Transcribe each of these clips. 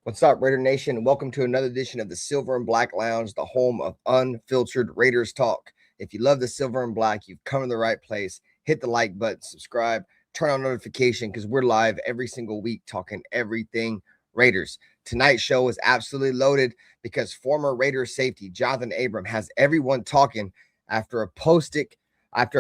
What's up, Raider Nation? Welcome to another edition of the Silver and Black Lounge, the home of unfiltered Raiders talk. If you love the Silver and Black, you've come to the right place. Hit the like button, subscribe, turn on notification because we're live every single week talking everything Raiders. Tonight's show is absolutely loaded because former Raiders safety Jonathan Abram has everyone talking after a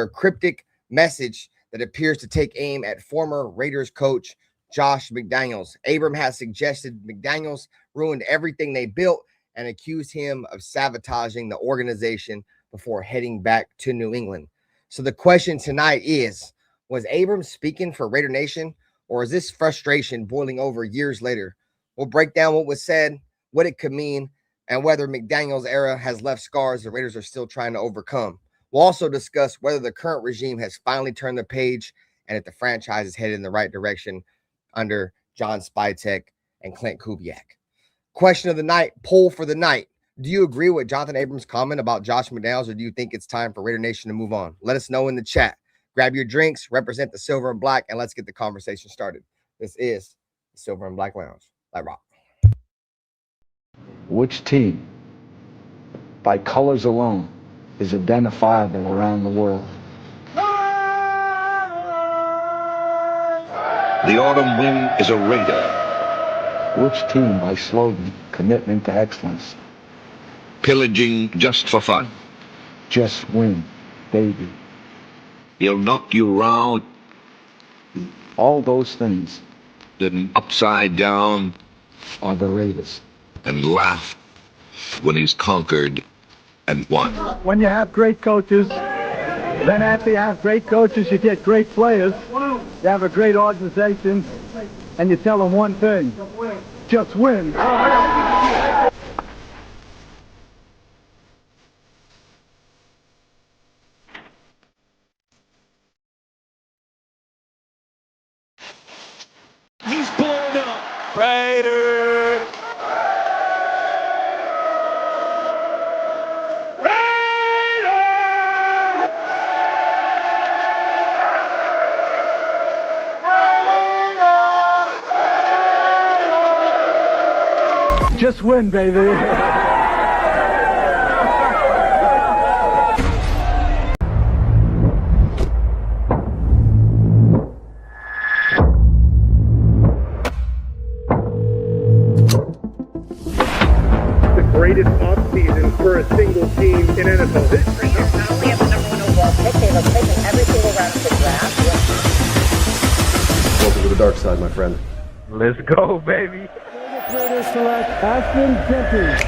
cryptic message that appears to take aim at former Raiders coach Josh McDaniels. Abram has suggested McDaniels ruined everything they built and accused him of sabotaging the organization before heading back to New England. So the question tonight is, was Abram speaking for Raider Nation, or is this frustration boiling over years later? We'll break down what was said, what it could mean, and whether McDaniels' era has left scars the Raiders are still trying to overcome. We'll also discuss whether the current regime has finally turned the page and if the franchise is headed in the right direction under John Spytek and Clint Kubiak. Question of the night, poll for the night. Do you agree with Jonathan Abrams' comment about Josh McDaniels, or do you think it's time for Raider Nation to move on? Let us know in the chat. Grab your drinks, represent the Silver and Black, and let's get the conversation started. This is the Silver and Black Lounge. Let rock. Which team, by colors alone, is identifiable around the world? The autumn wind is a Raider. Which team, by slogan, commitment to excellence? Pillaging just for fun. Just win, baby. He'll knock you round, All those things then upside down, are the Raiders. and laugh when he's conquered and won. When you have great coaches, then after you have great coaches, you get great players. You have a great organization, and you tell them one thing: just win. He's blown up. Raiders! Just win, baby. The greatest offseason for a single team in NFL history. Not only have the number one overall pick, they have a pick in every single round of the draft. Welcome to the dark side, my friend. Let's go, baby. Raiders select Ashton Jenkins.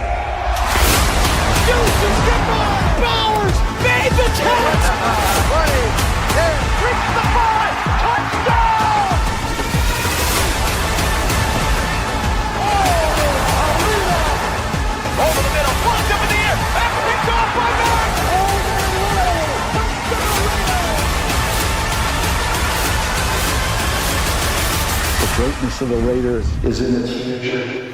Houston, get on! Bowers made the catch! Reach the 5! Touchdown! Over the middle, flies up in the air, and picked off by Mark! The greatness of the Raiders is in its future.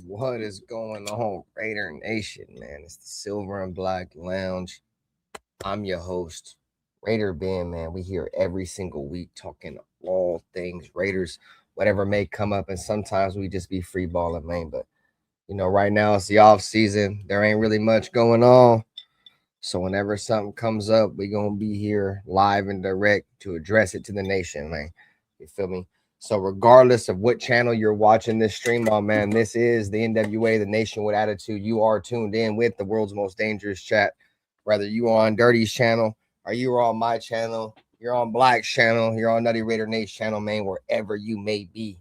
What is going on, Raider Nation, man? It's the Silver and Black Lounge. I'm your host, Raider Ben, man. We here every single week talking all things Raiders, whatever may come up, and sometimes we just be free balling, man. But, right now it's the off season. There ain't really much going on. So whenever something comes up, we going to be here live and direct to address it to the nation, man. You feel me? So regardless of what channel you're watching this stream on, man, this is the NWA, the Nation with Attitude. You are tuned in with the world's most dangerous chat. Whether you are on Dirty's channel or you are on my channel, you're on Black's channel, you're on Nutty Raider Nate's channel, man, wherever you may be.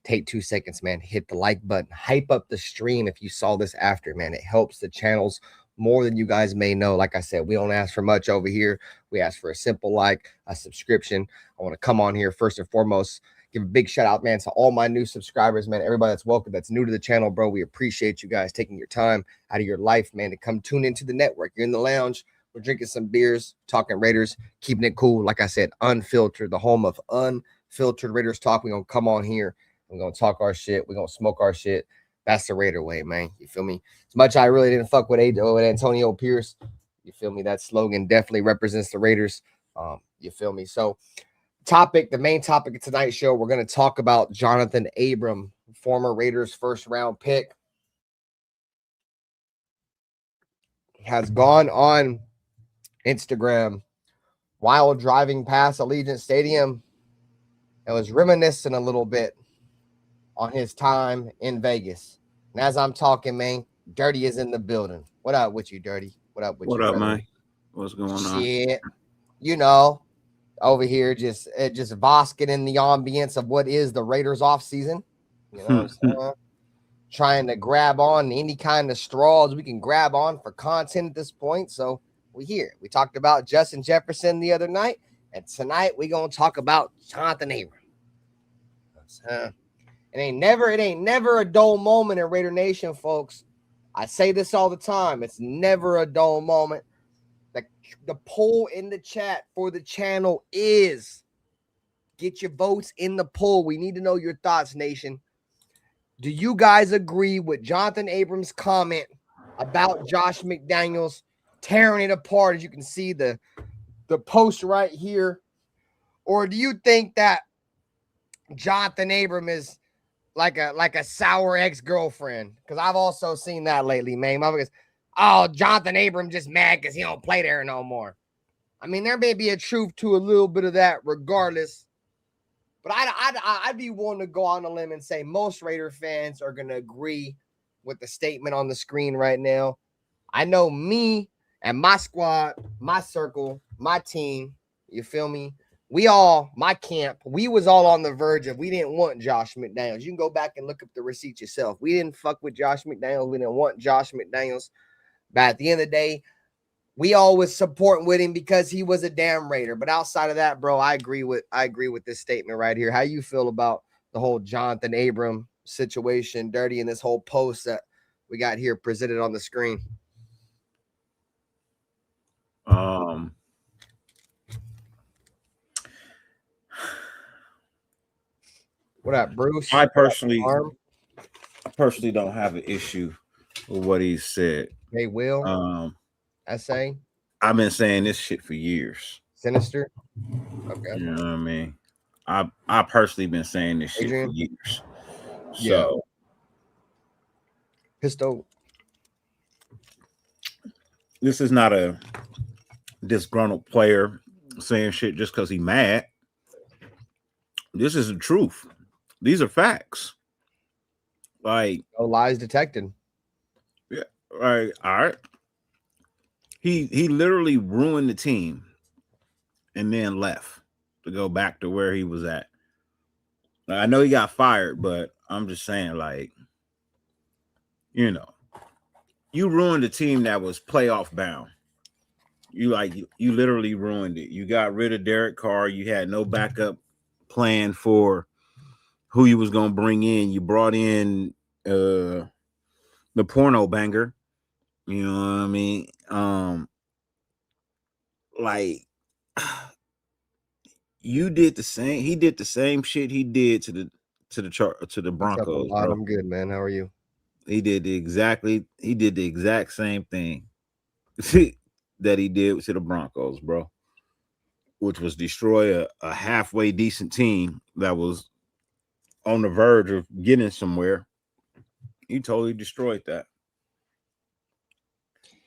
Take 2 seconds, man. Hit the like button. Hype up the stream if you saw this after, man. It helps the channels more than you guys may know. Like I said, we don't ask for much over here. We ask for a simple like, a subscription. I want to come on here first and foremost, give a big shout out, man, to all my new subscribers, man. Everybody that's welcome, that's new to the channel, bro. We appreciate you guys taking your time out of your life, man, to come tune into the network. You're in the lounge. We're drinking some beers, talking Raiders, keeping it cool. Like I said, unfiltered, the home of unfiltered Raiders talk. We're going to come on here. We're going to talk our shit. We're going to smoke our shit. That's the Raider way, man. You feel me? As much I really didn't fuck with Antonio Pierce, you feel me? That slogan definitely represents the Raiders. You feel me? So The main topic of tonight's show, we're going to talk about Jonathan Abram, former Raiders first-round pick. Has gone on Instagram while driving past Allegiant Stadium and was reminiscing a little bit on his time in Vegas. And as I'm talking, man, Dirty is in the building. What up with you, Dirty? What up with you, brother? Man? What's going on? Shit. You know, over here just basking in the ambience of what is the Raiders off season. You know what I'm saying? Trying to grab on any kind of straws we can grab on for content at this point. So we here. We talked about Justin Jefferson the other night, and tonight we gonna talk about Jonathan Abram. It ain't never a dull moment in Raider Nation, folks. I say this all the time. It's never a dull moment. The poll in the chat for the channel is get your votes in the poll. We need to know your thoughts, Nation. Do you guys agree with Jonathan Abram's comment about Josh McDaniels tearing it apart? As you can see the post right here. Or do you think that Jonathan Abram is like a sour ex-girlfriend? Because I've also seen that lately, man. Oh, Jonathan Abram just mad because he don't play there no more. I mean, there may be a truth to a little bit of that regardless. But I'd be willing to go on a limb and say most Raider fans are going to agree with the statement on the screen right now. I know me and my squad, my circle, my team, you feel me? My camp, we was all on the verge of we didn't want Josh McDaniels. You can go back and look up the receipts yourself. We didn't fuck with Josh McDaniels. We didn't want Josh McDaniels. But at the end of the day, we all was supporting with him because he was a damn Raider. But outside of that, bro, I agree with this statement right here. How you feel about the whole Jonathan Abram situation, Dirty, and this whole post that we got here presented on the screen? What up, Bruce? I personally don't have an issue with what he said. Hey, Will. SA. I've been saying this shit for years. Sinister. Okay. You know what I mean? I personally been saying this shit for years. So Pistol. This is not a disgruntled player saying shit just because he's mad. This is the truth. These are facts. Like, no lies detected. Yeah. Right. All right. He literally ruined the team and then left to go back to where he was at. I know he got fired, but I'm just saying, like, you know, you ruined a team that was playoff bound. You literally ruined it. You got rid of Derek Carr. You had no backup plan for who you was gonna bring in. You brought in the porno banger. You know what I mean? Like, you did the same. He did the same shit he did to the Broncos. Bro. I'm good, man. How are you? He did the exact same thing that he did to the Broncos, bro, which was destroy a halfway decent team that was on the verge of getting somewhere. He totally destroyed that.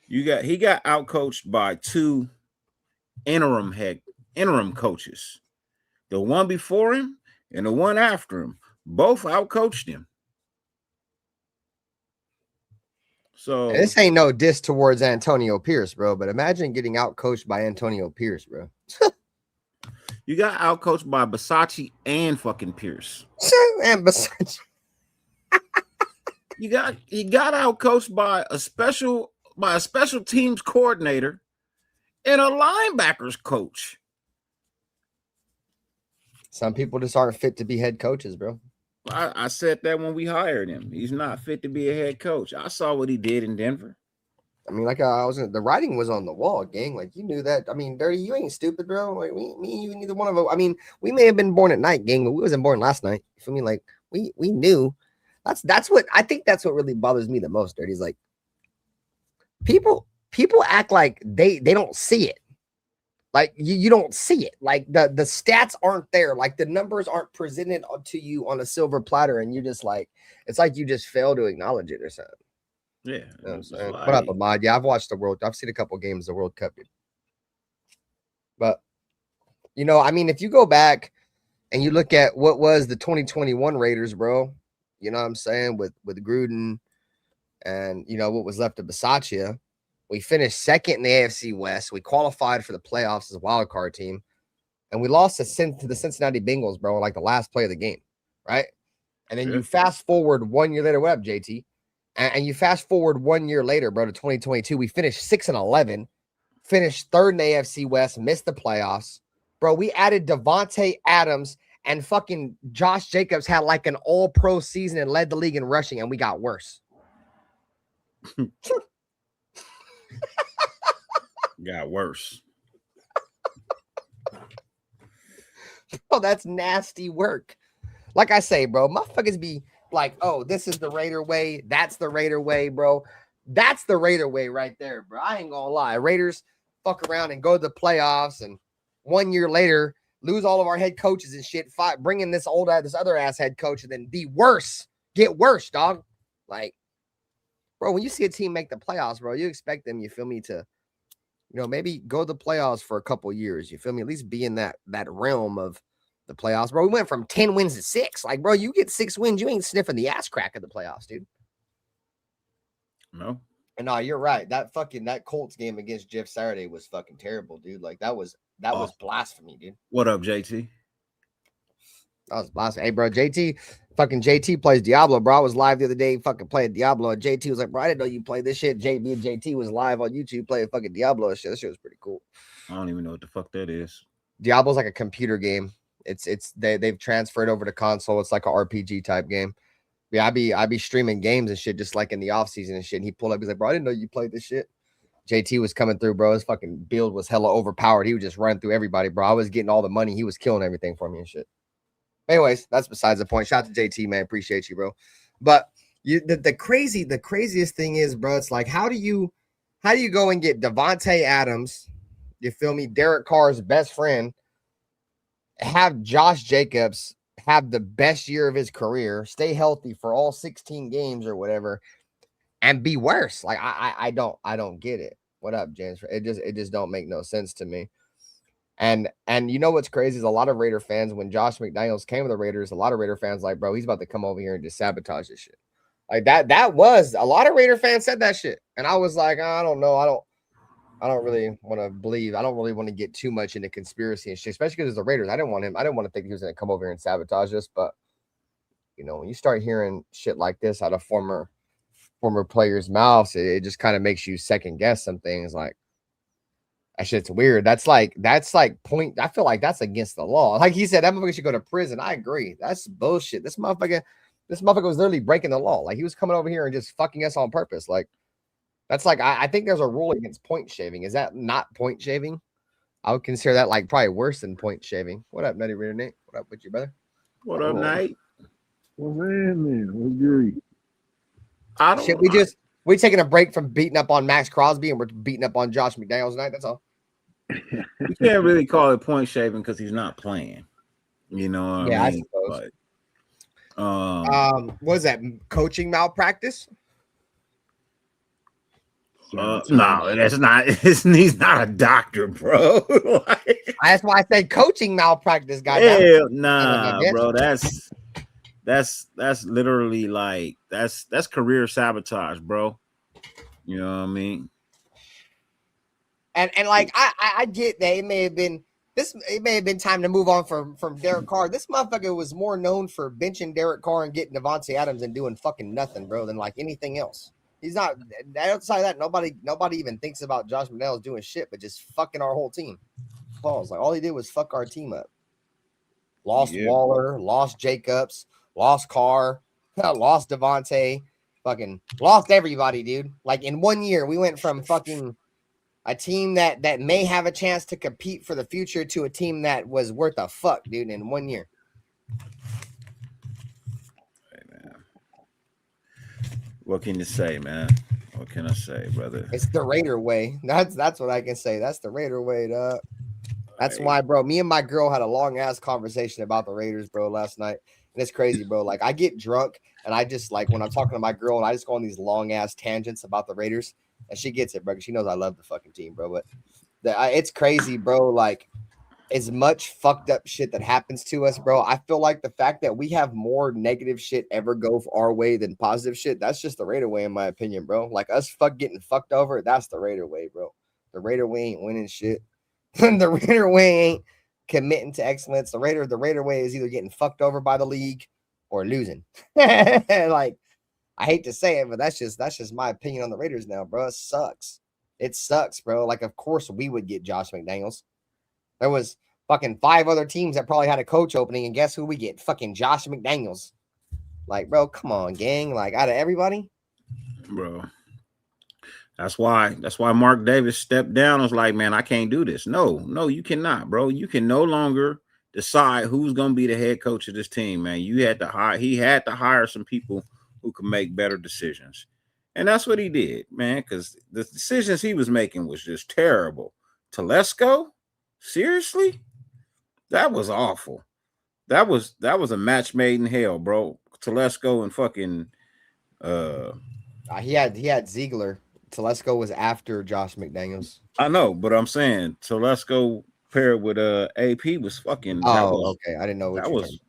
He got outcoached by two interim coaches. The one before him and the one after him. Both outcoached him. So and this ain't no diss towards Antonio Pierce, bro. But imagine getting outcoached by Antonio Pierce, bro. You got outcoached by Bisaccia and fucking Pierce. And Bisaccia. He got outcoached by a special teams coordinator and a linebackers coach. Some people just aren't fit to be head coaches, bro. I said that when we hired him. He's not fit to be a head coach. I saw what he did in Denver. I mean, like the writing was on the wall, gang. Like, you knew that. I mean, Dirty, you ain't stupid, bro. Like, me, you, neither one of us. I mean, we may have been born at night, gang, but we wasn't born last night. You feel me? Like, we knew. That's what I think. That's what really bothers me the most, Dirty. Is like people act like they don't see it. Like you don't see it. Like the stats aren't there. Like the numbers aren't presented to you on a silver platter, and you just like it's like you just fail to acknowledge it or something. Yeah. You know what I'm saying? Like, What up, Ahmad? Yeah, I've watched I've seen a couple games of the World Cup, dude. But I mean, if you go back and you look at what was the 2021 Raiders, bro, you know what I'm saying, with Gruden and what was left of Bisaccia, we finished second in the AFC West. We qualified for the playoffs as a wild card team, and we lost to the Cincinnati Bengals, bro, like the last play of the game, right? And then you fast forward 1 year later. What up, JT? And you fast forward 1 year later, bro, to 2022. We finished 6-11, finished third in the AFC West, missed the playoffs. Bro, we added Devontae Adams, and fucking Josh Jacobs had like an all-pro season and led the league in rushing, and we got worse. Got worse. Oh, that's nasty work. Like I say, bro, motherfuckers be like, oh, this is the Raider way. That's the Raider way, bro. That's the Raider way right there, bro. I ain't gonna lie. Raiders fuck around and go to the playoffs, and 1 year later lose all of our head coaches and shit. Bring in this other ass head coach, and then be worse. Get worse, dog. Like, bro, when you see a team make the playoffs, bro, you expect them, you feel me, to maybe go to the playoffs for a couple years. You feel me? At least be in that realm of the playoffs, bro. We went from 10 wins to 6. Like, bro, you get 6 wins, you ain't sniffing the ass crack of the playoffs, dude. No. And no, you're right. That Colts game against Jeff Saturday was fucking terrible, dude. Like that was blasphemy, dude. What up, JT? That was blasphemy. Hey, bro, JT plays Diablo, bro. I was live the other day, fucking playing Diablo, and JT was like, bro, I didn't know you played this shit. Me and JT was live on YouTube playing fucking Diablo and shit. That shit was pretty cool. I don't even know what the fuck that is. Diablo's like a computer game. They've transferred over to console. It's like an RPG type game. Yeah, I be streaming games and shit just like in the off season and shit. And he pulled up, he's like, bro, I didn't know you played this shit. JT was coming through, bro. His fucking build was hella overpowered. He was just running through everybody, bro. I was getting all the money. He was killing everything for me and shit. Anyways, that's besides the point. Shout out to JT, man. Appreciate you, bro. But the craziest thing is, bro, it's like, how do you go and get Devontae Adams, you feel me, Derek Carr's best friend, have Josh Jacobs have the best year of his career, stay healthy for all 16 games or whatever, and be worse? Like, I don't get it. What up, James? It just don't make no sense to me. And you know what's crazy is a lot of Raider fans, when Josh McDaniels came to the Raiders, a lot of Raider fans like, bro, he's about to come over here and just sabotage this shit. Like that was a lot of Raider fans said that shit. And I was like, I don't know. I don't really want to believe. I don't really want to get too much into conspiracy and shit, especially because it's the Raiders. I didn't want to think he was going to come over here and sabotage us. But, when you start hearing shit like this out of former players' mouths, it just kind of makes you second guess some things. Like, that shit's weird. That's like point. I feel like that's against the law. Like he said, that motherfucker should go to prison. I agree. That's bullshit. This motherfucker was literally breaking the law. Like, he was coming over here and just fucking us on purpose. Like, that's like, I think there's a rule against point shaving. Is that not point shaving? I would consider that like probably worse than point shaving. What up, Nutty Reader Nate? What up with you, brother? What up, Nate? What's man? What's good? We taking a break from beating up on Max Crosby, and we're beating up on Josh McDaniels tonight. That's all. You can't really call it point shaving because he's not playing. You know what I mean? I suppose. What is that? Coaching malpractice? No, that's not. He's not a doctor, bro. That's why I said coaching malpractice, guy. Hell nah, bro. That's literally like that's career sabotage, bro. You know what I mean? And like I get that it may have been time to move on from Derek Carr. This motherfucker was more known for benching Derek Carr and getting Devontae Adams and doing fucking nothing, bro, than like anything else. He's not outside of that. Nobody even thinks about Josh McDaniels doing shit, but just fucking our whole team. Pause. Like, all he did was fuck our team up. Lost Waller, lost Jacobs, lost Carr, lost Devontae, fucking lost everybody, dude. Like, in 1 year, we went from fucking a team that may have a chance to compete for the future to a team that was worth a fuck, dude, in 1 year. What can you say, man? What can I say, brother? It's the Raider way. That's what I can say. That's the Raider way, dog. That's why, bro. Me and my girl had a long ass conversation about the Raiders, bro, last night. And it's crazy, bro. Like, I get drunk and I just like when I'm talking to my girl and I just go on these long ass tangents about the Raiders, and she gets it, bro. She knows I love the fucking team, bro. But it's crazy, bro. Like, as much fucked up shit that happens to us, bro, I feel like the fact that we have more negative shit ever go our way than positive shit, that's just the Raider way, in my opinion, bro. Like, us getting fucked over, that's the Raider way, bro. The Raider way ain't winning shit. The Raider way ain't committing to excellence. The Raider way is either getting fucked over by the league or losing. Like, I hate to say it, but that's just my opinion on the Raiders now, bro. It sucks. It sucks, bro. Like, of course we would get Josh McDaniels. There was fucking 5 other teams that probably had a coach opening, and guess who we get? Fucking Josh McDaniels. Like, bro, come on, gang. Like, out of everybody, bro. That's why Mark Davis stepped down. I was like, man, I can't do this. No, you cannot, bro. You can no longer decide who's gonna be the head coach of this team, man. He had to hire some people who can make better decisions. And that's what he did, man, because the decisions he was making was just terrible. Telesco? Seriously? That was awful. That was a match made in hell, bro. Telesco and fucking he had Ziegler. Telesco was after Josh McDaniels. I know, but I'm saying Telesco paired with AP was fucking. Okay. I didn't know what that you was.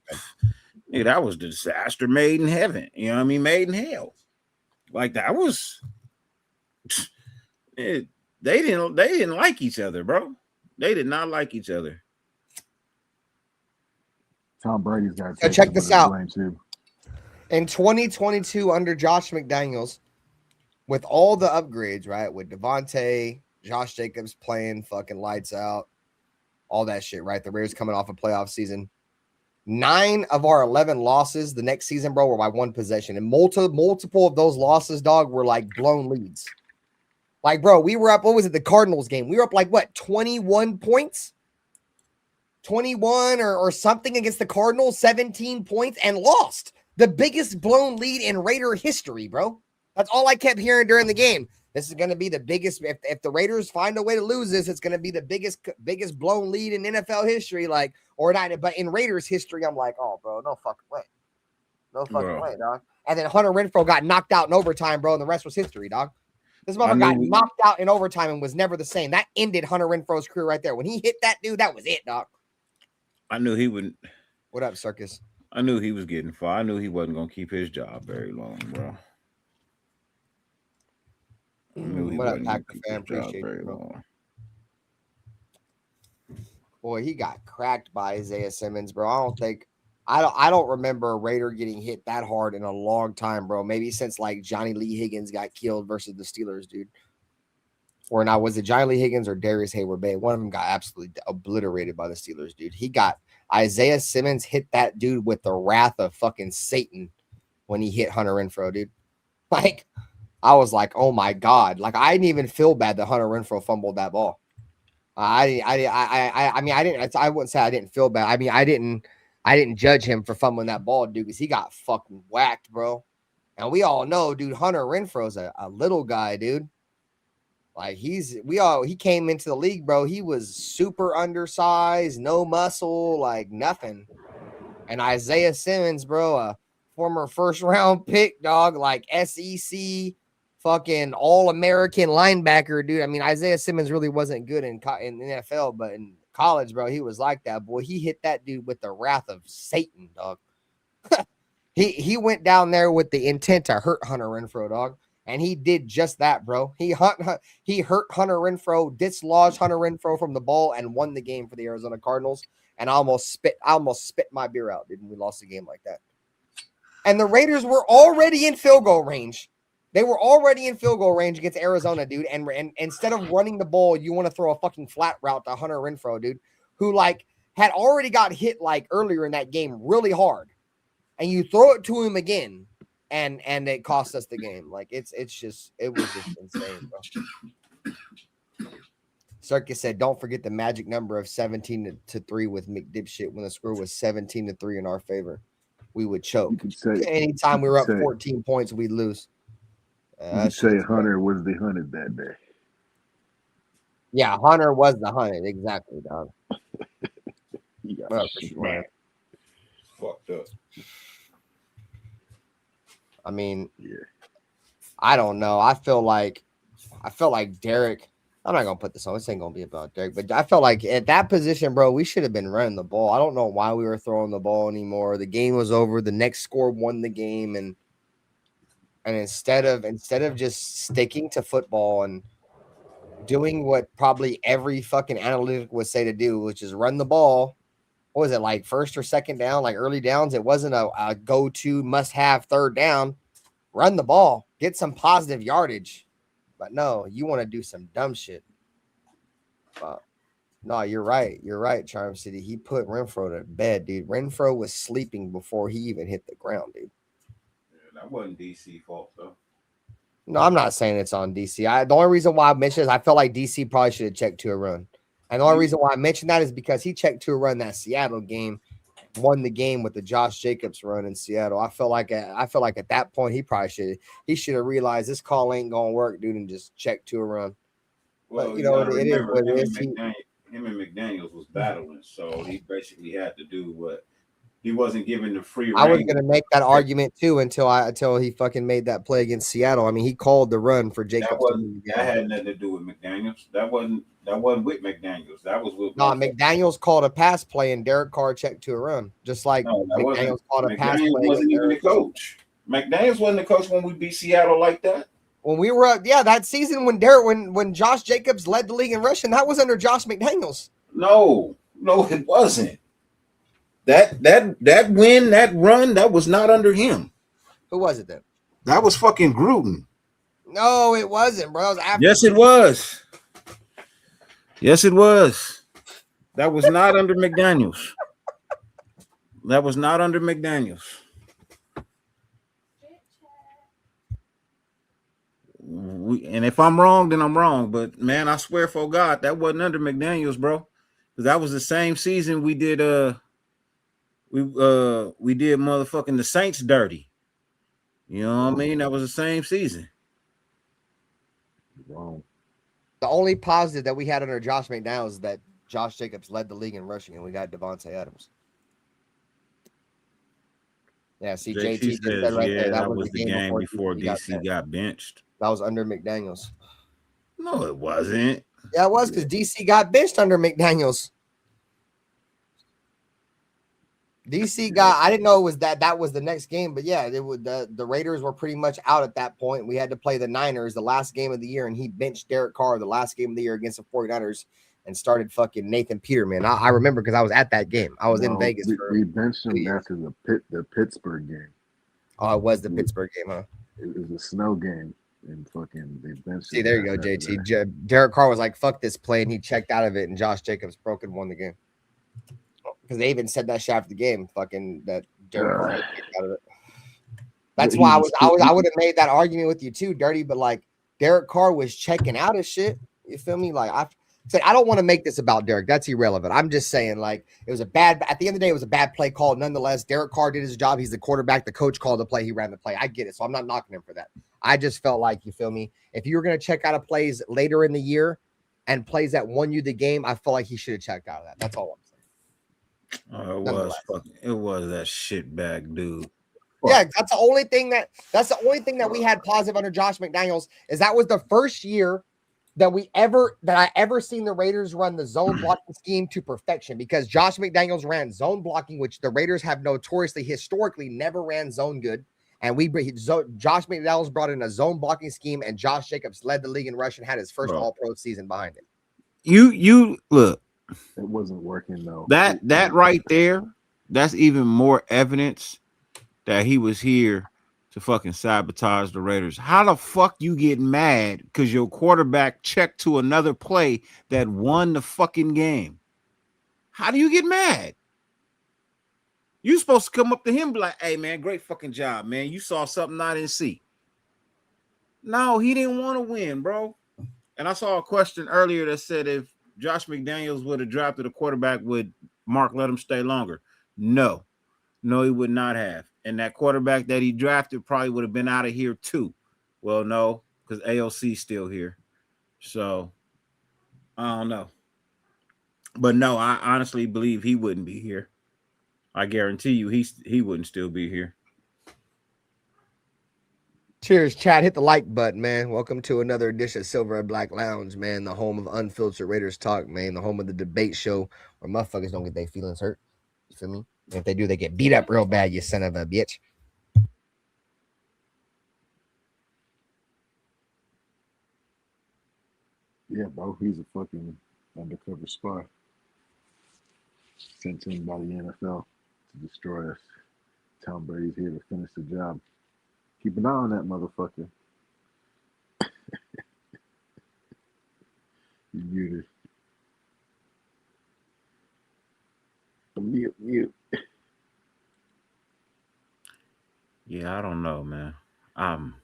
Yeah, that was the disaster made in heaven. You know what I mean? Made in hell. Like that was. They didn't like each other, bro. They did not like each other. Tom Brady's got to check this out. In 2022, under Josh McDaniels, with all the upgrades, right? With Devontae, Josh Jacobs playing fucking lights out, all that shit, right? The Raiders coming off a playoff season. 9 of our 11 losses the next season, bro, were by 1 possession. And multiple of those losses, dog, were like blown leads. Like, bro, we were up, what was it, the Cardinals game? We were up like, what, 21 points? 21 or something against the Cardinals, 17 points, and lost. The biggest blown lead in Raider history, bro. That's all I kept hearing during the game. This is going to be the biggest. If the Raiders find a way to lose this, it's going to be the biggest blown lead in NFL history. Like, or not, but in Raiders history, I'm like, oh, bro, no fucking way. No fucking way, dog. And then Hunter Renfrow got knocked out in overtime, bro, and the rest was history, dog. This motherfucker got knocked out in overtime and was never the same. That ended Hunter Renfrow's career right there. When he hit that dude, that was it, dog. I knew he wouldn't. What up, Circus? I knew he was getting fired. I knew he wasn't going to keep his job very long, bro. What up, Packer fan? Appreciate you, bro. Boy, he got cracked by Isaiah Simmons, bro. I don't remember a Raider getting hit that hard in a long time, bro. Maybe since like Johnny Lee Higgins got killed versus the Steelers, dude. Or now, was it Johnny Lee Higgins or Darius Hayward Bay? One of them got absolutely obliterated by the Steelers, dude. Isaiah Simmons hit that dude with the wrath of fucking Satan when he hit Hunter Renfrow, dude. Like, I was like, oh my God. Like, I didn't even feel bad that Hunter Renfrow fumbled that ball. I wouldn't say I didn't feel bad. I mean, I didn't judge him for fumbling that ball, dude, because he got fucking whacked, bro. And we all know, dude, Hunter Renfrow's a little guy, dude. Like, he came into the league, bro. He was super undersized, no muscle, like nothing. And Isaiah Simmons, bro, a former first-round pick, dog, like SEC fucking all-American linebacker, dude. I mean, Isaiah Simmons really wasn't good in NFL, but in college, bro, he was like that. Boy, he hit that dude with the wrath of Satan, dog. He went down there with the intent to hurt Hunter Renfrow, dog. And he did just that, bro. He hurt Hunter Renfrow, dislodged Hunter Renfrow from the ball, and won the game for the Arizona Cardinals. And I almost spit my beer out, dude, when we lost the game like that. And the Raiders were already in field goal range. They were already in field goal range against Arizona, dude. And instead of running the ball, you want to throw a fucking flat route to Hunter Renfrow, dude, who like had already got hit like earlier in that game really hard. And you throw it to him again. And it cost us the game. Like, it was just insane, bro. Circus said, don't forget the magic number of 17-3 with McDipshit when the score was 17-3 in our favor. We would choke. Anytime we were up 14 points, we'd lose. You could say Hunter was the hunted that day. Yeah, Hunter was the hunted. Exactly, dog. He got Oh, for sure. smacked. Fucked up. I mean, Yeah. I don't know. I felt like Derek. I'm not gonna put this on. This ain't gonna be about Derek, but I felt like at that position, bro, we should have been running the ball. I don't know why we were throwing the ball anymore. The game was over. The next score won the game, and instead of just sticking to football and doing what probably every fucking analytic would say to do, which is run the ball. What was it, like first or second down, like early downs? It wasn't a go-to must-have third down. Run the ball, get some positive yardage. But no, you want to do some dumb shit. No, you're right. You're right, Charm City. He put Renfro to bed, dude. Renfro was sleeping before he even hit the ground, dude. Yeah, that wasn't DC fault though. No, I'm not saying it's on DC. The only reason why I mentioned is I felt like DC probably should have checked to a run. And the only reason why I mentioned that is because he checked to a run that Seattle game, won the game with the Josh Jacobs run in Seattle. I feel like at that point he should have realized this call ain't gonna work, dude, and just checked to a run. Well, But you gotta it is remember what it is. him and McDaniels was battling, so he basically had to do what he wasn't given the free rein. I was gonna make that argument too until he fucking made that play against Seattle. I mean, he called the run for Jacobs. That had nothing to do with McDaniels. That wasn't with McDaniels. That was with McDaniels called a pass play and Derek Carr checked to a run, just like McDaniels called a pass play. McDaniels wasn't even the coach. McDaniels wasn't the coach when we beat Seattle like that. When we were that season when Josh Jacobs led the league in rushing, that was under Josh McDaniels. No, it wasn't. That win, that run, that was not under him. Who was it then? That was fucking Gruden. No, it wasn't, bro. It was after. Yes, it was. Yes, it was. That was not under McDaniels. That was not under McDaniels. And if I'm wrong, then I'm wrong. But man, I swear for God, that wasn't under McDaniels, bro. Because that was the same season we did we did motherfucking the Saints dirty. You know what I mean? That was the same season. Wrong. The only positive that we had under Josh McDaniels is that Josh Jacobs led the league in rushing and we got Devontae Adams. Yeah, see, JT says, said right there. That was the game before DC got benched. That was under McDaniels. No, it wasn't. Yeah, it was because DC got benched under McDaniels. DC got, I didn't know it was that was the next game, but yeah, it would the Raiders were pretty much out at that point. We had to play the Niners the last game of the year, and he benched Derek Carr the last game of the year against the 49ers and started fucking Nathan Peterman. I remember because I was at that game. I was in Vegas. We benched him after the Pittsburgh game. Oh, it was the Pittsburgh game, huh? It was a snow game, and fucking they benched him. See, there you go, JT. Derek Carr was like, fuck this play, and he checked out of it, and Josh Jacobs broke and won the game. Because they even said that shit after the game, fucking that Derek Carr kicked out of it. That's why I would have made that argument with you too, Dirty. But like Derek Carr was checking out of shit. You feel me? Like I said, I don't want to make this about Derek. That's irrelevant. I'm just saying, like it was at the end of the day, it was a bad play call. Nonetheless, Derek Carr did his job. He's the quarterback. The coach called the play. He ran the play. I get it. So I'm not knocking him for that. I just felt like, you feel me? If you were gonna check out of plays later in the year and plays that won you the game, I felt like he should have checked out of that. That's all I'm saying. It was that shitbag dude. Yeah, that's the only thing that we had positive under Josh McDaniels is that was the first year that I ever seen the Raiders run the zone blocking scheme to perfection, because Josh McDaniels ran zone blocking, which the Raiders have notoriously historically never ran zone good. And Josh McDaniels brought in a zone blocking scheme, and Josh Jacobs led the league in rush and had his first All-Pro season behind it. You look. It wasn't working though. That right there, that's even more evidence that he was here to fucking sabotage the Raiders. How the fuck you get mad because your quarterback checked to another play that won the fucking game? How do you get mad? You supposed to come up to him and be like, hey man, great fucking job, man. You saw something I didn't see. No, he didn't want to win, bro. And I saw a question earlier that said if Josh McDaniels would have drafted a quarterback, would Mark let him stay longer? No, he would not have. And that quarterback that he drafted probably would have been out of here too. Well, no, because AOC's still here. So I don't know. But no, I honestly believe he wouldn't be here. I guarantee you he wouldn't still be here. Cheers, Chad. Hit the like button, man. Welcome to another edition of Silver and Black Lounge, man. The home of unfiltered Raiders talk, man. The home of the debate show where motherfuckers don't get their feelings hurt. You feel me? And if they do, they get beat up real bad, you son of a bitch. Yeah, bro, he's a fucking undercover spy sent in by the NFL to destroy us. Tom Brady's here to finish the job. Keep an eye on that motherfucker. You muted. Mute. Yeah, I don't know, man. I'm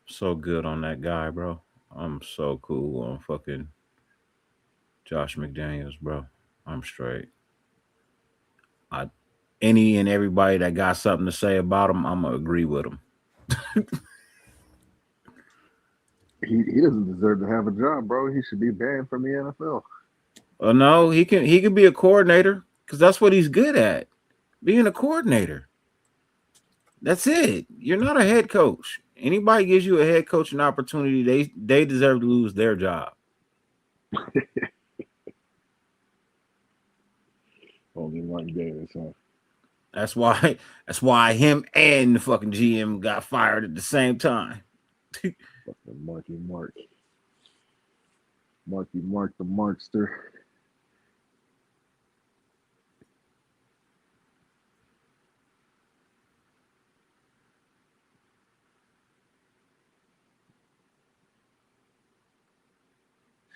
so good on that guy, bro. I'm so cool on fucking Josh McDaniels, bro. I'm straight. Any and everybody that got something to say about him, I'm gonna agree with him. He doesn't deserve to have a job, bro. He should be banned from the NFL. No, he can be a coordinator because that's what he's good at, being a coordinator. That's it. You're not a head coach. Anybody gives you a head coaching opportunity, they deserve to lose their job. Only one day, huh? That's why him and the fucking GM got fired at the same time. Fucking Marky Mark the Markster.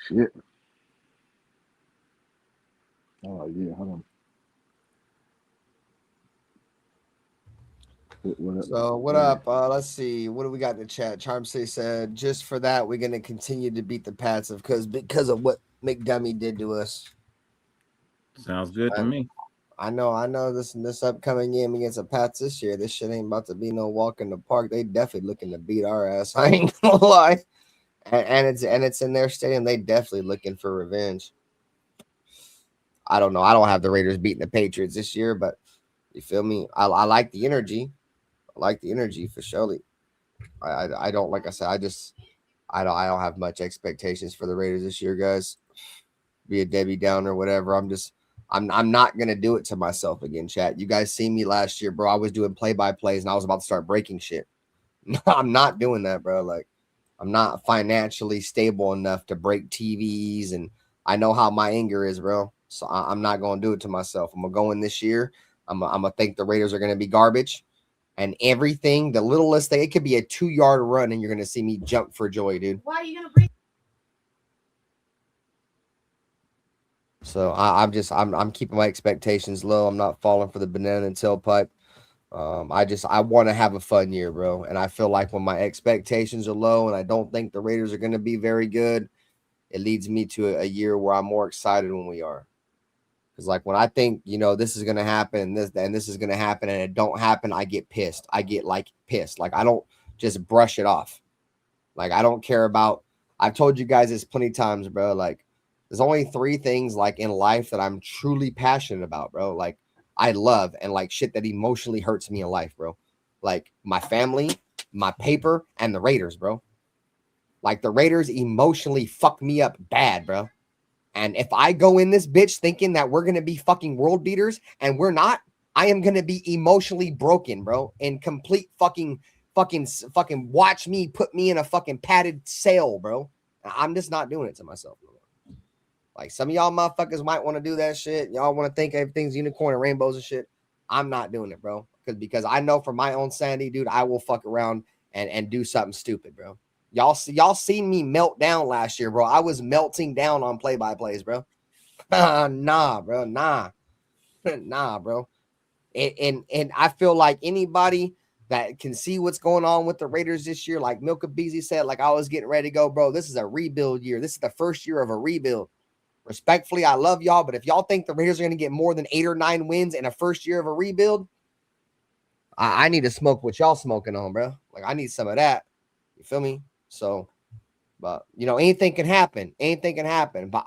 Shit. Oh yeah, hold on. What up? Let's see. What do we got in the chat? Charm City said, just for that, we're gonna continue to beat the Pats because of what McDummy did to us. Sounds good to me. I know this upcoming game against the Pats this year, this shit ain't about to be no walk in the park. They definitely looking to beat our ass. I ain't gonna lie. And it's in their stadium. They definitely looking for revenge. I don't know. I don't have the Raiders beating the Patriots this year, but you feel me? I like the energy. I like the energy for surely. I don't, like I said, I don't have much expectations for the Raiders this year, guys. Be a Debbie Downer or whatever. I'm not gonna do it to myself again, chat. You guys seen me last year, bro. I was doing play-by-plays and I was about to start breaking shit. I'm not doing that, bro. Like, I'm not financially stable enough to break TVs, and I know how my anger is, bro. So I'm not gonna do it to myself. I'm gonna go in this year. I'm gonna think the Raiders are gonna be garbage. And everything, the littlest thing, it could be a 2-yard run, and you're gonna see me jump for joy, dude. Why are you gonna bring? So I'm keeping my expectations low. I'm not falling for the banana and tailpipe. I want to have a fun year, bro. And I feel like when my expectations are low and I don't think the Raiders are going to be very good, it leads me to a year where I'm more excited when we are. Because like when I think, this is going to happen and this is going to happen and it don't happen, I get pissed. I get like pissed. Like I don't just brush it off. Like I don't care about, I've told you guys this plenty of times, bro. Like there's only 3 things like in life that I'm truly passionate about, bro. Like I love and like shit that emotionally hurts me in life, bro. Like my family, my paper, and the Raiders, bro. Like the Raiders emotionally fuck me up bad, bro. And if I go in this bitch thinking that we're going to be fucking world beaters and we're not, I am going to be emotionally broken, bro. And complete fucking watch me put me in a fucking padded sail, bro. I'm just not doing it to myself. Like some of y'all motherfuckers might want to do that shit. Y'all want to think everything's unicorn and rainbows and shit. I'm not doing it, bro. Because I know for my own sanity, dude, I will fuck around and do something stupid, bro. Y'all seen me melt down last year, bro. I was melting down on play-by-plays, bro. Nah, bro. Nah, bro. And I feel like anybody that can see what's going on with the Raiders this year, like Milka Beasley said, like I was getting ready to go, bro. This is a rebuild year. This is the first year of a rebuild. Respectfully, I love y'all, but if y'all think the Raiders are going to get more than 8 or 9 wins in a first year of a rebuild, I need to smoke what y'all smoking on, bro. Like I need some of that. You feel me? So But anything can happen. Anything can happen. But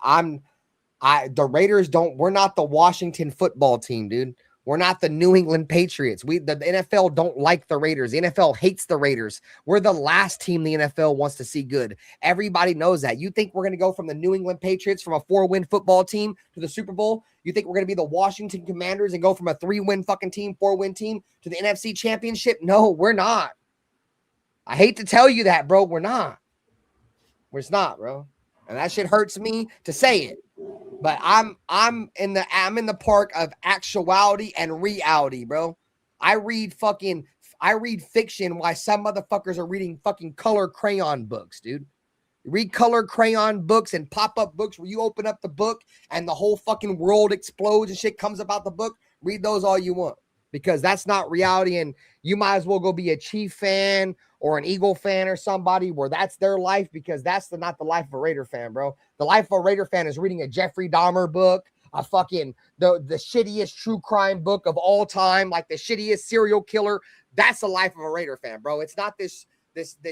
the Raiders we're not the Washington football team, dude. We're not the New England Patriots. The NFL don't like the Raiders. The NFL hates the Raiders. We're the last team the NFL wants to see good. Everybody knows that. You think we're going to go from the New England Patriots from a 4-win football team to the Super Bowl? You think we're going to be the Washington Commanders and go from a 3-win fucking team, 4-win team to the NFC Championship? No, we're not. I hate to tell you that, bro. We're not. We're not, bro. And that shit hurts me to say it. But I'm in the park of actuality and reality, bro. I read fiction while some motherfuckers are reading fucking color crayon books, dude. You read color crayon books and pop-up books where you open up the book and the whole fucking world explodes and shit comes about the book. Read those all you want, because that's not reality. And you might as well go be a Chief fan or an Eagle fan or somebody where that's their life, because that's not the life of a Raider fan, bro. The life of a Raider fan is reading a Jeffrey Dahmer book, a fucking the shittiest true crime book of all time, like the shittiest serial killer. That's the life of a Raider fan, bro. It's not this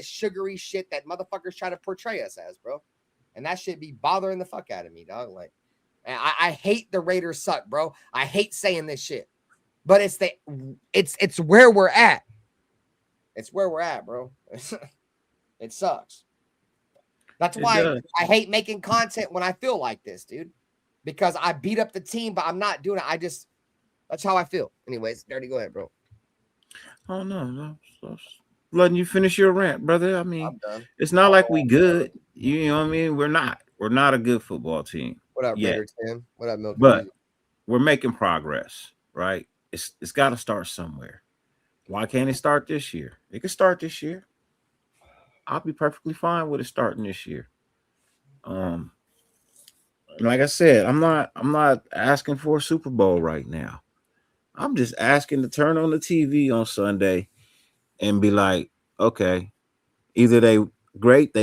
sugary shit that motherfuckers try to portray us as, bro. And that shit be bothering the fuck out of me, dog. Like, I hate the Raiders suck, bro. I hate saying this shit, but it's where we're at. It's where we're at, bro. It sucks. That's why I hate making content when I feel like this, dude. Because I beat up the team, but I'm not doing it. That's how I feel. Anyways, Dirty, go ahead, bro. Oh no. Letting you finish your rant, brother. I mean, I'm done. it's not like we good. You know what I mean? We're not a good football team. What up, Raider Tim? What up, Milk? But we're making progress, right? It's got to start somewhere. Why can't it start this year? It can start this year. I'll be perfectly fine with it starting this year. Like I said, I'm not asking for a Super Bowl right now. I'm just asking to turn on the TV on Sunday and be like, okay, either they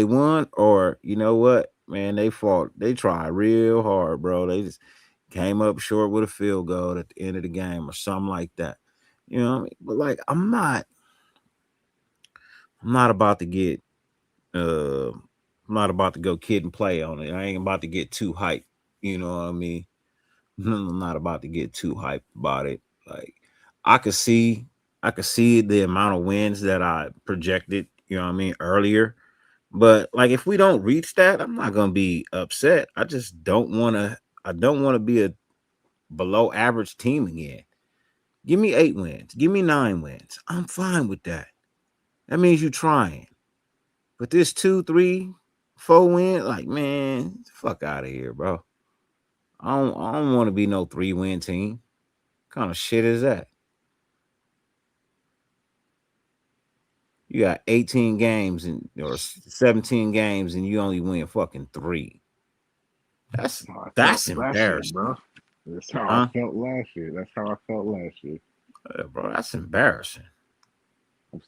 won, or you know what, man, they fought. They tried real hard, bro. They just came up short with a field goal at the end of the game or something like that. You know what I mean? But like, I'm not about to get I'm not about to go kid and play on it. I ain't about to get too hyped. You know what I mean? I'm not about to get too hyped about it. Like, I could see the amount of wins that I projected, you know what I mean, earlier. But like, if we don't reach that, I'm not gonna be upset. I just don't want to be a below average team again. Give me 8 wins. Give me 9 wins. I'm fine with that. That means you're trying. But this 2, 3, 4 win, like, man, fuck out of here, bro. I don't want to be no 3-win team. What kind of shit is that? You got 18 games or 17 games and you only win fucking 3. That's embarrassing, bro. That's how I felt last year. Bro, that's embarrassing. I'm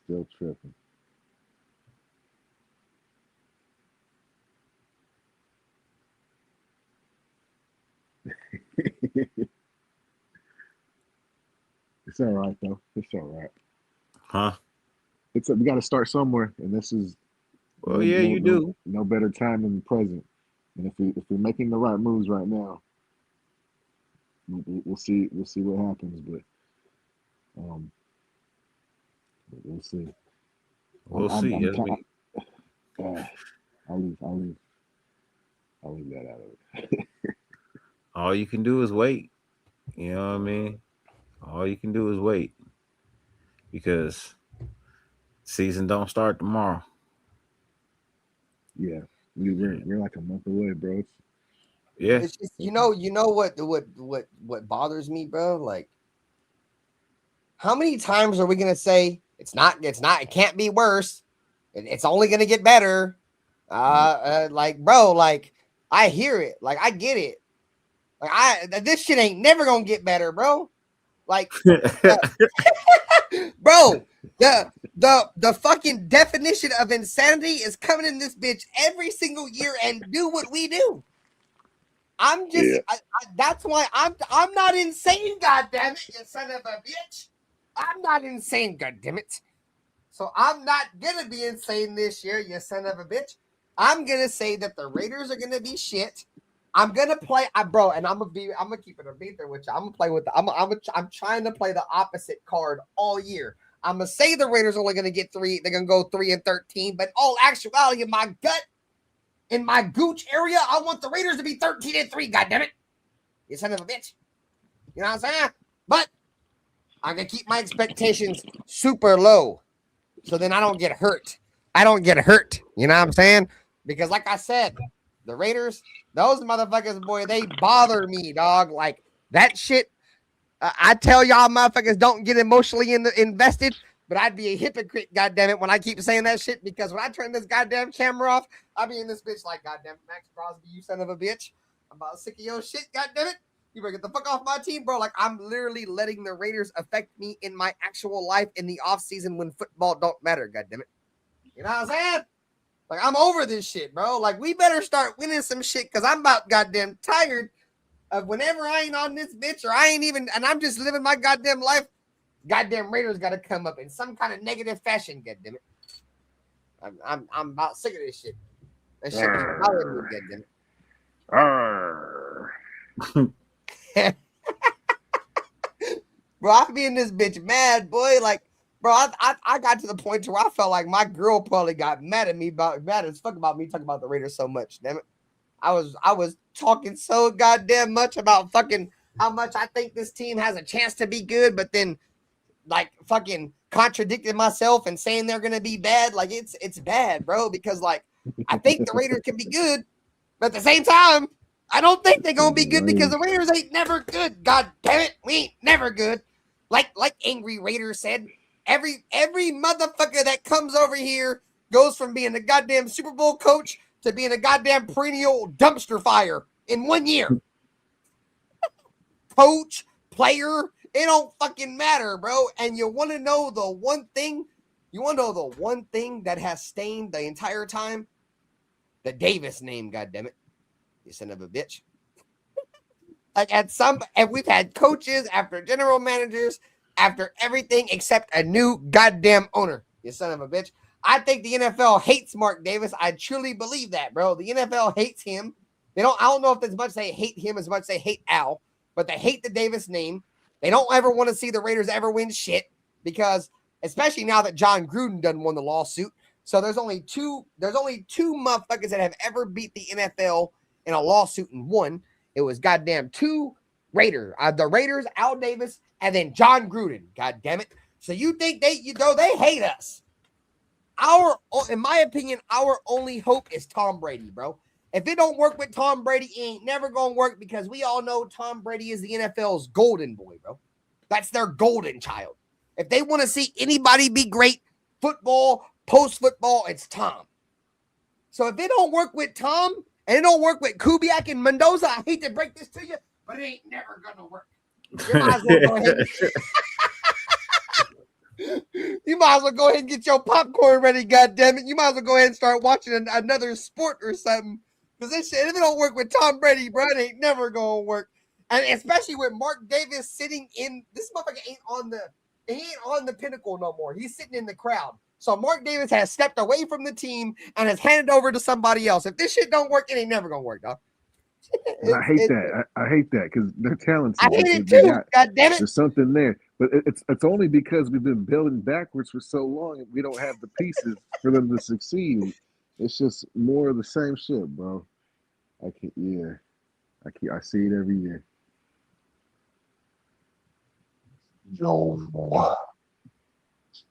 still tripping. It's all right though. It's all right. Huh? We got to start somewhere, and this is. Well, you do. No better time than the present. And if we're making the right moves right now, we'll see what happens. But we'll see. We'll see. I'll leave that out of it. All you can do is wait. You know what I mean? All you can do is wait, because season don't start tomorrow. Yeah, we're like a month away, bro. It's just, you know what bothers me, bro? Like, how many times are we gonna say it can't be worse? It's only gonna get better. Like, bro, like, I hear it, like, I get it. Like, this shit ain't never gonna get better, bro. Like, bro, the fucking definition of insanity is coming in this bitch every single year and do what we do. I'm just, that's why I'm not insane, goddammit, you son of a bitch. I'm not insane, goddammit. So I'm not gonna be insane this year, you son of a bitch. I'm gonna say that the Raiders are gonna be shit. I'm gonna play, bro, and I'm gonna keep it a beat there with you. I'm gonna play with I'm trying to play the opposite card all year. I'm gonna say the Raiders are only gonna get 3. They're gonna go 3-13, but all actuality, in my gut, in my gooch area, I want the Raiders to be 13-3. God damn it, you son of a bitch. You know what I'm saying? But I'm gonna keep my expectations super low, so then I don't get hurt. You know what I'm saying? Because like I said, the Raiders, those motherfuckers, boy, they bother me, dog. Like that shit. I tell y'all motherfuckers don't get emotionally invested, but I'd be a hypocrite, goddammit, when I keep saying that shit, because when I turn this goddamn camera off, I'll be in this bitch like, goddamn, Max Crosby, you son of a bitch. I'm about sick of your shit, goddammit. You better get the fuck off my team, bro. Like, I'm literally letting the Raiders affect me in my actual life in the offseason when football don't matter, goddammit. You know what I'm saying? Like, I'm over this shit, bro. Like, we better start winning some shit, because I'm about goddamn tired of whenever I ain't on this bitch, or I ain't even, and I'm just living my goddamn life, goddamn Raiders got to come up in some kind of negative fashion, goddammit. I'm about sick of this shit. That shit be bothering me, goddammit. Bro, I be in this bitch mad, boy. Like, bro, I got to the point to where I felt like my girl probably got mad as fuck about me talking about the Raiders so much, damn it. I was talking so goddamn much about fucking how much I think this team has a chance to be good, but then like fucking contradicting myself and saying they're gonna be bad. Like it's bad, bro, because like I think the Raiders can be good, but at the same time, I don't think they're gonna be good because the Raiders ain't never good. God damn it, we ain't never good. Like Angry Raider said, every motherfucker that comes over here goes from being a goddamn Super Bowl coach to being a goddamn perennial dumpster fire in 1 year. Coach, player, it don't fucking matter, bro. And you want to know the one thing? You want to know the one thing that has stained the entire time? The Davis name, goddammit. You son of a bitch. Like and we've had coaches after general managers after everything except a new goddamn owner. You son of a bitch. I think the NFL hates Mark Davis. I truly believe that, bro. The NFL hates him. I don't know if as much they hate him as much they hate Al, but they hate the Davis name. They don't ever want to see the Raiders ever win shit because, especially now that John Gruden done won the lawsuit. So there's only two motherfuckers that have ever beat the NFL in a lawsuit and won. It was goddamn the Raiders, Al Davis, and then John Gruden. God damn it. So you think they hate us. In my opinion, our only hope is Tom Brady, bro. If it don't work with Tom Brady, it ain't never going to work because we all know Tom Brady is the NFL's golden boy, bro. That's their golden child. If they want to see anybody be great, football, post-football, it's Tom. So if it don't work with Tom and it don't work with Kubiak and Mendoza, I hate to break this to you, but it ain't never going to work. You might as well go ahead You might as well go ahead and get your popcorn ready, goddammit. You might as well go ahead and start watching another sport or something. Because this shit, if it don't work with Tom Brady, bro, it ain't never gonna work. And especially with Mark Davis sitting in this motherfucker he ain't on the pinnacle no more. He's sitting in the crowd. So Mark Davis has stepped away from the team and has handed over to somebody else. If this shit don't work, it ain't never gonna work, dog. I hate that. I hate that because they're talented. I hate it too. God damn it. There's something there, but it's only because we've been building backwards for so long and we don't have the pieces for them to succeed. It's just more of the same shit, bro. I see it every year.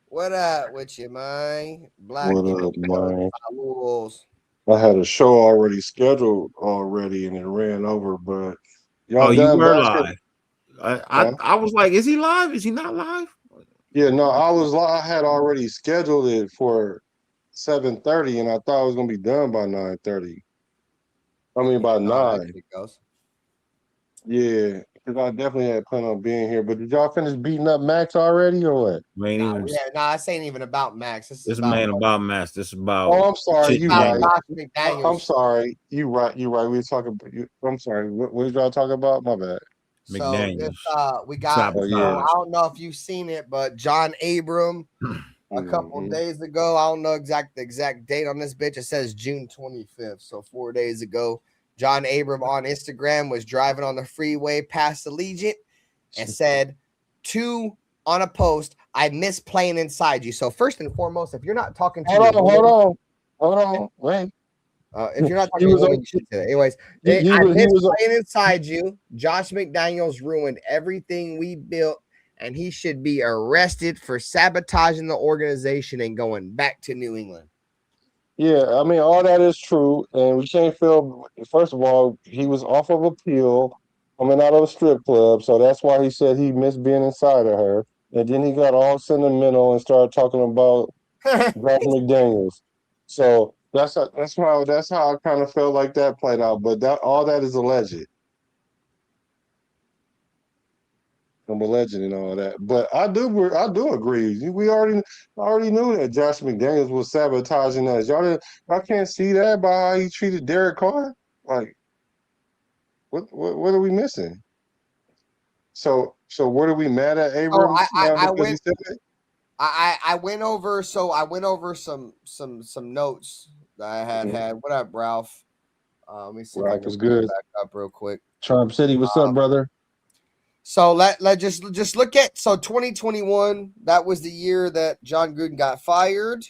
What up with you, man? Black What up, man? Wolves. I had a show already scheduled and it ran over, but y'all you done were basketball? live. I was like, is he live? Is he not live? Yeah, no, I had already scheduled it for 7:30, and I thought it was gonna be done by 9:30. I mean by 9. Yeah, because I definitely had planned on being here. But did y'all finish beating up Max already or what? This ain't even about Max. This ain't about Max. This is about. Oh, I'm sorry. You right. Josh McDaniels. I'm sorry. You right. We were talking about you. I'm sorry. What did y'all talk about? My bad. McDaniels. So we got. I don't know if you've seen it, but John Abram a couple Mhm. days ago. I don't know the exact date on this bitch. It says June 25th. So 4 days ago, John Abram on Instagram was driving on the freeway past Allegiant and said on a post, I miss playing inside you. So first and foremost, if you're not talking to your woman, Hold on, wait. if you're not talking He to your was woman, on. you should say that. Anyways, He I was. He miss was. playing inside you. Josh McDaniels ruined everything we built, and he should be arrested for sabotaging the organization and going back to New England. Yeah, I mean, all that is true, and we can't feel. First of all, he was off of appeal, coming out of a strip club, so that's why he said he missed being inside of her. And then he got all sentimental and started talking about Josh McDaniels. So that's how I kind of felt like that played out. But all that is alleged. I'm a legend and all that. But I do agree. We already knew that Josh McDaniels was sabotaging us. Y'all can't see that by how he treated Derek Carr. Like, what are we missing? So what are we mad at So Abrams now because he said it? I went over some notes that I had. What up, Ralph? Let me see if I Ralph can was bring it good. back up real quick. Charm City, what's up, brother? So let just look at 2021. That was the year that John Gruden got fired.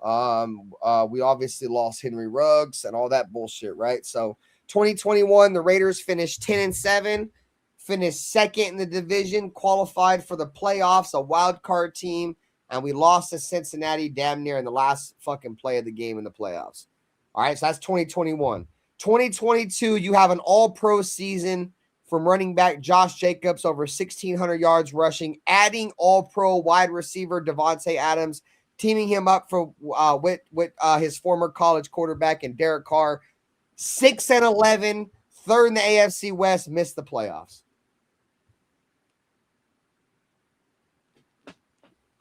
We obviously lost Henry Ruggs and all that bullshit, right? So 2021, the Raiders finished 10-7, finished second in the division, qualified for the playoffs, a wild card team, and we lost to Cincinnati damn near in the last fucking play of the game in the playoffs. All right, so that's 2021. 2022, you have an all-pro season from running back Josh Jacobs, over 1,600 yards rushing, adding all-pro wide receiver Devontae Adams, teaming him up with his former college quarterback and Derek Carr. 6-11, third in the AFC West, missed the playoffs.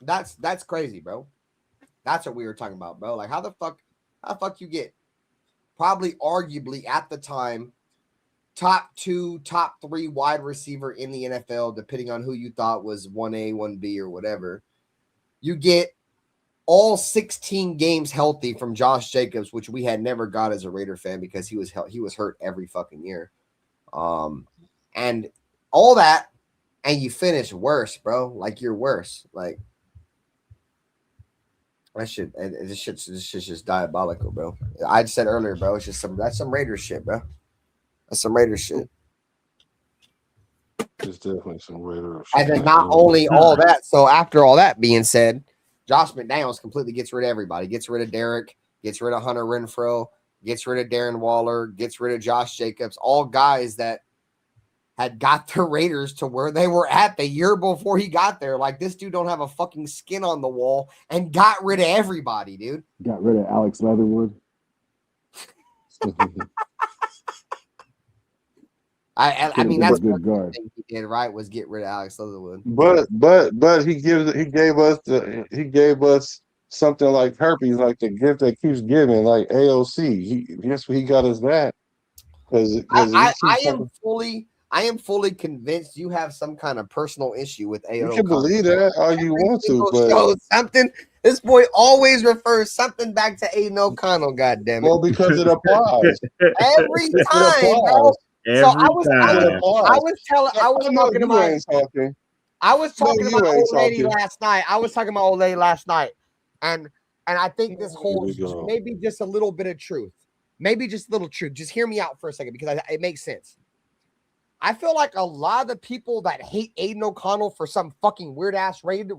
That's crazy, bro. That's what we were talking about, bro. Like how the fuck you get probably arguably at the time top 2, top 3 wide receiver in the NFL, depending on who you thought was 1A, 1B, or whatever. You get all 16 games healthy from Josh Jacobs, which we had never got as a Raider fan because he was hurt every fucking year. And all that, and you finish worse, bro. Like you're worse. Like this shit's just diabolical, bro. I said earlier, bro. It's just that's some Raider shit, bro. That's some Raider shit. It's definitely some Raider shit. And then not only all that, so after all that being said, Josh McDaniels completely gets rid of everybody. Gets rid of Derek, gets rid of Hunter Renfrow, gets rid of Darren Waller, gets rid of Josh Jacobs, all guys that had got the Raiders to where they were at the year before he got there. Like, this dude don't have a fucking skin on the wall and got rid of everybody, dude. Got rid of Alex Leatherwood. I mean, that's good guard. thing he did, right, was get rid of Alex Leatherwood. But he gave us something like herpes, like the gift that keeps giving, like AOC. Guess what he got us that. I am fully convinced you have some kind of personal issue with AO. You can believe that all you want to, but something. This boy always refers something back to Aiden O'Connell. God damn it! Well, because it applies every time, bro. So I was talking about old lady last night. I was talking about old lady last night, and I think this holds maybe just a little bit of truth. Maybe just a little truth. Just hear me out for a second because it makes sense. I feel like a lot of the people that hate Aiden O'Connell for some fucking weird ass reason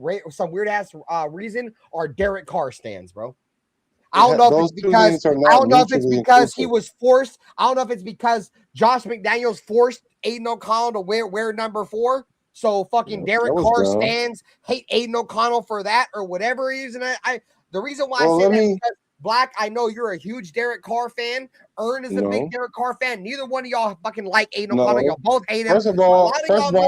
are Derek Carr stands, bro. I don't know if it's because he was forced. I don't know if it's because Josh McDaniels forced Aiden O'Connell to wear number 4. So fucking Derek Carr stands hate Aiden O'Connell for that or whatever reason. The reason why I say that is because Black, I know you're a huge Derek Carr fan. Ern is a big Derek Carr fan. Neither one of y'all fucking like Aiden O'Connell. Y'all both hate him. First of all,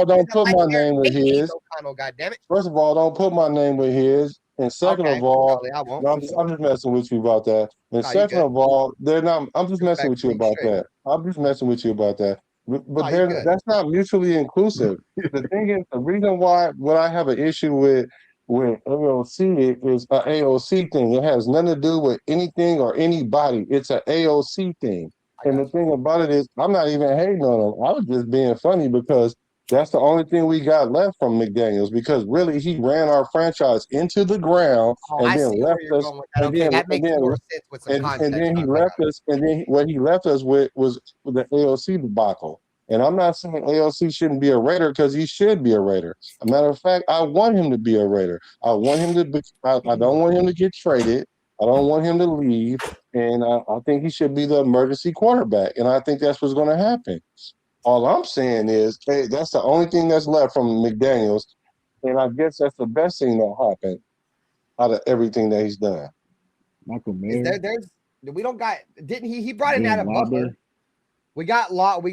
don't put my name with his. God damn it. First of all, don't put my name with his. And second of all, I'm just messing with you about that. And second of all, I'm just messing with you about that. I'm just messing with you about that. But that's not mutually inclusive. The thing is, the reason why what I have an issue with with AOC is a AOC thing. It has nothing to do with anything or anybody. It's a AOC thing. And the thing about it is, I'm not even hating on him. I was just being funny because that's the only thing we got left from McDaniels. Because really, he ran our franchise into the ground and I then see where left you're us. going with that. And Okay, then that and makes then more sense with some and context. then he left us. And then what he left us with was the AOC debacle. And I'm not saying AOC shouldn't be a Raider because he should be a Raider. A matter of fact, I want him to be a Raider. I want him to be, I don't want him to get traded. I don't want him to leave. And I think he should be the emergency quarterback. And I think that's what's going to happen. All I'm saying is, hey, that's the only thing that's left from McDaniels. And I guess that's the best thing that happened out of everything that he's done. Michael Is Mayer, there's we don't got didn't he brought in Dan Adam Butler. Lauber. We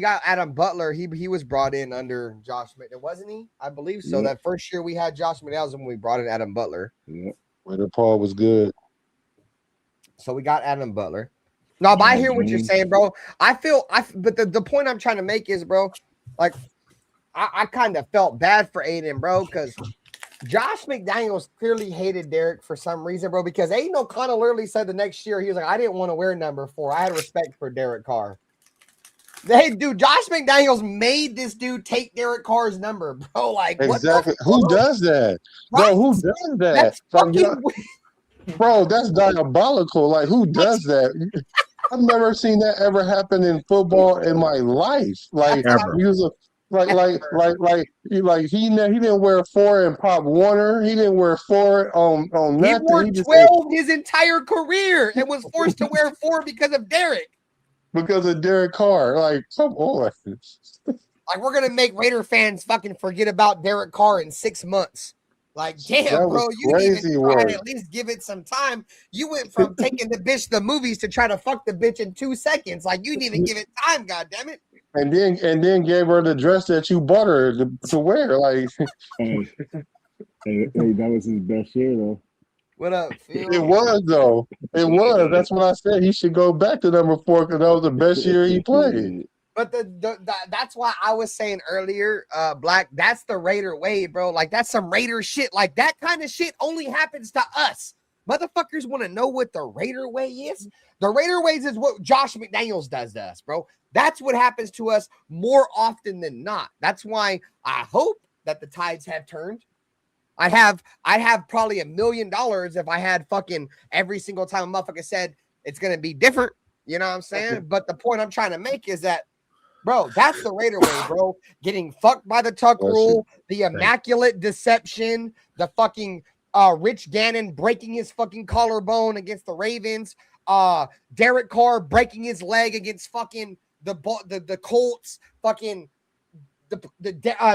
got Adam Butler. He was brought in under Josh McDaniels, wasn't he? I believe so. Yep. That first year we had Josh McDaniels when we brought in Adam Butler. Yep. Raider Paul was good. So we got Adam Butler. No, but I hear what you're saying, bro. But the point I'm trying to make is, bro, like I kind of felt bad for Aiden, bro, because Josh McDaniels clearly hated Derek for some reason, bro, because Aiden O'Connell literally said the next year, he was like, I didn't want to wear number 4. I had respect for Derek Carr. Hey, dude, Josh McDaniels made this dude take Derek Carr's number, bro. Like, Exactly. What Who does that? right? Bro, who does that? That's Like, fucking bro, that's diabolical. Like, who does that? I've never seen that ever happen in football in my life. Like, Ever. he was a he didn't wear 4 in Pop Warner. He didn't wear 4 on He nothing. wore He just 12 his entire career and was forced to wear 4 because of Derek. because of Derek Carr. Like, come on. Like, we're gonna make Raider fans fucking forget about Derek Carr in 6 months. Like, damn, That bro, was you didn't even crazy try work. to at least give it some time. You went from taking the bitch to the movies to try to fuck the bitch in 2 seconds. Like, you didn't even give it time, goddammit. And then gave her the dress that you bought her to wear. Like, Hey, that was his best year though. What up, Phil? it was though. It was. That's what I said. He should go back to number 4 because that was the best year he played. But that's why I was saying earlier, Black, that's the Raider way, bro. Like, that's some Raider shit. Like, that kind of shit only happens to us. Motherfuckers want to know what the Raider way is. The Raider ways is what Josh McDaniels does to us, bro. That's what happens to us more often than not. That's why I hope that the tides have turned. I'd have probably $1 million if I had fucking every single time a motherfucker said it's gonna be different. You know what I'm saying? But the point I'm trying to make is that, bro, that's the Raider way, bro. Getting fucked by the tuck rule, the immaculate deception, the fucking Rich Gannon breaking his fucking collarbone against the Ravens, Derek Carr breaking his leg against fucking the Colts, fucking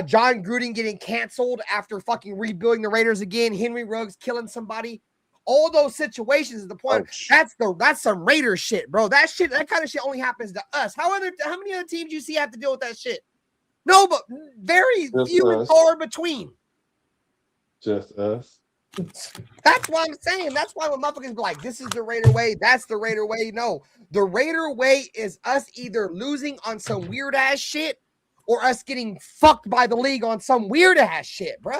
John Gruden getting canceled after fucking rebuilding the Raiders again, Henry Ruggs killing somebody. All those situations is the point. That's some Raider shit, bro. That kind of shit only happens to us. How many other teams you see have to deal with that shit? No, but very few and far between. Just us. That's what I'm saying. That's why when motherfuckers be like, this is the Raider way, that's the Raider way. No, the Raider way is us either losing on some weird ass shit or us getting fucked by the league on some weird ass shit, bro.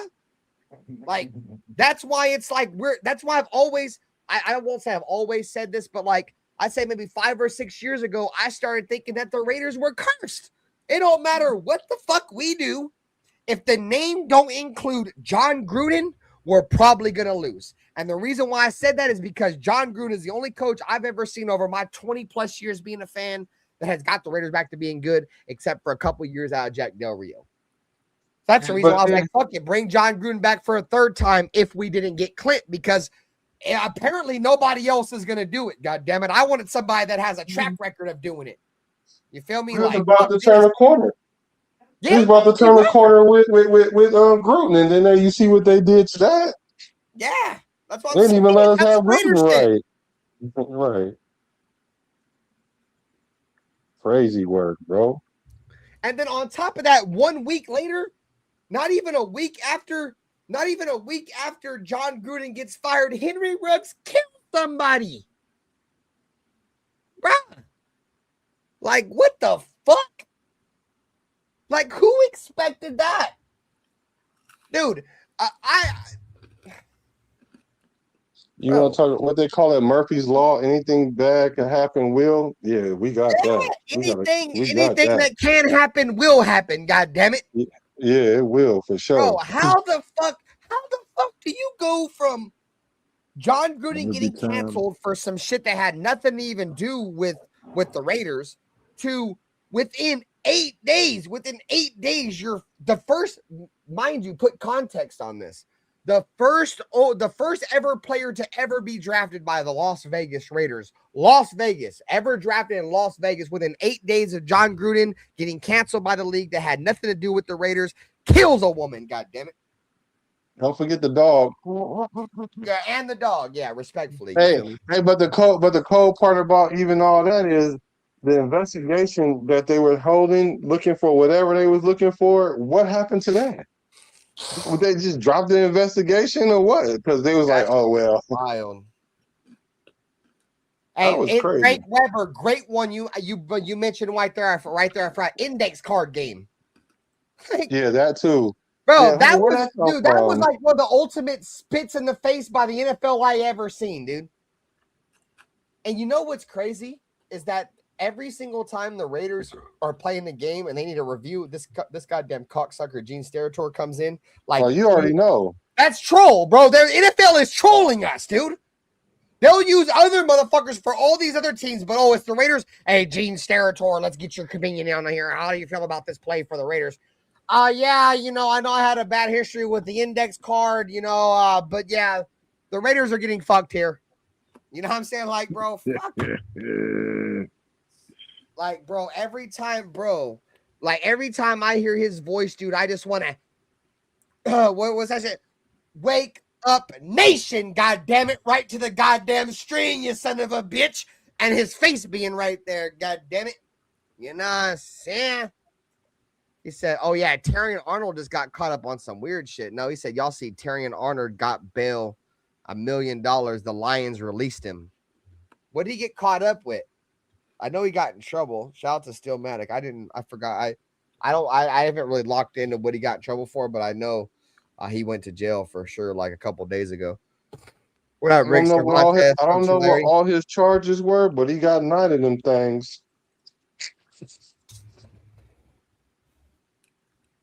Like, that's why it's like that's why I've always, I won't say I've always said this, but like I say maybe 5 or 6 years ago, I started thinking that the Raiders were cursed. It don't matter what the fuck we do. If the name don't include John Gruden, we're probably going to lose. And the reason why I said that is because John Gruden is the only coach I've ever seen over my 20 plus years being a fan that has got the Raiders back to being good, except for a couple years out of Jack Del Rio. That's the reason why I was like, fuck it, bring John Gruden back for a third time if we didn't get Clint, because apparently nobody else is going to do it. God damn it. I wanted somebody that has a track record of doing it. You feel me? He was about to turn a corner. Yeah, he's about to turn the corner with Gruden, and then there you see what they did to that. Yeah, that's what they didn't even let us that's have Gruden right. Crazy work, bro. And then on top of that, 1 week later, not even a week after John Gruden gets fired, Henry Ruggs killed somebody. Bruh. Like, what the fuck? Like, who expected that? Dude, You want to talk what they call it, Murphy's Law? Anything bad can happen will? Yeah, we got that. Anything that can happen will happen. God damn it. Yeah, it will for sure. Bro, how the fuck do you go from John Gruden getting canceled for some shit that had nothing to even do with the Raiders to within 8 days, you're the first, mind you, put context on this. The first ever player to ever be drafted by the Las Vegas Raiders. Las Vegas, ever drafted in Las Vegas within 8 days of John Gruden getting canceled by the league that had nothing to do with the Raiders, kills a woman, God damn it. Don't forget the dog. Yeah, and the dog. Yeah, respectfully. Hey, but the cold part about even all that is the investigation that they were holding, looking for whatever they was looking for. What happened to that? Would they just drop the investigation or what? Because they was like, oh well. Wild. That was crazy. Great Weber, great one. You mentioned right there, index card game. Yeah, that too. Bro, yeah, that was like one of the ultimate spits in the face by the NFL I ever seen, dude. And you know what's crazy is that every single time the Raiders are playing the game and they need a review, this goddamn cocksucker Gene Steratore comes in. Like, you already know. That's troll, bro. Their NFL is trolling us, dude. They'll use other motherfuckers for all these other teams, but it's the Raiders. Hey, Gene Steratore, let's get your opinion on here. How do you feel about this play for the Raiders? Yeah, I know I had a bad history with the index card, but yeah, the Raiders are getting fucked here. You know what I'm saying? Like, bro, fuck. Like, bro, every time I hear his voice, dude, I just want to, what was that shit? Wake up nation, goddamn it, right to the goddamn string, you son of a bitch. And his face being right there, goddamn it. You know what I'm saying? He said, oh yeah, Terrion Arnold just got caught up on some weird shit. No, he said, y'all see Terrion Arnold got bail $1 million. The Lions released him. What did he get caught up with? I know he got in trouble. Shout out to Stillmatic. I forgot. I haven't really locked into what he got in trouble for, but I know he went to jail for sure like a couple days ago. What up, Rick? I don't know what all his charges were, but he got 9 of them things.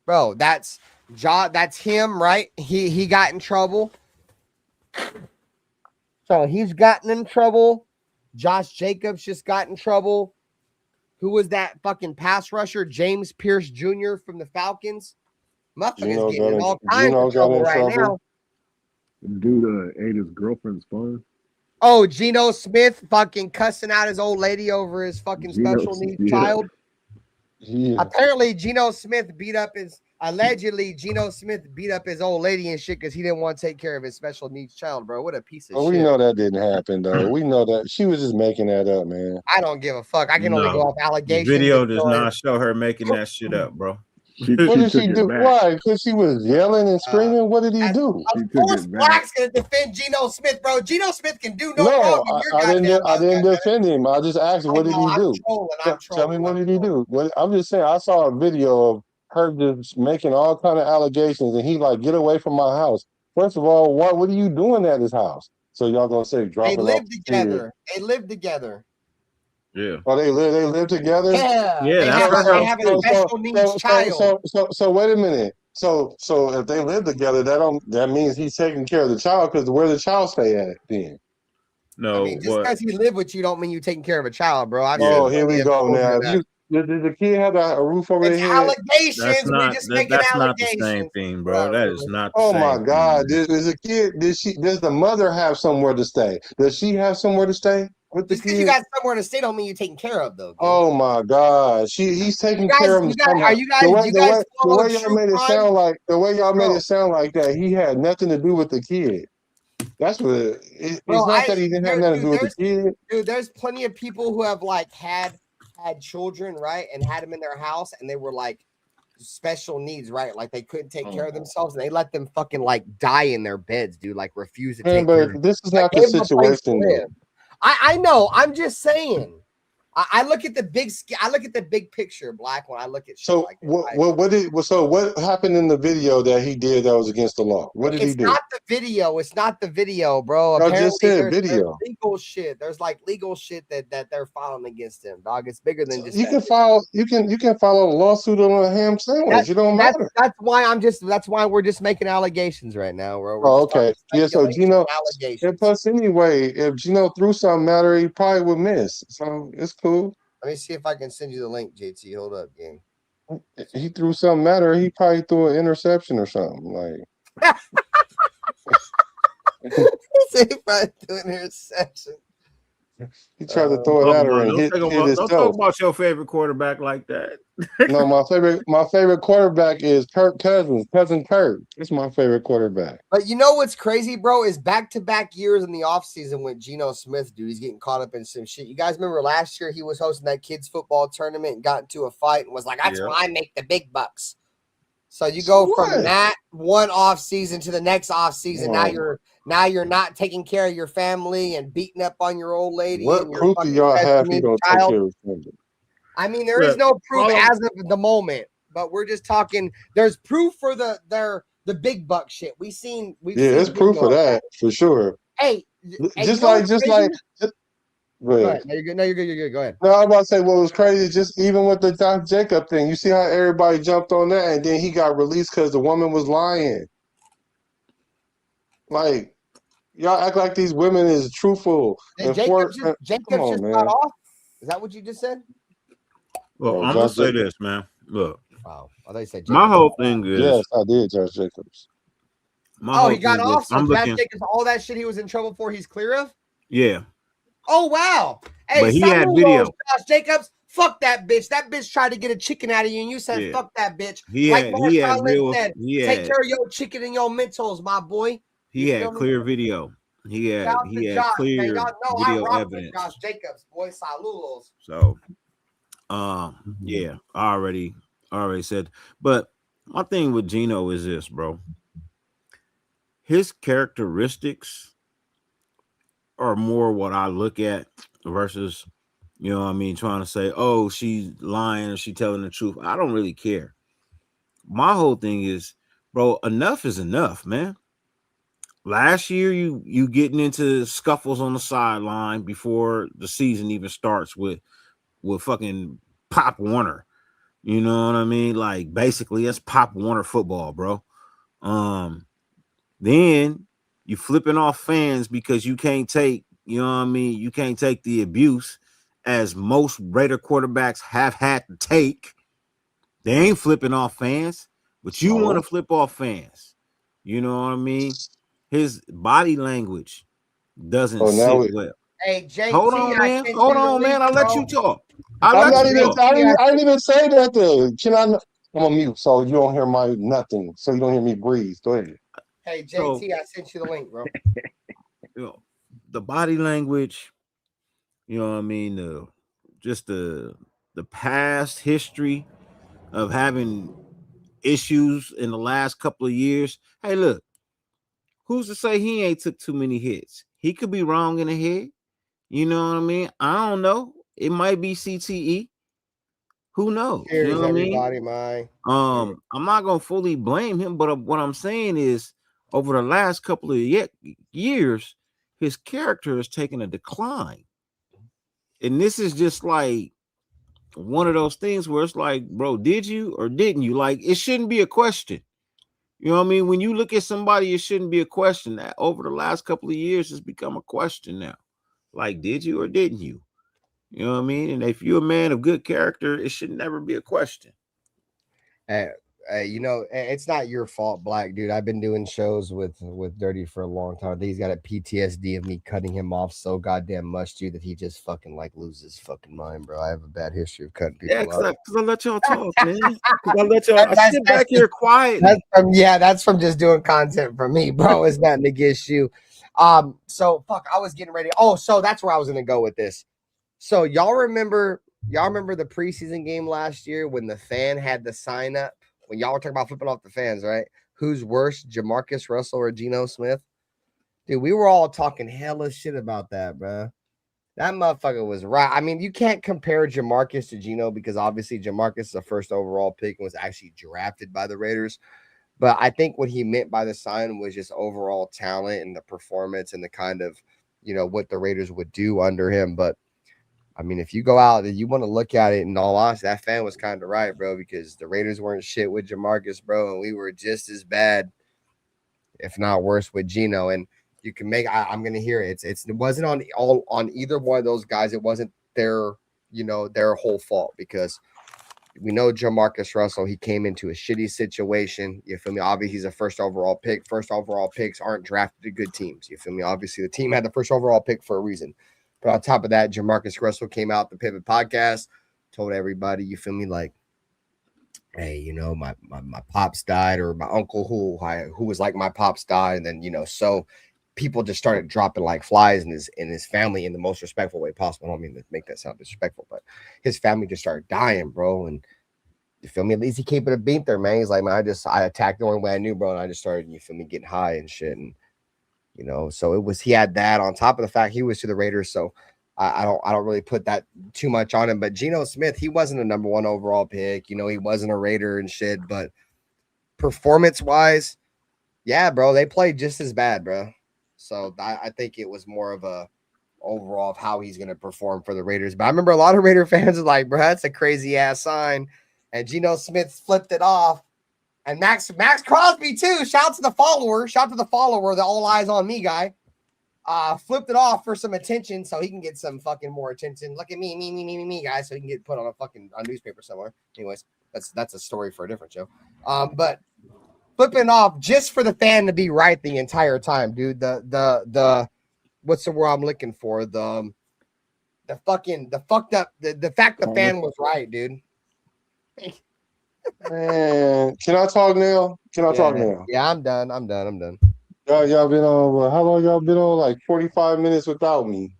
Bro, that's him, right? He got in trouble. So he's gotten in trouble. Josh Jacobs just got in trouble. Who was that fucking pass rusher? James Pierce Jr. from the Falcons. Motherfucker's getting in all kinds of trouble right now. Dude ate his girlfriend's phone. Oh, Geno Smith fucking cussing out his old lady over his fucking special needs child. Yeah. Apparently, allegedly Geno Smith beat up his old lady and shit because he didn't want to take care of his special needs child, bro. What a piece of shit. We know that didn't happen, though. We know that. She was just making that up, man. I don't give a fuck. I can only go off allegations. The video does not show her making that shit up, bro. What did she do? Why? Because she was yelling and screaming? What did he do? Of course, Black's going to defend Geno Smith, bro. Geno Smith can do no wrong. I didn't defend him. I just asked, what did he do? Tell me, what did he do? I'm just saying, I saw a video of her just making all kind of allegations, and he like, get away from my house. First of all, what are you doing at his house? So y'all gonna say dropping off? They live together. Yeah. Oh, they live together. Yeah. They have a special needs child. So wait a minute. So if they live together, that means he's taking care of the child because where the child stay at then? No, just because he live with you don't mean you taking care of a child, bro. Here we go now. Did the kid have a roof over their head? Allegations. We're just making allegations. That's not the same thing, bro. That is not the same. Oh my God. Does the mother have somewhere to stay? Does she have somewhere to stay? Just because you got somewhere to stay don't mean you're taking care of, though. Dude. Oh my God, he's taking care of him. The way y'all made it sound like that he had nothing to do with the kid. That's what it's not that he didn't have nothing to do with the kid. Dude, there's plenty of people who have like had children, right, and had them in their house, and they were like special needs, right? Like they couldn't take care of themselves, and they let them fucking like die in their beds, dude. Like refuse to take care of them. This is not the situation, though. I know. I'm just saying. I look at the big picture, Black, when I look at shit So like that. what happened in the video that he did that was against the law? What did he do? It's not the video, bro. I just Apparently, said there's video. legal shit. There's like legal shit that they're filing against him, dog. It's bigger than just You that. can file a lawsuit on a ham sandwich. It don't matter. That's why we're just making allegations right now, bro. Oh, okay. Yeah, so Gino, allegations. and plus anyway, if Gino threw something at her, he probably would miss. So it's cool. Let me see if I can send you the link, JT. Hold up, gang. He threw something at her, he probably threw an interception or something. Like he probably threw an interception. He tried to throw it at her and hit himself. Don't talk about your favorite quarterback like that. No, my favorite quarterback is Kirk Cousins, cousin Kirk. It's my favorite quarterback. But you know what's crazy, bro, is back-to-back years in the offseason with Geno Smith, dude. He's getting caught up in some shit. You guys remember last year he was hosting that kids football tournament and got into a fight and was like, that's why I make the big bucks. So you go from that one offseason to the next offseason. Now you're not taking care of your family and beating up on your old lady. What proof do y'all have he don't take care of family? I mean, there is no proof as of the moment, but we're just talking. There's proof for the big buck shit. We've seen there's proof of that for sure. Hey, just like. Go ahead. No, you're good. No, you're good. Go ahead. No, I was about to say what was crazy, just even with the Josh Jacob thing. You see how everybody jumped on that, and then he got released because the woman was lying. Like, y'all act like these women is truthful. Jacob just got off. Is that what you just said? Well, I'm gonna say this, man. Look. Wow. I thought you said my whole thing is. Yes, I did, Josh Jacobs. He got off. So Josh Jacobs, all that shit he was in trouble for, he's clear of. Yeah. Oh wow! Hey, but he had video. Josh Jacobs, fuck that bitch. That bitch tried to get a chicken out of you, and you said, "Fuck that bitch." He had take care of your chicken and your mentals, my boy. He had clear video. He had clear video evidence. Josh Jacobs, boy, saludos. So, yeah, I already said. But my thing with Geno is this, bro. His characteristics are more what I look at versus, you know what I mean, trying to say, oh, she's lying or she telling the truth. I don't really care. My whole thing is, bro, enough is enough, man. Last year, you getting into scuffles on the sideline before the season even starts with fucking Pop Warner. You know what I mean? Like, basically, it's Pop Warner football, bro. Then you flipping off fans because you can't take, you know what I mean? You can't take the abuse as most Raider quarterbacks have had to take. They ain't flipping off fans, but you want to flip off fans. You know what I mean? His body language doesn't sit well. Hey, JT, hold on, man. I'll let you talk. I didn't even say nothing. I'm on mute, so you don't hear my nothing. So you don't hear me breathe. Go ahead. Hey, JT, I sent you the link, bro. You know, the body language, you know what I mean? Just the past history of having issues in the last couple of years. Hey, look, who's to say he ain't took too many hits? He could be wrong in the head. You know what I mean? I don't know. It might be CTE. Who knows? Cheers, you know what everybody, I mean? I'm not gonna fully blame him, but what I'm saying is, over the last couple of years, his character has taken a decline, and this is just like one of those things where it's like, bro, did you or didn't you? Like, it shouldn't be a question. You know what I mean? When you look at somebody, it shouldn't be a question. That over the last couple of years, it's become a question now. Like, did you or didn't you? You know what I mean? And if you're a man of good character, it should never be a question. You know, it's not your fault, Black dude. I've been doing shows with Dirty for a long time. He's got a PTSD of me cutting him off so goddamn much, dude, that he just fucking like loses his fucking mind, bro. I have a bad history of cutting people off. Because I let y'all talk, man. I sit back here quiet. That's from just doing content for me, bro. It's nothing against you. So fuck, I was getting ready. Oh, so that's where I was gonna go with this. So y'all remember the preseason game last year when the fan had the sign up? When y'all were talking about flipping off the fans, right? Who's worse, Jamarcus Russell or Geno Smith? Dude, we were all talking hella shit about that, bro. That motherfucker was right. I mean, you can't compare Jamarcus to Geno because obviously Jamarcus is the first overall pick and was actually drafted by the Raiders. But I think what he meant by the sign was just overall talent and the performance and the kind of, what the Raiders would do under him. But I mean, if you go out and you want to look at it in all honesty, that fan was kind of right, bro, because the Raiders weren't shit with Jamarcus, bro, and we were just as bad, if not worse, with Geno. And you can make I'm gonna hear it. It wasn't on either one of those guys. It wasn't their whole fault because we know Jamarcus Russell, he came into a shitty situation. You feel me? Obviously, he's a first overall pick. First overall picks aren't drafted to good teams. You feel me? Obviously, the team had the first overall pick for a reason. But on top of that, Jamarcus Russell came out the Pivot podcast, told everybody, you feel me, like, hey, my pops died, or my uncle who was like my pops died, and then so people just started dropping like flies in his family in the most respectful way possible. I don't mean to make that sound disrespectful, but his family just started dying, bro. And you feel me? At least he kept it a beat there, man. He's like, man, I attacked the only way I knew, bro, and I just started, you feel me, getting high and shit, and so he had that on top of the fact he was to the Raiders, so. I don't really put that too much on him, but Geno Smith, he wasn't a number 1 overall pick. He wasn't a Raider and shit, but performance wise, yeah, bro, they played just as bad, bro. So I think it was more of a overall of how he's going to perform for the Raiders. But I remember a lot of Raider fans are like, bro, that's a crazy ass sign. And Geno Smith flipped it off. And Max Crosby too. Shout to the follower, the all eyes on me guy. Flipped it off for some attention so he can get some fucking more attention. Look at me, guys, so he can get put on a newspaper somewhere. Anyways, that's a story for a different show. But flipping off just for the fan to be right the entire time, dude. The what's the word I'm looking for? The fucked up the fact the fan was right, dude. Man, can I talk now? Talk now? Yeah, I'm done. Y'all been on, how long y'all been on? Like 45 minutes without me.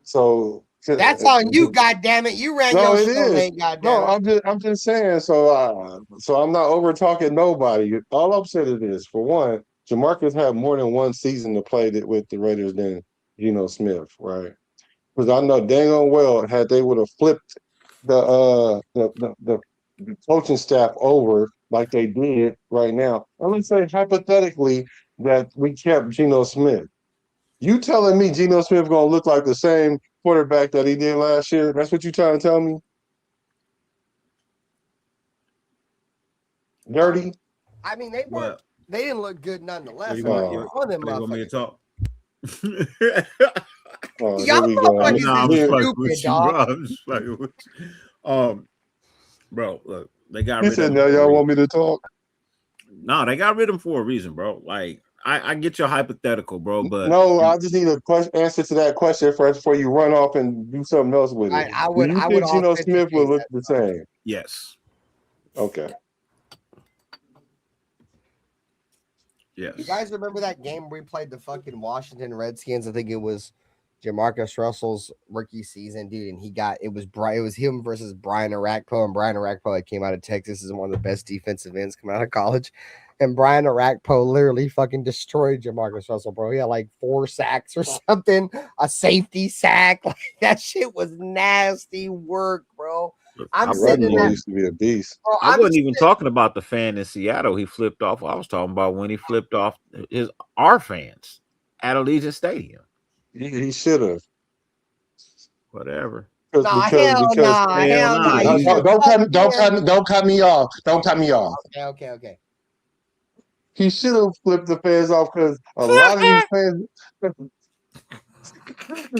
So that's on you, goddammit. You ran your show late, goddammit. No, I'm just saying. So I'm not over talking nobody. All I'm saying is this: for one, Jamarcus had more than one season to play with the Raiders than Geno Smith, right? Because I know dang on well, had they would have flipped the coaching staff over like they did right now. I'm gonna say hypothetically that we kept Geno Smith. You telling me Geno Smith gonna look like the same quarterback that he did last year? That's what you trying to tell me? Dirty? I mean, they didn't look good nonetheless. You want me to talk? Y'all bro, look, they got rid of him. Now y'all want me to talk? No, they got rid of him for a reason, bro. Like, I get your hypothetical, bro, but no, I just need a answer to that question first before you run off and do something else with it. I would think Geno Smith will look the same? Yes. Okay. Yes. You guys remember that game where we played the fucking Washington Redskins? I think it was Jamarcus Russell's rookie season, dude, and it was him versus Brian Orakpo, and Brian Orakpo came out of Texas is one of the best defensive ends coming out of college, and Brian Orakpo literally fucking destroyed Jamarcus Russell, bro. He had like 4 sacks or something, a safety sack, like that shit was nasty work, bro. I'm sitting there. Used to be a beast. Bro, I wasn't even talking about the fan in Seattle he flipped off. I was talking about when he flipped off our fans at Allegiant Stadium. He should have. Whatever. Don't cut me off. Don't cut me off. Okay. He should have flipped the fans off because a lot of these fans.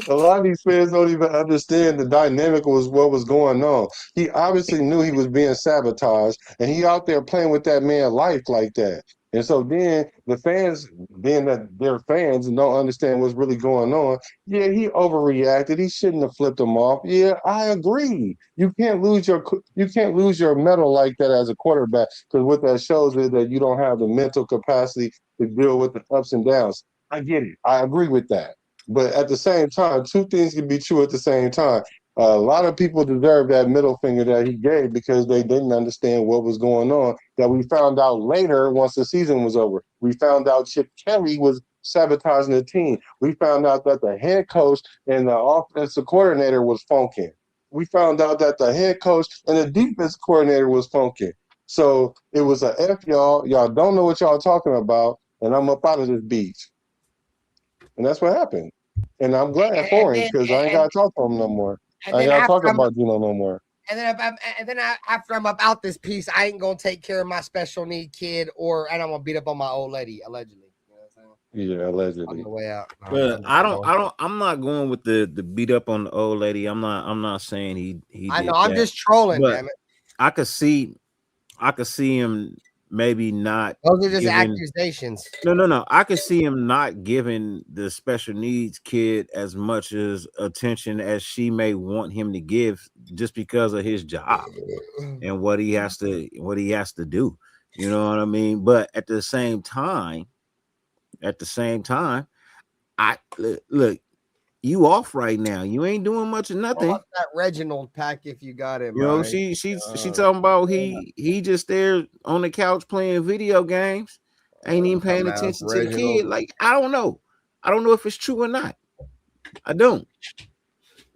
A lot of these fans don't even understand the dynamic was what was going on. He obviously knew he was being sabotaged, and he out there playing with that man's life like that. And so then the fans, being that they're fans and don't understand what's really going on, yeah, he overreacted. He shouldn't have flipped him off. Yeah, I agree. You can't lose your medal like that as a quarterback, because what that shows is that you don't have the mental capacity to deal with the ups and downs. I get it. I agree with that. But at the same time, two things can be true at the same time. A lot of people deserve that middle finger that he gave because they didn't understand what was going on, that we found out later once the season was over. We found out Chip Kelly was sabotaging the team. We found out that the head coach and the offensive coordinator was funky. We found out that the head coach and the defense coordinator was funky. So it was a F y'all. Y'all don't know what y'all talking about, and I'm up out of this beach. And that's what happened. And I'm glad for him because I ain't got to talk to him no more. I ain't got to talk about Gino no more. And then after I'm about this piece, I ain't gonna take care of my special need kid, and I'm gonna beat up on my old lady allegedly. You know what I'm saying? Yeah, allegedly. On the way out. But I'm not going with the beat up on the old lady. I'm not saying he. I know. I'm just trolling, but damn it. I could see him maybe not. Those are just accusations. No. I could see him not giving the special needs kid as much as attention as she may want him to give, just because of his job and what he has to do. You know what I mean? But at the same time, I look. You off right now. You ain't doing much of nothing. Well, that Reginald pack if you got him. You know, right. she talking about he just there on the couch playing video games, ain't even paying attention to the kid. Like, I don't know if it's true or not. I don't.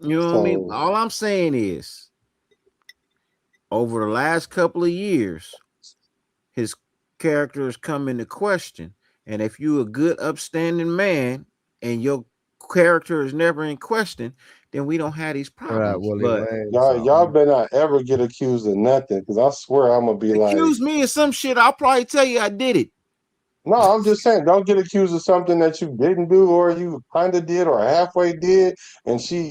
You know what I mean? All I'm saying is, over the last couple of years, his character has come into question, and if you're a good, upstanding man and your character is never in question, then we don't have these problems. But y'all better not ever get accused of nothing, because I swear I'm gonna be accuse me of some shit. I'll probably tell you I did it. No, I'm just saying, don't get accused of something that you didn't do, or you kind of did, or halfway did, and she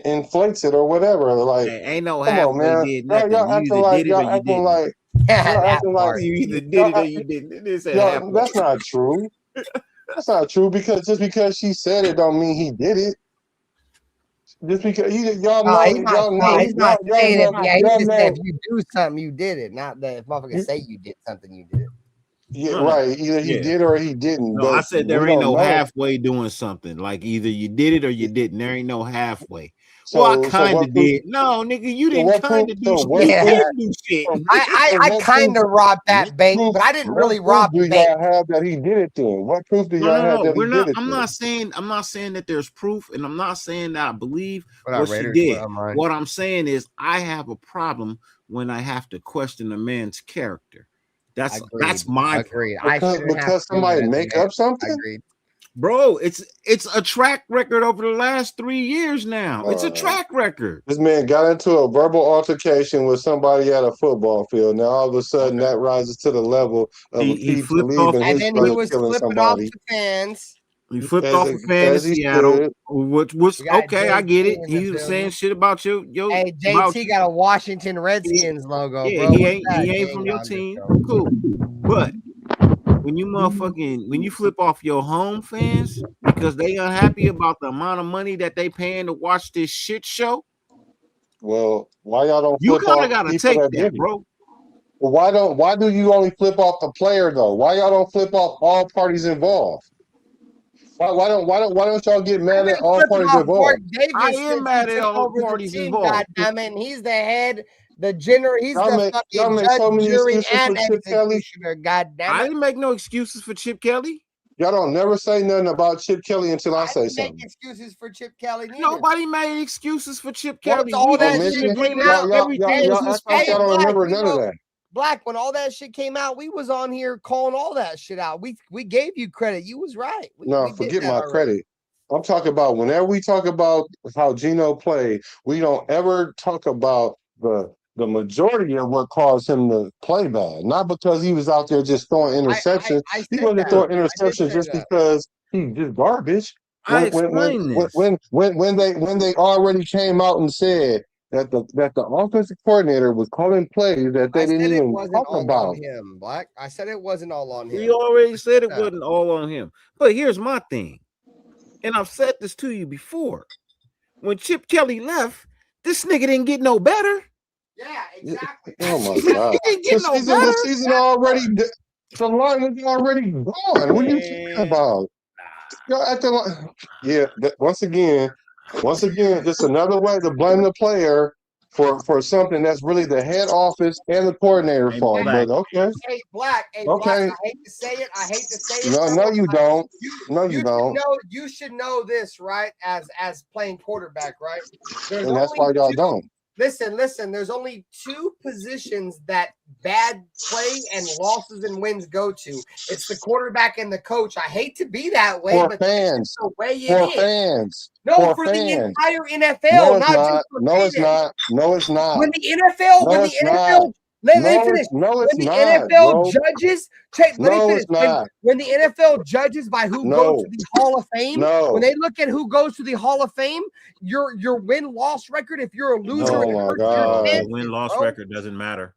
inflates it or whatever. Like, hey, ain't no come on, man. Did nothing. Y'all acting like y'all acting like you either did it or you didn't. That's not true. That's not true, because just because she said it don't mean he did it. Just because y'all know, he's not saying if you do something, you did it. Not that if motherfuckers say you did something, you did it. Yeah, right. Either he did or he didn't. No, I said there ain't no halfway doing something. Like, either you did it or you didn't. There ain't no halfway. I kind of did. No, nigga, you didn't kind of do shit. You didn't do shit. I kind of robbed that bank, but I didn't really rob the bank. Y'all have that he did it then? What proof do y'all have that he did it? I'm not saying that there's proof, and I'm not saying that I believe what she did. What I'm saying is I have a problem when I have to question a man's character. That's my agreed. Because somebody make up something. Agreed. Bro, it's a track record over the last 3 years now. It's a track record. This man got into a verbal altercation with somebody at a football field. Now all of a sudden that rises to the level of he flipped off, and then he was flipping off the fans. He flipped off a fan in Seattle, which was okay. I get it. He was saying shit about your. Hey, JT got a Washington Redskins logo. Yeah, bro. he ain't from your team. Cool, but when you flip off your home fans because they unhappy about the amount of money that they paying to watch this shit show. Well, why y'all don't? You kind of gotta take that, bro. Well, why do you only flip off the player though? Why y'all don't flip off all parties involved? Why don't y'all get mad at all parties involved? I am mad at all parties involved. God damn it, and he's the head, the general. He's the fucking judge, so many jury, excuses and for Chip Kelly. executioner. God damn it! I didn't make no excuses for Chip Kelly. Y'all don't never say nothing about Chip Kelly until I say something. Make excuses for Chip Kelly. Neither. Nobody made excuses for Chip Kelly. All that shit came out. Y'all don't remember none of that. Black, when all that shit came out, we was on here calling all that shit out. We gave you credit. You was right. No, forget my credit. I'm talking about whenever we talk about how Gino played, we don't ever talk about the majority of what caused him to play bad. Not because he was out there just throwing interceptions. He wasn't throwing interceptions just because he's just garbage. When they already came out and said that the offensive coordinator was calling plays that they didn't even talk about. On him, Black. I said it wasn't all on him. We already said it wasn't all on him. But here's my thing, and I've said this to you before. When Chip Kelly left, this nigga didn't get no better. Yeah, exactly. Oh my God! The season already. The line is already gone. What are you talking about? Y'all acting like once again, just another way to blame the player for something that's really the head office and the coordinator Hey, fault. Black. But okay, Hey, Black. Hey, okay. Black. I hate to say it. I hate to say it. No, Bro. no, you don't. No, You you should don't. know. You should know this, right? As playing quarterback, right? There's And that's only why y'all two. don't. Listen. There's only two positions that bad play and losses and wins go to. It's the quarterback and the coach. I hate to be that way, For but fans. the way it For is. fans. No, For for the fans. entire NFL, No, it's not just not. for No, it's Payton. not. No, it's not. When the NFL, No, it's not. let me No, finish. it's no, When it's the not, NFL bro. judges, let me No, finish. it's not. When the NFL judges by who goes to No. the Hall of Fame, No. when they look at who goes to the Hall of Fame, your win-loss record, if you're a loser, Oh it my hurts your God. chances, Your win-loss bro. record doesn't matter.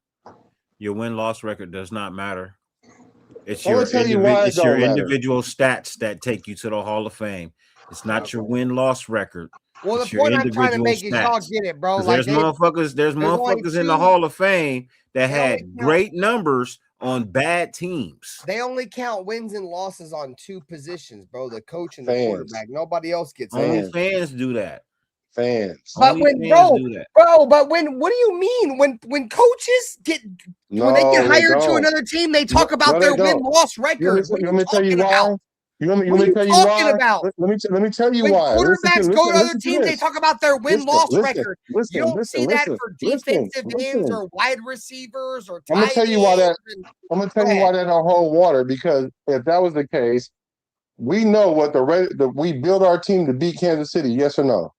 Your win-loss record does not matter. It's I'm your gonna tell you why it don't matter. individual stats that take you to the Hall of Fame. It's not your win-loss record. Well, It's the your point I'm trying to individual make is y'all stats. get it, bro. 'Cause Like there's motherfuckers in the two- Hall of Fame that They had only count- great numbers on bad teams. They only count wins and losses on two positions, bro. The coach and the Fans. quarterback. Nobody else gets Only it. fans do that. Fans. But Only when, fans bro, do that. but what do you mean when coaches get when they No, get they hired to don't. another team, they talk No, about no, their they don't. win-loss record? What are Let you me tell you talking why. about? You want me What are to you tell you talking why? about? Let me tell you When why. quarterbacks go to other Listen to teams, they this. talk about their win-loss record. You don't see that for defensive ends or wide receivers or I'm gonna tight tell you why that. ends. I'm gonna tell you why that don't hold water, because if that was the case, we know what we build our team to beat Kansas City. Yes or no?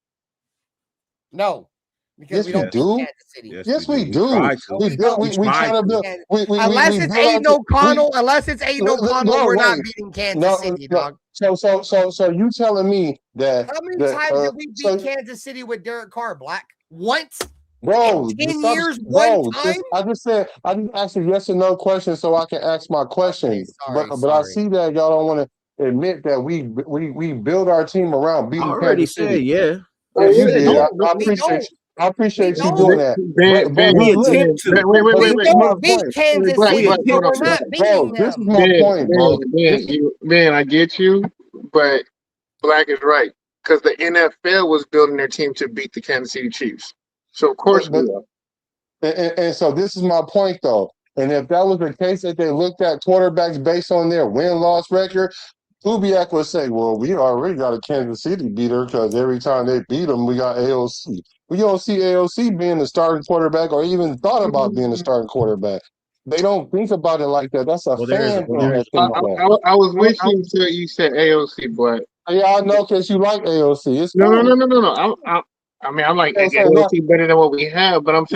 No. Because Yes, we we don't do. beat Kansas City. Yes, we We do. try to. We built. We try to build. Unless We it's build our Aiden team. O'Connell, we're not wait. beating Kansas City, dog. So you telling me that? How many times did we beat Kansas City with Derek Carr, Black? Once? Bro, in 10 stop, years, bro, one time? I just asked a yes or no question so I can ask my question. Okay, but I see that y'all don't want to admit that we build our team around I beating already Kansas said City. yeah. Yeah, you We did. don't. I We appreciate don't. you. I appreciate We you don't. doing that. But We look, attempt to. but We this is my don't beat point. Kansas We City, attempt but we're to. not beating This is them. my point, bro. Man, I get you, but Black is right, because the NFL was building their team to beat the Kansas City Chiefs. So of course we are. And so this is my point, though. And if that was the case, that they looked at quarterbacks based on their win-loss record, Kubiak would say, well, we already got a Kansas City beater because every time they beat them, we got AOC. We don't see AOC being the starting quarterback or even thought about being the starting quarterback. They don't think about it like that. That's a fan thing that thinks that. I was with you until you said AOC, but yeah, I know, because you like AOC. It's no. I mean, I'm like, You know what I'm saying? AOC better than what we have, but I'm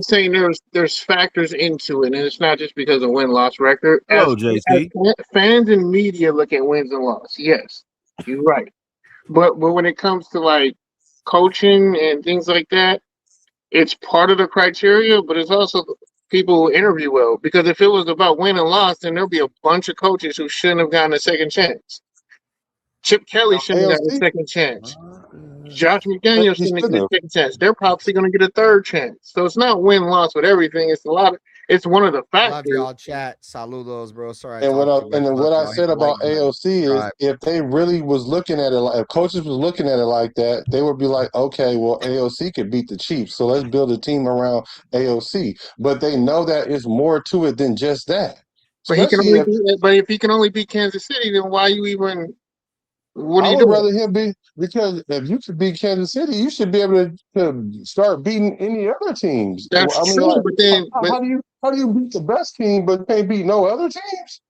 saying there's factors into it, and it's not just because of win-loss record. Hello, JC. As fans and media look at wins and loss, yes, you're right. But when it comes to like coaching and things like that, it's part of the criteria, but it's also people who interview well. Because if it was about win and loss, then there'll be a bunch of coaches who shouldn't have gotten a second chance. Chip Kelly shouldn't have gotten a second chance. Josh McDaniels shouldn't have gotten a second chance. They're probably going to get a third chance. So it's not win-loss with everything. It's it's one of the factors. Love y'all chat. Saludos, bro. Sorry. And what I said about AOC is, if they really was looking at it, if coaches was looking at it like that, they would be like, okay, well, AOC could beat the Chiefs, so let's build a team around AOC. But they know that it's more to it than just that. But if he can only beat Kansas City, then why you even? What are you I would doing? rather him be, because if you could beat Kansas City, you should be able to start beating any other teams. That's true, like, but then how do you beat the best team but can't beat no other teams?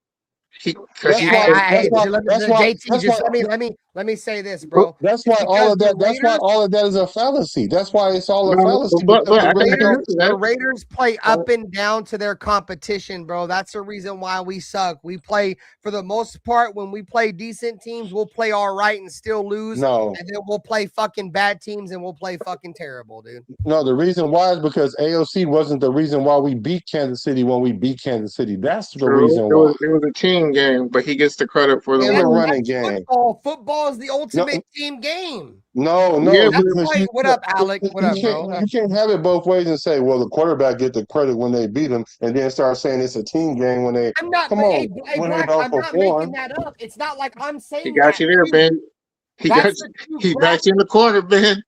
Let me say this, bro. That's why all of that is a fallacy. That's why it's all a fallacy. The Raiders play up and down to their competition, bro. That's the reason why we suck. We play, for the most part, when we play decent teams, we'll play all right and still lose. And then we'll play fucking bad teams and we'll play fucking terrible, dude. No, the reason why is because AOC wasn't the reason why we beat Kansas City when we beat Kansas City. That's the reason why. It was a team game, but he gets the credit for the running game. Football is the ultimate team game. No. Yeah, what up, Alec? What up, bro? You can't have it both ways and say, well, the quarterback get the credit when they beat him, and then start saying it's a team game when they I'm not when Black, they don't I'm not perform. making that up. It's not like I'm saying he got you there, Ben. He got you in the corner, Ben.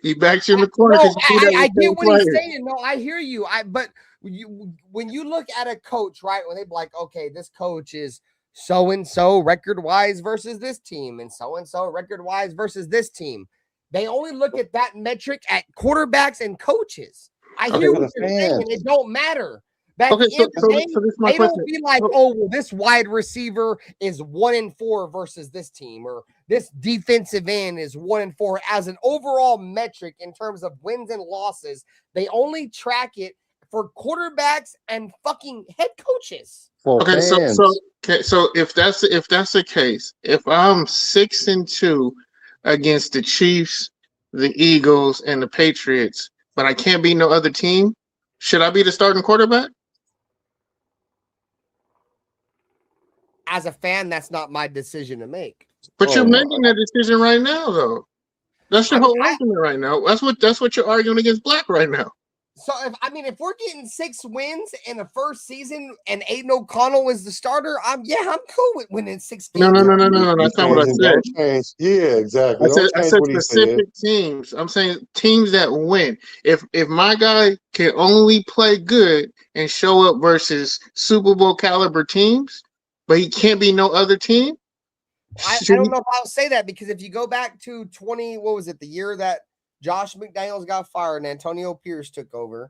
He backs you in the corner No, because you do that I with get 10 what he's players. saying. No, I hear you. But when you look at a coach, right, when they be like, okay, this coach is so and so record wise versus this team, and so record wise versus this team. They only look at that metric at quarterbacks and coaches. I hear what you're saying. It don't matter. But at the end of the day, this is my they question. don't be like, oh, well, this wide receiver is 1-4 versus this team, or this defensive end is 1-4 as an overall metric in terms of wins and losses. They only track it for quarterbacks and fucking head coaches. Okay, so if that's the case, if I'm 6-2 against the Chiefs, the Eagles, and the Patriots, but I can't beat no other team, should I be the starting quarterback? As a fan, that's not my decision to make. But you're making that decision right now, though. That's your whole argument right now. That's what you're arguing against Black right now. So if we're getting 6 wins in the first season and Aiden O'Connell is the starter, I'm cool with winning 6 games. No. That's not what I said. Yeah, exactly. I said specific teams. I'm saying teams that win. If my guy can only play good and show up versus Super Bowl caliber teams, but he can't be no other team. I don't know if I'll say that, because if you go back to the year that Josh McDaniels got fired and Antonio Pierce took over,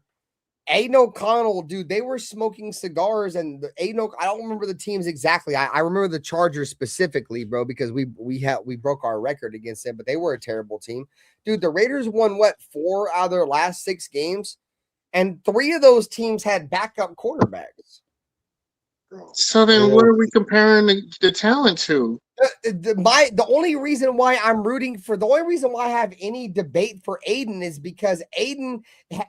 Aiden O'Connell, dude, they were smoking cigars, and I don't remember the teams exactly. I remember the Chargers specifically, bro, because we broke our record against them, but they were a terrible team. Dude, the Raiders won 4 out of their last 6 games, and 3 of those teams had backup quarterbacks. So then what are we comparing the talent to? The only reason why I have any debate for Aiden is because Aiden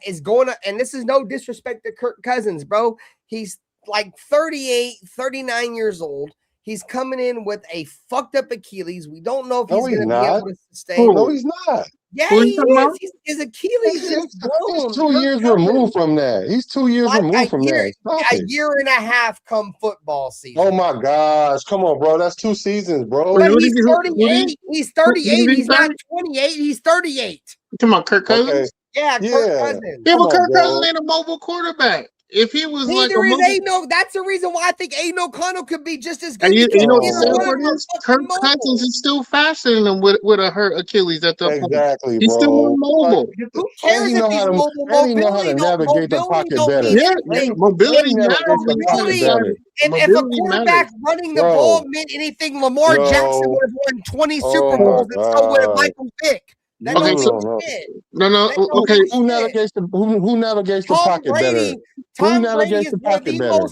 is going to, and this is no disrespect to Kirk Cousins, bro. He's like 38, 39 years old. He's coming in with a fucked up Achilles. We don't know if he's going to be able to sustain. No, he's not. Yeah, he is. His Achilles is blown. He's 2 years removed from that. He's 2 years removed from that. A year and a half come football season. Oh my gosh. Come on, bro. That's 2 seasons, bro. But he's 38. He's 38. He's not 28. He's 38. You talking about Kirk Cousins? Okay. Yeah, Kirk Cousins. Yeah, but Kirk Cousins ain't a mobile quarterback. If he was that's the reason why I think Aiden O'Connell could be just as good. You know what Kirk Cousins is still faster than him with a hurt Achilles at the point. Exactly, He's still more mobile. Who cares if he's mobile? And he know how to navigate the pocket better. Yeah, mobility matters. And if a quarterback running the ball meant anything, Lamar Jackson would have won 20 Super Bowls, and so would have Michael Vick. Okay. Who navigates the pocket better? Who navigates the pocket better?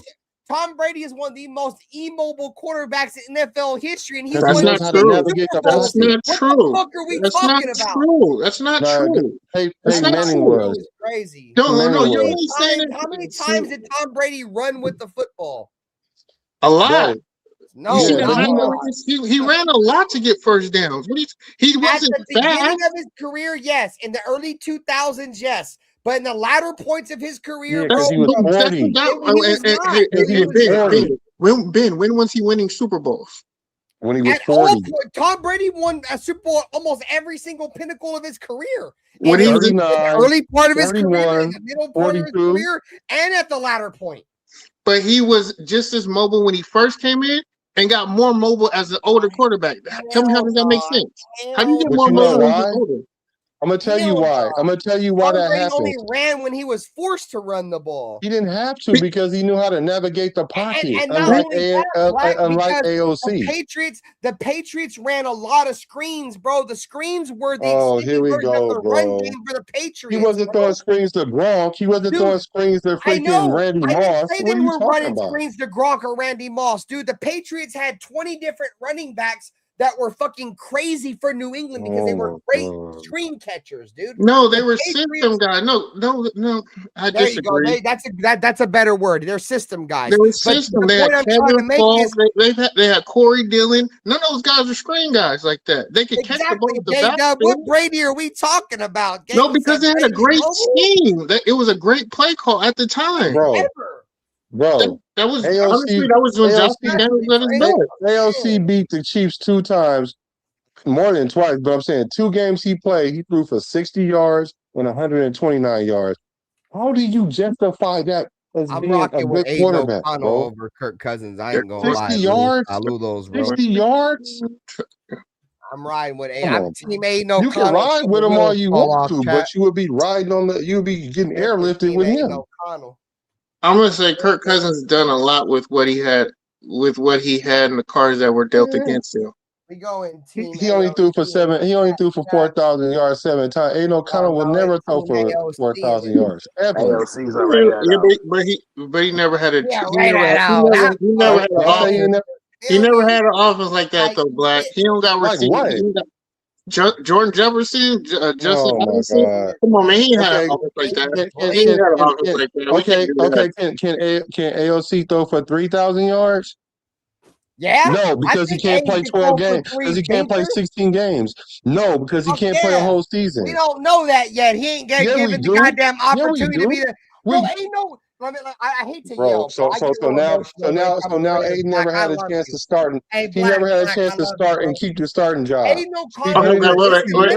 Tom Brady is one of the most immobile quarterbacks in NFL history, and he's That's not true. That's not true. What the fuck are we talking about? That's not true. Peyton Manning was crazy. No. You're only saying how many times did Tom Brady run with the football? A lot. Right. No, he ran a lot to get first downs. He wasn't at the beginning of his career, yes. In the early 2000s, yes. But in the latter points of his career, he was 40. When was he winning Super Bowls? When he was 40. Tom Brady won a Super Bowl almost every single pinnacle of his career. When he was in the early part of his career, in the middle part 42. of his career, and at the latter point. But he was just as mobile when he first came in, and got more mobile as an older quarterback. Tell me, how does that make sense? How do you get more mobile when you're older? I'm gonna tell you why. I'm gonna tell you why that happened. He only ran when he was forced to run the ball. He didn't have to because he knew how to navigate the pocket, unlike AOC. The Patriots ran a lot of screens, bro. The screens were the run game for the Patriots. He wasn't throwing screens to Gronk. He wasn't throwing screens to freaking Randy Moss. I didn't say they were running about? Screens to Gronk or Randy Moss, dude. The Patriots had 20 different running backs that were fucking crazy for New England because they were great screen catchers, dude. No, they were system guys. No. I disagree. That's a better word. They're system guys. They were system. They had Kevin Paul. They had Corey Dillon. None of those guys are screen guys like that. They could catch the ball with the back. What Brady are we talking about? No, because they had a great scheme. It was a great play call at the time, bro. That was honestly, that was when Josh McDaniels let us know. AOC beat the Chiefs 2 times more than twice, but I'm saying 2 games he played, he threw for 60 yards and 129 yards. How do you justify that as I'm being a rocking with good Aiden quarterback, O'Connell bro? over Kirk Cousins. I ain't gonna 60 lie, Lou. yards? Saludos, bro. 60 yards? I'm riding with Come I'm on, team bro. Aiden You can O'Connell. ride till with the him all wheels you fall want off, to, chat. but you would be riding on the, you would be getting airlifted Team with Aiden him. O'Connell. I'm gonna say Kirk Cousins done a lot with what he had in the cards that were dealt against him. We going team He only threw for 7. He only threw for 4,000 yards 7 times. Aiden O'Connell will never throw for 4,000 yards ever. AOC's already that out. But he never had a Yeah, he right never at had, all. he never had an Y'all say he offense. never He never had an offense like that though, Black. He don't got like receivers. what? He don't got Jordan Jefferson, Justin Oh my Addison. God. Come on, man. He ain't had an Okay. offense like that. Can, He ain't had an offense like that. We can't okay. do Okay. that. Can AOC throw for 3,000 yards? Yeah, No, I because he think can't Aiden play can 12 throw for games. Because 3 he can't play dinkers. 16 games. No, because he Fuck can't play a yeah. whole We season. don't know that yet. He ain't Yeah, we given the do. goddamn Yeah, we opportunity to do. be there. Bro, ain't no. I hate to yell, bro. I get a little emotional when it comes to Raiders. Aiden Black, never I had a love chance you. to start. Hey, He never had a Black, chance I to love you, start bro. and keep the starting job. Ain't no He Connell. did it in his Okay, rookie year. wait, He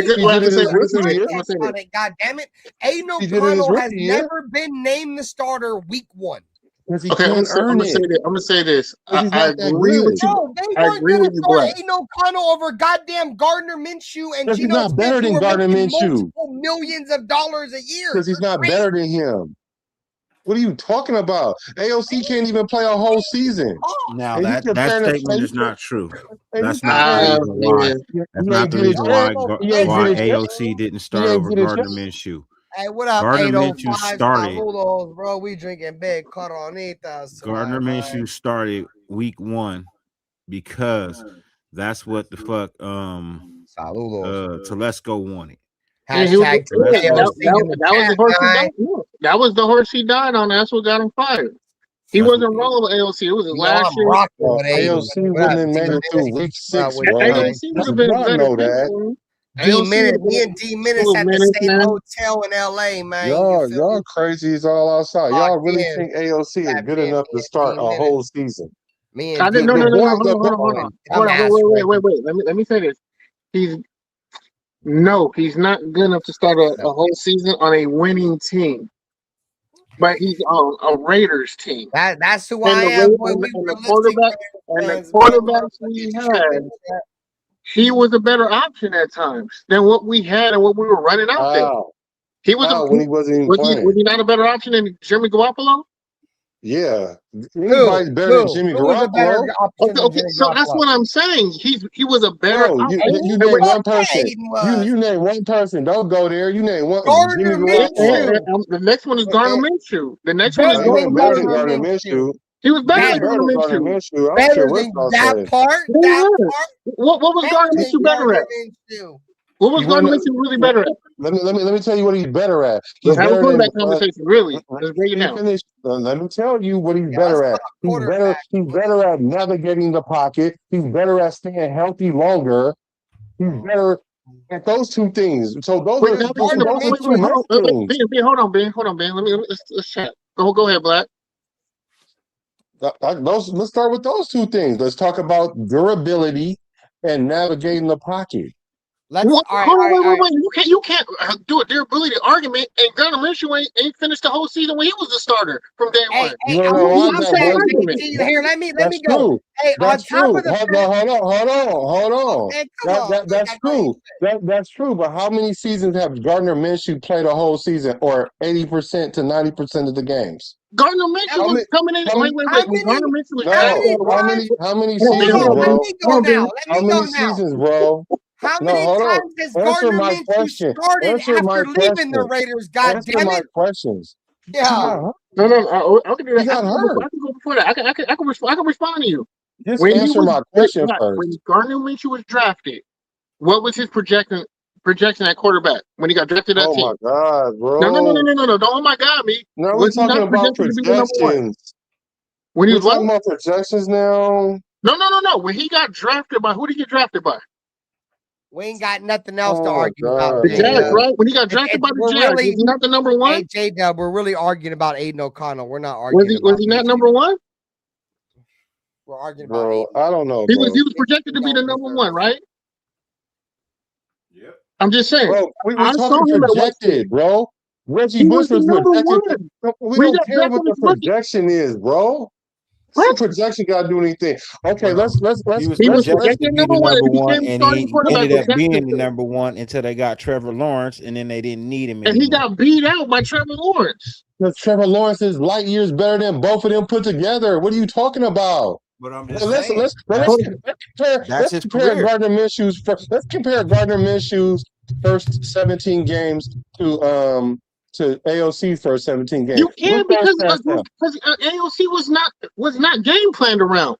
did it in his Let me rookie year. I'm gonna say on it. God damn it. Ain't no He did it in his Connell has rookie year never been named the starter week 1. because he Okay, can't earn it. I'm gonna say this. Because he's I not that agree with good. you. Bro, they I weren't agree gonna with you, start Black. Aiden O'Connell over goddamn Gardner Minshew and Because he's Geno not Smith, better who than were Gardner making Minshew. multiple millions of dollars a year. Because he's not better than him. What are you talking about? AOC can't even play a whole season. Now And you that comparing statement the is not true. and you That's not the comparing reason why. Yeah. That's he not ain't the get his reason chance. He ain't get why his chance. AOC didn't He start ain't over get his Gardner chance. Minshew. Hey, what up, Gardner 805 Minshew started. Saludos, bro. We drinking big Coronitas Gardner tonight, man. Minshew started week 1 because that's what the fuck Saludos. Telesco wanted. And he was, Hashtag Telesco. AOC in the that was the chat, horse he man. died. No, that was the horse he died on. That's what got him fired. He That's wasn't what, rolling with AOC. It was his You know last I'm year. rocking with Aiden. AOC What wouldn't up, have D made it through Minutes? week What up 6, with you, bro. man? AOC would have been a Y'all better know fit that. for him. D AOC would Minutes, have me been and D Minutes a at the minute, same man. hotel in LA, man. You feel me? Y'all crazy is all outside. Y'all Locked really in. think AOC is Tapped good in. enough to Me and start D a Minutes. whole season? Me I and didn't. D No, The Minutes. boy, hold on. Dumbass Reggie. Wait. Let me say this. He's not good enough to start a whole season on a winning team. But he's on a Raiders team. That's who And I the am, boy. We and the realistic quarterback and the fans, man. quarterbacks we had, he was a better option at times than what we had and what we were running out there. He was when he wasn't even was playing. he not a better option than Jimmy Garoppolo? Yeah. Anybody's better than Jimmy Who was a better Garoppolo. option than Jimmy So that's Garoppolo? what I'm saying. He was a better No, option. you name one person. You name one person. Don't go there. You name one. Jimmy Gardner Garoppolo. Minshew. The next one is Gardner Minshew. The next one is He wasn't better than Gardner Minshew. Minshew. He was better than Gardner Gardner Minshew. Minshew. I don't Better care what than y'all that say. part. What was Gardner Better than Minshew better Gardner at? Minshew. What was Gardner Minshew really better at? Let me tell you what he's better at. Let's He's have a better than. quarterback conversation. Really, let's break it down. Let me tell you what he's Yeah, better let's at. talk He's better. quarterback. He's better at navigating the pocket. He's better at staying healthy longer. He's better at those two things. So those are two most things. Hold on, Ben. Let's chat. Go ahead, Black. Let's start with those two things. Let's talk about durability and navigating the pocket. Wait. You can't do a durability argument, and Gardner Minshew ain't finished the whole season when he was the starter from day one. You want to know why that was? Here, let me That's go. true. Hey, That's on top true. of the Hold on. man, come on. That's true. That's true. But how many seasons have Gardner Minshew played a whole season, or 80% to 90% of the games? Gardner Minshew was coming in. Wait. When Gardner Minshew was drafted, How many seasons, bro? Let me go now. How many seasons, bro? How many times has Gardner Minshew started after leaving the Raiders? God damn it! Questions. Yeah. No. I can do that. He got hurt. I can go before that. I can respond to you. Just answer my question first. When Gardner Minshew was drafted, what was his projection at quarterback when he got drafted? That team. Oh my God, bro! No! Don't oh my God me. No, we're talking about projections. When he was talking about projections now. No. When he got drafted by, who did he get drafted by? We ain't got nothing else to argue about. The Jags, right? When he got drafted by the Jags, was he not the number one? Hey, J-Dub, we're really arguing about Aiden O'Connell. We're not arguing Was he not number one? We're arguing about Aiden. I don't know, He was projected to be the number one, right? I'm just saying. Bro, we I saw talking him at West projected, bro. Reggie He Bush was the was number projected. one. We We don't got care back what on the his rookie. projection is, bro. The What? projection got to do anything. Okay, Well, let's he was He was projected to projected be number the one. number He one, became the and starting he quarterback ended with up being the Jacksonville. number one until they got Trevor Lawrence, and then they didn't need him And he anymore. got beat out by Trevor Lawrence. because Trevor Lawrence is light years better than both of them put together. What are you talking about? But I'm Well, just let's saying let's that's compare that's his compare career. Gardner Minshew's first. Let's compare Gardner Minshew's first 17 games to AOC's first 17 games. You Look can at because that. AOC was not game planned around.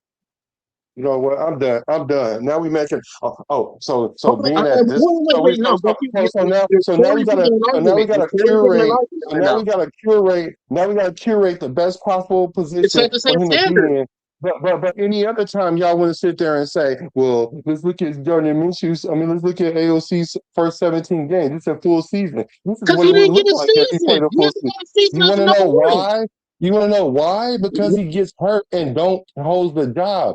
You know what? I'm done. I'm done. Now we making. So Hold being on, at this. wait, no, but Now we gotta. So now we gotta curate. So right now now. we gotta curate. Now we gotta curate the best possible It's position at the for same him to be standard. in. But any other time y'all want to sit there and say, well, let's look at Gardner Minshew's. I mean, let's look at AOC's first 17 games. It's a full season. This is Because what he it would didn't get look a like if he played season. a He full hasn't season. got a season You as want a to number know one. why? You want to know why? Because he gets hurt and don't hold the job.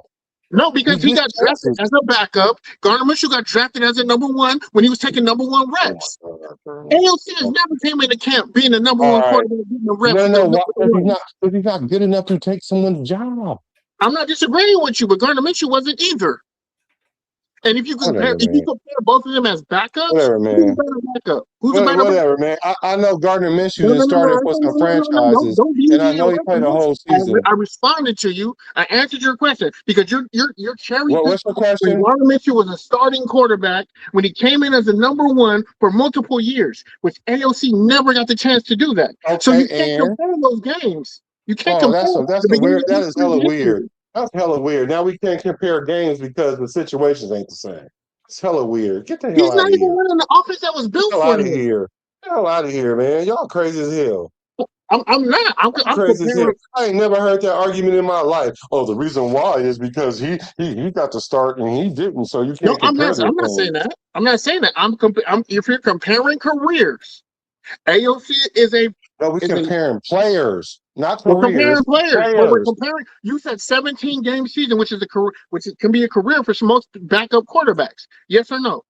No, because he gets got drafted chances. as a backup. Gardner Minshew got drafted as a number one when he was taking number one reps. AOC has never came into camp being the number All one right. quarterback, getting the You reps. want to And know the why? number If he's not good enough to take someone's job. I'm not disagreeing with you, but Gardner Minshew wasn't either. And if you compare both of them as backups, Whatever, who's man. a better backup? Who's a better Whatever, backup? man. I know Gardner Minshew No, has no, no, started no, for no, some no, no, no, no. franchises, Don't and I deviate know he away played from a whole this. season. I responded to you. I answered your question because you're cherry picking. What's the question? When Gardner Minshew was a starting quarterback, when he came in as a number one for multiple years, which AOC never got the chance to do that. Okay, So you can't compare those games. You can't compare that's the a beginning weird. of That his is career hella to this weird. year. That's hella weird. Now we can't compare games because the situations ain't the same. It's hella weird. Get the hell He's out not of even here. running the offense that was Get built the hell for out of him. here. Get the hell out of here, man. Y'all crazy as hell. I'm not. I'm Crazy as hell. comparing. I ain't never heard that argument in my life. Oh, the reason why is because he got to start and he didn't, so you No, can't compare this I'm not thing. saying that. I'm not saying that. If you're comparing careers, AOC is a. No, we're Is a comparing players, not we're careers. comparing players, but we're comparing. You said 17 game season, which is a career, can be a career for most backup quarterbacks. Yes or no?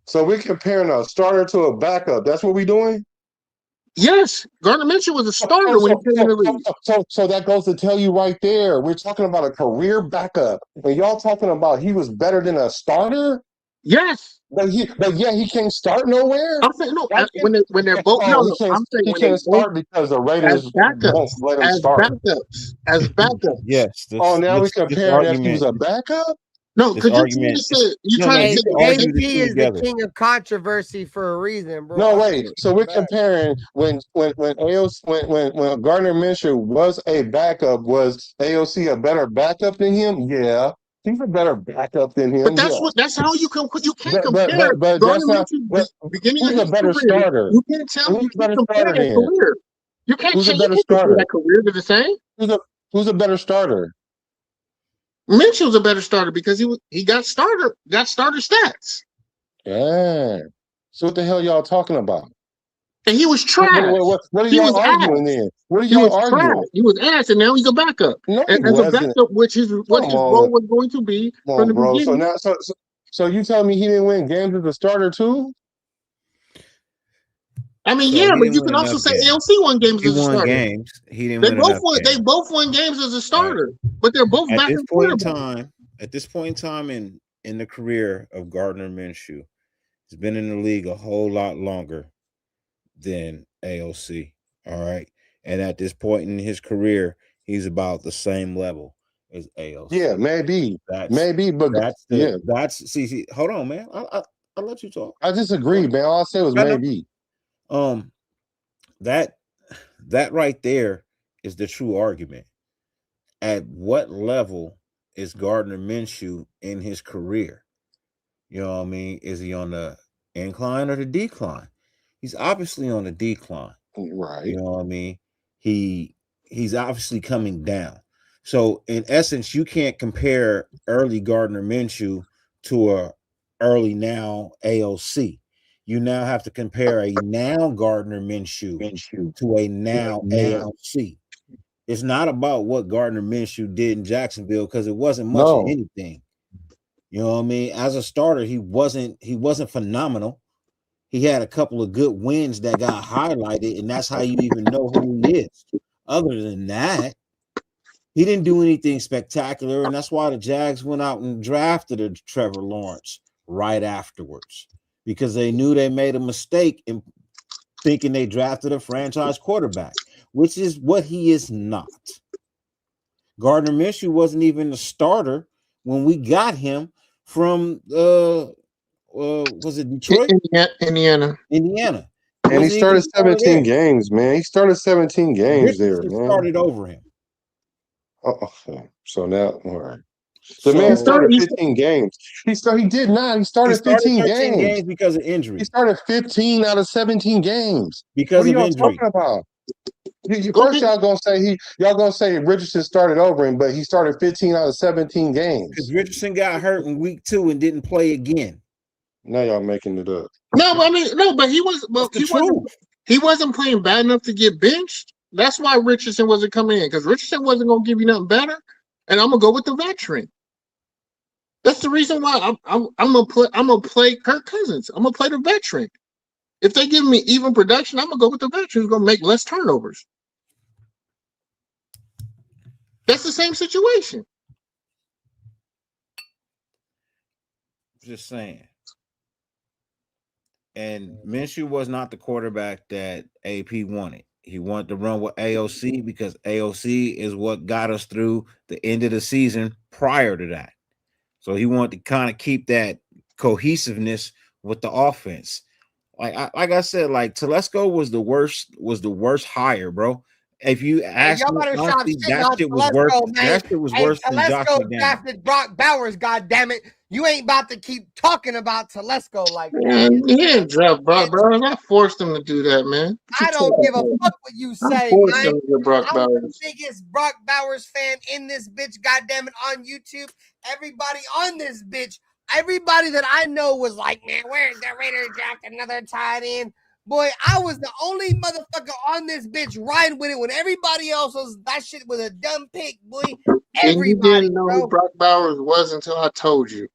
So we're comparing a starter to a backup. That's what we're doing. Yes, Gardner Minshew was a starter when he came in the league. So that goes to tell you right there. We're talking about a career backup, and y'all talking about he was better than a starter. Yes, but yeah, he can't start nowhere. I'm saying no. When they're both I'm saying he when they can't both start because the as Raiders won't backups, let him start. as backups. Yes. Now we this comparing that he was a backup. No, This because you're argument. trying to Hey, say KP is the king of controversy for a reason, bro. No, wait. So we're comparing when Gardner Minshew was a backup, was AOC a better backup than him? Yeah. He's a better backup than him. But that's how you can't compare But Gardner that's not. Minshew beginning Who's of a his better career. starter? You can't tell Who's you a can't better compare starter that then? career. You can't Who's a compare better starter? that career to the same. Who's a better starter? Minshew's a better starter because he got starter stats. Yeah. So what the hell y'all talking about? And he was trash. What are y'all arguing then? What are y'all arguing? He was ass, and now he's a backup. No, and he as a wasn't. backup, which is what his role was going to be from the bro. beginning. So you telling me he didn't win games as a starter too? I mean, yeah, but you can also say AOC won games as a starter. Games. He didn't win enough games. They both won games as a starter, but they're both at backup this point in quarterbacks. time. At this point in time in the career of Gardner Minshew, he's been in the league a whole lot longer than AOC. All right. And at this point in his career, he's about the same level as AOC. Yeah, maybe. But see, hold on, man. I'll let you talk. I disagree, man. All I said was maybe. That right there is the true argument. At what level is Gardner Minshew in his career? You know what I mean? Is he on the incline or the decline? He's obviously on the decline. Right. You know what I mean? He's obviously coming down. So in essence, you can't compare early Gardner Minshew to a early now AOC. You now have to compare a now Gardner Minshew to a now AOC. It's not about what Gardner Minshew did in Jacksonville because it wasn't much of anything. You know what I mean? As a starter, he wasn't phenomenal. he had a couple of good wins that got highlighted, and that's how you even know who he is. Other than that, he didn't do anything spectacular, and that's why the Jags went out and drafted a Trevor Lawrence right afterwards, because they knew they made a mistake in thinking they drafted a franchise quarterback, which is what he is not. Gardner Minshew wasn't even the starter when we got him from was it Detroit? Indiana. Indiana. And he started 17 games, man. He started 17 games there, Richardson man. started over him. Okay. So now, all right. The So man started 15 games. He did not. He started 15 13 games because of injury. He started 15 out of 17 games. Because what are of y'all injury. talking about? First, y'all gonna say Richardson started over him, but he started 15 out of 17 games. Because Richardson got hurt in week 2 and didn't play again. Now y'all making it up. But he wasn't playing bad enough to get benched. That's why Richardson wasn't coming in, because Richardson wasn't gonna give you nothing better, and I'm gonna go with the veteran. That's the reason why I'm gonna play Kirk Cousins. I'm gonna play the veteran. If they give me even production, I'm gonna go with the veteran who's gonna make less turnovers. That's the same situation. Just saying. And Minshew was not the quarterback that AP wanted. He wanted to run with AOC because AOC is what got us through the end of the season prior to that. So he wanted to kind of keep that cohesiveness with the offense. Like I said, like Telesco was the worst hire, bro. If you ask y'all me, better honestly, stop shitting that on shit was Telesco, worse. man. That shit was worse than Josh Telesco McDaniels. drafted Brock Bowers, goddammit. You ain't about to keep talking about Telesco like that. Man, he didn't draft Brock Bowers. I forced him to do that, man. I don't give a fuck what you say, forced man. him to get Brock I'm the Bowers. biggest Brock Bowers fan in this bitch, goddammit, on YouTube. Everybody on this bitch, everybody that I know was like, man, where's the Raiders draft another tight end? Boy, I was the only motherfucker on this bitch riding with it when everybody else was, that shit was a dumb pick, boy. And you Everybody, didn't know bro. who Brock Bowers was until I told you.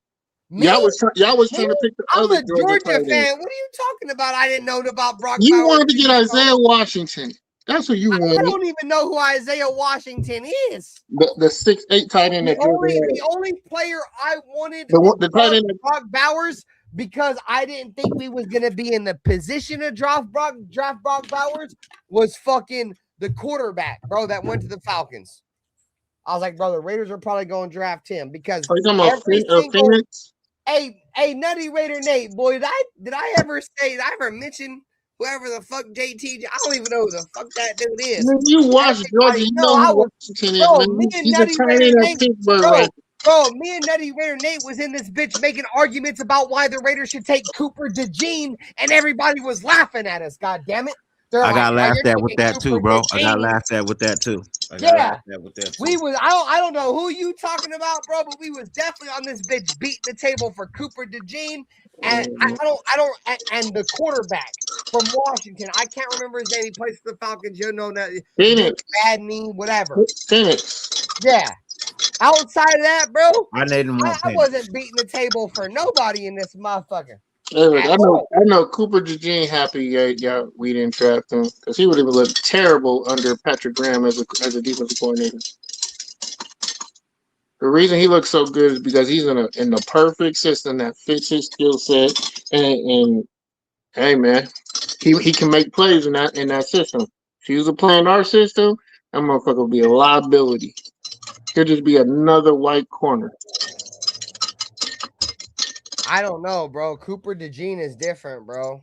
Me? Y'all was trying to pick the I'm other a Georgia tight end. fan. What are you talking about? I didn't know about Brock You Bowers. wanted to get Isaiah Washington. That's what you wanted. I don't even know who Isaiah Washington is. The 6'8" tight end that The only player I wanted the tight end Brock Bowers, because I didn't think we was gonna be in the position to draft Brock Bowers, was fucking the quarterback, bro, that went to the Falcons. I was like, bro, the Raiders are probably going to draft him because Phoenix? Hey, Nutty Raider Nate, boy, did I ever mention whoever the fuck JT? I don't even know who the fuck that dude is. You watch Georgia, you know who Washington is, man. Me and He's Nutty a tight Raider end at Nate, Pittsburgh. bro, me and Nutty Raider Nate was in this bitch making arguments about why the Raiders should take Cooper DeJean, and everybody was laughing at us. God damn it! I got laughed at with that too, bro. I got laughed at with that too. We was I don't know who you talking about, bro, but we was definitely on this bitch beating the table for Cooper DeJean, and and the quarterback from Washington. I can't remember his name. He plays for the Falcons. You know that Badney, whatever. Phoenix. Yeah. Outside of that, bro, I wasn't beating the table for nobody in this motherfucker. Eric, I know Cooper DeJean happy we didn't draft him because he would have looked terrible under Patrick Graham as a defensive coordinator. The reason he looks so good is because he's in the perfect system that fits his skill set, and hey man, he can make plays in that system. If he was playing our system, that motherfucker would be a liability. He'll just be another white corner. I don't know, bro. Cooper DeJean is different, bro.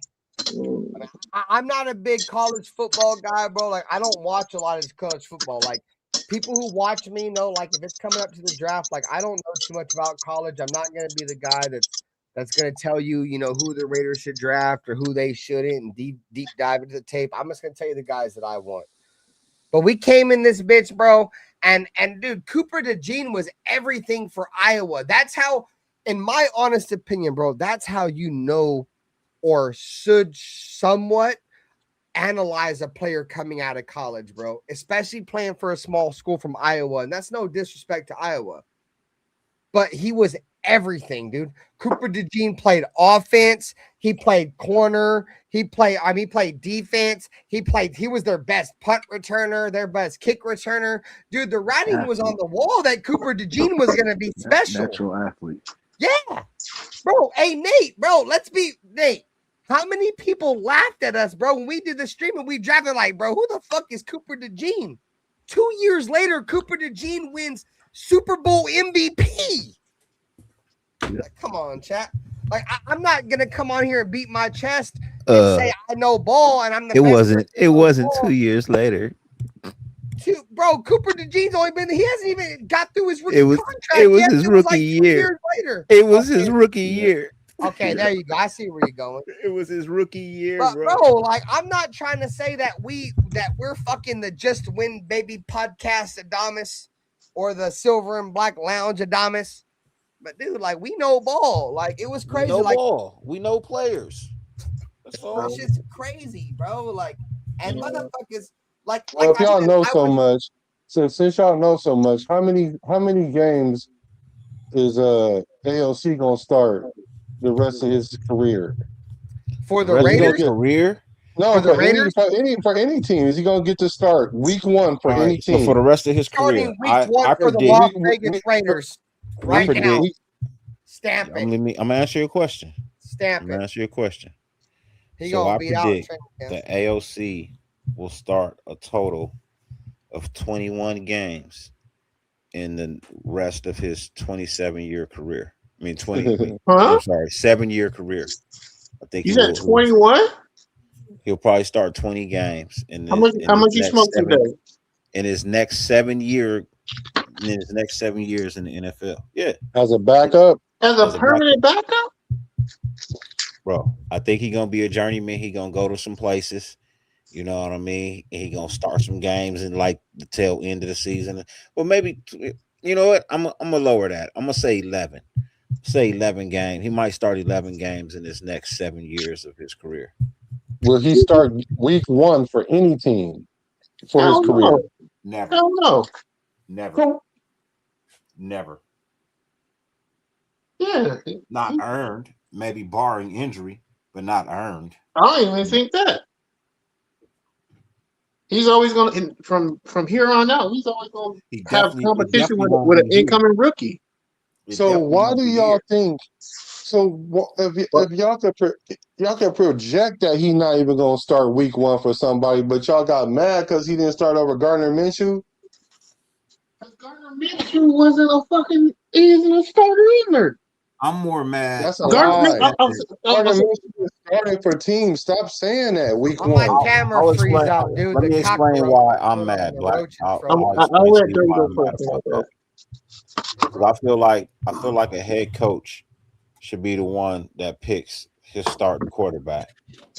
I'm not a big college football guy, bro. Like, I don't watch a lot of college football. Like, people who watch me know, like, if it's coming up to the draft, like, I don't know too much about college. I'm not going to be the guy that's going to tell you, who the Raiders should draft or who they shouldn't and deep dive into the tape. I'm just going to tell you the guys that I want. But we came in this bitch, bro, and dude, Cooper DeJean was everything for Iowa. That's how, in my honest opinion, bro, that's how you know or should somewhat analyze a player coming out of college, bro, especially playing for a small school from Iowa. And that's no disrespect to Iowa. But he was everything, dude. Cooper DeJean played offense. He played corner. He played defense. He was their best punt returner, their best kick returner. Dude, the writing was on the wall that Cooper DeJean was going to be special. Natural athlete. Yeah. Bro, hey, Nate, bro, Nate. How many people laughed at us, bro, when we did the stream and we drafted like, bro, who the fuck is Cooper DeJean? 2 years later, Cooper DeJean wins Super Bowl MVP. Like, come on, chat. Like, I'm not gonna come on here and beat my chest and say I know ball and I'm the best. It wasn't 2 years later. Bro, Cooper DeJean's only been. He hasn't even got through his rookie contract. It was yet. his It rookie like year. Years later. It was his rookie year. Okay, there you go. I see where you're going. It was his rookie year, but bro. Like, I'm not trying to say that we're fucking the Just Win Baby podcast Adamas or the Silver and Black Lounge Adamas. But dude, like, we know ball. Like, it was crazy. We know like ball. We know players. That's all. It's just crazy, bro. Like, and motherfuckers. Well, if y'all know so much, since y'all know so much, how many games is AOC gonna start the rest of his career? For the Raiders career? No, for the Raiders? For any team, is he gonna get to start week 1 for any team? So for the rest of his career, week 1 for the Las Vegas Raiders right now. Stamp it. I'm gonna answer your question. Stamp it. I'm gonna answer your question. He so gonna I be predict out. the AOC will start a total of 21 games in the rest of his 27-year career. I mean, 7-year career. I think you said 21. He'll probably start 20 games. How much you smoked today? In his next 7 year, in his next 7 years in the NFL. Yeah, as a backup, as a permanent backup. Bro, I think he's gonna be a journeyman. He gonna go to some places. You know what I mean? And he gonna start some games in like the tail end of the season. Well, maybe you know what? I'm gonna lower that. I'm gonna say 11. Say 11 games. He might start 11 games in his next 7 years of his career. Will he start week 1 for any team for his career? Never. I don't know. Never. Yeah. Not earned. Maybe barring injury, but not earned. I don't even think that. He's always going to, from here on out, he's always going to have competition with an incoming rookie. So why do y'all think? So if y'all could project that he's not even going to start week 1 for somebody, but y'all got mad because he didn't start over Gardner Minshew? Gardner Minshew wasn't a fucking starter either. I'm more mad. That's a lie. Gardner Minshew is starting for teams. Stop saying that. Week 1. My camera freeze out, dude. Let me explain why I'm mad, Black. I'll let Dirty go first. I feel like a head coach should be the one that picks his starting quarterback,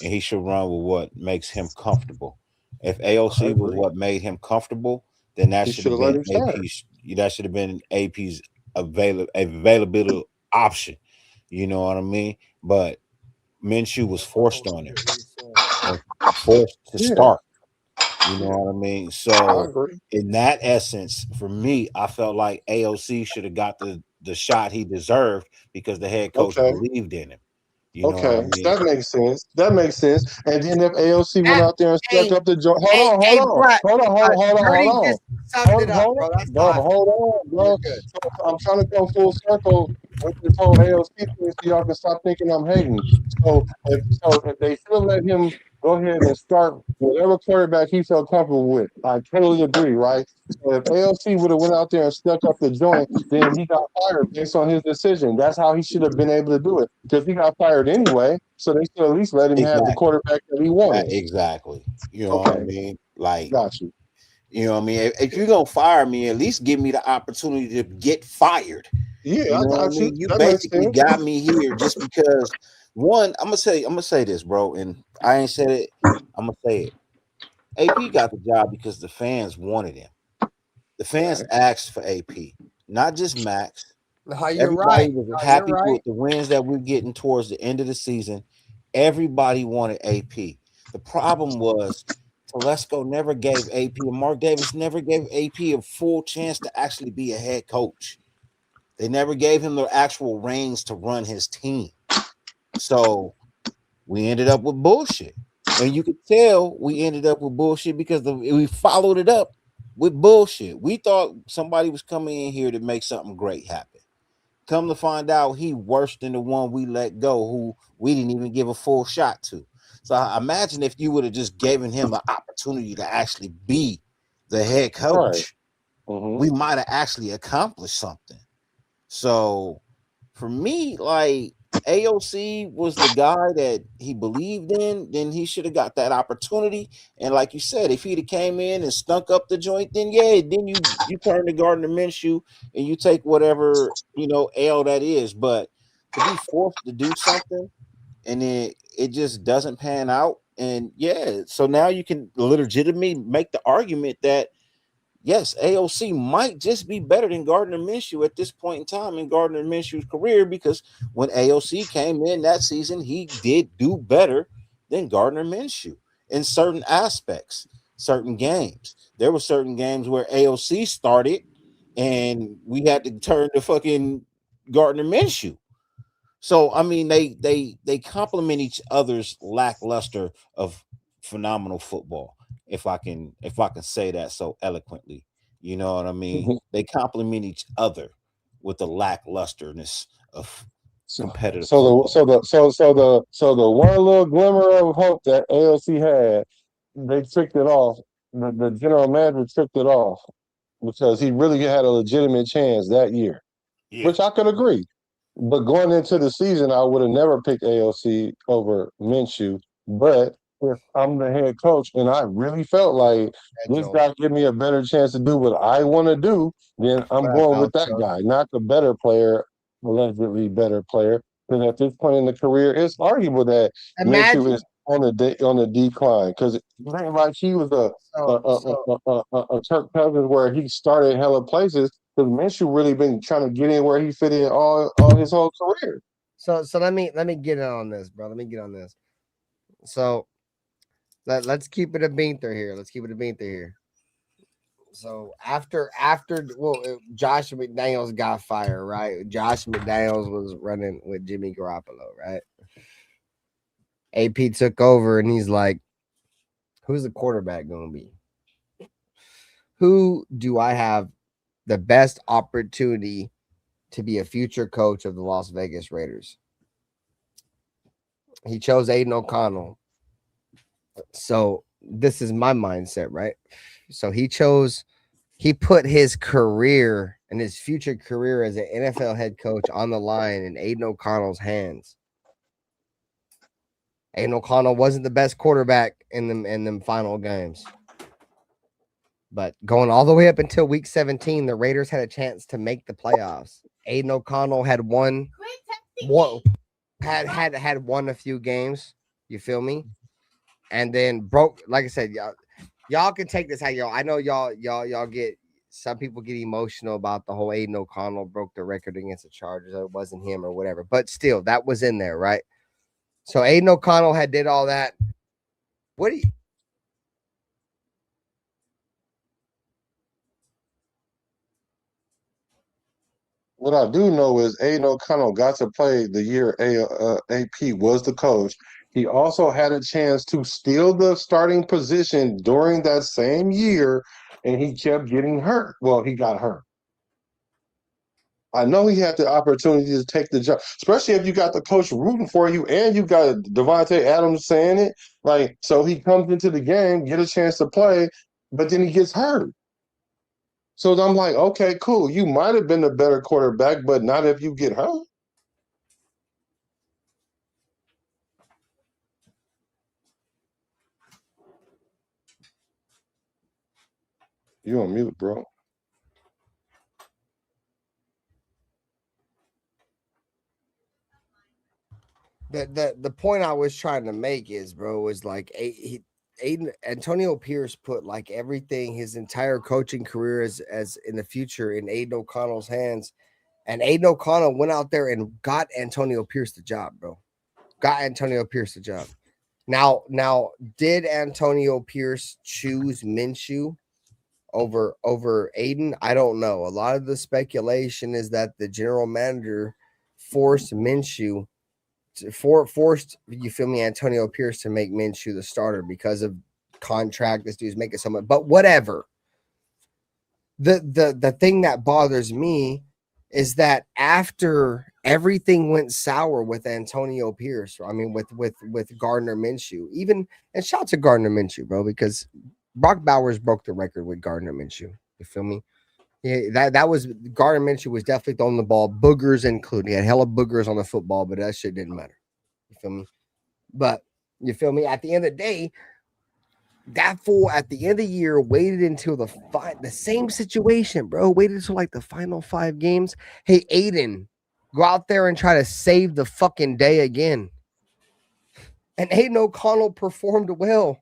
and he should run with what makes him comfortable. If AOC was what made him comfortable, then that should have been AP's. That should have been AP's availability option. You know what I mean? But Minshew was forced on him, forced to start. You know what I mean? So in that essence, for me, I felt like AOC should have got the shot he deserved because the head coach believed in him. You know what I mean? That makes sense. That makes sense. And then if AOC went out there and stepped up the joint, hold on, bro. So I'm trying to go full circle with this whole AOC thing so y'all can stop thinking I'm hating. So if they should have let him go ahead and start whatever quarterback he felt comfortable with. I totally agree, right? So if AOC would have went out there and stuck up the joint, then he got fired based on his decision. That's how he should have been able to do it because he got fired anyway. So they should at least let him have the quarterback that he wanted. Exactly. You know what I mean? Like, got you. You know what I mean? If you're gonna fire me, at least give me the opportunity to get fired. Yeah, you know what I mean? You basically got me here just because. One, I'm gonna say this, bro, and I ain't said it. I'm gonna say it. AP got the job because the fans wanted him. The fans asked for AP, not just Max. Everybody was happy with the wins that we're getting towards the end of the season. Everybody wanted AP. The problem was Telesco never gave AP, and Mark Davis never gave AP a full chance to actually be a head coach. They never gave him the actual reins to run his team. So we ended up with bullshit. And you could tell we ended up with bullshit because we followed it up with bullshit. We thought somebody was coming in here to make something great happen. Come to find out, he worse than the one we let go, who we didn't even give a full shot to. So I imagine if you would have just given him an opportunity to actually be the head coach, we might have actually accomplished something. So for me, like AOC was the guy that he believed in, then he should have got that opportunity. And like you said, if he'd have came in and stunk up the joint, then then you turn to Gardner Minshew and you take whatever L that is. But to be forced to do something and then it just doesn't pan out, and so now you can legitimately make the argument that yes, AOC might just be better than Gardner Minshew at this point in time in Gardner Minshew's career, because when AOC came in that season, he did do better than Gardner Minshew in certain aspects, certain games. There were certain games where AOC started and we had to turn to fucking Gardner Minshew. So I mean, they complement each other's lackluster of phenomenal football, if I can say that so eloquently. You know what I mean? They complement each other with the lacklusterness of competitive football. So the one little glimmer of hope that AOC had, they tricked it off. The general manager tricked it off because he really had a legitimate chance that year, which I could agree. But going into the season, I would have never picked AOC over Minshew. But if I'm the head coach and I really felt like this guy give me a better chance to do what I want to do, then I'm going with that guy, not the better player, allegedly better player. Because at this point in the career, it's arguable that Minshew is on the decline. Because it ain't like he was a Kirk Cousins where he started hella places. Because Minshew really been trying to get in where he fit in all his whole career. So let me get in on this, bro. Let me get on this. So let's keep it a beanter here. So after Josh McDaniels got fired, right? Josh McDaniels was running with Jimmy Garoppolo, right? AP took over and he's like, who's the quarterback going to be? Who do I have the best opportunity to be a future coach of the Las Vegas Raiders? He chose Aiden O'Connell. So this is my mindset, right? So he put his career and his future career as an NFL head coach on the line in Aiden O'Connell's hands. Aiden O'Connell wasn't the best quarterback in them final games. But going all the way up until week 17, the Raiders had a chance to make the playoffs. Aiden O'Connell had won a few games. You feel me? And then broke, like I said, y'all can take this how y'all. I know y'all get, some people get emotional about the whole Aiden O'Connell broke the record against the Chargers. It wasn't him or whatever. But still, that was in there, right? So Aiden O'Connell did all that. What I do know is Aiden O'Connell got to play the year AP was the coach. He also had a chance to steal the starting position during that same year, and he kept getting hurt. Well, he got hurt. I know he had the opportunity to take the job, especially if you got the coach rooting for you and you got Devontae Adams saying it. Like, so he comes into the game, get a chance to play, but then he gets hurt. So I'm like, okay, cool. You might have been the better quarterback, but not if you get hurt. You on mute, bro. The point I was trying to make is, bro, is like Antonio Pierce put like everything, his entire coaching career as in the future in Aiden O'Connell's hands. And Aiden O'Connell went out there and got Antonio Pierce the job, bro. Now, did Antonio Pierce choose Minshew over Aiden? I don't know. A lot of the speculation is that the general manager forced Minshew forced, you feel me, Antonio Pierce to make Minshew the starter because of contract. This dude's making so much, but whatever. The thing that bothers me is that after everything went sour with Antonio Pierce, I mean with Gardner Minshew, even, and shout out to Gardner Minshew, bro, because Brock Bowers broke the record with Gardner Minshew. You feel me? Yeah, that was Gardner Minshew was definitely throwing the ball, boogers included. He had hella boogers on the football, but that shit didn't matter. You feel me? But you feel me? At the end of the day, that fool at the end of the year waited until the same situation, bro. Waited until like the final 5 games. Hey, Aiden, go out there and try to save the fucking day again. And Aiden O'Connell performed well,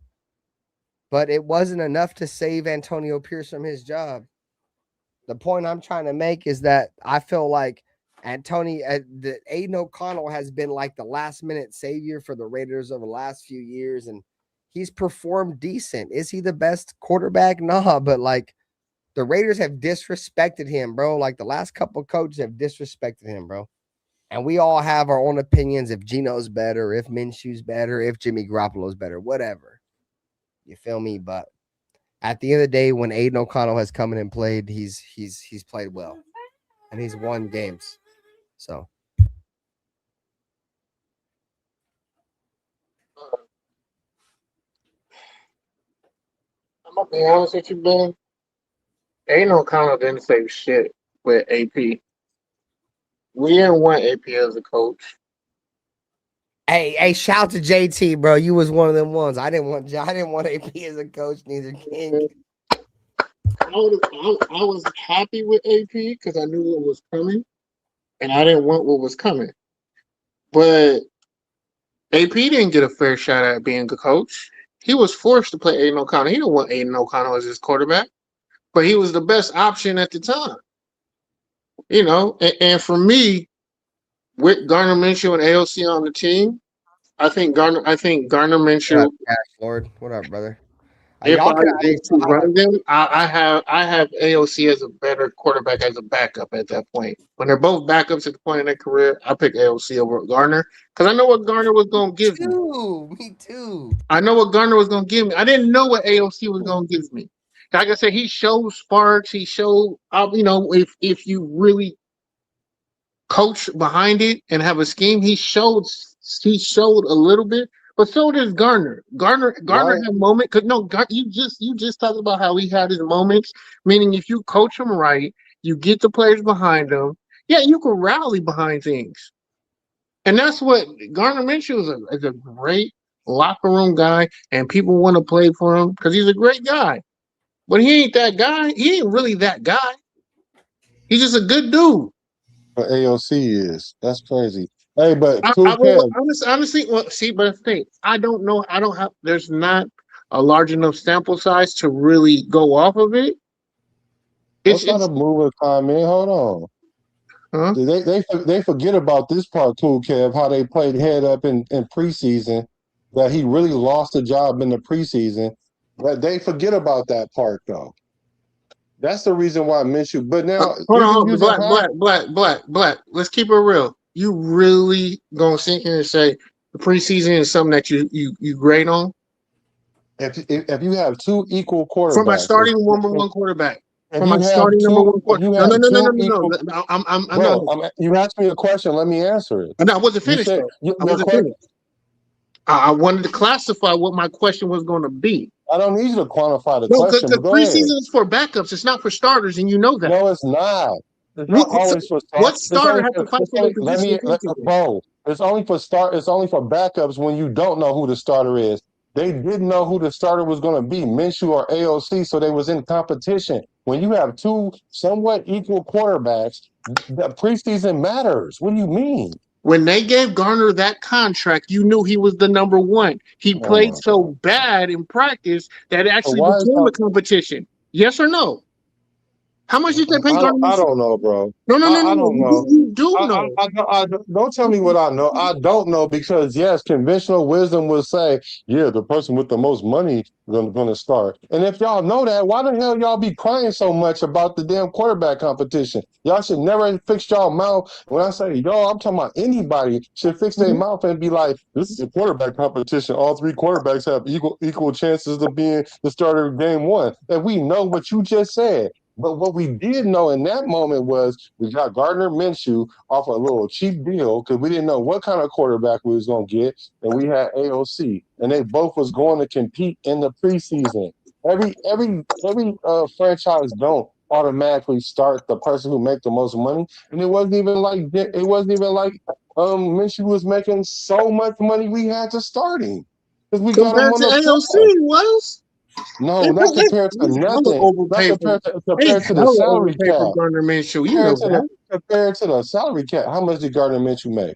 but it wasn't enough to save Antonio Pierce from his job. The point I'm trying to make is that I feel like Aiden O'Connell has been like the last minute savior for the Raiders over the last few years, and he's performed decent. Is he the best quarterback? Nah, but like the Raiders have disrespected him, bro. Like the last couple of coaches have disrespected him, bro. And we all have our own opinions if Geno's better, if Minshew's better, if Jimmy Garoppolo's better, whatever. You feel me? But at the end of the day, when Aiden O'Connell has come in and played, he's played well, and he's won games. So I'm gonna be honest with you, Ben. Aiden O'Connell didn't say shit with AP. We didn't want AP as a coach. Hey, shout out to JT, bro. You was one of them ones. I didn't want AP as a coach, neither King. I was happy with AP because I knew what was coming, and I didn't want what was coming. But AP didn't get a fair shot at being a coach. He was forced to play Aiden O'Connell. He didn't want Aiden O'Connell as his quarterback, but he was the best option at the time. You know, and for me, with Gardner Minshew and AOC on the team, I think Gardner Minshew. What up, Cash Lord? What up, brother? If I was to run them, I have AOC as a better quarterback as a backup at that point. When they're both backups at the point in their career, I pick AOC over Gardner because I know what Gardner was going to give me. Me too. I know what Gardner was going to give me. I didn't know what AOC was going to give me. Like I said, he showed sparks. He showed, you know, if you really coach behind it and have a scheme, he showed a little bit. But so does Gardner. Gardner had moments. You just talked about how he had his moments. Meaning, if you coach him right, you get the players behind him. Yeah, you can rally behind things, and that's what Gardner Minshew is a great locker room guy, and people want to play for him because he's a great guy. But he ain't that guy. He ain't really that guy. He's just a good dude. But AOC is. That's crazy. Hey, but honestly, well, see, but the thing, I don't know. There's not a large enough sample size to really go off of it. It's not a mover comment. Hold on. Huh? They forget about this part, Cool Kev, how they played head up in preseason, that he really lost the job in the preseason. But they forget about that part, though. That's the reason why Minshew. But now, hold on, black. Let's keep it real. You really gonna sit here and say the preseason is something that you grade on? If you have 2 equal quarterbacks, from my starting number 1 quarterback, from my starting number 1 quarterback, no. You asked me a question. Let me answer it. No, I wasn't finished. I wanted to classify what my question was going to be. I don't need you to quantify the question. Because preseason is for backups. It's not for starters, and you know that. No, it's not. It's not always for starters. What starter has to fight for the position? Bro, it's only for backups when you don't know who the starter is. They didn't know who the starter was going to be, Minshew or AOC, so they was in competition. When you have 2 somewhat equal quarterbacks, the preseason matters. What do you mean? When they gave Gardner that contract, you knew he was the number 1. He played so bad in practice that it actually became a competition. Yes or no? How much did they pay I Gardner Minshew? don't know, bro. No. I don't know. You do know. Don't tell me what I know. I don't know because yes, conventional wisdom will say, yeah, the person with the most money gonna start. And if y'all know that, why the hell y'all be crying so much about the damn quarterback competition? Y'all should never fix y'all mouth. When I say y'all, I'm talking about anybody should fix their mouth and be like, this is a quarterback competition. All three quarterbacks have equal chances of being the starter of game one. And we know what you just said. But what we did know in that moment was we got Gardner Minshew off a little cheap deal because we didn't know what kind of quarterback we was going to get, and we had AOC, and they both was going to compete in the preseason. Every franchise don't automatically start the person who make the most money, and it wasn't even like Minshew was making so much money we had to start him because we got him Compared on to the AOC was. no, not compared to nothing. Not compared to the salary overpay for cap. Gardner Minshew. You know that. Compared to the salary cap, how much did Gardner Minshew make?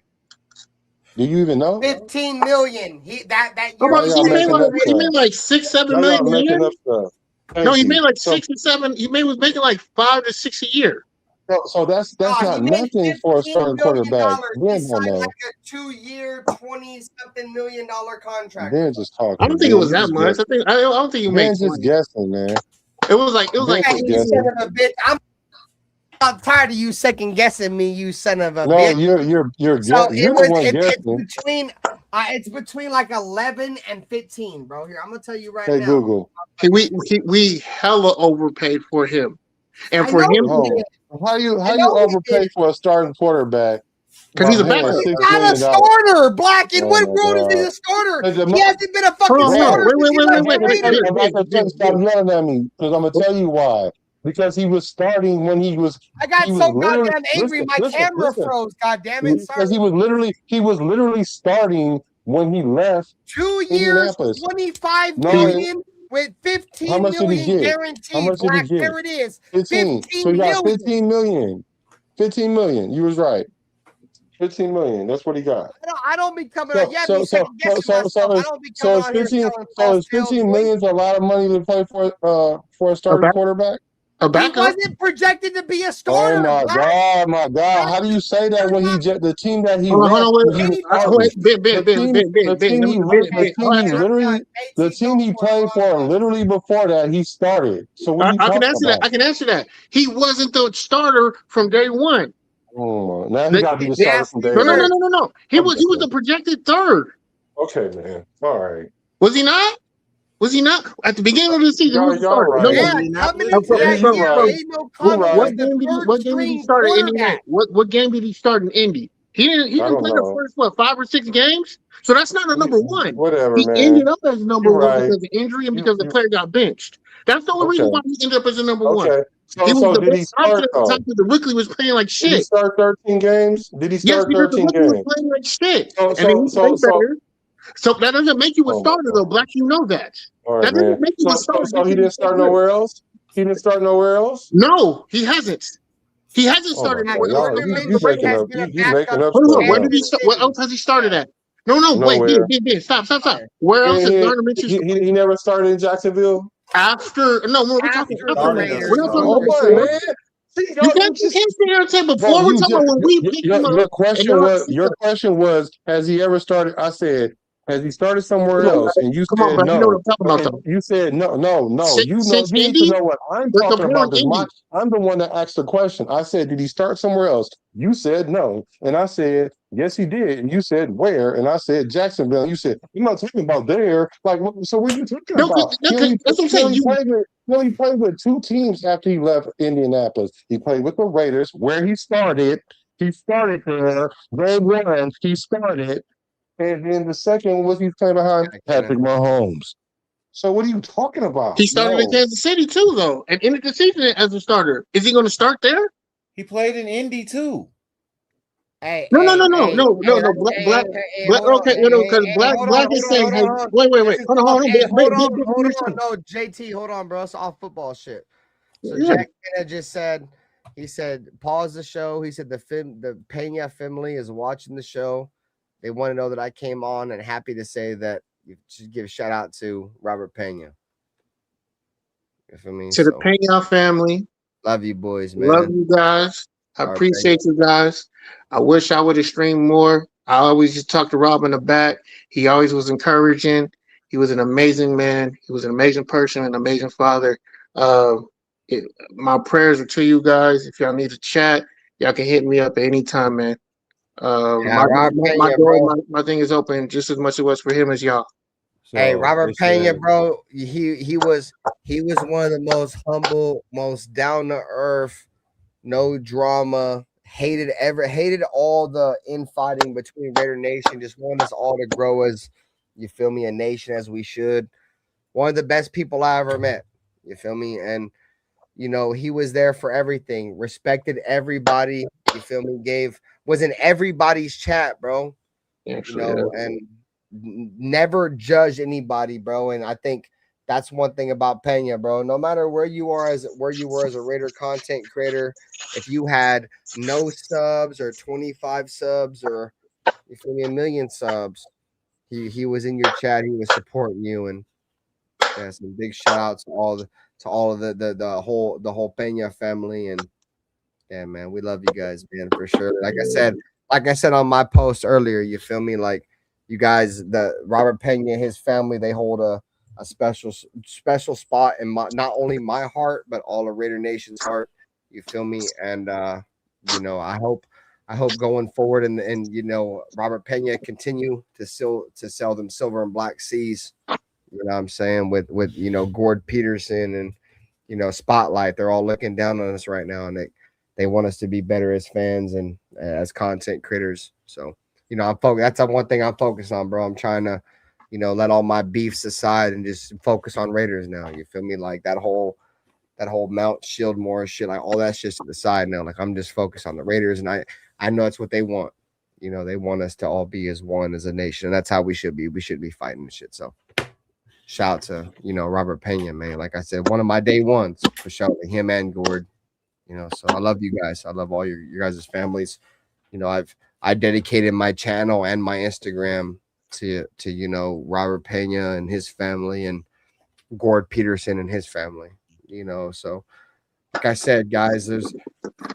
Do you even know? 15 million. That How year about y'all making up he made stuff? like 6-7 Now million y'all a making year? up stuff. No, he Thank made you. like 6 or 7. He was making like 5 to 6 a year. So that's He not made nothing for a $15 starting million. quarterback. He Ben don't signed know. like a 2-year, $20-something million contract. Ben just I don't talking. think it Ben, was you that just much. guessing. I don't think you made Ben just 20. guessing, man. It was like Ben just You son guessing. of a bitch. I'm tired of you second guessing me, you son of a No, bitch. you're So you're the one it's guessing. between like 11 and 15, bro. Here, I'm gonna tell you right Hey now. Google. We hella overpaid for him, and I for know him, we did. How you I know we overpay did. for a starting quarterback? because he's a Paying backup. He's $6 not a million. starter, Black. In Oh what my world is he God. a starter? Hey, He hasn't been a fucking Hold on, starter wait, since he left the Raiders. I'm about to stop yelling at me because I'm gonna tell you why. Because he was starting when he was I got so literally goddamn angry, my camera froze. God damn it! because Sorry. he was literally starting when he left 2 years, Indianapolis. 25 No, million with how 15 much did he million get? How guaranteed. much did he Black, get? there it is. 15. So 15 he got million. 15 million. 15 million. You was right. 15 million. That's what he got. I don't be coming on. Yeah, be second guessing myself. I don't be So coming is on here 15 selling false tales. 15 million a lot of money to play for a starting quarterback? A He backup. wasn't projected to be a Oh starter. my Black. God! How do you say that when the team that he Hold left? on, He was wait, starting. The team he left. The team he played for literally before that he started. So what are you I can talking answer that. about? I can answer that. He wasn't the starter from day one. Oh, now he got to be the starter Yes, from he day No. one. was. He was the projected third. Okay, man. All right. Was he not? Was he not at the beginning of the season? He was the Y'all starter. right. Yeah, coming into that You're year, right. Aiden You're O'Connell right. was the What game did he third-string start in Indy? quarterback. What game did he start in Indy? He didn't I don't play the know. first 5 or 6 games. So that's not a number one. Whatever, He man. ended up as number You're one right. because of injury and because the You player got benched. That's the only reason why he ended up as a number one. okay. He was So the did he best option start at the though? time because the rookie was playing like Did he shit. start 13 games? Did he Yes, start because the 13 rookie was games? playing like shit. So And then he played so better. So that doesn't make you a oh my starter, though, God. Black. You know that. All right, That man. doesn't make you a starter. So he didn't start nowhere else? He didn't start nowhere else? No, he hasn't. He hasn't Oh my started God. anywhere else. Gardner Minshew has been a You making backup up Hold stuff on. Where now. did he start? What else has he started at? No. Wait. Nowhere. Stop. Where else has Gardner Minshew He never started in Jacksonville? after? No, we're talking after after the that. Raiders. We're not talking Hold about on, before. man. See, You y'all can't sit here and say bro, before. We're talking about when we picked him up. your question was, has he ever started? I said, has he started somewhere else? And you Come on, said bro. You know what no. I'm talking about, And though. you said no. Since You need to Indy, know what I'm but talking before about because Indy. I'm the one that asked the question. I said, did he start somewhere else? You said no. And I said, yes, he did. And you said where? And I said Jacksonville. And you said, I'm not talking about there. Like, so what are you talking No, about? that's what I'm saying. He played with 2 teams after he left Indianapolis. He played with the Raiders, where he started. He started there. They won. He started. And then the second was he playing behind Patrick Mahomes. So what are you talking about? He started in Kansas City, too, though, and ended the season as a starter. Is he going to start there? He played in Indy, too. Hey, No. Black. Okay, because Black is saying, wait. Hold on. No, JT, hold on, bro. It's all football shit. So Yeah. Jack Pena just said, he said, pause the show. He said the Pena family is watching the show. They want to know that I came on and happy to say that you should give a shout out to Robert Pena. You feel me? To the Pena family. Love you, boys, Love man. you guys. I All right, thank appreciate you guys. I wish I would have streamed more. I always just talked to Rob in the back. He always was encouraging. He was an amazing man. He was an amazing person, an amazing father. Uh, my prayers are to you guys. If y'all need to chat, y'all can hit me up at any time, man. Yeah, Robert My Pena, door, bro. my thing is open just as much as it was for him as y'all. Hey, So Robert they Pena, said, bro. He was one of the most humble, most down to earth, no drama. Hated all the infighting between Raider Nation. Just wanted us all to grow as, you feel me, a nation as we should. One of the best people I ever met. You feel me? And he was there for everything. Respected everybody. You feel me? Was in everybody's chat, bro. Actually, yeah. And never judge anybody, bro. And I think that's one thing about Pena, bro. No matter where you were as a Raider content creator, if you had no subs or 25 subs or, you feel me, a million subs, he was in your chat. He was supporting you, and yeah, some big shout outs to all of the whole Pena family. And yeah, man, we love you guys, man, for sure. Like I said on my post earlier, you feel me? Like, you guys, the Robert Pena and his family, they hold a special spot in not only my heart, but all of Raider Nation's heart. You feel me? And I hope going forward, and Robert Pena continue to sell them silver and black seas. You know what I'm saying? With Gord Peterson and Spotlight, they're all looking down on us right now, and they want us to be better as fans and as content creators. So, I'm focused. That's the one thing I'm focused on, bro. I'm trying to, let all my beefs aside and just focus on Raiders now. You feel me? Like that whole Mount Shieldmore shit, like all that's just to the side now. Like, I'm just focused on the Raiders, and I know it's what they want. They want us to all be as one as a nation, and that's how we should be. We should be fighting and shit. So, shout out to Robert Pena, man. Like I said, one of my day ones for sure. Him and Gord. So I love you guys. I love all your guys' families. I dedicated my channel and my Instagram to Robert Pena and his family and Gord Peterson and his family. So like I said, guys,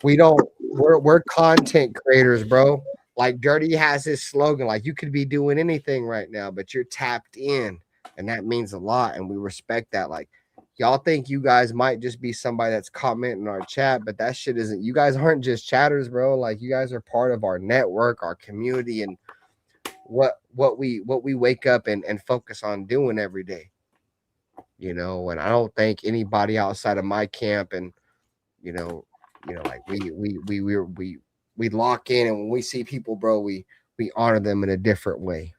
we're content creators, bro. Like Dirty has his slogan, like, you could be doing anything right now, but you're tapped in, and that means a lot, and we respect that. Like, y'all think you guys might just be somebody that's commenting our chat, but that shit isn't. You guys aren't just chatters, bro. Like, you guys are part of our network, our community, and what we wake up and focus on doing every day. And I don't think anybody outside of my camp and like we lock in, and when we see people, bro, we honor them in a different way,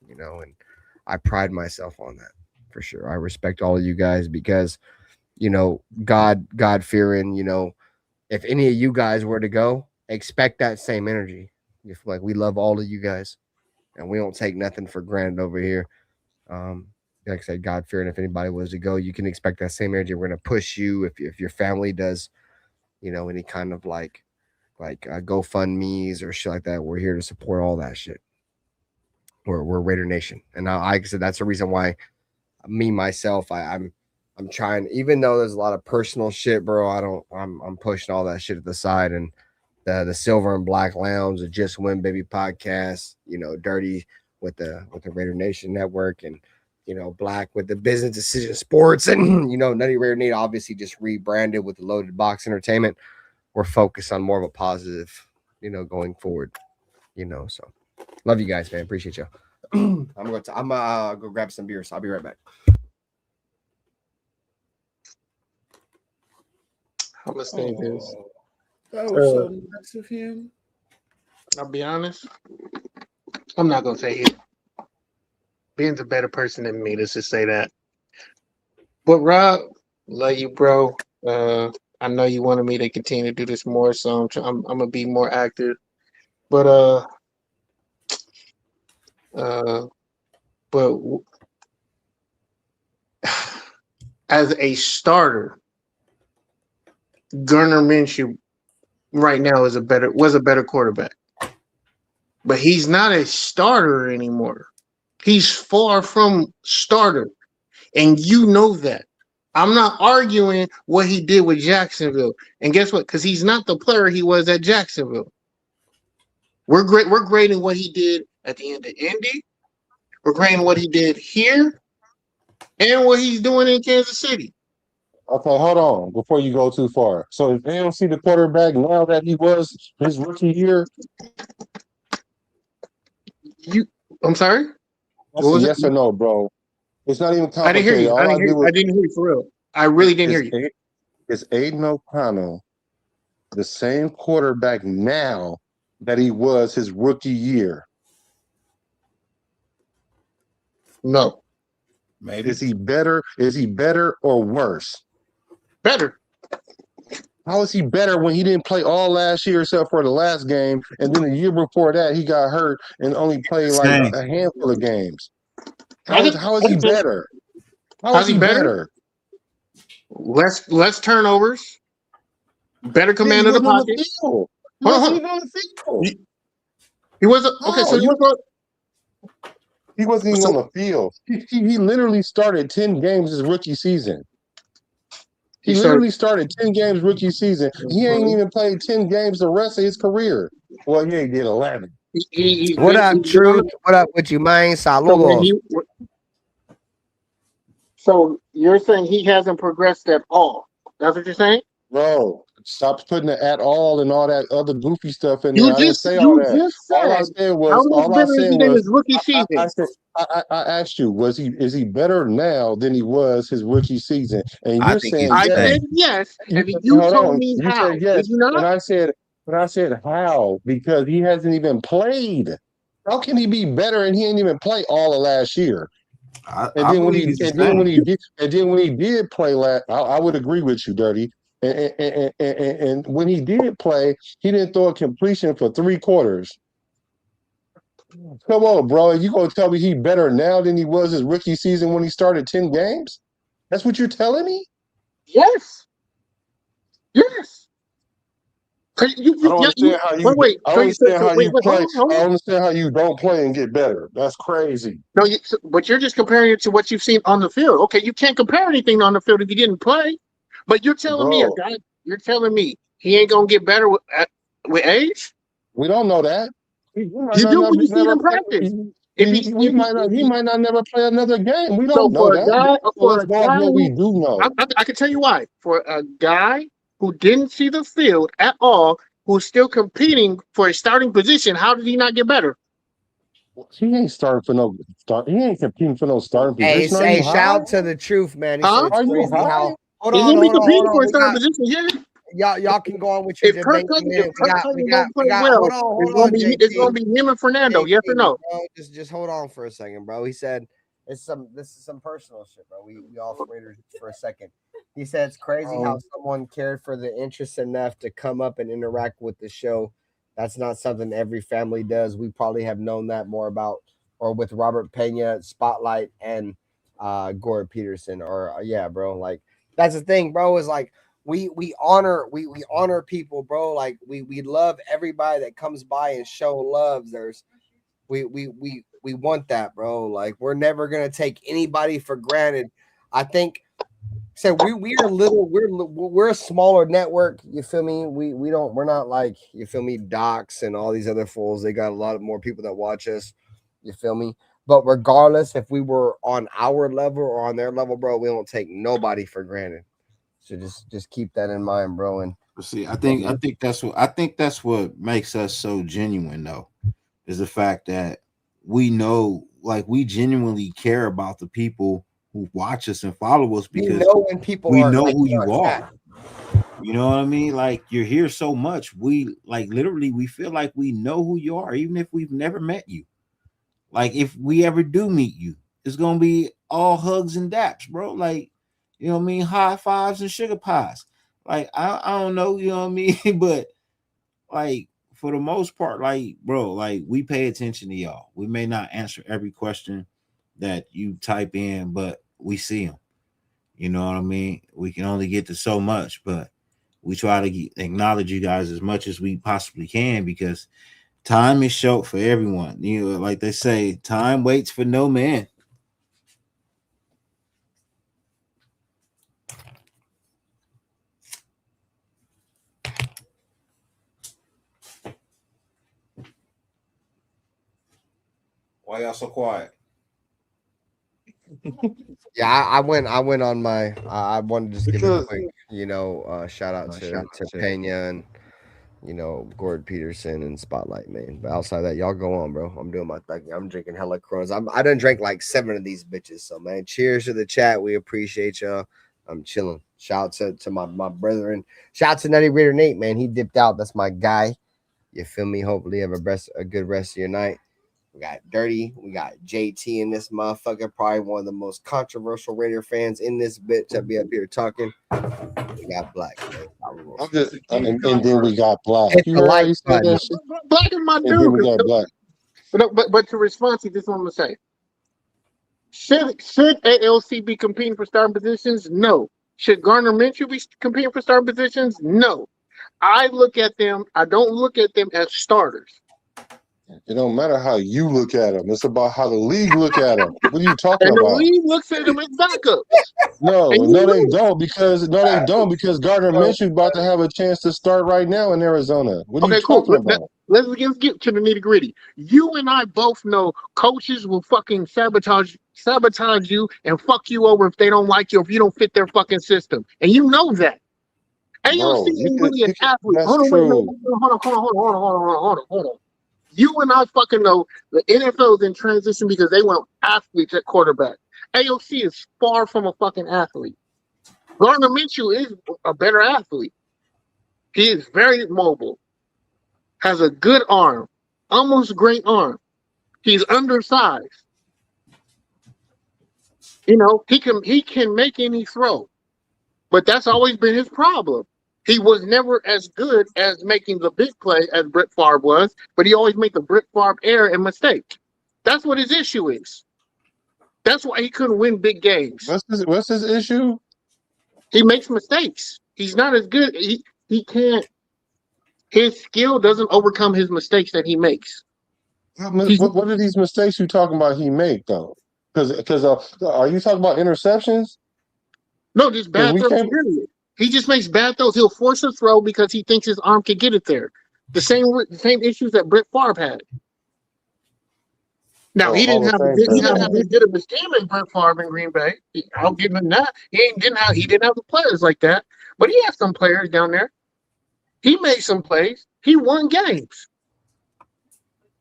and I pride myself on that for sure. I respect all of you guys because God fearing, if any of you guys were to go, expect that same energy. You feel like we love all of you guys, and we don't take nothing for granted over here. Like I said, God fearing, if anybody was to go, you can expect that same energy. We're gonna push you if your family does, any kind of like GoFundMe's or shit like that. We're here to support all that shit. We're Raider Nation, and like I said, that's the reason why me myself, I'm trying, even though there's a lot of personal shit, bro. I'm pushing all that shit at the side, and the Silver and Black Lounge, the Just Win Baby podcast, Dirty with the Raider Nation Network, and Black with the Business Decision Sports, and Nutty Raider Nate obviously just rebranded with the Loaded Box Entertainment. We're focused on more of a positive, going forward. So love you guys, man. Appreciate you. I'm gonna go grab some beers. I'll be right back. I'm gonna say this. That was so nice of him. I'll be honest. I'm not gonna say it. Ben's a better person than me. Let's just say that. But Rob, love you, bro. I know you wanted me to continue to do this more, so I'm gonna be more active. But but as a starter, Gardner Minshew right now was a better quarterback. But he's not a starter anymore. He's far from starter, and you know that. I'm not arguing what he did with Jacksonville. And guess what? Because he's not the player he was at Jacksonville. We're grading what he did at the end of Indy. We're grading what he did here and what he's doing in Kansas City. Okay, hold on before you go too far. So if they don't see the quarterback now that he was his rookie year, I'm sorry? that's a yes or no, bro. It's not even I didn't hear complicated. you. I didn't hear you for real. I really didn't hear you. Is Aiden O'Connell the same quarterback now that he was his rookie year? No. Maybe. Is he better? Is he better or worse? Better. How is he better when he didn't play all last year except for the last game, and then the year before that he got hurt and only played like a handful of games? How is he better? How is he better? Less turnovers. Better command of the pocket. He wasn't even on the field. He wasn't okay. So he wasn't even on the field. He literally started 10 games his rookie season. He literally started 10 games rookie season. He ain't even played 10 games the rest of his career. Well, he ain't did 11. What up, Truth? What up with you, man? Saludos. So you're saying he hasn't progressed at all? That's what you're saying? Bro, stop putting the at all and all that other goofy stuff in there. I didn't say all that. All I said was, his rookie season? I asked you, is he better now than he was his rookie season? And you're saying I said yes, and you told me how. Said yes, did you not? And I said how? Because he hasn't even played. How can he be better and he ain't even play all of last year? And then when he did play last, I would agree with you, Dirty. And when he did play, he didn't throw a completion for 3 quarters. Come on, bro. You gonna tell me he better now than he was his rookie season when he started 10 games? That's what you're telling me? Yes. Yes. I don't understand how you play. I don't understand how you don't play and get better. That's crazy. No, but you're just comparing it to what you've seen on the field. Okay, you can't compare anything on the field if he didn't play. But you're telling me you're telling me he ain't gonna get better with age? We don't know that. You do when you see it in practice. He might not never play another game. We don't know that. Let's go off what we do know. I can tell you why. For a guy who didn't see the field at all, who's still competing for a starting position, how did he not get better? He ain't starting for no start. He ain't competing for no starting position. Hey, shout to the truth, man. He said it's crazy how. Hold on. Y'all can go on with your debate. We got. Hold on, it's gonna be him and Fernando. Yes or no? Bro, just hold on for a second, bro. He said this is some personal shit, bro. We off Raiders for a second. He said it's crazy how someone cared for the interest enough to come up and interact with the show. That's not something every family does. We probably have known that more about, or with Robert Pena, Spotlight, and Gore Peterson. Or yeah, bro. Like that's the thing, bro. Is like we honor people, bro. Like we love everybody that comes by and show love. We want that, bro. Like we're never gonna take anybody for granted. I think. So we're a smaller network, you feel me? We're not like, you feel me, Docs and all these other fools. They got a lot of more people that watch us, you feel me? But regardless, if we were on our level or on their level, bro, we don't take nobody for granted. So just keep that in mind, bro. And see, I think that's what makes us so genuine, though, is the fact that we know, like, we genuinely care about the people who watch us and follow us, because we know who you are. You know what I mean? Like, you're here so much. We literally we feel like we know who you are, even if we've never met you. Like, if we ever do meet you, it's gonna be all hugs and daps, bro. Like, you know what I mean? High fives and sugar pies. Like, I don't know, you know what I mean? But like, for the most part, like, bro, like, we pay attention to y'all. We may not answer every question that you type in, but we see them. You know what I mean? We can only get to so much, but we try to acknowledge you guys as much as we possibly can, because time is short for everyone. You know, like they say, time waits for no man. Why y'all so quiet? Yeah, I went on my. I wanted to just give a quick, shout out to Pena and Gord Peterson and Spotlight, man. But outside that, y'all go on, bro. I'm doing my thing. I'm drinking hella Coronas. I done drank like 7 of these bitches. So man, cheers to the chat. We appreciate y'all. I'm chilling. Shout out to my brethren. Shout out to Nutty Raider Nate, man. He dipped out. That's my guy. You feel me? Hopefully you have a good rest of your night. We got Dirty. We got JT in this motherfucker. Probably one of the most controversial Raider fans in this bitch that be up here talking. We got Black. And then we got Black. Hit You the heard how like you said button. that shit? Black is my And then we dude. got Black. But to respond to this, what I'm gonna say. Should ALC be competing for starting positions? No. Should Gardner Minshew be competing for starting positions? No. I don't look at them as starters. It don't matter how you look at them. It's about how the league look at them. What are you talking And the about? league looks at them as backups. No, they don't because Gardner Well, Minshew about to have a chance to start right now in Arizona. What are you Okay, cool. talking about? Let's get to the nitty gritty. You and I both know coaches will fucking sabotage you and fuck you over if they don't like you, if you don't fit their fucking system. And you know that. AOC Bro, ain't really an athlete. that's Hold on, true. hold on. You and I fucking know the NFL is in transition because they want athletes at quarterback. AOC is far from a fucking athlete. Gardner Minshew is a better athlete. He is very mobile, has a good arm, almost great arm. He's undersized. He can make any throw, but that's always been his problem. He was never as good as making the big play as Brett Favre was, but he always made the Brett Favre error and mistake. That's what his issue is. That's why he couldn't win big games. What's his issue? He makes mistakes. He's not as good. He can't. His skill doesn't overcome his mistakes that he makes. What are these mistakes you talking about he make though? Because are you talking about interceptions? No, just bad throws. Period. He just makes bad throws. He'll force a throw because he thinks his arm can get it there. The same issues that Brett Favre had. Now he didn't have as good of a team as Brett Favre in Green Bay. I'll give him that. He didn't have the players like that, but he had some players down there. He made some plays. He won games.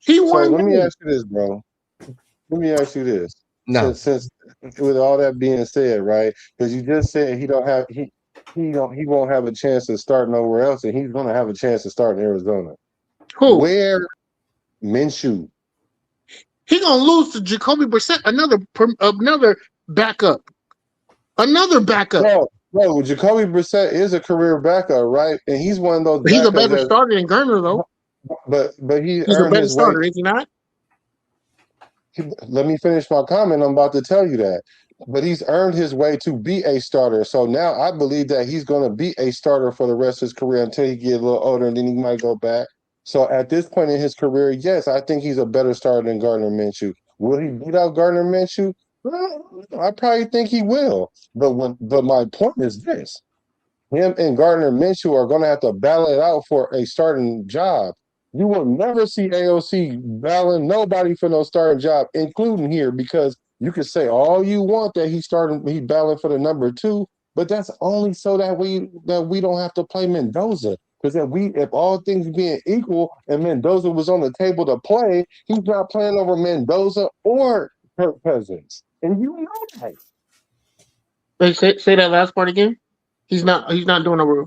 Let me ask you this, bro. Let me ask you this. No. Since with all that being said, right? Because you just said he won't have a chance to start nowhere else, and he's going to have a chance to start in Arizona. Who? Where? Minshew. He gonna lose to Jacoby Brissett, another backup. Another backup. Bro, Jacoby Brissett is a career backup, right? And he's one of those. He's a better starter than Gardner, though. But he's a better starter, is he not? Let me finish my comment. I'm about to tell you that. But he's earned his way to be a starter. So now I believe that he's going to be a starter for the rest of his career until he gets a little older, and then he might go back. So at this point in his career, yes, I think he's a better starter than Gardner Minshew. Will he beat out Gardner Minshew? Well, I probably think he will. But my point is this. Him and Gardner Minshew are going to have to battle it out for a starting job. You will never see AOC battling nobody for no starting job, including here, because you can say all you want that he's battling for the number 2, but that's only so that we don't have to play Mendoza. Because if all things being equal and Mendoza was on the table to play, he's not playing over Mendoza or Kirk Cousins, and you know that. Wait, say that last part again. He's not doing a.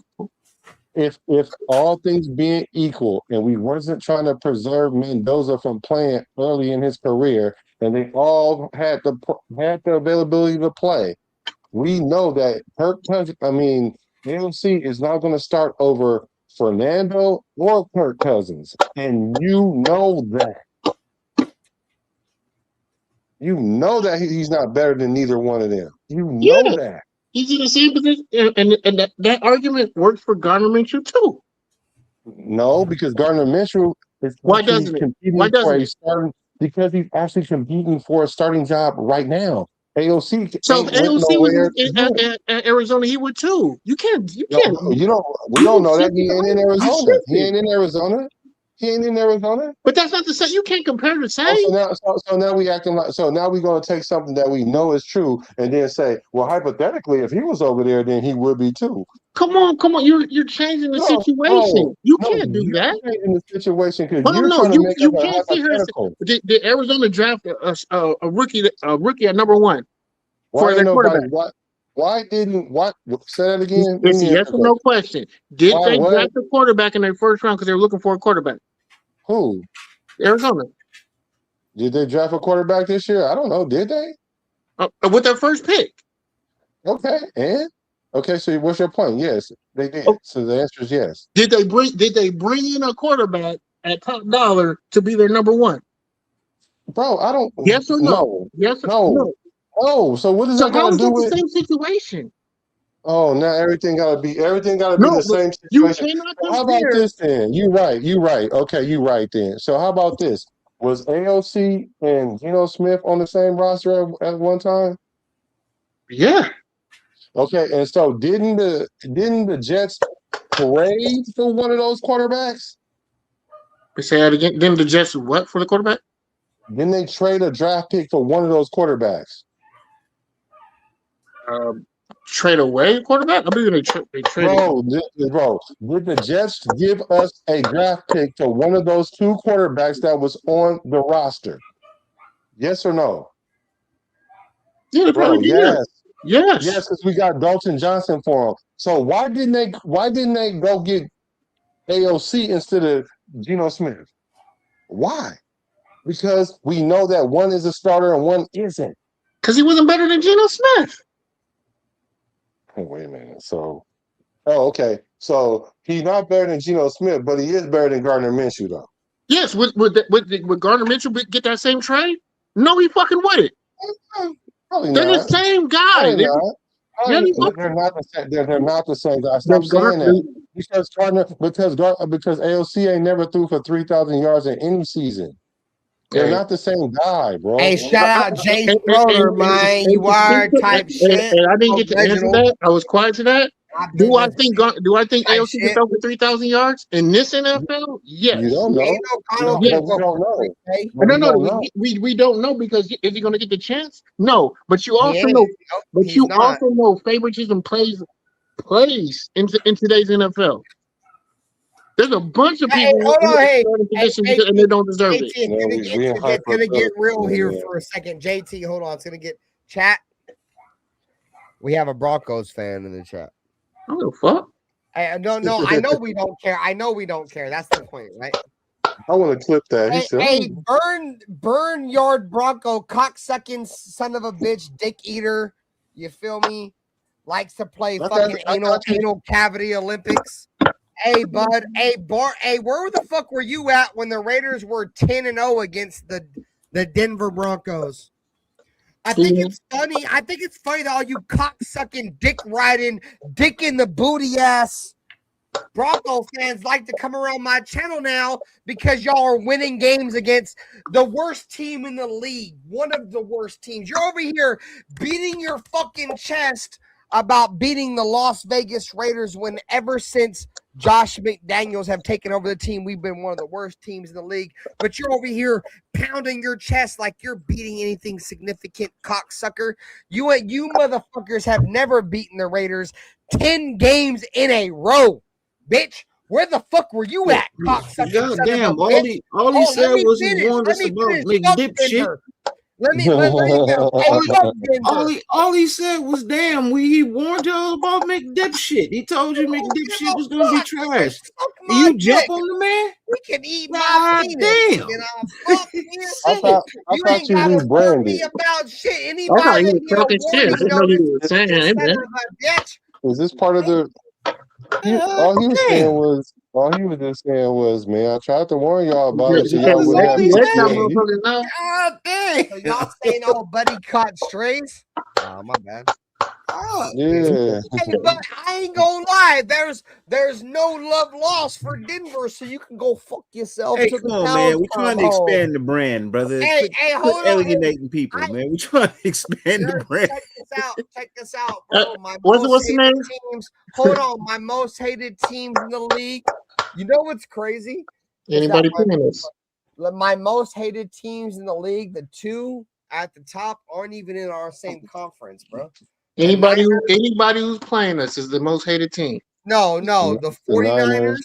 If all things being equal, and we wasn't trying to preserve Mendoza from playing early in his career, and they all had the availability to play, we know that AOC is not going to start over Fernando or Kirk Cousins, and you know that. You know that he's not better than neither one of them. You know that. He's in the same position, and that argument works for Gardner Minshew too. No, because Gardner Minshew is competing for a starting, because he's actually competing for a starting job right now. AOC. So if AOC was at Arizona, he would too. You can't. We don't know that he ain't in Arizona. He ain't in Arizona. He ain't in Arizona. But that's not the same. You can't compare the same. So now we acting like now we're gonna take something that we know is true and then say, well, hypothetically, if he was over there, then he would be too. Come on. You're changing the situation. You can't do that. Changing the situation because Well, you're no, trying to make you up a can't see her. hypothetical. Did Arizona draft a rookie at number 1 for Why their ain't nobody? quarterback? Why didn't what? Say that again. It's a yes or no question. Did they what? draft a quarterback in their first round because they were looking for a quarterback? Who? Arizona. Did they draft a quarterback this year? I don't know. Did they? With their first pick. Okay, and okay. So what's your point? Yes, they did. Oh. So the answer is yes. Did they bring in a quarterback at top dollar to be their number 1? Bro, I don't. Yes or no? No. Yes or no. Oh, so what does that got to do with the same situation? Oh, now everything gotta be No, the same you situation. cannot So how about compare. this then? You right. Okay, you right then. So how about this? Was AOC and Geno Smith on the same roster at one time? Yeah. Okay, and so didn't the Jets trade for one of those quarterbacks? Say that again. Then the Jets what for the quarterback? Didn't they trade a draft pick for one of those quarterbacks? Trade away quarterback? I believe they traded. Bro, did the Jets give us a draft pick to one of those two quarterbacks that was on the roster? Yes or no? Yeah, bro. Yes. Yes. Yes, because we got Dalton Johnson for him. So why didn't they go get AOC instead of Geno Smith? Why? Because we know that one is a starter and one isn't. Because he wasn't better than Geno Smith. Oh, wait a minute. Okay. So he's not better than Geno Smith, but he is better than Gardner Minshew, though. Yes, would Gardner Minshew get that same trade? No, he fucking wouldn't. Probably They're not. the same guy. They're not the same. They're not the same guy. Stop saying that. Because AOC ain't never threw for 3,000 yards in any season. They're not the same guy, bro. Hey, shout out Jay Schroeder, man. You are type shit. And I didn't get to answer that. I was quiet to that. Do I think AOC can throw for 3,000 yards in this NFL? Yes. You don't know. Yes. We don't know. No. We don't know because is he going to get the chance? No. But you also know. But you also know favoritism plays in today's NFL. There's a bunch of people and they don't deserve it. It's gonna get real here for a second. JT, hold on. It's gonna get chat. We have a Broncos fan in the chat. I don't give a fuck. No, I know we don't care. That's the point, right? I want to clip that. Hey, burn yard Bronco, cocksucking son of a bitch, dick eater. You feel me? Likes to play fucking anal cavity Olympics. Hey, bud. Hey, where the fuck were you at when the Raiders were 10-0 against the Denver Broncos? I think it's funny. That all you cock-sucking, dick-riding, dick in the booty ass Bronco fans like to come around my channel now because y'all are winning games against the worst team in the league. One of the worst teams. You're over here beating your fucking chest about beating the Las Vegas Raiders when ever since Josh McDaniels have taken over the team, we've been one of the worst teams in the league. But you're over here pounding your chest like you're beating anything significant, cocksucker. You motherfuckers have never beaten the Raiders 10 games in a row, bitch. Where the fuck were you at, cocksucker? Goddamn, all he said was he warned us about McDipshit. All he said was, damn, he warned y'all about McDipshit. He told you McDipshit was gonna be trash. You jump on the man? We can eat my penis. Damn. You know, I thought you rebranded. About shit. Anybody I thought he was talking shit. I didn't know you were saying it. Is this part of the? All he was just saying was, man, I tried to warn y'all about it. So y'all would have God dang. So y'all saying, oh, buddy caught strays? Oh, my bad. Yeah. Hey, but I ain't gonna lie. There's no love lost for Denver, so you can go fuck yourself. Hey, come on, man. We're trying to expand the brand, brother. Hold on. Alienating people, man. We're trying to expand the brand. Check this out, bro. What's the name? Teams. Hold on, my most hated teams in the league. You know what's crazy? It's got Anybody playing us? my most hated teams in the league. The two at the top aren't even in our same conference, bro. The Niners. Anybody who's playing us is the most hated team. No, the The 49ers.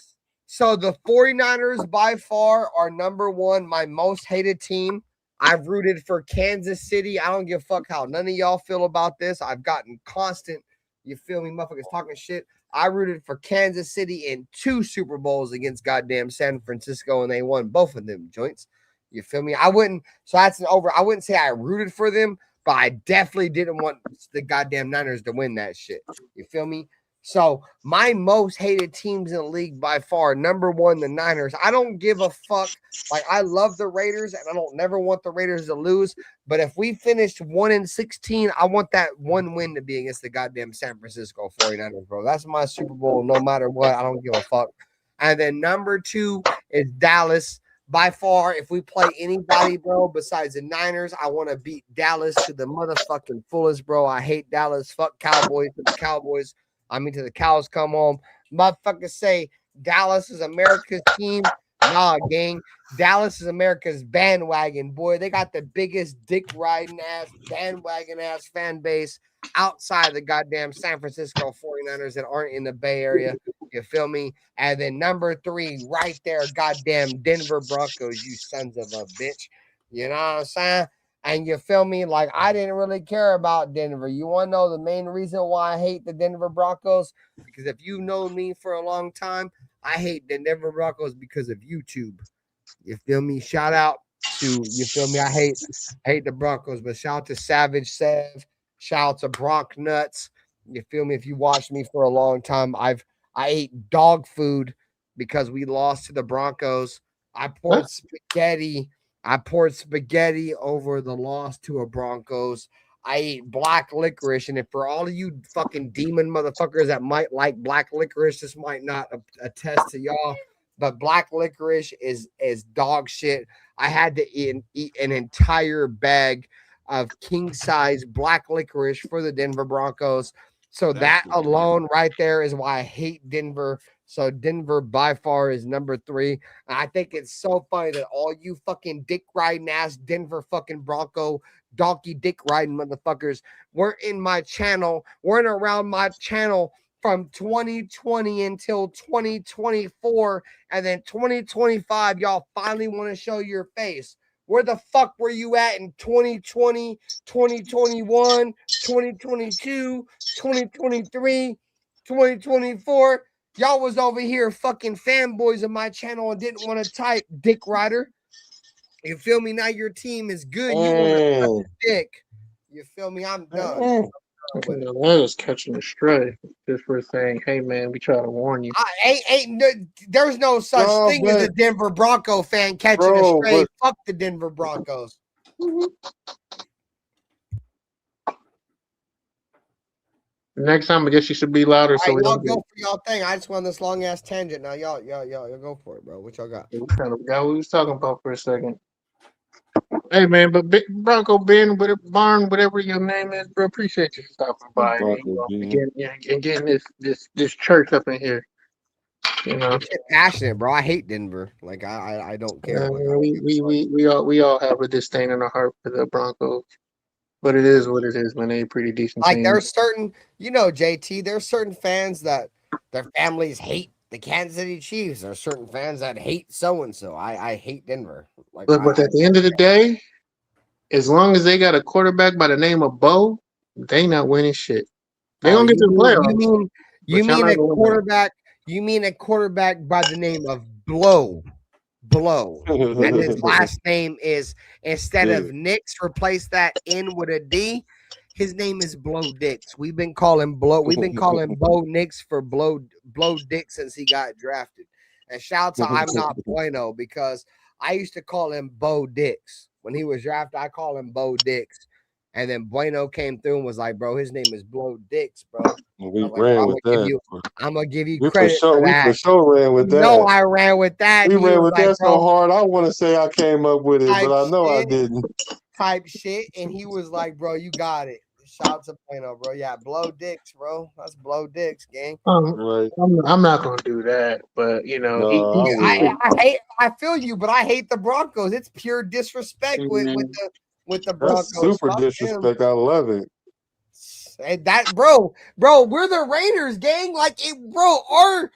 So the 49ers by far are number one, my most hated team. I've rooted for Kansas City. I don't give a fuck how none of y'all feel about this. I've gotten constant, you feel me, motherfuckers talking shit. I rooted for Kansas City in 2 Super Bowls against goddamn San Francisco, and they won both of them joints. You feel me? I wouldn't say I rooted for them, but I definitely didn't want the goddamn Niners to win that shit. You feel me? So my most hated teams in the league by far, number one, the Niners. I don't give a fuck. Like, I love the Raiders, and I don't never want the Raiders to lose. But if we finished 1-16, I want that one win to be against the goddamn San Francisco 49ers, bro. That's my Super Bowl, no matter what. I don't give a fuck. And then number 2 is Dallas. By far, if we play anybody, bro, besides the Niners, I want to beat Dallas to the motherfucking fullest, bro. I hate Dallas. Fuck Cowboys to the Cowboys. I mean, till the cows come home. Motherfuckers say Dallas is America's team. Nah, gang. Dallas is America's bandwagon, boy. They got the biggest dick riding ass, bandwagon ass fan base outside the goddamn San Francisco 49ers that aren't in the Bay Area. You feel me? And then number 3, right there, goddamn Denver Broncos, you sons of a bitch. You know what I'm saying? And you feel me? Like, I didn't really care about Denver. You want to know the main reason why I hate the Denver Broncos? Because if you know me for a long time, I hate the Denver Broncos because of YouTube. You feel me? Shout out to, you feel me? I hate the Broncos, but shout out to Savage Sev. Shout out to Bronc Nuts. You feel me? If you watched me for a long time, I ate dog food because we lost to the Broncos. I poured spaghetti over the loss to a Broncos. I ate black licorice, and if for all of you fucking demon motherfuckers that might like black licorice, this might not attest to y'all, but black licorice is dog shit. I had to eat an entire bag of king size black licorice for the Denver Broncos. So that alone right there is why I hate Denver. So Denver by far is number 3. And I think it's so funny that all you fucking dick riding ass Denver fucking Bronco donkey dick riding motherfuckers were in my channel, weren't around my channel from 2020 until 2024. And then 2025, y'all finally want to show your face. Where the fuck were you at in 2020, 2021, 2022, 2023, 2024? Y'all was over here fucking fanboys of my channel and didn't want to type dick rider. You feel me? Now your team is good. You want to dick. You feel me? I'm done. Okay, now that is catching a stray just for saying, hey man, we try to warn you. There's no such thing as a Denver Bronco fan catching a stray. Fuck the Denver Broncos. Next time, I guess you should be louder. So y'all go for y'all thing. I just went this long ass tangent. Now y'all go for it, bro. What y'all got? We kind of forgot what we was talking about for a second. Hey man, but Bronco Ben, Barn, whatever your name is, bro, appreciate you stopping by and getting this church up in here. You know, passionate, bro. I hate Denver. Like I don't care. We all have a disdain in our heart for the Broncos, but it is what it is, man. They're pretty decent. Like there's certain, JT. There's certain fans that their families hate the Kansas City Chiefs. There are certain fans that hate so and so. I hate Denver. Like, but at the end of the day, as long as they got a quarterback by the name of Bo, they not winning shit. They gonna get to the playoffs. You mean a quarterback? You mean a quarterback by the name of Blow? And his last name is, instead of Nix, replace that N with a D. His name is Blow Dix. We've been calling Bo Nix for Blow Dix since he got drafted. And shout out to I'm Not Bueno, because I used to call him Bo Dix. When he was drafted, I call him Bo Dix. And then Bueno came through and was like, bro, his name is Blow Dix, bro. We ran with that. I'm going to give you credit for that. We for sure ran with that. No, I ran with that. We ran with that so hard. I want to say I came up with it, but I know I didn't. Type shit. And he was like, bro, you got it. Shout out to Plano, bro. Yeah, blow dicks, bro. That's blow dicks, gang. Right. I'm not gonna do that, but you know, No, I will. I feel you, but I hate the Broncos. It's pure disrespect with the That's Broncos. super Fuck them. disrespect. I love it. And that, bro, we're the Raiders, gang. Like it, bro. Our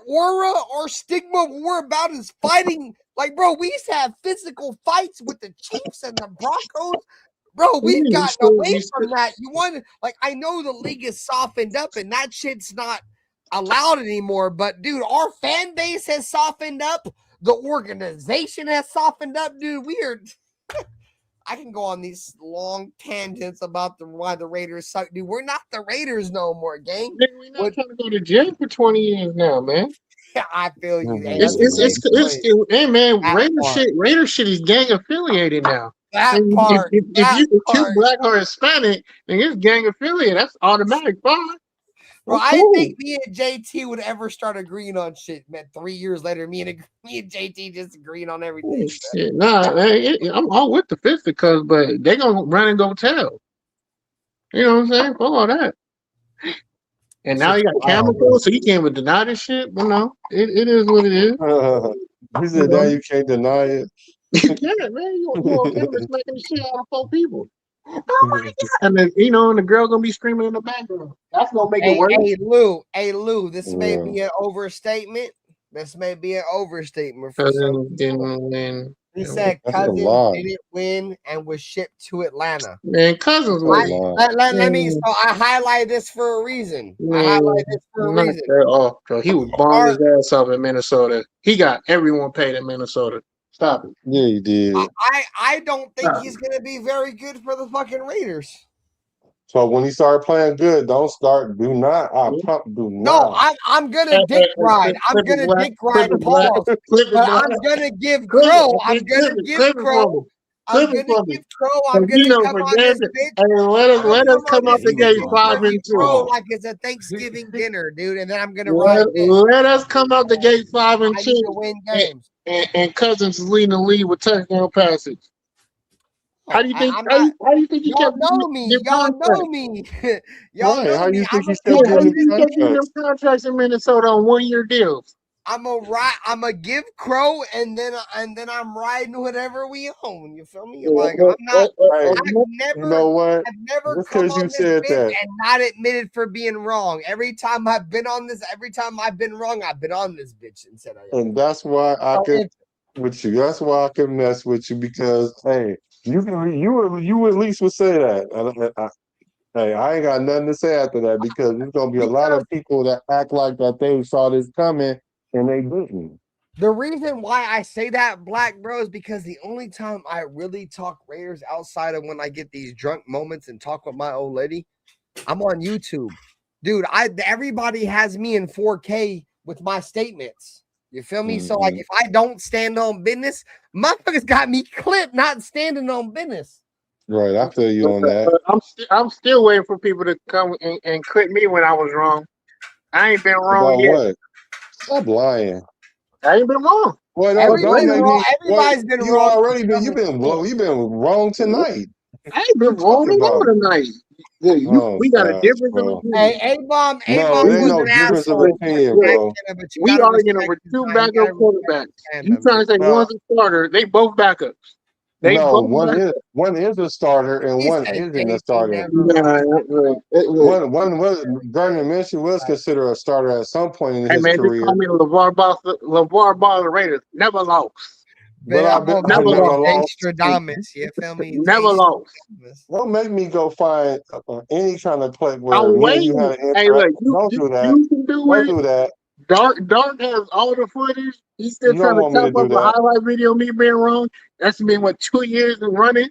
aura, our stigma, what we're about is fighting. Like, bro, we used to have physical fights with the Chiefs and the Broncos. Bro, we've gotten away from that. You want, like, I know the league is softened up and that shit's not allowed anymore, but dude, our fan base has softened up. The organization has softened up, dude. We are. I can go on these long tangents about why the Raiders suck, dude. We're not the Raiders no more, gang. We're not trying to go to jail for 20 years now, man. I feel you. Hey, Hey, man, Raider shit is gang affiliated now. If you black or Hispanic, then it's gang affiliated. That's automatic fine. Bro, I didn't think me and JT would ever start agreeing on shit, man. 3 years later, me and JT just agreeing on everything. Shit, nah, I'm all with the fisticuffs, but they gonna run and go tell. You know what I'm saying? For all that. And now you got chemicals, so you can't even deny this shit. But no, it is what it is. He said now you can't deny it. Yeah, man, you on camera smacking the shit out of 4 people. Oh my god! And then and the girl gonna be screaming in the background. That's gonna make it worse. Hey Lou, this may be an overstatement. This may be an overstatement for some people. He said Cousins didn't win and was shipped to Atlanta. Man, Cousins was. Let me. So I highlight this for a reason. He was balling his ass off in Minnesota. He got everyone paid in Minnesota. Stop it. Yeah, he did. I don't think he's gonna be very good for the fucking Raiders. So when he started playing good, do not. No, I'm gonna dick ride. I'm gonna dick ride Paul. But I'm gonna give Crow. I'm gonna give Crow. I'm gonna come on this bitch. Let us come out the gate 5-2. Like it's a Thanksgiving dinner, dude. And then I'm gonna ride. Let us come out the gate 5-2. I need to win games. And Cousins is leading the lead with touchdown passes. How do you think? How do you think he kept know me? Y'all know me. Y'all know how me. you think he kept getting them contracts in Minnesota on 1-year deals? I'm a give Crow, and then I'm riding whatever we own. You feel me? Like I'm not. You know what? I've never just come because you on said this that and not admitted for being wrong. Every time I've been on this, every time I've been wrong, I've been on this bitch and said I am. And that's why I can with you. That's why I can mess with you because hey, you at least would say that. Hey, I ain't got nothing to say after that because there's gonna be a lot of people that act like that they saw this coming and they didn't. The reason why I say that, Black Bro, is because the only time I really talk Raiders outside of when I get these drunk moments and talk with my old lady, I'm on YouTube. Dude, everybody has me in 4K with my statements. You feel me? So, like, if I don't stand on business, motherfuckers got me clipped not standing on business. Right, I feel you on that. I'm still waiting for people to come and clip me when I was wrong. I ain't been wrong yet. What? Stop lying. I ain't been wrong. Well, everybody's been wrong. You've been wrong tonight. I ain't been wrong tonight. We got a difference of opinion. Hey, Bomb. No, there ain't no difference of opinion, bro. We arguing over 2 backup quarterbacks. You trying to say one's a starter? They both backups. One is a starter and one isn't a starter. One was Gardner Minshew was considered a starter at some point in his career. They call me LeVar Ball of the Raiders. Never lost. But I've never lost. Extradamus, you feel me? Never lost. Don't make me go find any kind of clip where you had an Don't do that. You can do that. Dark has all the footage. He's still trying to top up a highlight video of me being wrong. That's been 2 years and running.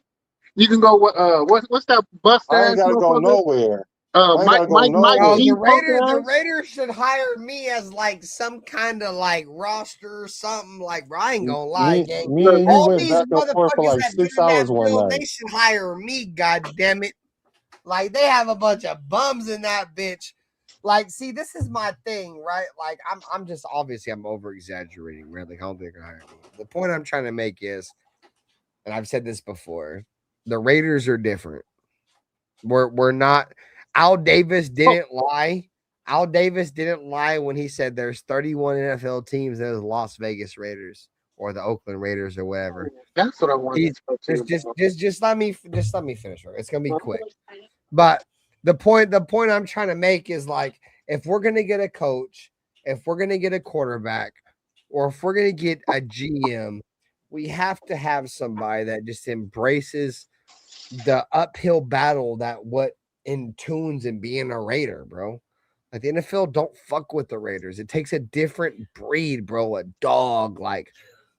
You can go. What's that bust? I ain't gotta go nowhere. The Raiders should hire me as like some kind of like roster or something. Like, bro, I ain't gonna lie, gang. All these motherfuckers that been in that field, they should hire me. God damn it! Like they have a bunch of bums in that bitch. Like, see, this is my thing, right? Like, I'm just obviously I'm over exaggerating, right? Like, I don't think I hire me. The point I'm trying to make is, and I've said this before, the Raiders are different. We're not. Al Davis didn't lie. Al Davis didn't lie when he said there's 31 NFL teams. There's Las Vegas Raiders or the Oakland Raiders or whatever. That's what I wanted to talk to you about. Just let me finish. It's gonna be quick. But the point I'm trying to make is like if we're gonna get a coach, if we're gonna get a quarterback, or if we're gonna get a GM, we have to have somebody that just embraces the uphill battle that what intunes and being a Raider, bro. Like the NFL don't fuck with the Raiders. It takes a different breed, bro. A dog, like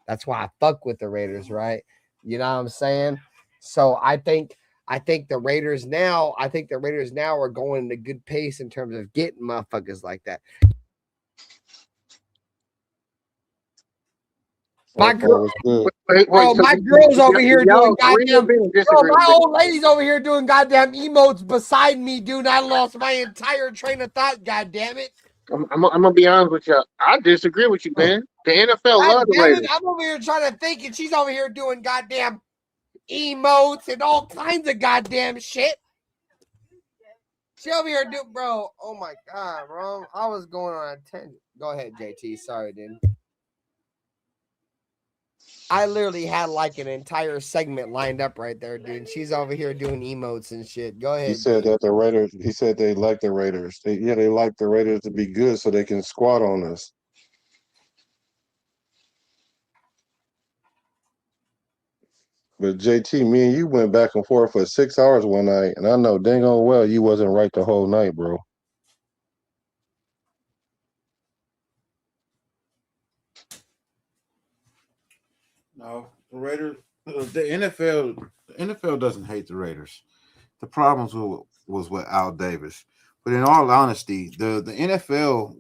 that's why I fuck with the Raiders, right? You know what I'm saying? So I think the Raiders now, are going at a good pace in terms of getting motherfuckers like that. My girl, bro, my girl's over here doing goddamn. Bro, my old lady's over here doing goddamn emotes beside me, dude. I lost my entire train of thought. Goddamn it! I'm gonna be honest with you. I disagree with you, man. The NFL loves the Raiders. I'm over here trying to think, and she's over here doing goddamn emotes and all kinds of goddamn shit. She over here do, bro. Oh my god, bro. I was going on a tangent. Go ahead, JT. Sorry, dude. I literally had like an entire segment lined up right there, dude. She's over here doing emotes and shit. Go ahead. He said that the Raiders. He said they like the Raiders. They like the Raiders to be good so they can squat on us. But JT, me and you went back and forth for 6 hours one night, and I know dang on well you wasn't right the whole night, bro. No, the Raiders, the NFL doesn't hate the Raiders. The problems was with Al Davis. But in all honesty, the NFL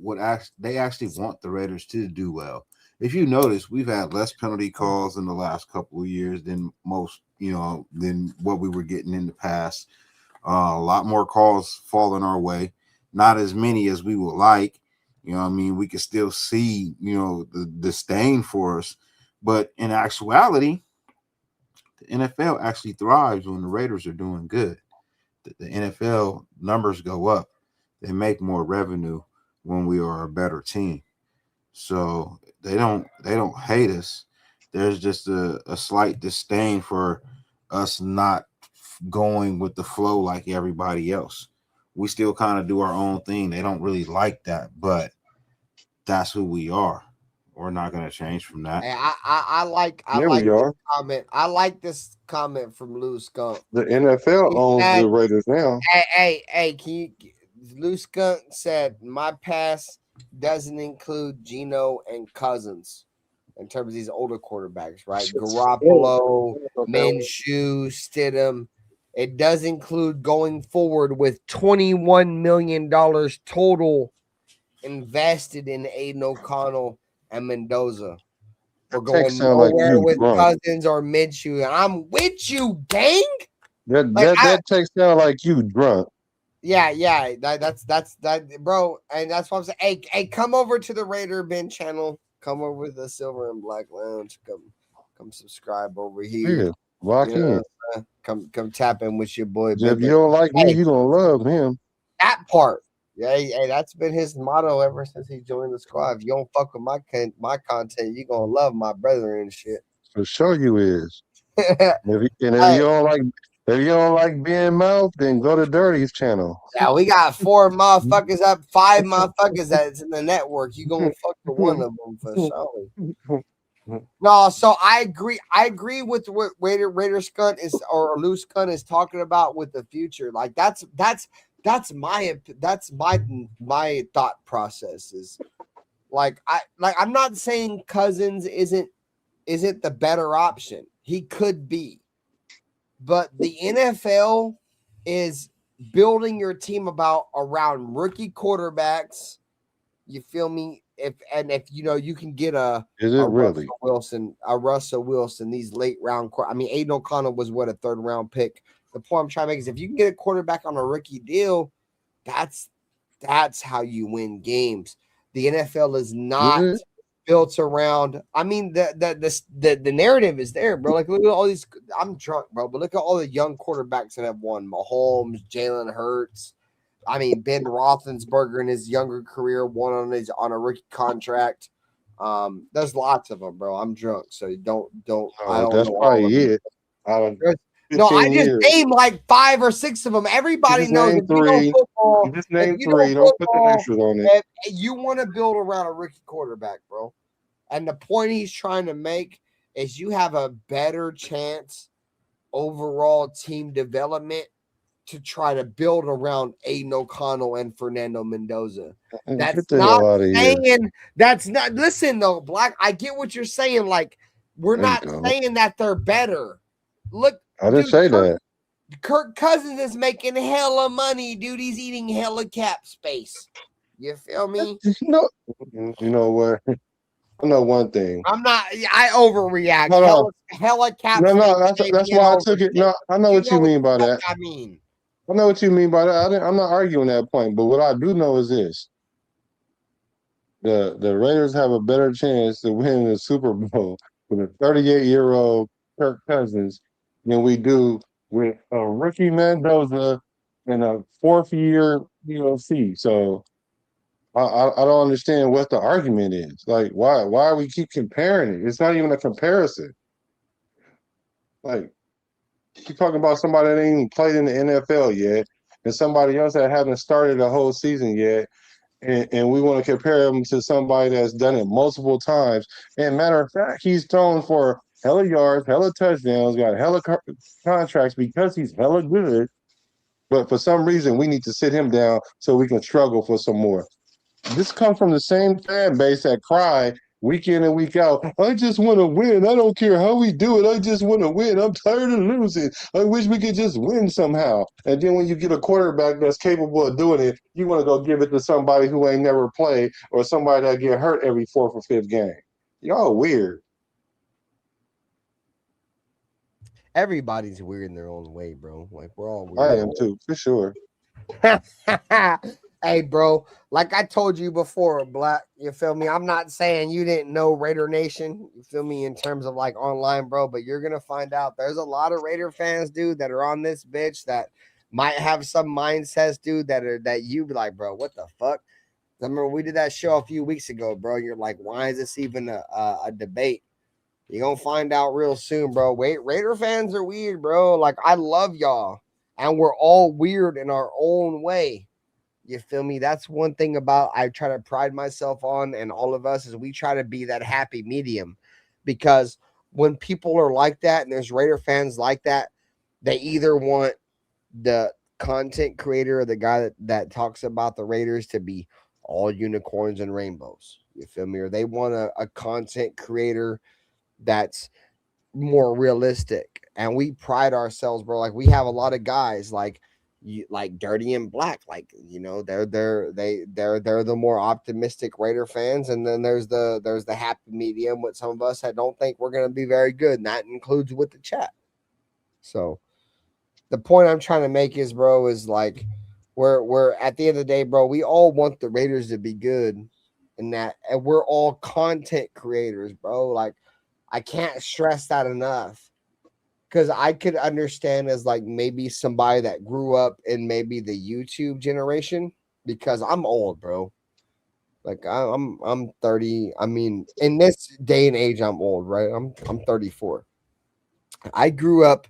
they actually want the Raiders to do well. If you notice, we've had less penalty calls in the last couple of years than most, than what we were getting in the past. A lot more calls falling our way, not as many as we would like. You know what I mean? We can still see, the disdain for us. But in actuality, the NFL actually thrives when the Raiders are doing good. The NFL numbers go up. They make more revenue when we are a better team. So they don't hate us. There's just a slight disdain for us not going with the flow like everybody else. We still kind of do our own thing. They don't really like that, but that's who we are. We're not going to change from that. Hey, I like this comment. I like this comment from Lou Skunk. The NFL owns the Raiders now. Hey, Lou Skunk said my pass doesn't include Geno and Cousins in terms of these older quarterbacks, right? Garoppolo, Minshew, Stidham. It does include going forward with $21 million total invested in Aiden O'Connell and Mendoza. We're going nowhere with Cousins or Minshew. And I'm with you, gang. That takes sound like you drunk. Yeah. That's that, bro. And that's what I'm saying. Hey, come over to the Raider Ben channel. Come over to the Silver and Black Lounge. Come subscribe over here. Yeah, lock in. Come tap in with your boy. If you don't like me, you gonna love him. That part. Yeah, hey, that's been his motto ever since he joined the squad. If you don't fuck with my content, you gonna love my brother and shit. For sure you is. If you don't like being mouth, then go to Dirty's channel. Yeah, we got 4 motherfuckers up, 5 motherfuckers that's in the network. You gonna fuck with one of them for sure. No, so I agree. I agree with what Raider Skunt is or Lou Skunt is talking about with the future. Like that's my thought process is I'm not saying Cousins isn't the better option. He could be. But the NFL is building your team around rookie quarterbacks. You feel me? If you can get a Russell Wilson, these late round. Aiden O'Connell was a 3rd round pick. The point I'm trying to make is if you can get a quarterback on a rookie deal, that's how you win games. The NFL is not built around. I mean, the narrative is there, bro. Like, look at all these. I'm drunk, bro, but look at all the young quarterbacks that have won. Mahomes, Jalen Hurts. I mean, Ben Roethlisberger in his younger career won on a rookie contract. There's lots of them, bro. I'm drunk, so don't. I don't That's know all probably of them. it. Out of No, I 15 just years. named like 5 or 6 of them. You Everybody just knows named if you know 3. football. You just If named you know 3. Don't put the football, extras on it. if you want to build around a rookie quarterback, bro. And the point he's trying to make is you have a better chance overall team development to try to build around Aiden O'Connell and Fernando Mendoza. That's Get the not hell out of here. saying that's not. Listen though, Black. I get what you're saying. Like, we're There you not go. saying that they're better. Look, I didn't say that. Kirk Cousins is making hella money, dude. He's eating hella cap space. You feel me? You know what? I know one thing. I'm not. I overreact. Hold on. Hella cap No, space. that's why I took it. No, I know what you mean by that. I mean, I know what you mean by that. I'm not arguing that point, but what I do know is this: the Raiders have a better chance to win the Super Bowl with a 38-year-old Kirk Cousins than we do with a rookie Mendoza and a 4th-year UFC. So I don't understand what the argument is. Like, why we keep comparing it? It's not even a comparison. Like, you're talking about somebody that ain't even played in the NFL yet, and somebody else that hasn't started the whole season yet, and we want to compare him to somebody that's done it multiple times. And matter of fact, he's thrown for hella yards, hella touchdowns, got hella contracts because he's hella good. But for some reason, we need to sit him down so we can struggle for some more. This comes from the same fan base that cry week in and week out. I just want to win. I don't care how we do it. I just want to win. I'm tired of losing. I wish we could just win somehow. And then when you get a quarterback that's capable of doing it, you want to go give it to somebody who ain't never played or somebody that get hurt every 4th or 5th game. Y'all weird. everybody's weird in their own way, bro. Like, we're all weird. I am too, for sure. Hey, bro, like I told you before, Black, you feel me? I'm not saying you didn't know Raider Nation, you feel me, in terms of like online, bro, but you're gonna find out there's a lot of Raider fans, dude, that are on this bitch that might have some mindsets, dude, that you be like, bro, what the fuck? I remember we did that show a few weeks ago, bro. You're like, why is this even a debate? You're gonna find out real soon, bro. Wait, Raider fans are weird, bro. Like, I love y'all, and we're all weird in our own way. You feel me? That's one thing about I try to pride myself on, and all of us is we try to be that happy medium, because when people are like that and there's Raider fans like that, they either want the content creator or the guy that talks about the Raiders to be all unicorns and rainbows. You feel me? Or they want a content creator that's more realistic. And we pride ourselves, bro. Like, we have a lot of guys like Dirty and Black, like, they're the more optimistic Raider fans, and then there's the happy medium with some of us that don't think we're going to be very good, and that includes with the chat. So the point I'm trying to make is, bro, is like we're at the end of the day, bro, we all want the Raiders to be good, and we're all content creators, bro. Like, I can't stress that enough. Because I could understand as like maybe somebody that grew up in maybe the YouTube generation, because I'm old, bro. Like, I'm 30. I mean, in this day and age, I'm old, right? I'm 34. I grew up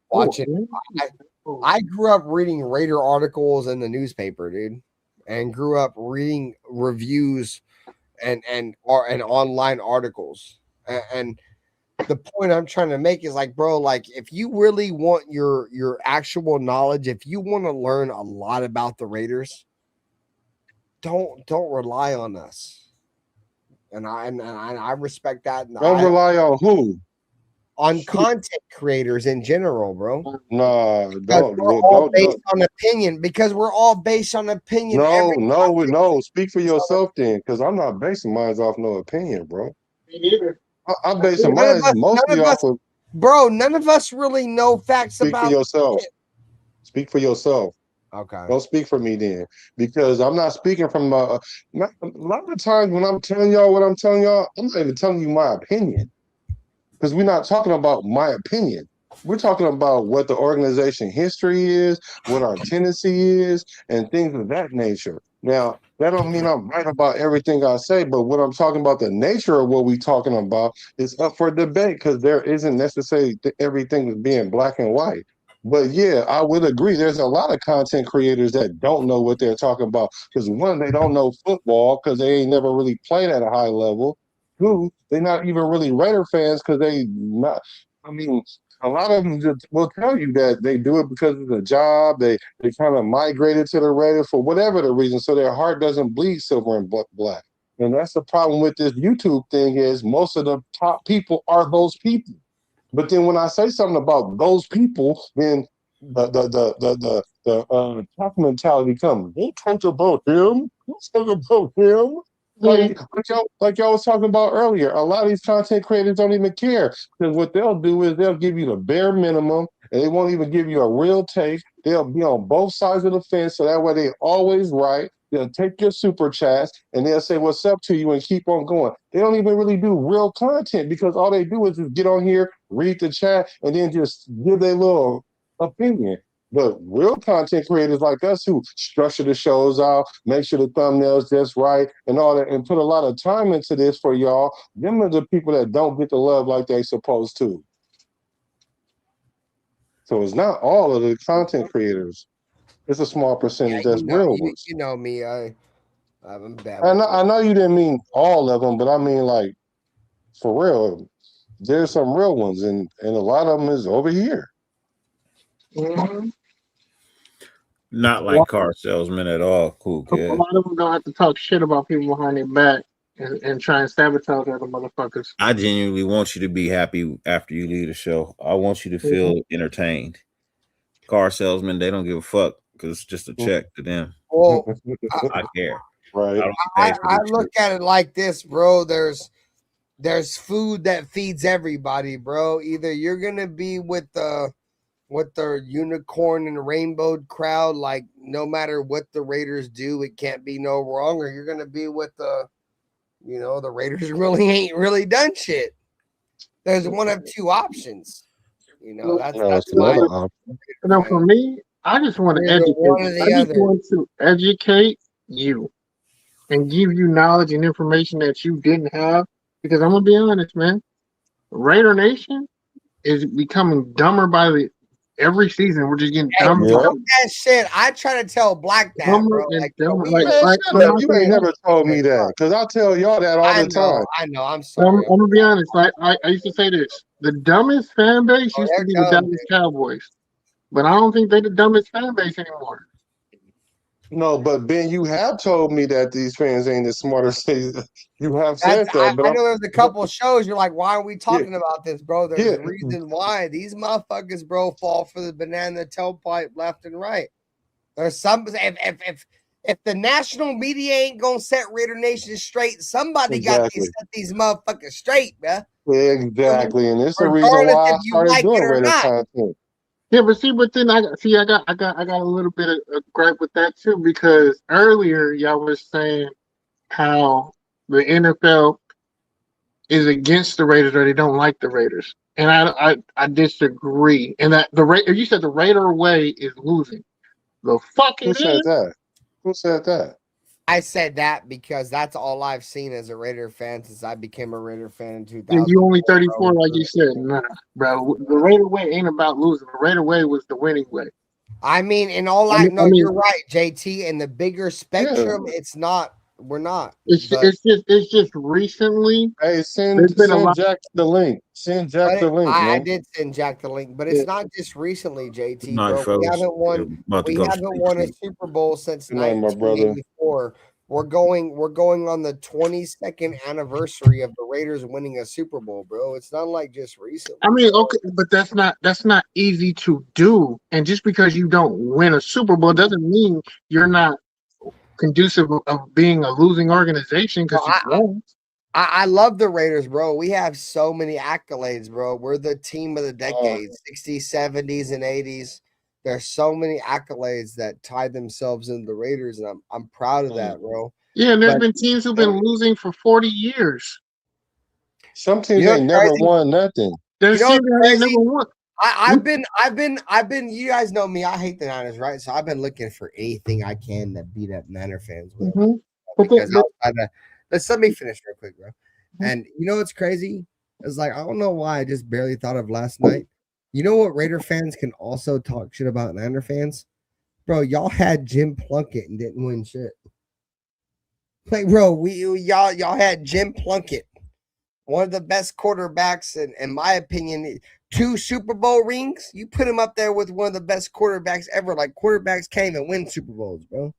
watching. I grew up reading Raider articles in the newspaper, dude, and grew up reading reviews and online articles and the point I'm trying to make is like, bro, like, if you really want your actual knowledge, if you want to learn a lot about the Raiders, don't rely on us. And I respect that. Don't rely on who? On content creators in general, bro. No, we're all based on opinion. Because we're all based on opinion. No. Speak for yourself then, because I'm not basing mine off no opinion, bro. Me neither. I'm basing mine mostly off of. Bro, none of us really know facts Speak about. for yourself. Speak for yourself. Okay. Don't speak for me then, because I'm not speaking from a lot of the times when I'm telling y'all what I'm telling y'all, I'm not even telling you my opinion, because we're not talking about my opinion. We're talking about what the organization history is, what our tendency is, and things of that nature. Now, that don't mean I'm right about everything I say, but what I'm talking about, the nature of what we're talking about, is up for debate, because there isn't necessarily everything is being black and white. But yeah, I would agree. There's a lot of content creators that don't know what they're talking about, because one, they don't know football because they ain't never really played at a high level. Two, they're not even really Raider fans because they not. I mean, a lot of them just will tell you that they do it because of the job. They kind of migrated to the Raiders for whatever the reason, so their heart doesn't bleed silver and black. And that's the problem with this YouTube thing, is most of the top people are those people. But then when I say something about those people, then the top mentality comes. Don't talk about him. Don't talk about him. Like y'all was talking about earlier, a lot of these content creators don't even care, because what they'll do is they'll give you the bare minimum, and they won't even give you a real take. They'll be on both sides of the fence, so that way they always right. They'll take your super chats and they'll say what's up to you and keep on going. They don't even really do real content, because all they do is just get on here, read the chat, and then just give their little opinion. But real content creators like us, who structure the shows out, make sure the thumbnails just right, and all that, and put a lot of time into this for y'all, them are the people that don't get the love like they supposed to. So it's not all of the content creators. It's a small percentage that's real ones. You know me. I'm bad. I know you didn't mean all of them, but I mean, like, for real, there's some real ones, and a lot of them is over here. Mm-hmm. Not like car salesmen at all. Cool kid. A lot of them don't have to talk shit about people behind their back and try and sabotage other motherfuckers. I genuinely want you to be happy after you leave the show. I want you to feel entertained. Car salesmen, they don't give a fuck because it's just a check to them. Well, I care. Right. I look at it like this, bro. There's food that feeds everybody, bro. Either you're gonna be with the unicorn and rainbow crowd, like no matter what the Raiders do, it can't be no wrong, or you're gonna be with the Raiders really ain't really done shit. There's one of two options. That's another why. option. For me, I just want to educate. Want to educate you and give you knowledge and information that you didn't have. Because I'm gonna be honest, man, Raider Nation is becoming dumber by every season. We're just getting dumber. That shit. I try to tell Black that, bro. Man, shut up. You ain't never told me that, because I tell y'all that all the time. I know. I'm sorry. I'm gonna be honest. I used to say this: the dumbest fan base used to be the Dallas Cowboys, but I don't think they're the dumbest fan base anymore. No, but Ben, you have told me that these fans ain't as smart as you have said that. But I know there's a couple of shows you're like, why are we talking about this, bro? There's a reason why. These motherfuckers, bro, fall for the banana tailpipe left and right. There's some if the national media ain't gonna set Raider Nation straight, somebody got to set these motherfuckers straight, man. Exactly, and it's the reason why I started doing Raider content. Yeah, but then I got a little bit of gripe with that too, because earlier y'all was saying how the NFL is against the Raiders, or they don't like the Raiders, and I disagree. And that you said the Raider way is losing. The fuck it is. Who said that? Who said that? I said that because that's all I've seen as a Raider fan since I became a Raider fan in 2000. You only 34, like you said. Nah, bro. The Raider way ain't about losing. The Raider way was the winning way. I mean, in all you're right, JT. In the bigger spectrum, it's not. We're not. It's just recently. Hey, send Jack the link. Send Jack the link. I did send Jack the link, but it's not just recently, JT. Bro. We haven't won a Super Bowl since 1984. We're going on the 22nd anniversary of the Raiders winning a Super Bowl, bro. It's not like just recently. I mean, okay, but that's not easy to do. And just because you don't win a Super Bowl doesn't mean you're not conducive of being a losing organization. Because I love the Raiders, bro. We have so many accolades, bro. We're the team of the decade, 60s, 70s, and 80s. there's so many accolades that tie themselves into the Raiders, and I'm proud of that, bro. Yeah, and there have But been teams who've been losing for 40 years. Some you teams know ain't what's never crazy? won nothing. You There's know teams what's that ain't crazy? never won. I've been. You guys know me. I hate the Niners, right? So I've been looking for anything I can to beat up Niner fans with, Mm-hmm. because I was trying to. Let me finish real quick, bro. And you know what's crazy? It's like I don't know why I just barely thought of last night. You know what Raider fans can also talk shit about Niner fans? Bro, y'all had Jim Plunkett and didn't win shit. Like, bro, y'all had Jim Plunkett, one of the best quarterbacks, in my opinion, 2 Super Bowl rings. You put him up there with one of the best quarterbacks ever. Like, quarterbacks can't even win Super Bowls, bro.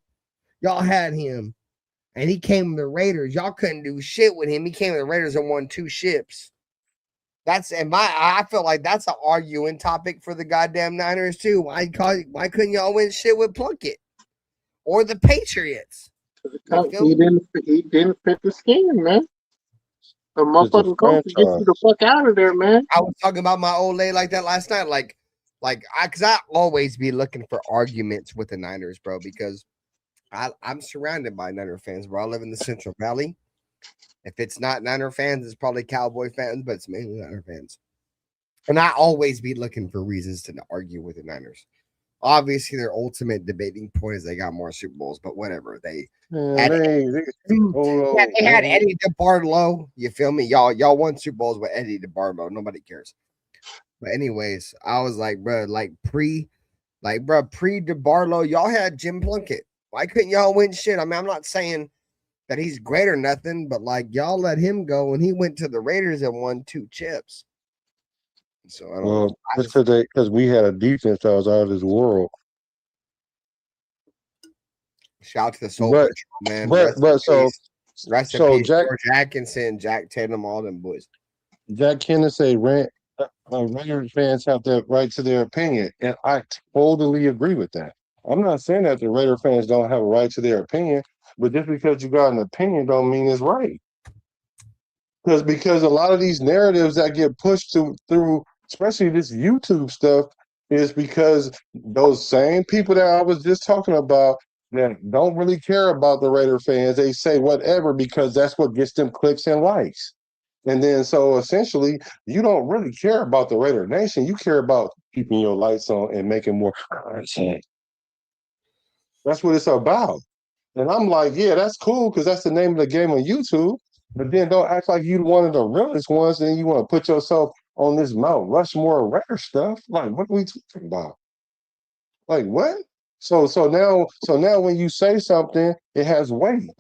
Y'all had him, and he came to the Raiders. Y'all couldn't do shit with him. He came to the Raiders and won 2 ships. I feel like that's an arguing topic for the goddamn Niners too. Why couldn't y'all win shit with Plunkett or the Patriots? He didn't fit the scheme, man. The It's a motherfucking coach to get you the franchise. fuck out of there, man. I was talking about my old lady like that last night. Because I always be looking for arguments with the Niners, bro, because I'm surrounded by Niner fans, bro. I live in the Central Valley. If it's not Niner fans, it's probably Cowboy fans, but it's mainly Niner fans. And I always be looking for reasons to argue with the Niners. Obviously, their ultimate debating point is they got more Super Bowls, but whatever. They Man, had they had hold Eddie DeBartolo. You feel me? Y'all won Super Bowls with Eddie DeBartolo. Nobody cares. But anyways, I was like, bro, pre DeBartolo, y'all had Jim Plunkett. Why couldn't y'all win shit? I mean, I'm not saying that he's great or nothing, but like y'all let him go and he went to the Raiders and won 2 chips. So I don't know. well, just because we had a defense that was out of this world. Shout out to the Soul But Patrol, man. but Rest in but so peace. Rest in so peace, Jack George Atkinson, Jack Tatum, all them boys. Jack Hennessy Raiders fans have the right to their opinion, and I totally agree with that. I'm not saying that the Raider fans don't have a right to their opinion, but just because you got an opinion don't mean it's right. Because a lot of these narratives that get pushed through, especially this YouTube stuff, is because those same people that I was just talking about that don't really care about the Raider fans, they say whatever because that's what gets them clicks and likes. And then so essentially, you don't really care about the Raider Nation. You care about keeping your lights on and making more content. That's what it's about. And I'm like, yeah, that's cool because that's the name of the game on YouTube. But then don't act like you one of the realest ones, and you want to put yourself on this Mount Rushmore rare stuff. Like, what are we talking about? Like, what? So now when you say something, it has weight.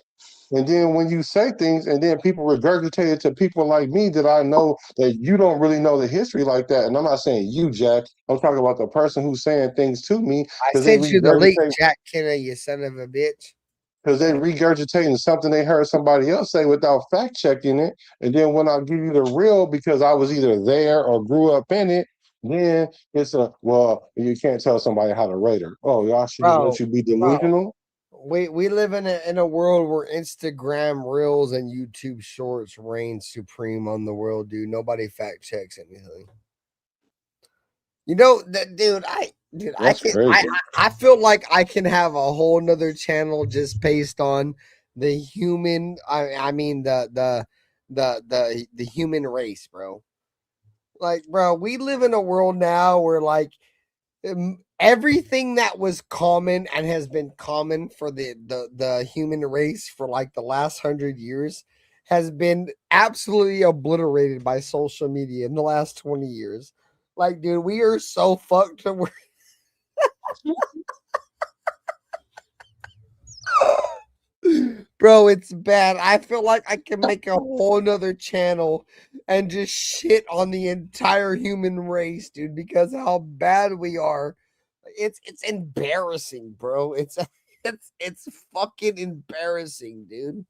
And then when you say things and then people regurgitate it to people like me that I know that you don't really know the history like that. And I'm not saying you, Jack. I'm talking about the person who's saying things to me I because they sent you the link, regurgitate Jack Kenner, you son of a bitch. because they regurgitating something they heard somebody else say without fact checking it. And then when I give you the real because I was either there or grew up in it, then it's you can't tell somebody how to rate her. Oh, y'all should just let Bro, you be bro. delusional. We live in a world where Instagram Reels and YouTube Shorts reign supreme on the world, dude. Nobody fact checks anything. You know that, dude. That's crazy. I feel like I can have a whole nother channel just based on the human. I mean the human race, bro. Like, bro, we live in a world now where like everything that was common and has been common for the human race for like the last 100 years has been absolutely obliterated by social media in the last 20 years. Like, dude, we are so fucked to where bro, it's bad. I feel like I can make a whole nother channel and just shit on the entire human race, dude, because how bad we are. It's embarrassing, bro. It's fucking embarrassing, dude.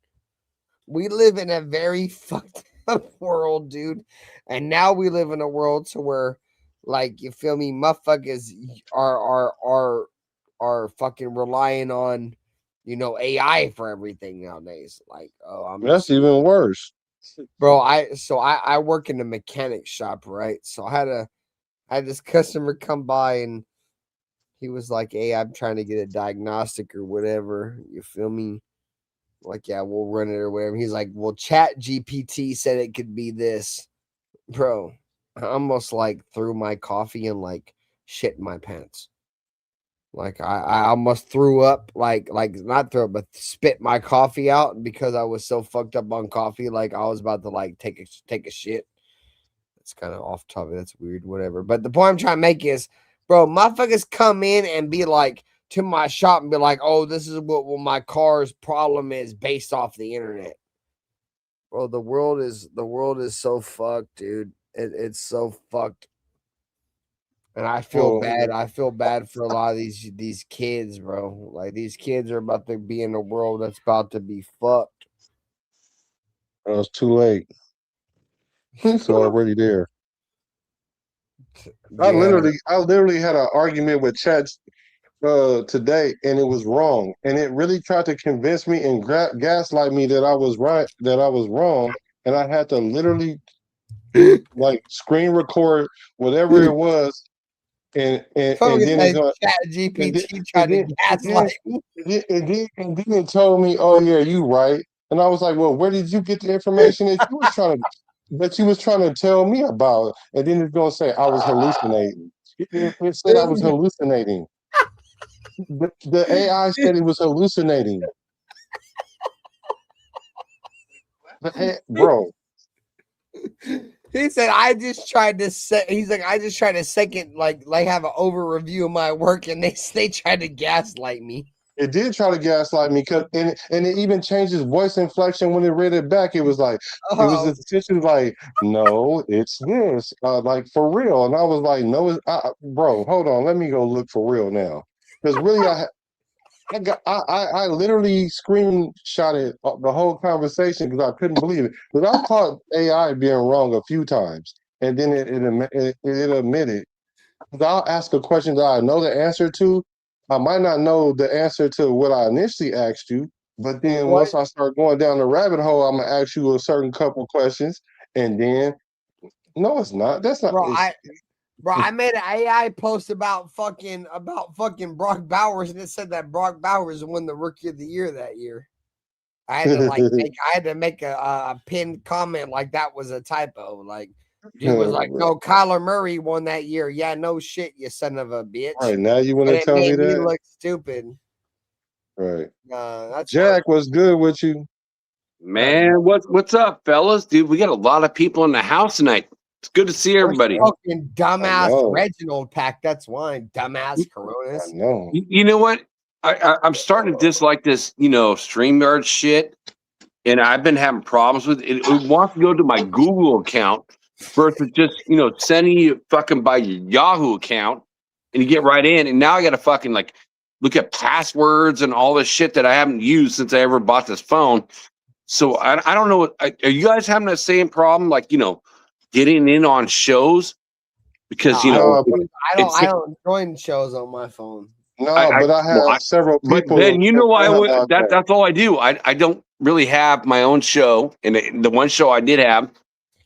We live in a very fucked up world, dude. And now we live in a world to where, like, you feel me, motherfuckers are fucking relying on, AI for everything nowadays. Like, oh, I'm That's just even worse. bro. I work in a mechanic shop, right? So I had this customer come by and He was like, "Hey, I'm trying to get a diagnostic or whatever." You feel me? Like, yeah, we'll run it or whatever. He's like, "Well, Chat GPT said it could be this." Bro, I almost like threw my coffee and like shit in my pants. Like I almost threw up, like not throw up, but spit my coffee out because I was so fucked up on coffee. Like I was about to like take a shit. It's kind of off topic. That's weird, whatever. But the point I'm trying to make is, bro, motherfuckers come in and be like to my shop and be like, "Oh, this is what my car's problem is based off the internet." Bro, the world is so fucked, dude. It's so fucked. And I feel bad. I feel bad for a lot of these kids, bro. Like these kids are about to be in a world that's about to be fucked. It's too late. It's already there. I literally had an argument with Chat today, and it was wrong, and it really tried to convince me and gaslight me that I was right, that I was wrong, and I had to literally like screen record whatever it was, and then it's gonna Chat GPT tried to gaslight me. and then it told me, "Oh yeah, you right," and I was like, "Well, where did you get the information that you was trying to tell me about?" And then it's gonna say I was hallucinating. It said I was hallucinating. The AI said it was hallucinating. Bro. He said, "I just tried to set." He's like, "I just tried to second, like have an over review of my work, and they tried to gaslight me." It did try to gaslight me, and it even changed his voice inflection when it read it back. It was like, it was essentially like, "No, it's this," like for real. And I was like, "No, bro, hold on, let me go look for real now," because really, I literally screenshotted the whole conversation because I couldn't believe it. Because I caught AI being wrong a few times, and then it admitted. Because I'll ask a question that I know the answer to. I might not know the answer to what I initially asked you, but then once I start going down the rabbit hole, I'm gonna ask you a certain couple questions, and then no, it's not. That's not. Bro, I made an AI post about fucking Brock Bowers, and it said that Brock Bowers won the Rookie of the Year that year. I had to make a pinned comment like that was a typo. Like, dude was like, "No, Kyler Murray won that year." Yeah, no shit, you son of a bitch. Right now, you want to tell me that? It look stupid. Right. That's Jack, what's good with you? Man, what's up, fellas? Dude, we got a lot of people in the house tonight. It's good to see everybody. Fucking dumbass Reginald pack. That's why, dumbass Coronas. I know. You know what? I'm starting to dislike this, StreamYard shit, and I've been having problems with it. It wants to go to my Google account versus just, sending you fucking by your Yahoo account, and you get right in. And now I got to fucking look at passwords and all this shit that I haven't used since I ever bought this phone. So I don't know. Are you guys having the same problem? Getting in on shows because I don't join shows on my phone. No, but I have several people. But then that's all I do. I don't really have my own show, and the one show I did have,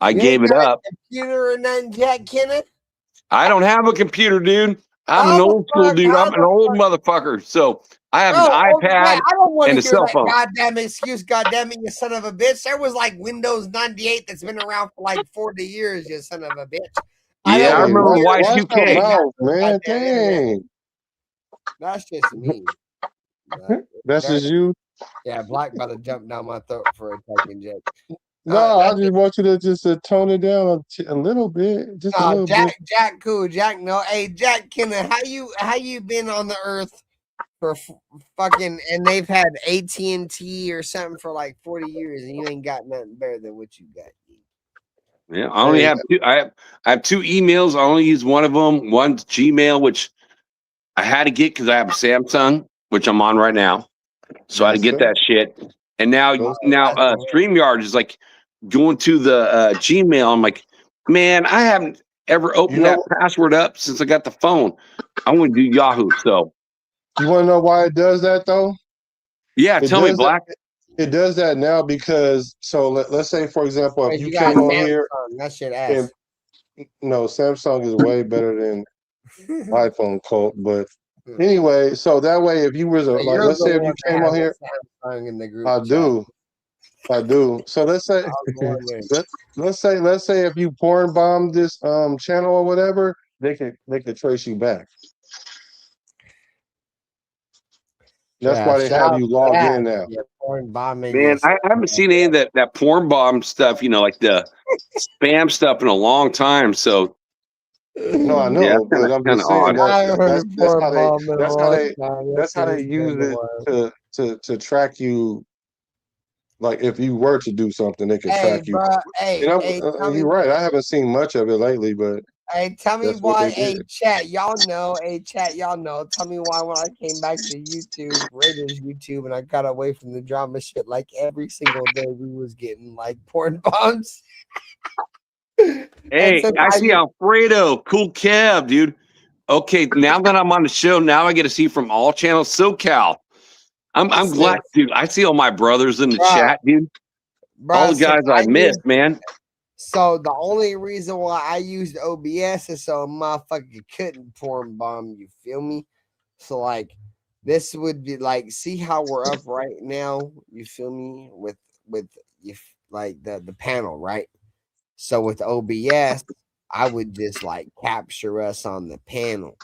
I gave it up. Computer or nothing, Jack Kenneth? I don't have a computer, dude. I'm an old school dude. I'm an old motherfucker. So I have an iPad and a cell phone. Goddamn excuse, goddamn it, you son of a bitch. There was Windows 98 that's been around for 40 years, you son of a bitch. Yeah, I remember Y2K. Man, dang. That's just me. That's just you? Yeah, Black about to jump down my throat for a fucking joke. No, I just want you to just tone it down a little bit. Just a little bit. Jack, cool. Jack, no. Hey, Jack, Kenna, how you been on the earth for fucking, and they've had AT&T or something for 40 years, and you ain't got nothing better than what you got. Yeah, I only have two. I have two emails. I only use one of them. One's Gmail, which I had to get because I have a Samsung, which I'm on right now. So I had to get that shit. And now StreamYard is going to the Gmail. I'm like, man, I haven't ever opened that password up since I got the phone. I want to do Yahoo. So you want to know why it does that though? Yeah, tell me, Black. It does that now because let's say, for example, if you came on here, that shit ass. No, Samsung is way better than iPhone, Colt, but Anyway, so that way, if you was So like, you're let's the say if one you that came has on here, a Samsung in the group I chat. do. I do. So let's say, I was wondering. let's say if you porn bomb this channel or whatever, they could trace you back. That's Yeah, why they shout have out you to logged that. in now. Yeah, porn bombing Man, is. I haven't seen any of that porn bomb stuff, like the spam stuff in a long time. So No, I yeah, know, but I'm kind just of saying odd. that I haven't heard that's porn how they bomb in a that's how long they time. that's how they It's been use a it while. to track you. Like if you were to do something, they could Hey, track you. bro. And Tell me. you're right. I haven't seen much of it lately, but Hey, tell me that's what why. they did. Y'all know. Hey, chat, y'all know. Tell me why when I came back to YouTube, Raiders YouTube, and I got away from the drama shit, like every single day we was getting like porn bombs. And Hey, since I I see Alfredo. Cool Kev, dude. Okay, now that I'm on the show, now I get to see from all channels SoCal. I'm glad, dude. I see all my brothers in the chat, dude. All the since guys I missed, man. So the only reason why I used OBS is so a motherfucker couldn't porn bomb. You feel me? So like this would be like, see how we're up right now. You feel me? With like the panel, right? So with OBS, I would just like capture us on the panel.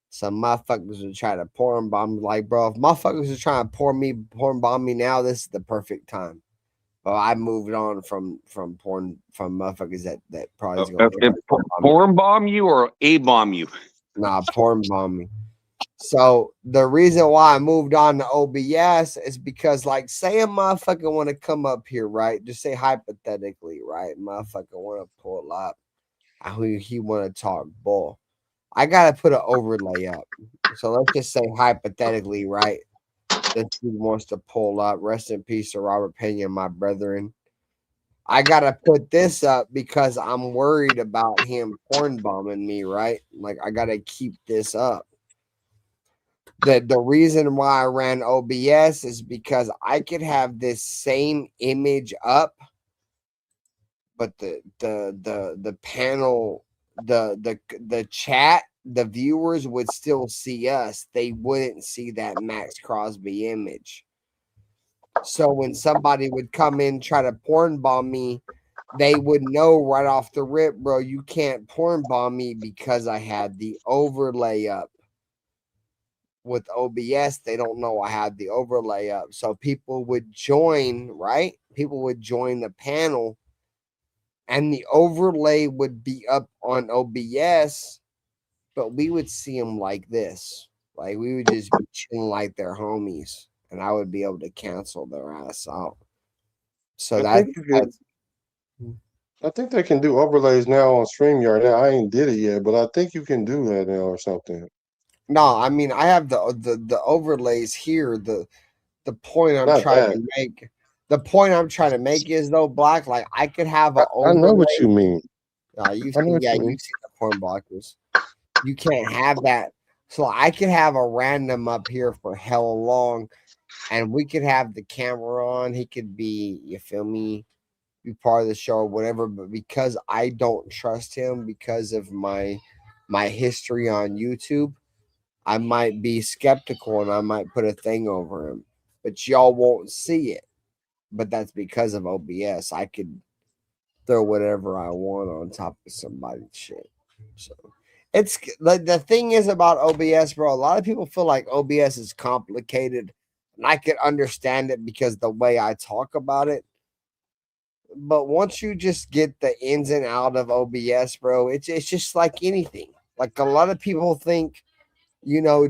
Some motherfuckers would try to porn bomb me. Like, bro, if motherfuckers are trying to porn bomb me now, this is the perfect time. Well, I moved on from motherfuckers that probably is going to Porn bomb you or a bomb you? Nah, porn bomb me. So the reason why I moved on to OBS is because, like, say a motherfucker want to come up here, right? Just say hypothetically, right? Motherfucker want to pull up. He want to talk bull. I gotta put an overlay up. So let's just say hypothetically, right? This dude wants to pull up. Rest in peace to Robert Pena, my brethren. I gotta put this up because I'm worried about him porn bombing me, right? Like I gotta keep this up. The reason why I ran OBS is because I could have this same image up, but the panel, the chat, the viewers would still see us. They wouldn't see that Max Crosby image. So when somebody would come in try to porn bomb me, they would know right off the rip, bro, you can't porn bomb me because I had the overlay up. With OBS, they don't know I had the overlay up. So people would join, right? People would join the panel and the overlay would be up on OBS, but we would see them like this. Like we would just be chilling like their homies, and I would be able to cancel their ass out. So I think they can do overlays now on StreamYard. Now I ain't did it yet, but I think you can do that now or something. no, I mean I have the overlays here. The point I'm Not trying that. to make. The point I'm trying to make is though, Black, like I could have an I know what overlay. you mean. You've I know seen, what you mean. you've seen the porn blockers. You can't have that. So I could have a random up here for hella long, and we could have the camera on. He could be, you feel me, be part of the show or whatever. But because I don't trust him because of my history on YouTube, I might be skeptical and I might put a thing over him. But y'all won't see it. But that's because of OBS. I could throw whatever I want on top of somebody's shit. So it's like the thing is about OBS, bro. A lot of people feel like OBS is complicated, and I could understand it because the way I talk about it. But once you just get the ins and out of OBS, bro, it's just like anything. Like a lot of people think,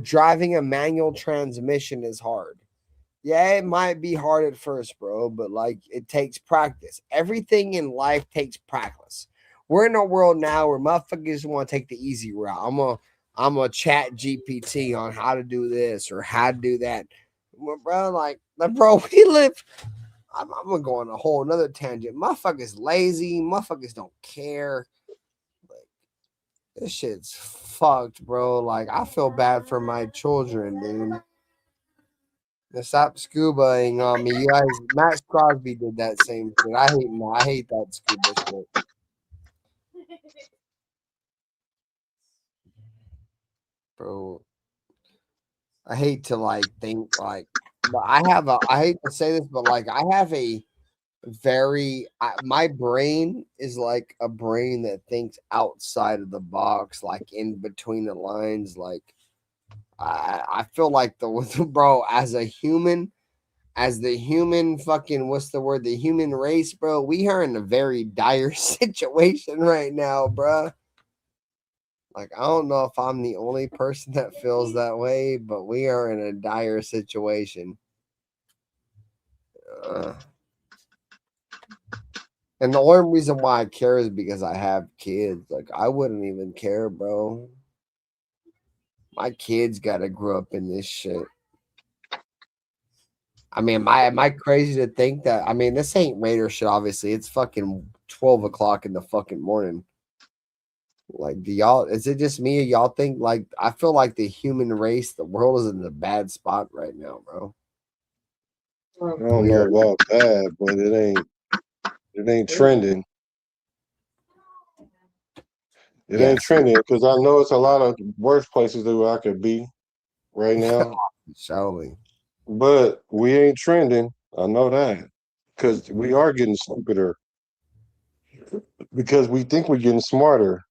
driving a manual transmission is hard. Yeah, it might be hard at first, bro, but like it takes practice. Everything in life takes practice. We're in a world now where motherfuckers want to take the easy route. I'm a chat GPT on how to do this or how to do that. Well, bro, we live. I'm gonna go on a whole another tangent. Motherfuckers lazy. Motherfuckers don't care. Like this shit's fucked, bro. Like I feel bad for my children, dude. Stop scubaing on me. You guys, Max Crosby did that same shit. I hate that scuba shit. Bro. I hate to like think like, but I hate to say this, but like I have a my brain is like a brain that thinks outside of the box, like in between the lines. Like I feel like the bro as a human, as the human fucking what's the word? The human race, bro. We are in a very dire situation right now, bro. Like I don't know if I'm the only person that feels that way, but we are in a dire situation. Uh, And the only reason why I care is because I have kids. Like I wouldn't even care, bro. My kids gotta grow up in this shit. I mean, am I crazy to think that? I mean, this ain't Raider shit. Obviously, it's fucking 12 o'clock in the fucking morning. Like, do y'all? Is it just me? Or y'all think like I feel like the human race, the world is in a bad spot right now, bro. I don't know about that, but it ain't trending. It ain't trending because I know it's a lot of worse places that I could be right now. Surely. But we ain't trending. I know that because we are getting stupider because we think we're getting smarter.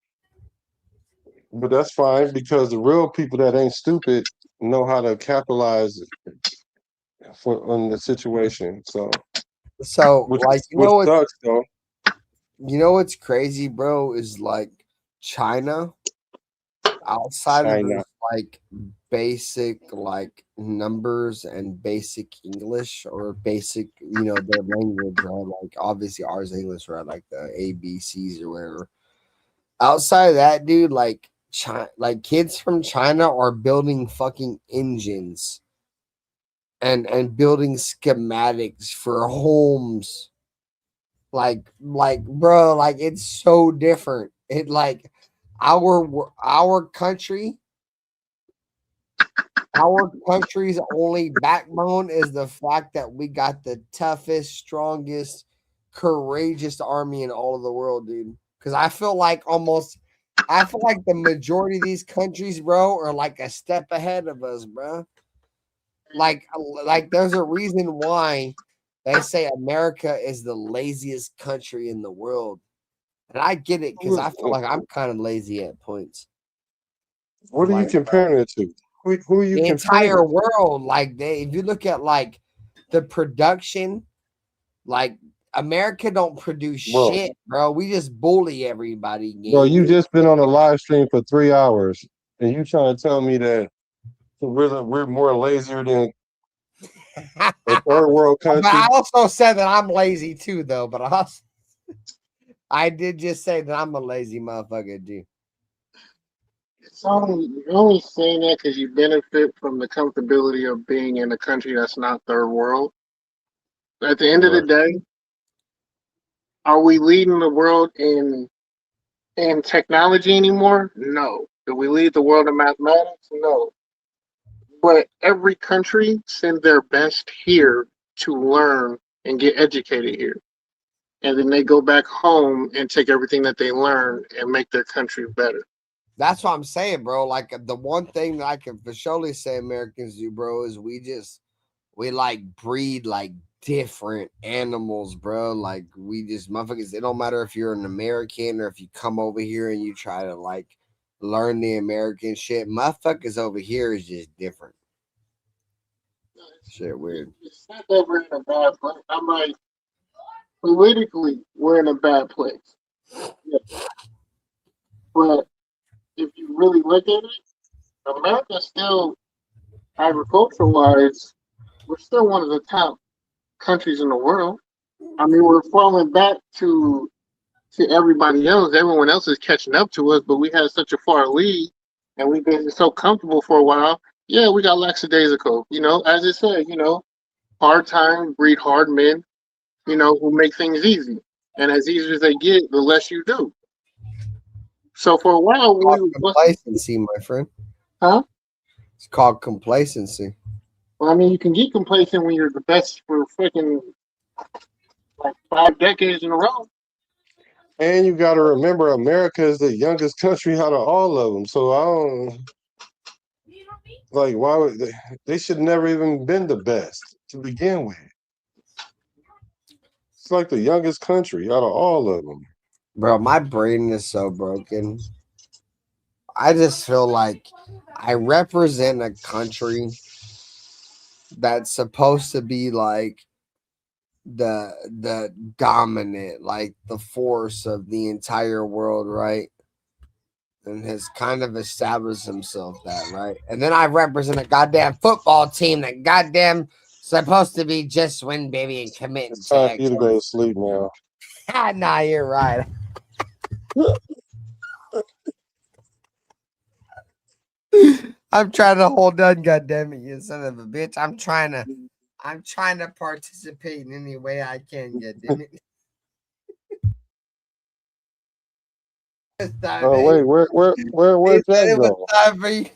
But that's fine because the real people that ain't stupid know how to capitalize on the situation. So, which like, which sucks though. You know what's crazy, bro, is like China outside of China. this like basic like numbers and basic English or basic, their language, right? Like obviously ours English, right? Like the ABCs or whatever. Outside of that, dude, like like kids from China are building fucking engines and building schematics for homes. Like bro, like it's so different. It like our country, our country's only backbone is the fact that we got the toughest, strongest, courageous army in all of the world, dude. Because I feel like the majority of these countries, bro, are like a step ahead of us, bro. Like there's a reason why they say America is the laziest country in the world. And I get it because I feel like I'm kind of lazy at points. What are you comparing it to? Who are you The comparing entire it to? world, like if you look at like the production, like America don't produce shit, bro. We just bully everybody. Bro, you just been on a live stream for 3 hours, and you trying to tell me that we're more lazier than a third world But country? I also said that I'm lazy too, though. But I did just say that I'm a lazy motherfucker, dude. You're only saying that because you benefit from the comfortability of being in a country that's not third world. At the end of the day, are we leading the world in technology anymore? No. Do we lead the world in mathematics? No. But every country send their best here to learn and get educated here. And then they go back home and take everything that they learn and make their country better. That's what I'm saying, bro. Like the one thing that I can for surely say Americans do, bro, is we like breed like different animals, bro. Like we just motherfuckers. It don't matter if you're an American or if you come over here and you try to like learn the American shit. Motherfuckers over here is just different. Shit, weird. It's not that we're in a bad place. I'm like, politically, we're in a bad place. Yeah. But if you really look at it, America still, agriculture-wise, we're still one of the top countries in the world. I mean, we're falling back to everybody else. Everyone else is catching up to us, but we had such a far lead, and we've been so comfortable for a while. Yeah, we got lackadaisical. As it said, hard time breed hard men. Who make things easy, and as easy as they get, the less you do. So for a while, complacency, my friend. Huh? It's called complacency. Well, I mean, you can get complacent when you're the best for freaking like 5 decades in a row. And you got to remember, America is the youngest country out of all of them. So I don't. Like, why would they should never even been the best to begin with. It's like the youngest country out of all of them. Bro, my brain is so broken. I just feel like I represent a country that's supposed to be like the dominant, like the force of the entire world, right? And has kind of established himself that, right? And then I represent a goddamn football team that goddamn supposed to be just win, baby, and commit It's to time for you to go to excellence. sleep now. Nah, you're right. I'm trying to hold on, goddamn it, you son of a bitch. I'm trying to participate in any way I can, goddamn it. Oh wait, where'd Jack It was go? time for you.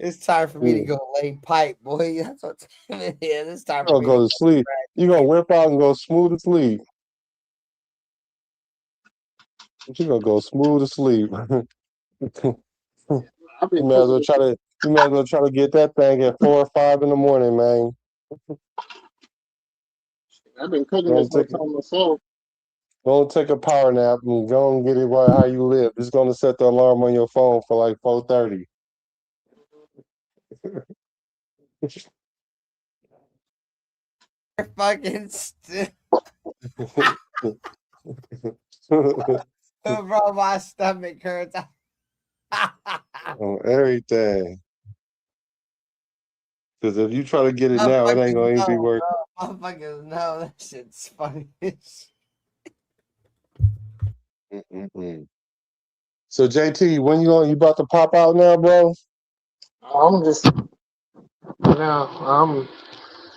It's time for me to You go lay pipe, boy. That's what time it is. It's time for gonna me to go to sleep. You gonna whip out and go smooth to sleep. You gonna go smooth to sleep. I've been You may as well cooking. try to get that thing at 4 or 5 in the morning, man. I've been cooking Gonna this whole take time myself. go take a power nap and go and get it right how you live. It's gonna set the alarm on your phone for like 4:30. fucking bro, my stomach hurts. On everything. Because if you try to get it now, it ain't Motherfuckers gonna even be know, worth. bro. Motherfuckers know that shit's funny. Mm-mm-mm. So JT, when you about to pop out now, bro? I'm just now.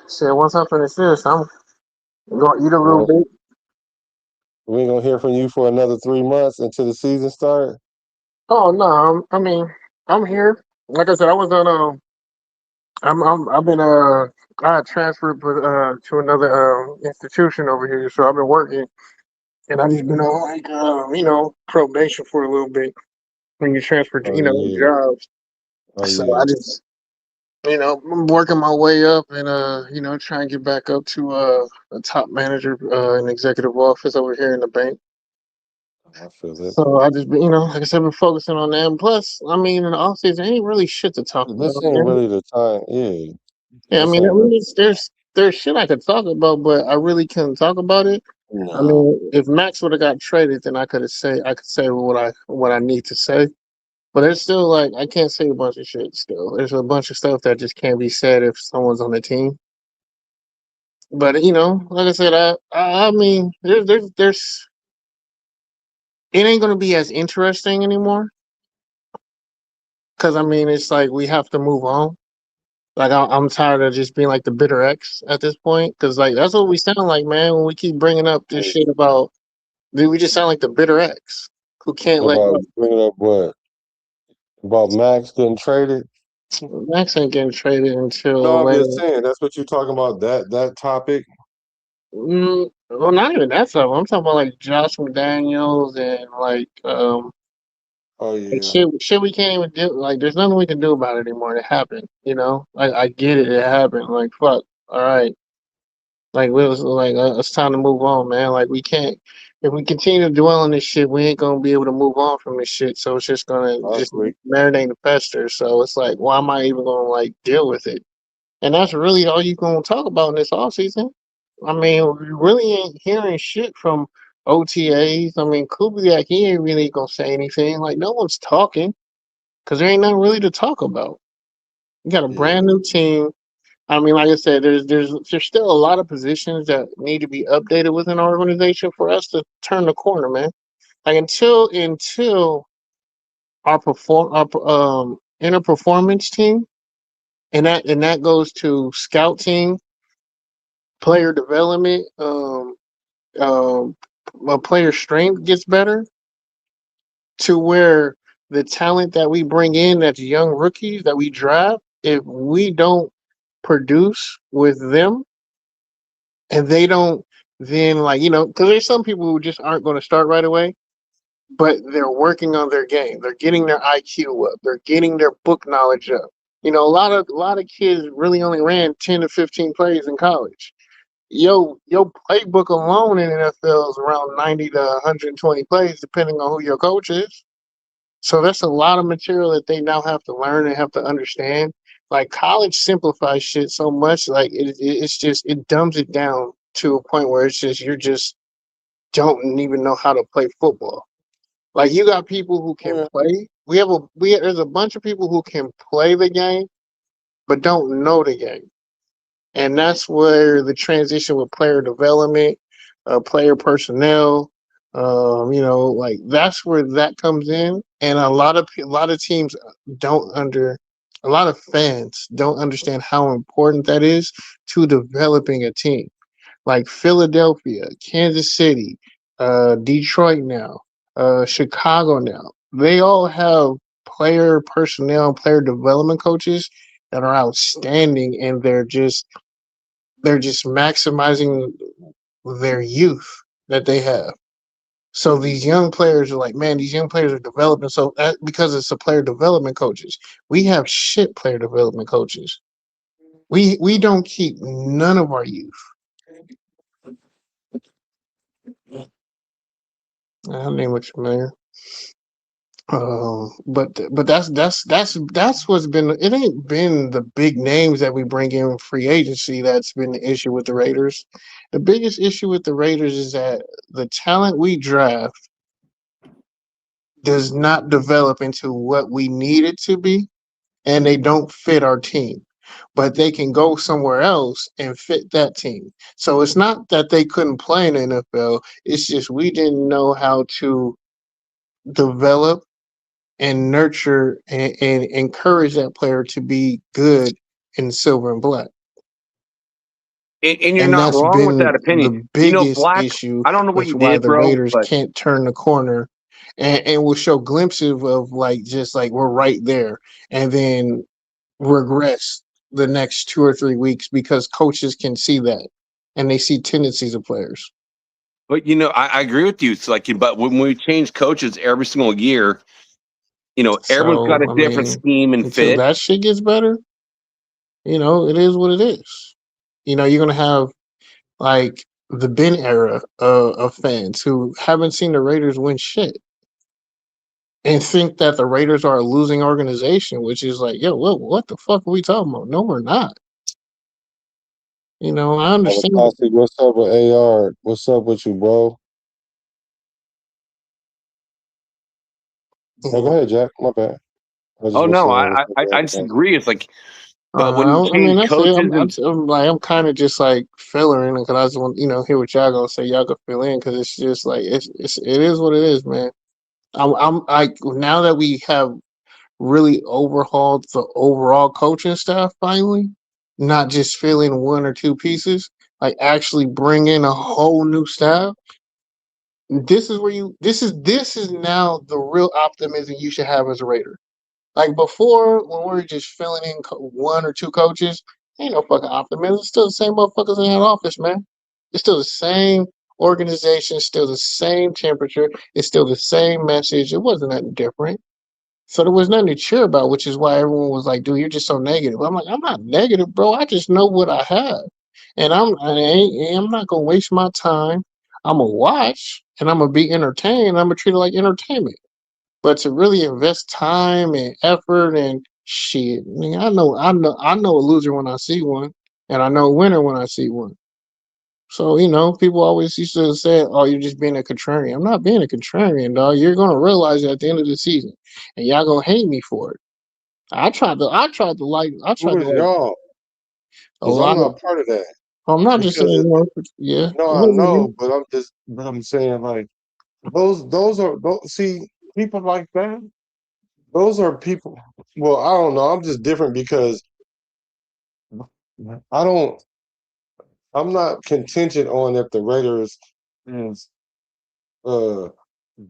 Shit. Once I finish this, I'm gonna eat a little Well, bit. we ain't gonna hear from you for another 3 months until the season start. Oh no, I mean, I'm here. Like I said, I was on. I've been I got transferred to another institution over here, so I've been working, and I just been on like probation for a little bit when you transfer to Oh yeah. jobs. Oh So yeah. I just I'm working my way up and try and get back up to a top manager in executive office over here in the bank. I feel it. So I just been, like I said, been focusing on that. And plus, I mean, in the off season, ain't really shit to talk This about. ain't Man. really the time. Yeah. Yeah, This ain't really there's shit I could talk about, but I really couldn't talk about it. I no. mean, if Max would have got traded, then I could say what I need to say. But there's still like I can't say a bunch of shit. Still, there's a bunch of stuff that just can't be said if someone's on the team. But like I said, I mean, there's it ain't gonna be as interesting anymore because I mean, it's like we have to move on. Like I'm tired of just being like the bitter ex at this point because like that's what we sound like, man. When we keep bringing up this shit about, dude, we just sound like the bitter ex who can't let About go. bringing up what? About Max getting traded? Max ain't getting traded No, until I'm just later. saying that's what you're talking about. That topic. Well, not even that stuff. I'm talking about like Josh McDaniels and Oh like yeah. shit we can't even do. Like, there's nothing we can do about it anymore. It happened, I get it. It happened. Like, fuck. All right. Like, we was like, it's time to move on, man. Like, we can't. If we continue to dwell on this shit, we ain't gonna be able to move on from this shit. So it's just gonna I just agree. marinate and fester. So it's like, why am I even gonna like deal with it? And that's really all you gonna talk about in this off season. I mean, we really ain't hearing shit from OTAs. I mean, Kubiak, he ain't really gonna say anything. Like, no one's talking because there ain't nothing really to talk about. You got a Yeah. brand new team. I mean, like I said, there's still a lot of positions that need to be updated within our organization for us to turn the corner, man. Like until our inner performance team, and that goes to scouting, player development, um, player strength gets better to where the talent that we bring in that's young rookies that we draft, if we don't produce with them and they don't, then like because there's some people who just aren't going to start right away. but they're working on their game. They're getting their IQ up. They're getting their book knowledge up. You know, a lot of kids really only ran 10 to 15 plays in college. Your playbook alone in NFL is around 90 to 120 plays, depending on who your coach is. So that's a lot of material that they now have to learn and have to understand. Like college simplifies shit so much, like it's just it dumbs it down to a point where it's just you're just don't even know how to play football. Like you got people who can play. There's a bunch of people who can play the game but don't know the game. And that's where the transition with player development, player personnel, like that's where that comes in. And a lot of teams don't under, a lot of fans don't understand how important that is to developing a team. Like Philadelphia, Kansas City, Detroit now, Chicago now. They all have player personnel, player development coaches that are outstanding, and they're just maximizing their youth that they have. So these young players are like, man, these young players are developing. So because it's a player development coaches, we have shit player development coaches. We don't keep none of our youth. Her name was familiar. But that's what's been. It ain't been the big names that we bring in free agency that's been the issue with the Raiders. The biggest issue with the Raiders is that the talent we draft does not develop into what we need it to be, and they don't fit our team. But they can go somewhere else and fit that team. So it's not that they couldn't play in the NFL. It's just we didn't know how to develop and nurture and encourage that player to be good in silver and black. And you're And not that's wrong with that been opinion. the biggest Black, issue I don't know what with you why did, the bro, Raiders but can't turn the corner and will show glimpses of like just like we're right there and then regress the next 2 or 3 weeks because coaches can see that and they see tendencies of players. I agree with you. It's like, but when we change coaches every single year, everyone's got a So I different mean, scheme and until fit. that shit gets better, it is what it is. You're gonna have like the Ben era of fans who haven't seen the Raiders win shit and think that the Raiders are a losing organization, which is like, yo, what the fuck are we talking about? No, we're not. I understand. Classic, what's up with AR? What's up with you, bro? Oh, go ahead, Jack. My bad. I was just Oh gonna no, say I what's up I, with I everybody. disagree. It's like, but when you I mean, change that's it. coaches and I'm kind of just like filling because I just want hear what y'all gonna say. Y'all can fill in because it's just like it is what it is, man. I'm like now that we have really overhauled the overall coaching staff finally, not just filling one or two pieces, like actually bring in a whole new staff. This is where this is now the real optimism you should have as a Raider. Like before, when we were just filling in one or two coaches, ain't no fucking optimism. It's still the same motherfuckers in that office, man. It's still the same organization, still the same temperature, it's still the same message. It wasn't nothing different. So there was nothing to cheer about, which is why everyone was like, dude, you're just so negative. I'm like, I'm not negative, bro. I just know what I have. And I'm not gonna waste my time. I'm gonna watch and I'm gonna be entertained. I'm gonna treat it like entertainment. But to really invest time and effort and shit, I know a loser when I see one, and I know a winner when I see one. So, people always used to say, oh, you're just being a contrarian. I'm not being a contrarian, dog. You're gonna realize it at the end of the season. And y'all gonna hate me for it. I Who tried to is like y'all? a Because I'm lot of not part of that. I'm not just Because saying, yeah, it no, I wasn't know, me. but I'm saying like those see people like that. Those are people. Well, I don't know. I'm just different because I don't. I'm not contingent on if the Raiders is uh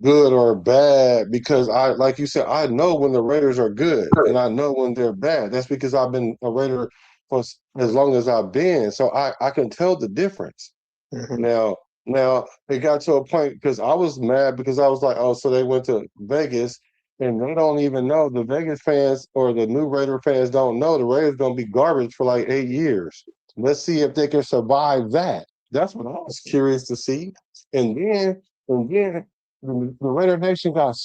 good or bad because like you said, I know when the Raiders are good and I know when they're bad. That's because I've been a Raider for as long as I've been, so I can tell the difference. Mhm. Now, Now it got to a point because I was mad because I was like, oh, so they went to Vegas and they don't even know, the Vegas fans or the new Raider fans don't know the Raiders gonna be garbage for like 8 years. Let's see if they can survive that. That's what I was curious to see. And then the Raider Nation got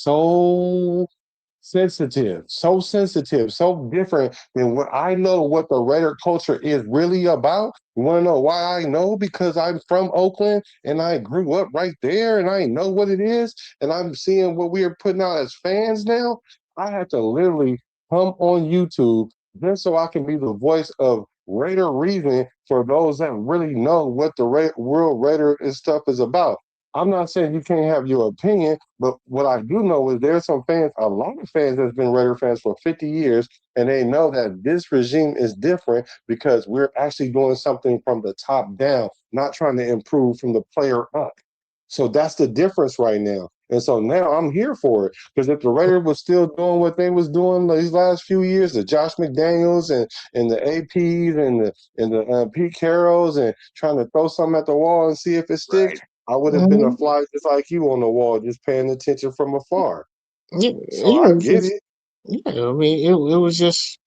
sensitive, so different than what I know what the Raider culture is really about. You want to know why I know? Because I'm from Oakland and I grew up right there and I know what it is. And I'm seeing what we are putting out as fans now. I had to literally come on YouTube just so I can be the voice of Raider reason for those that really know what the real Raider and stuff is about. I'm not saying you can't have your opinion, but what I do know is there's some fans, a lot of fans that's been Raider fans for 50 years, and they know that this regime is different because we're actually doing something from the top down, not trying to improve from the player up. So that's the difference right now. And so now I'm here for it because if the Raiders was still doing what they was doing these last few years, the Josh McDaniels and the APs and the Pete Carrolls and trying to throw something at the wall and see if it sticks, I would have been a fly just like you on the wall, just paying attention from afar. Yeah, So I get it. yeah. I mean, it was just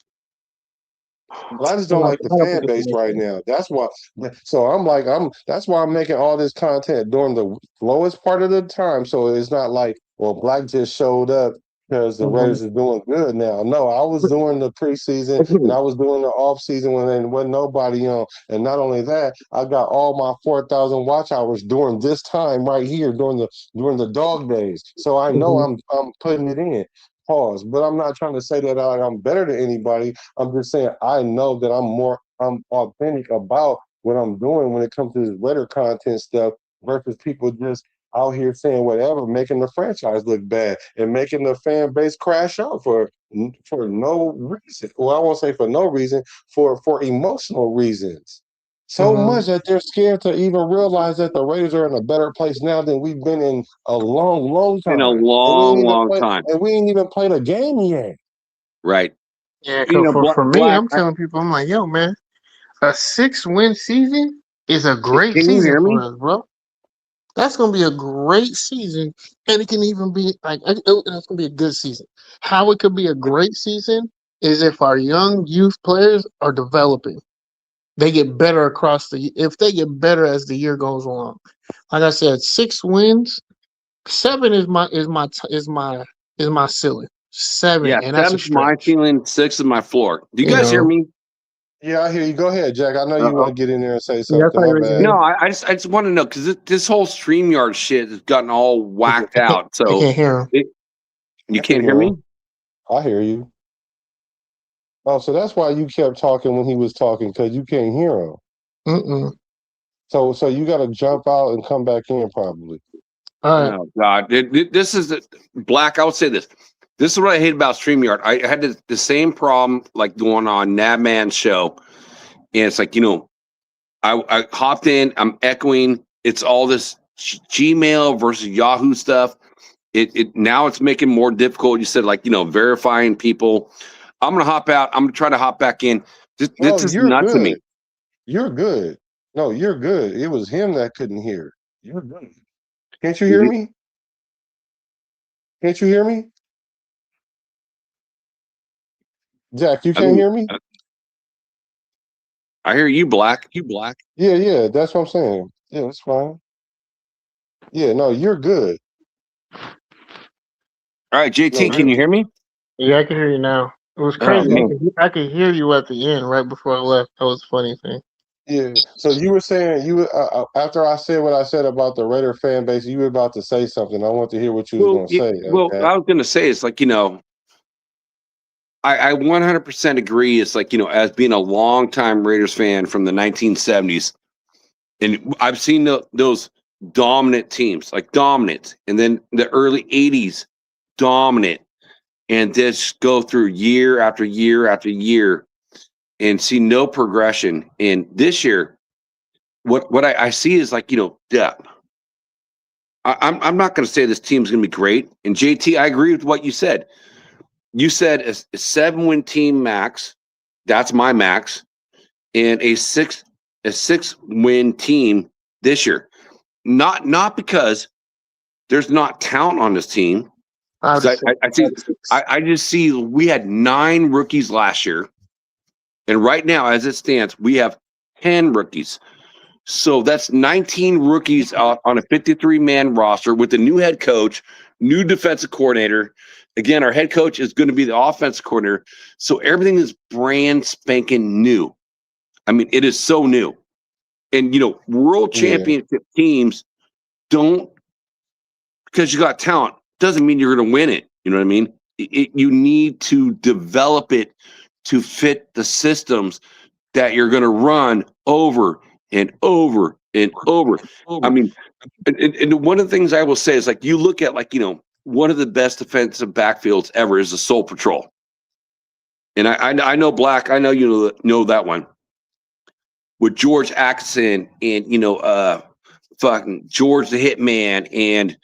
But I just a don't lot like the of fan base right now. That's why. So that's why I'm making all this content during the lowest part of the time. So it's not like, well, Black just showed up because the Raiders are doing good now. No, I was doing the preseason and I was doing the off season when there wasn't nobody on. And not only that, I got all my 4,000 watch hours during this time right here during the dog days. So I know I'm putting it in. Pause. But I'm not trying to say that I'm better than anybody. I'm just saying I know that I'm authentic about what I'm doing when it comes to this Raider content stuff versus people just out here saying whatever, making the franchise look bad and making the fan base crash out for no reason. Well, I won't say for no reason, for emotional reasons. So much that they're scared to even realize that the Raiders are in a better place now than we've been in a long, long In a time. long, long time. And we ain't even played a game yet. Right. Yeah, You because know, for me, Black, I'm telling people, I'm like, yo, man, a 6-win season is a great can you season hear me? for us, bro. That's gonna be a great season, and it can even be like it's gonna be a good season. How it could be a great season is if our young youth players are developing. They get better if they get better as the year goes along. Like I said, 6 wins, 7 is my ceiling. 7, Yeah, and that's a 7's my stretch. feeling, 6 is my floor. Do you You guys hear know, me? Yeah, I hear you. Go ahead, Jack. I know you want to get in there and say yeah, that's something. how you My raise your bad. No, hand. I just want to know because this whole StreamYard shit has gotten all whacked out. I So can't hear him. you I can can't hear hear me? him. I hear you. Oh, so that's why you kept talking when he was talking because you can't hear him. Mm-mm. So you got to jump out and come back in probably. All right. Oh God, this is Black. I would say this. This is what I hate about StreamYard. I had the same problem like going on Nabman's show, and it's like I hopped in. I'm echoing. It's all this Gmail versus Yahoo stuff. It now it's making more difficult. You said like verifying people. I'm gonna hop out. I'm gonna try to hop back in. No, This is you're nuts to me. good. You're good. No, you're good. It was him that couldn't hear. You're good. Can't you hear Mhm. me? Can't you hear me? Jack, you I can't mean, hear me? I hear you, Black. Yeah, that's what I'm saying. Yeah, that's fine. Yeah, no, you're good. All right, No, JT, can you're you hear me? Yeah, I can hear you now. It was Oh crazy. man. I could hear you at the end right before I left. That was a funny thing. yeah. So you were saying after I said what I said about the Raider fan base, you were about to say something. I want to hear what you was going to say. Jack. I was gonna say it's like I 100% agree. It's like as being a longtime Raiders fan from the 1970s, and I've seen those dominant teams, like dominant, and then the early 80s, dominant, and just go through year after year after year and see no progression. And this year, what I see is like depth. I'm not going to say this team's going to be great. And JT, I agree with what you said. You said a 7-win team max. That's my max, and a 6-win team this year. not because there's not talent on this team. I just see we had 9 rookies last year, and right now, as it stands, we have 10 rookies. So that's 19 rookies on a 53-man roster with a new head coach, new defensive coordinator. Again, our head coach is going to be the offensive coordinator. So everything is brand spanking new. I mean, it is so new. And, world championship teams don't, because you got talent, doesn't mean you're going to win it. You know what I mean? You need to develop it to fit the systems that you're going to run over and over and over. I mean, and one of the things I will say is, like, you look at, like, one of the best defensive backfields ever is the Soul Patrol. And I know Black, I know you know that one. With George Atkinson and, fucking George the Hitman and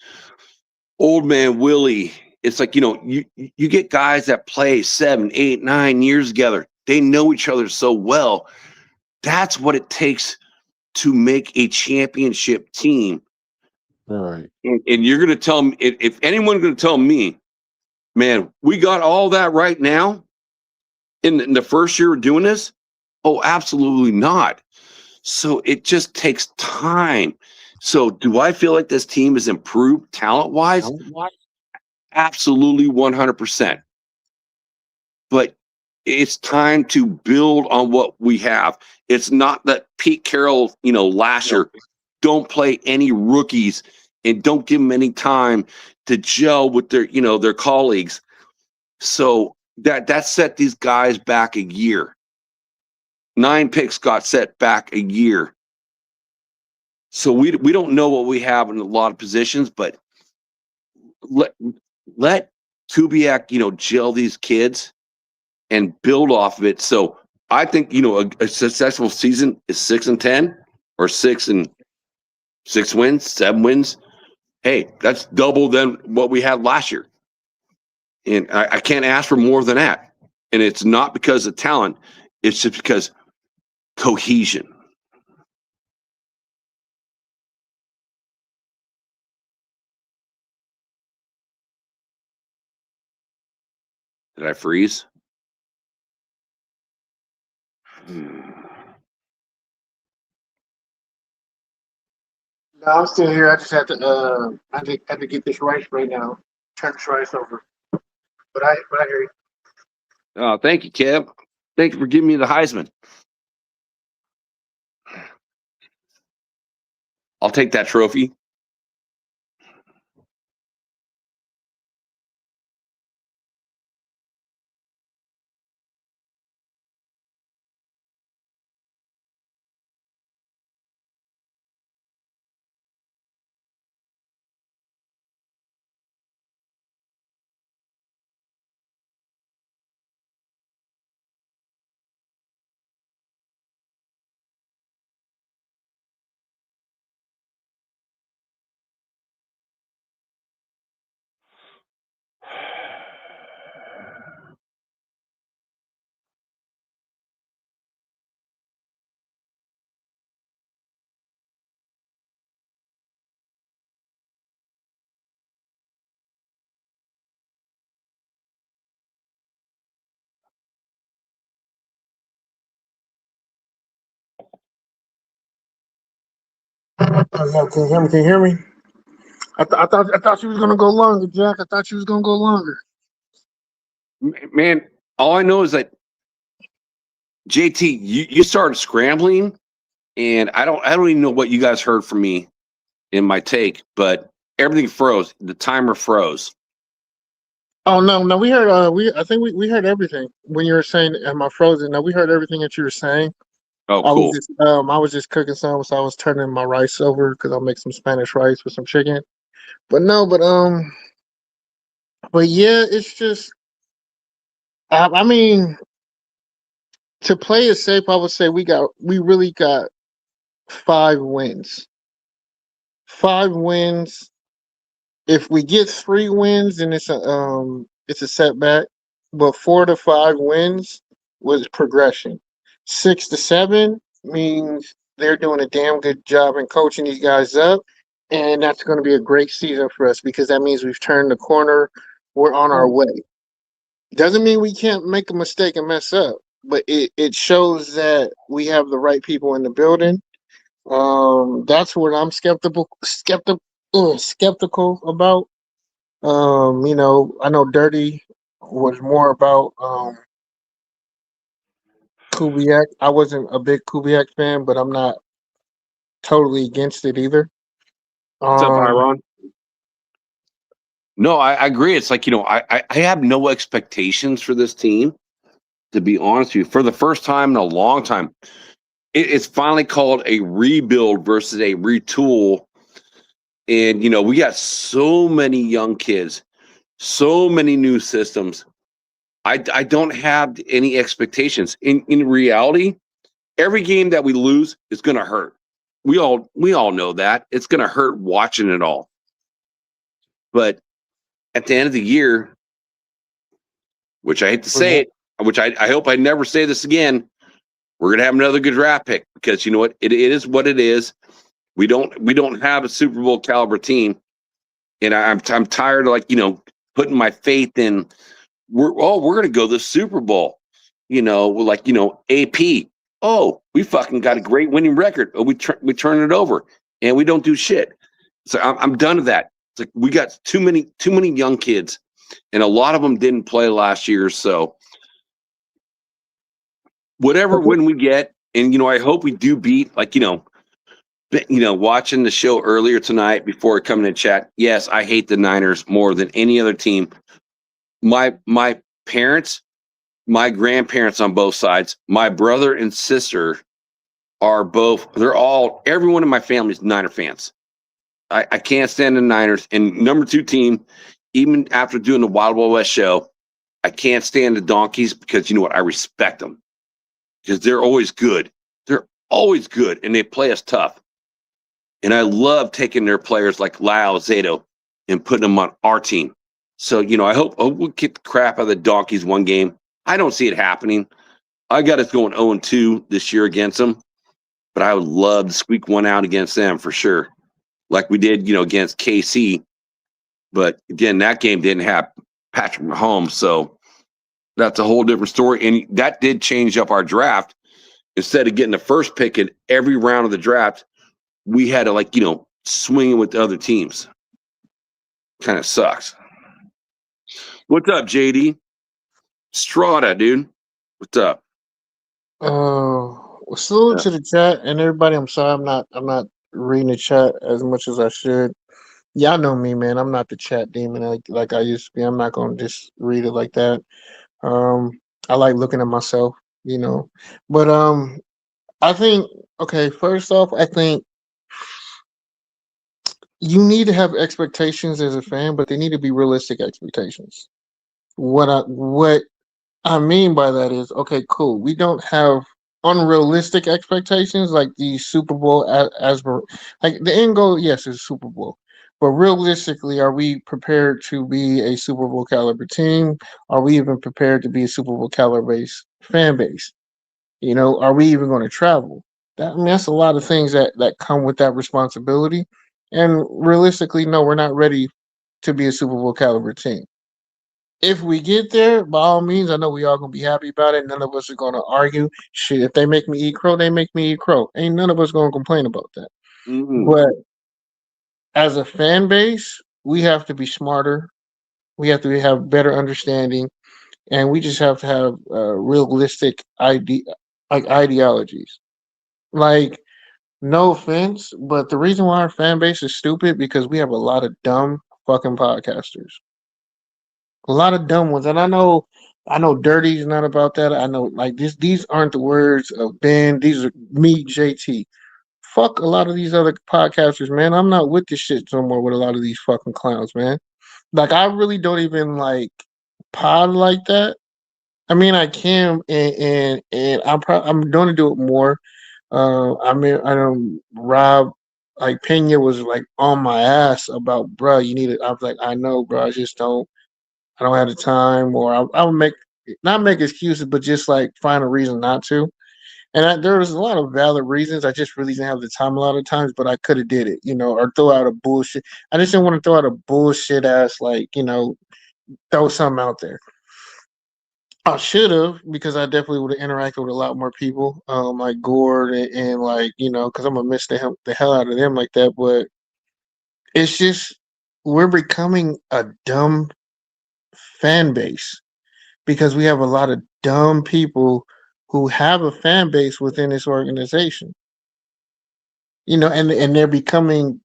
Old Man Willie. It's like, you get guys that play 7, 8, 9 years together. They know each other so well. That's what it takes to make a championship team. Right. And you're going to tell me, if anyone's going to tell me, man, we got all that right now in the first year of doing this? Oh, absolutely not. So it just takes time. So do I feel like this team is improved talent-wise? Absolutely 100%. But it's time to build on what we have. It's not that Pete Carroll, last year, don't play any rookies and don't give them any time to gel with their colleagues. So that set these guys back a year. 9 picks got set back a year. So we don't know what we have in a lot of positions, but let Kubiak, gel these kids and build off of it. So I think, a successful season is 6-10 or 6 wins, 7 wins. Hey, that's double than what we had last year. And I can't ask for more than that. And it's not because of talent. It's just because cohesion. Did I freeze? No, I'm still here. I just had to had to get this rice right now. Turn this rice over. But I hear you. Oh, thank you, Kev. Thank you for giving me the Heisman. I'll take that trophy. Oh, yeah, can you hear me? Can you hear me? I thought you was gonna go longer, Jack. I thought you was gonna go longer. Man, all I know is that JT, you started scrambling, and I don't even know what you guys heard from me in my take, but everything froze. The timer froze. Oh no, we heard I think we heard everything when you were saying am I frozen? No, we heard everything that you were saying. Oh, cool. I was just cooking some, so I was turning my rice over because I'll make some Spanish rice with some chicken. But yeah, it's just I mean, to play it safe, I would say we really got 5 wins. 5 wins. If we get 3 wins, then it's a setback. But 4 to 5 wins was progression. 6 to 7 means they're doing a damn good job in coaching these guys up. and that's going to be a great season for us because that means we've turned the corner. We're on our way. Doesn't mean we can't make a mistake and mess up, but it shows that we have the right people in the building. That's what I'm skeptical about. I know Dirty was more about Kubiak. I wasn't a big Kubiak fan, but I'm not totally against it either. What's up, Iron? No, I agree. It's like, I have no expectations for this team, to be honest with you. For the first time in a long time, it's finally called a rebuild versus a retool. And, we got so many young kids, so many new systems. I don't have any expectations. In reality, every game that we lose is going to hurt. We all know that. It's going to hurt watching it all. But at the end of the year, which I hate to say it, which I hope I never say this again, we're going to have another good draft pick because you know what? It is what it is. We don't have a Super Bowl caliber team. And I'm tired of putting my faith in we're going to go to the Super Bowl. AP. Oh, we fucking got a great winning record. Oh, we turn it over and we don't do shit. So I'm done with that. It's like we got too many young kids, and a lot of them didn't play last year. So whatever win we get, and I hope we do beat watching the show earlier tonight before coming to chat. Yes, I hate the Niners more than any other team. My parents, my grandparents on both sides, my brother and sister are everyone in my family is Niner fans. I can't stand the Niners. And number 2 team, even after doing the Wild Wild West show, I can't stand the Donkeys because you know what? I respect them because they're always good. They're always good, and they play us tough. And I love taking their players like Lyle Zato and putting them on our team. So, I hope we'll get the crap out of the Donkeys one game. I don't see it happening. I got us going 0-2 this year against them, but I would love to squeak one out against them for sure, like we did, against KC. But again, that game didn't have Patrick Mahomes, so that's a whole different story. And that did change up our draft. Instead of getting the first pick in every round of the draft, we had to swing it with the other teams. Kind of sucks. What's up, JD? Strata, dude. What's up? Salute to the chat and everybody. I'm sorry, I'm not reading the chat as much as I should. Y'all know me, man. I'm not the chat demon like I used to be. I'm not gonna just read it like that. I like looking at myself, But I think first off, I think you need to have expectations as a fan, but they need to be realistic expectations. What I mean by that is, okay, cool. We don't have unrealistic expectations like the Super Bowl like the end goal. Yes, is Super Bowl, but realistically, are we prepared to be a Super Bowl caliber team? Are we even prepared to be a Super Bowl caliber fan base? Are we even going to travel? That's a lot of things that come with that responsibility. And realistically, no, we're not ready to be a Super Bowl caliber team. If we get there, by all means, I know we all gonna be happy about it. None of us are gonna argue. Shit, if they make me eat crow, they make me eat crow. Ain't none of us gonna complain about that. Mm-hmm. But as a fan base, we have to be smarter. We have to have better understanding, and we just have to have realistic ideologies. Like, no offense, but the reason why our fan base is stupid because we have a lot of dumb fucking podcasters. A lot of dumb ones, and I know Dirty's not about that. I know these aren't the words of Ben. These are me, JT. Fuck a lot of these other podcasters, man. I'm not with this shit no more with a lot of these fucking clowns, man. Like I really don't even pod like that. I mean, I can, and I'm going to do it more. I know Rob Pena was on my ass about, bro. You need it. I was like, I know, bro. I just don't. I don't have the time, or I would not make excuses, but just find a reason not to. And there was a lot of valid reasons. I just really didn't have the time a lot of times, but I could have did it, or throw out a bullshit. I just didn't want to throw out a bullshit ass, throw something out there. I should have, because I definitely would have interacted with a lot more people, like Gord and because I'm gonna miss the hell out of them like that. But it's just we're becoming a dumb fan base because we have a lot of dumb people who have a fan base within this organization. And they're becoming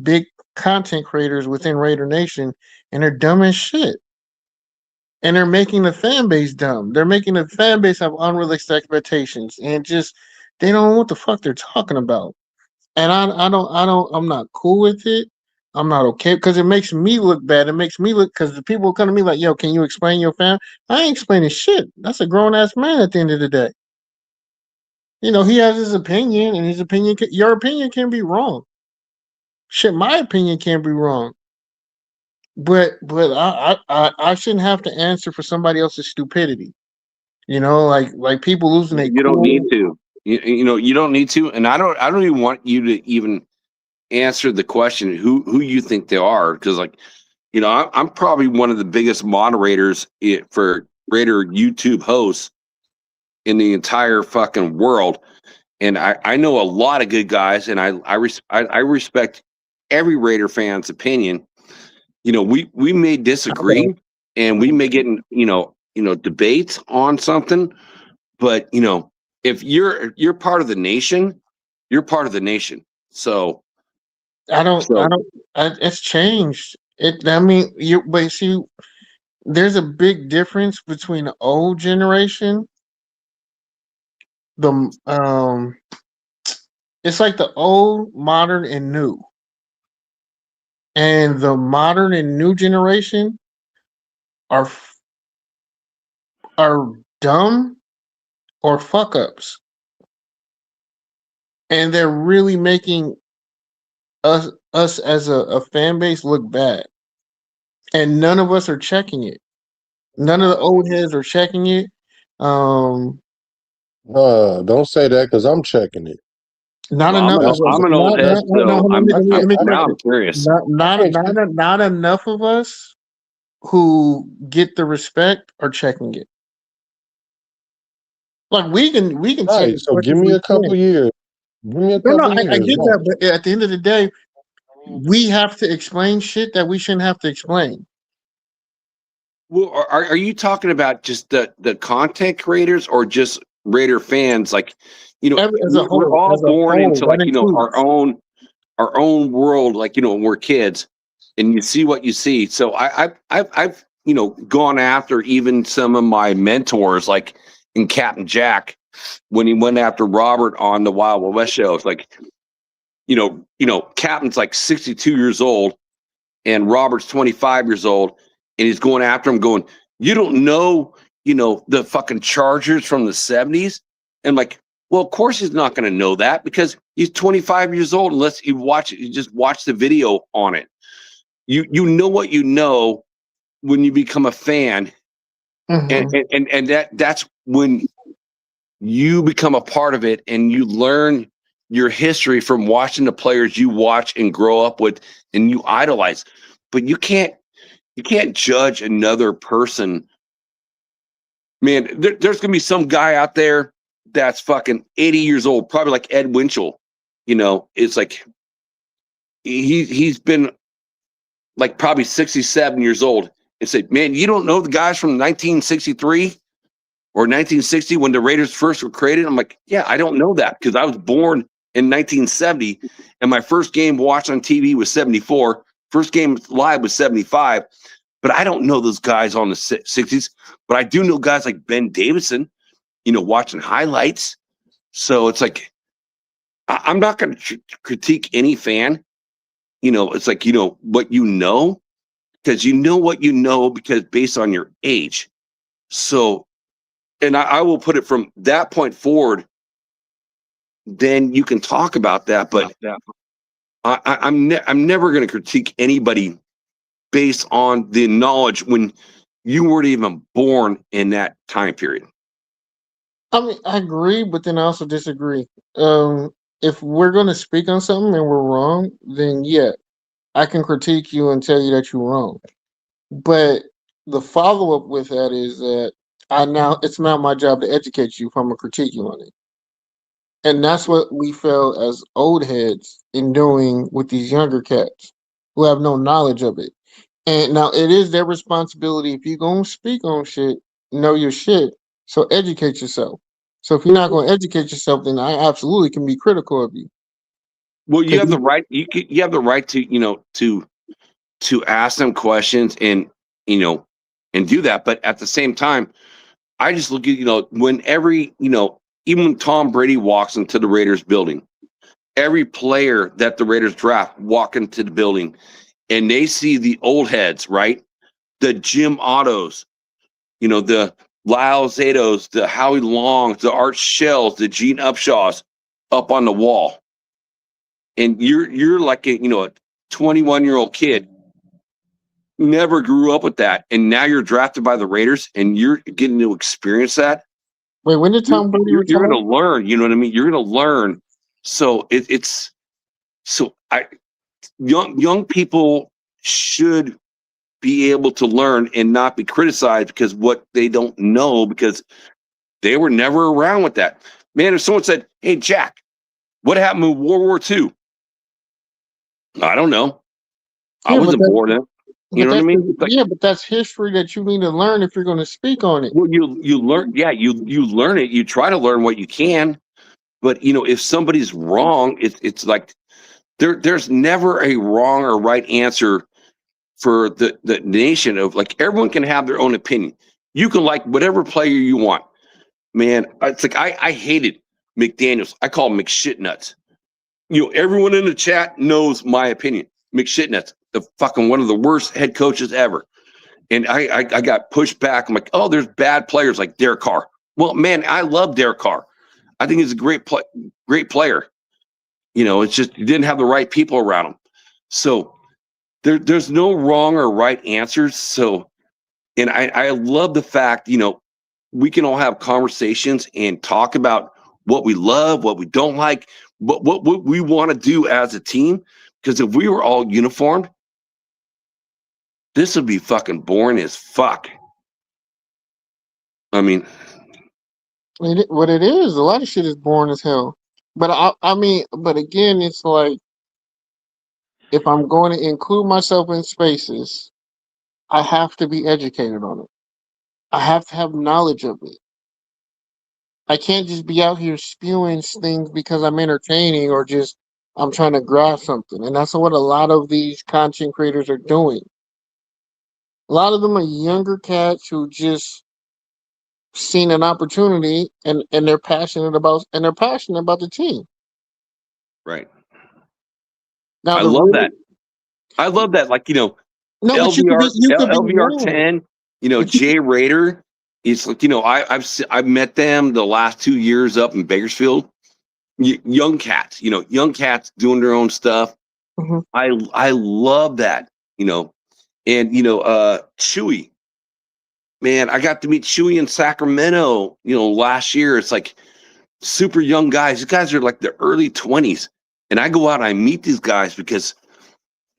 big content creators within Raider Nation, and they're dumb as shit. And they're making the fan base dumb. They're making the fan base have unrealistic expectations, and just they don't know what the fuck they're talking about. And I'm not cool with it. I'm not okay because it makes me look bad. It makes me look because the people come to me like, "Yo, can you explain your fan?" I ain't explaining shit. That's a grown ass man at the end of the day. He has his opinion, and your opinion can be wrong. Shit, my opinion can be wrong. But I shouldn't have to answer for somebody else's stupidity. Like people losing their You don't need to. You don't need to, and I don't even want you to even answer the question who you think they are, because I'm probably one of the biggest moderators for Raider YouTube hosts in the entire fucking world, and I know a lot of good guys, and I respect every Raider fan's opinion. We may disagree, and we may get in debates on something, but if you're part of the nation, you're part of the nation. So it's changed. But see, there's a big difference between the old generation. It's like the old, modern, and new. And the modern and new generation are dumb or fuck ups. And they're really making us as a fan base look bad. And none of us are checking it. None of the old heads are checking it. Don't say that because I'm checking it. Not enough of us. I'm an old head, so now I'm curious. Not enough of us who get the respect are checking it. Like we can right, so give me a couple years. Give me a couple years. I get that, but at the end of the day, we have to explain shit that we shouldn't have to explain. Well, are you talking about just the content creators or just Raider fans? Like, we're all born into our own world. Like, when we're kids, and you see what you see. So I've gone after even some of my mentors, like in Captain Jack, when he went after Robert on the Wild West show. It's like, Captain's like 62 years old, and Robert's 25 years old. And he's going after him, going, "You don't know, the fucking Chargers from the 70s?" And like, well, of course he's not going to know that because he's 25 years old unless you watch it. You just watch the video on it. You know what you know when you become a fan. Mm-hmm. And that's when you become a part of it and you learn your history from watching the players you watch and grow up with and you idolize. But you can't judge another person. Man, there's gonna be some guy out there that's fucking 80 years old, probably like Ed Winchell. It's like he's been like probably 67 years old and said, "Man, you don't know the guys from 1963 or 1960 when the Raiders first were created?" I'm like, "Yeah, I don't know that because I was born in 1970 and my first game watched on TV was 74. First game live was 75. But I don't know those guys on the 60s. But I do know guys like Ben Davidson, watching highlights. So it's like, I'm not going to critique any fan. It's like, what you know, because you know what you know because based on your age. So, and I will put it from that point forward, then you can talk about that. But I'm never going to critique anybody based on the knowledge when you weren't even born in that time period. I mean, I agree, but then I also disagree. If we're going to speak on something and we're wrong, then yeah, I can critique you and tell you that you're wrong. But the follow up with that is that it's now my job to educate you if I'm gonna critique you on it. And that's what we feel as old heads in doing with these younger cats who have no knowledge of it. And now it is their responsibility if you're gonna speak on shit, know your shit. So educate yourself. So if you're not gonna educate yourself, then I absolutely can be critical of you. Well, you 'Cause have the right. You have the right to to ask them questions and you know and do that. But at the same time, I just look at when every even when Tom Brady walks into the Raiders building, every player that the Raiders draft walk into the building, and they see the old heads, right? The Jim Ottos, the Lyle Zados, the Howie Longs, the Art Shells, the Gene Upshaws up on the wall. And you're like a 21-year-old kid, never grew up with that, and now you're drafted by the Raiders and you're getting to experience that. Wait, when did Tom Brady You're retire? going to learn, you know what I mean? You're going to learn. So young people should be able to learn and not be criticized because what they don't know, because they were never around with that. Man, if someone said, "Hey, Jack, what happened in World War II?" I don't know. I Yeah, wasn't born then. You know what I mean? It's like, yeah, but that's history that you need to learn if you're going to speak on it. well, you learn, yeah, you learn it. You try to learn what you can, but if somebody's wrong, it's like there's never a wrong or right answer for the nation of like everyone can have their own opinion. You can like whatever player you want. Man, it's like I hated McDaniels. I call him McShitnuts. Everyone in the chat knows my opinion. McShitnuts, the fucking one of the worst head coaches ever. And I got pushed back. I'm like, oh, there's bad players like Derek Carr. Well, man, I love Derek Carr. I think he's a great player. It's just you didn't have the right people around him. So there's no wrong or right answers. So, and I love the fact, we can all have conversations and talk about what we love, what we don't like, what we want to do as a team. Because if we were all uniformed, this would be fucking boring as fuck. I mean, What it is, a lot of shit is boring as hell. But I mean, but again, it's like if I'm going to include myself in spaces, I have to be educated on it. I have to have knowledge of it. I can't just be out here spewing things because I'm entertaining or just I'm trying to grasp something. And that's what a lot of these content creators are doing. A lot of them are younger cats who just seen an opportunity and they're passionate about the team. right. Now I the love Raiders, that. I love that. Like, no, but you could be LVR wrong. 10, Jay Rader. It's like, I've met them the last 2 years up in Bakersfield. Young cats, young cats doing their own stuff. Mm-hmm. I love that, and Chewy. Man, I got to meet Chewy in Sacramento, last year. It's like super young guys. These guys are like the early 20s. And I go out and I meet these guys because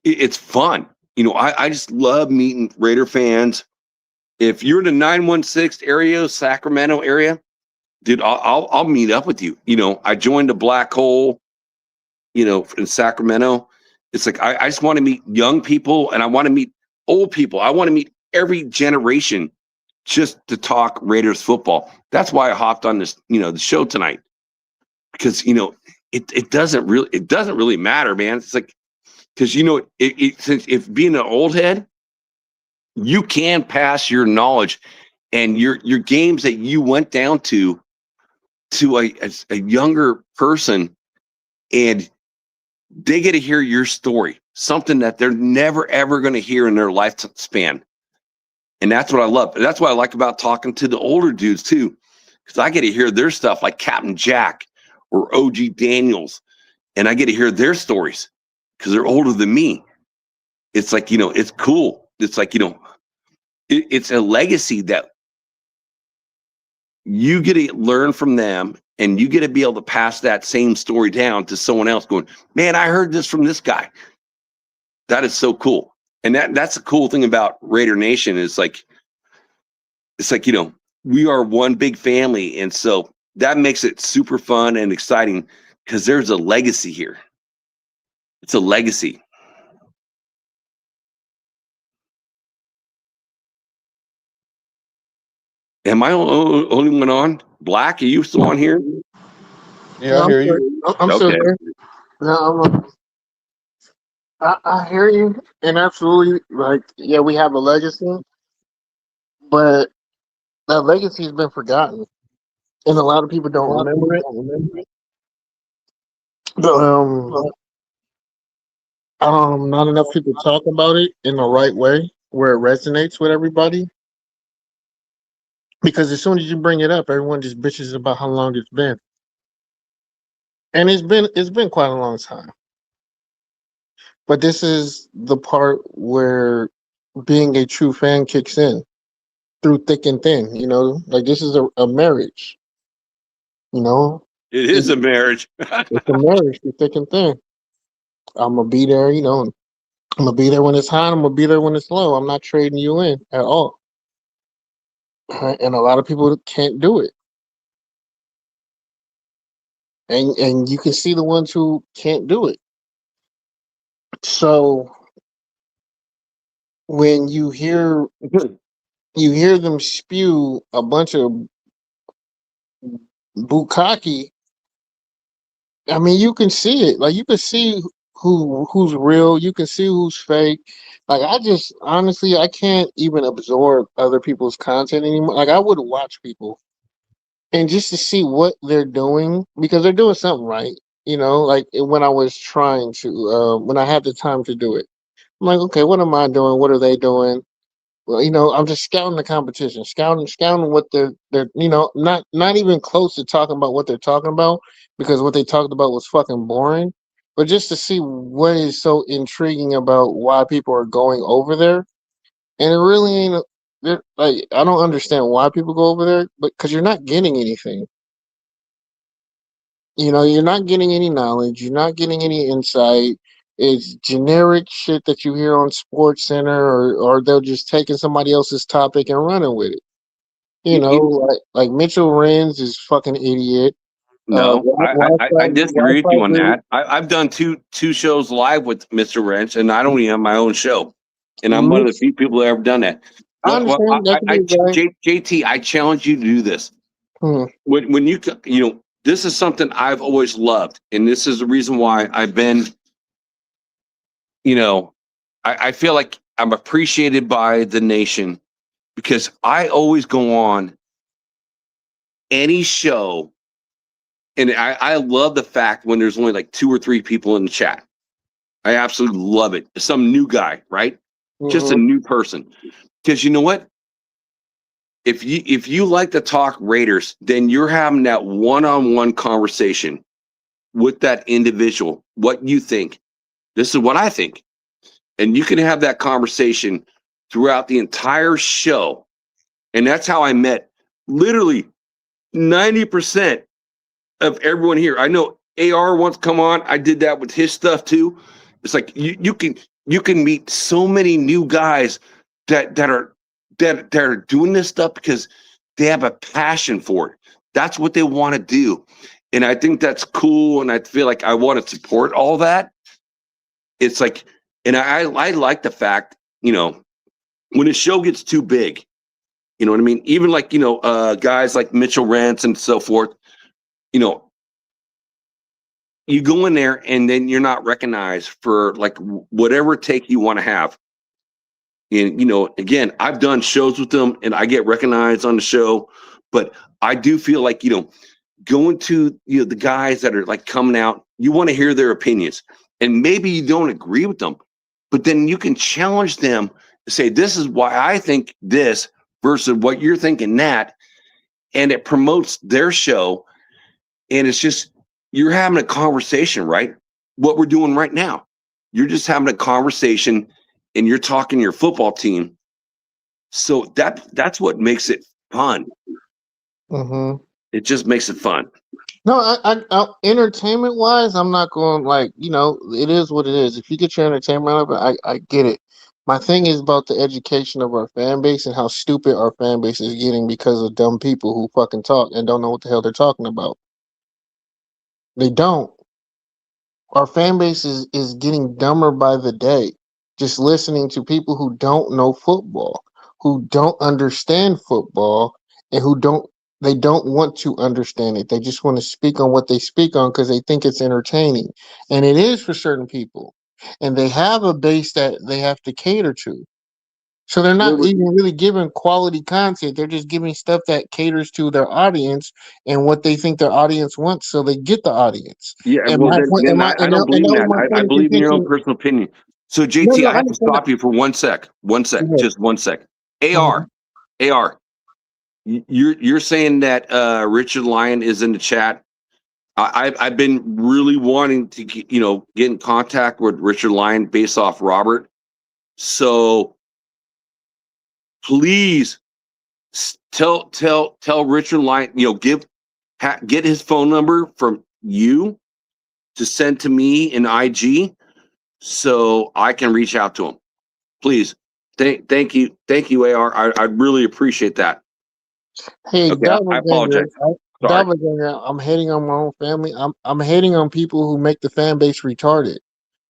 it's fun. I just love meeting Raider fans. If you're in the 916 area, Sacramento area, dude, I'll meet up with you. I joined the Black Hole, in Sacramento. It's like I just want to meet young people and I want to meet old people. I want to meet every generation just to talk Raiders football. That's why I hopped on this, the show tonight. Because it doesn't really matter, man. It's like because if being an old head, you can pass your knowledge and your games that you went down to a younger person, and they get to hear your story, something that they're never ever going to hear in their lifespan. And that's what I love. That's what I like about talking to the older dudes too, because I get to hear their stuff, like Captain Jack or OG Daniels, and I get to hear their stories because they're older than me. It's like, it's cool. It's like, it's a legacy that you get to learn from them, and you get to be able to pass that same story down to someone else going, man, I heard this from this guy. That is so cool. And that's the cool thing about Raider Nation is like, it's like, we are one big family. And so that makes it super fun and exciting because there's a legacy here. It's a legacy. Am I only one on? Black, are you still on here? Yeah, I hear you. I'm still there. No, I hear you, and absolutely, like, yeah, we have a legacy, but that legacy has been forgotten, and a lot of people don't remember it. Not enough people talk about it in the right way where it resonates with everybody. Because as soon as you bring it up, everyone just bitches about how long it's been, and it's been quite a long time. But this is the part where being a true fan kicks in through thick and thin. Like this is a marriage. It is a marriage. It's a marriage through thick and thin. I'm gonna be there. I'm gonna be there when it's hot. I'm gonna be there when it's low. I'm not trading you in at all. And a lot of people can't do it. And you can see the ones who can't do it. So when you hear them spew a bunch of bukkake, I mean, you can see it. Like you can see who's real. You can see who's fake. Like honestly, I can't even absorb other people's content anymore. Like I would watch people and just to see what they're doing because they're doing something right. Like when I was trying to, when I had the time to do it, I'm like, okay, what am I doing? What are they doing? Well, I'm just scouting the competition, scouting what they're not even close to talking about what they're talking about because what they talked about was fucking boring. But just to see what is so intriguing about why people are going over there, and it really ain't. Like I don't understand why people go over there, but because you're not getting anything. You're not getting any knowledge. You're not getting any insight. It's generic shit that you hear on Sports Center, or they're just taking somebody else's topic and running with it. Like Mitchell Renz is fucking idiot. No, I disagree with you on that. I've done two shows live with Mr. Wrench, and I don't even have my own show. And I'm one of the few people that ever done that. I understand. JT, I challenge you to do this. When you this is something I've always loved, and this is the reason why I've been. I feel like I'm appreciated by the nation because I always go on any show. And I love the fact when there's only like 2 or 3 people in the chat. I absolutely love it. Some new guy, right? Just a new person. Because you know what? If you like to talk Raiders, then you're having that one-on-one conversation with that individual. What you think. This is what I think. And you can have that conversation throughout the entire show. And that's how I met literally 90% of everyone here. I know AR wants to come on. I did that with his stuff too. It's like you can meet so many new guys that are doing this stuff because they have a passion for it. That's what they want to do. And I think that's cool. And I feel like I want to support all that. It's like, and I like the fact, when a show gets too big, you know what I mean? Even like, guys like Mitchell Rance and so forth, you go in there and then you're not recognized for like whatever take you want to have. And, again, I've done shows with them and I get recognized on the show, but I do feel like, going to, the guys that are like coming out, you want to hear their opinions and maybe you don't agree with them, but then you can challenge them to say, this is why I think this versus what you're thinking that. And it promotes their show. And it's just, you're having a conversation, right? What we're doing right now. You're just having a conversation and you're talking to your football team. So that's what makes it fun. Mm-hmm. It just makes it fun. No, I entertainment wise, I'm not going like, it is what it is. If you get your entertainment out of it, I get it. My thing is about the education of our fan base and how stupid our fan base is getting because of dumb people who fucking talk and don't know what the hell they're talking about. They don't. Our fan base is getting dumber by the day. Just listening to people who don't know football, who don't understand football, and they don't want to understand it. They just want to speak on what they speak on because they think it's entertaining. And it is for certain people. And they have a base that they have to cater to. So they're not even really giving quality content. They're just giving stuff that caters to their audience and what they think their audience wants, so they get the audience. Yeah, And well, my point, then I don't and believe that in was that. my I point of believe in your own contention. personal opinion. So, No, JT, I I have to understand stop you for 1 sec. 1 sec, that. just 1 sec. Mhm. AR, you're saying that Richard Lyon is in the chat. I've been really wanting to get in contact with Richard Lyon based off Robert. So please tell Richard Lyon, get his phone number from you to send to me in IG so I can reach out to him. Please. Thank you, AR. I really appreciate that. Hey, Okay, I apologize. Sorry. I'm hating on my own family. I'm hating on people who make the fan base retarded.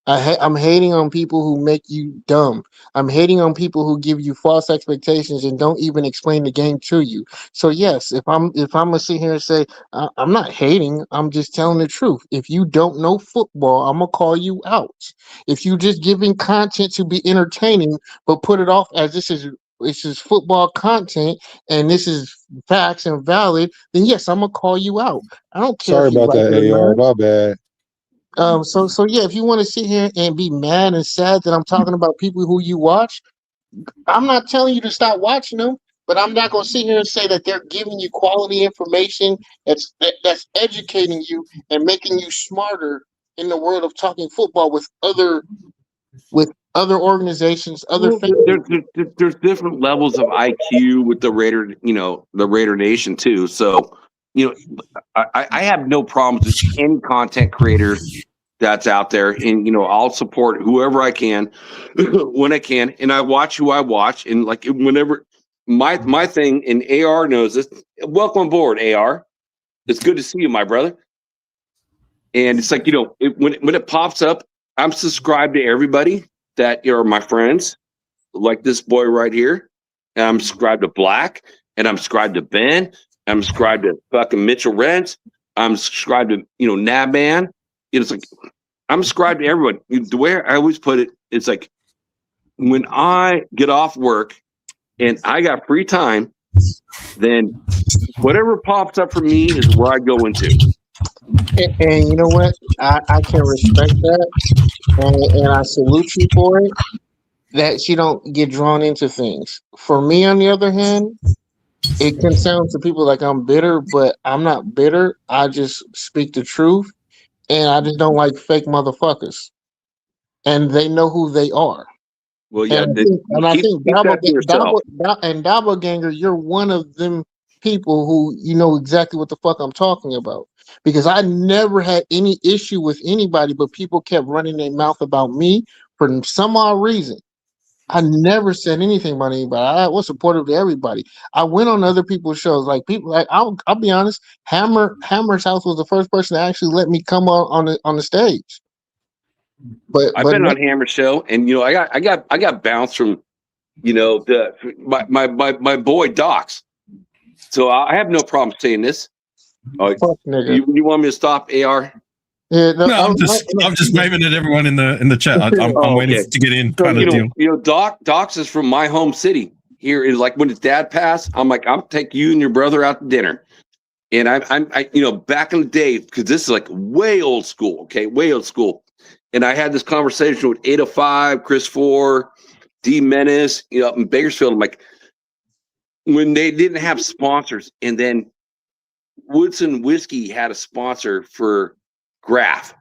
I'm hating on people who make you dumb. I'm hating on people who give you false expectations and don't even explain the game to you. So yes, if I'm gonna sit here and say I'm not hating, I'm just telling the truth. If you don't know football, I'm gonna call you out. If you just giving content to be entertaining, but put it off as this is football content and this is facts and valid, then yes, I'm gonna call you out. I don't care Sorry if you about like that, it or AR. not. My bad. So yeah, if you want to sit here and be mad and sad that I'm talking about people who you watch, I'm not telling you to stop watching them, but I'm not going to sit here and say that they're giving you quality information that's educating you and making you smarter in the world of talking football with other organizations, other Well, fans. there's different levels of IQ with the Raider Nation too. So, I have no problems with any content creator that's out there, and I'll support whoever I can when I can, and I watch who I watch, and like whenever my thing, and AR knows this. Welcome aboard, AR. It's good to see you, my brother. And it's like when it pops up, I'm subscribed to everybody that are my friends, like this boy right here. And I'm subscribed to Black, and I'm subscribed to Ben. I'm subscribed to fucking Mitchell Rents. I'm subscribed to Nabman. It's like I'm subscribed to everyone. The way I always put it, it's like when I get off work and I got free time, then whatever pops up for me is where I go into. And you know what? I can respect that, and I salute you for it. That you don't get drawn into things. For me, on the other hand, it can sound to people like I'm bitter, but I'm not bitter. I just speak the truth, and I just don't like fake motherfuckers. And they know who they are. Well, yeah, And I think keep that to yourself. Doppelganger, you're one of them people who know exactly what the fuck I'm talking about. Because I never had any issue with anybody, but people kept running their mouth about me for some odd reason. I never said anything about anybody. I was supportive to everybody. I went on other people's shows. Like people, like I'll be honest. Hammer's house was the first person to actually let me come on the stage. But I've been on Hammer Show, and I got bounced from my boy Docs. So I have no problem saying this. Fuck nigga. You want me to stop, AR? Yeah, no, I'm just waving at everyone in the chat. I'm waiting to get in. So, Kind of deal. Docs is from my home city. Here is like when his dad passed. I'm like, I'll take you and your brother out to dinner. And I'm back in the day, because this is like way old school. Okay, way old school. And I had this conversation with 805, Chris 4, D Menace, up in Bakersfield. I'm like, when they didn't have sponsors, and then Woodson Whiskey had a sponsor for Graf.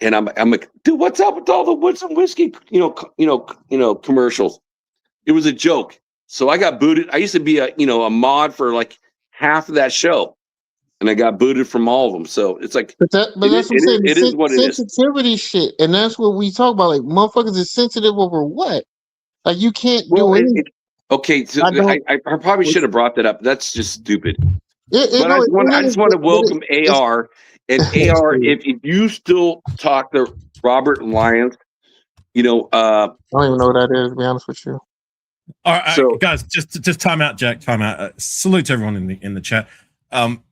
And I'm like, dude, what's up with all the Woodson Whiskey, commercials? It was a joke. So I got booted. I used to be a mod for like half of that show, and I got booted from all of them. So it's like, but that's what I'm saying. it is what it is. Sensitivity shit, and that's what we talk about. Like motherfuckers is sensitive over what? Like you can't do anything. Okay, so I probably should have brought that up. That's just stupid. But I just want to welcome AR. And AR, if you still talk to Robert Lyons, I don't even know what that is, to be honest with you. All right, so, guys, just time out, Jack. Time out. Salute to everyone in the chat.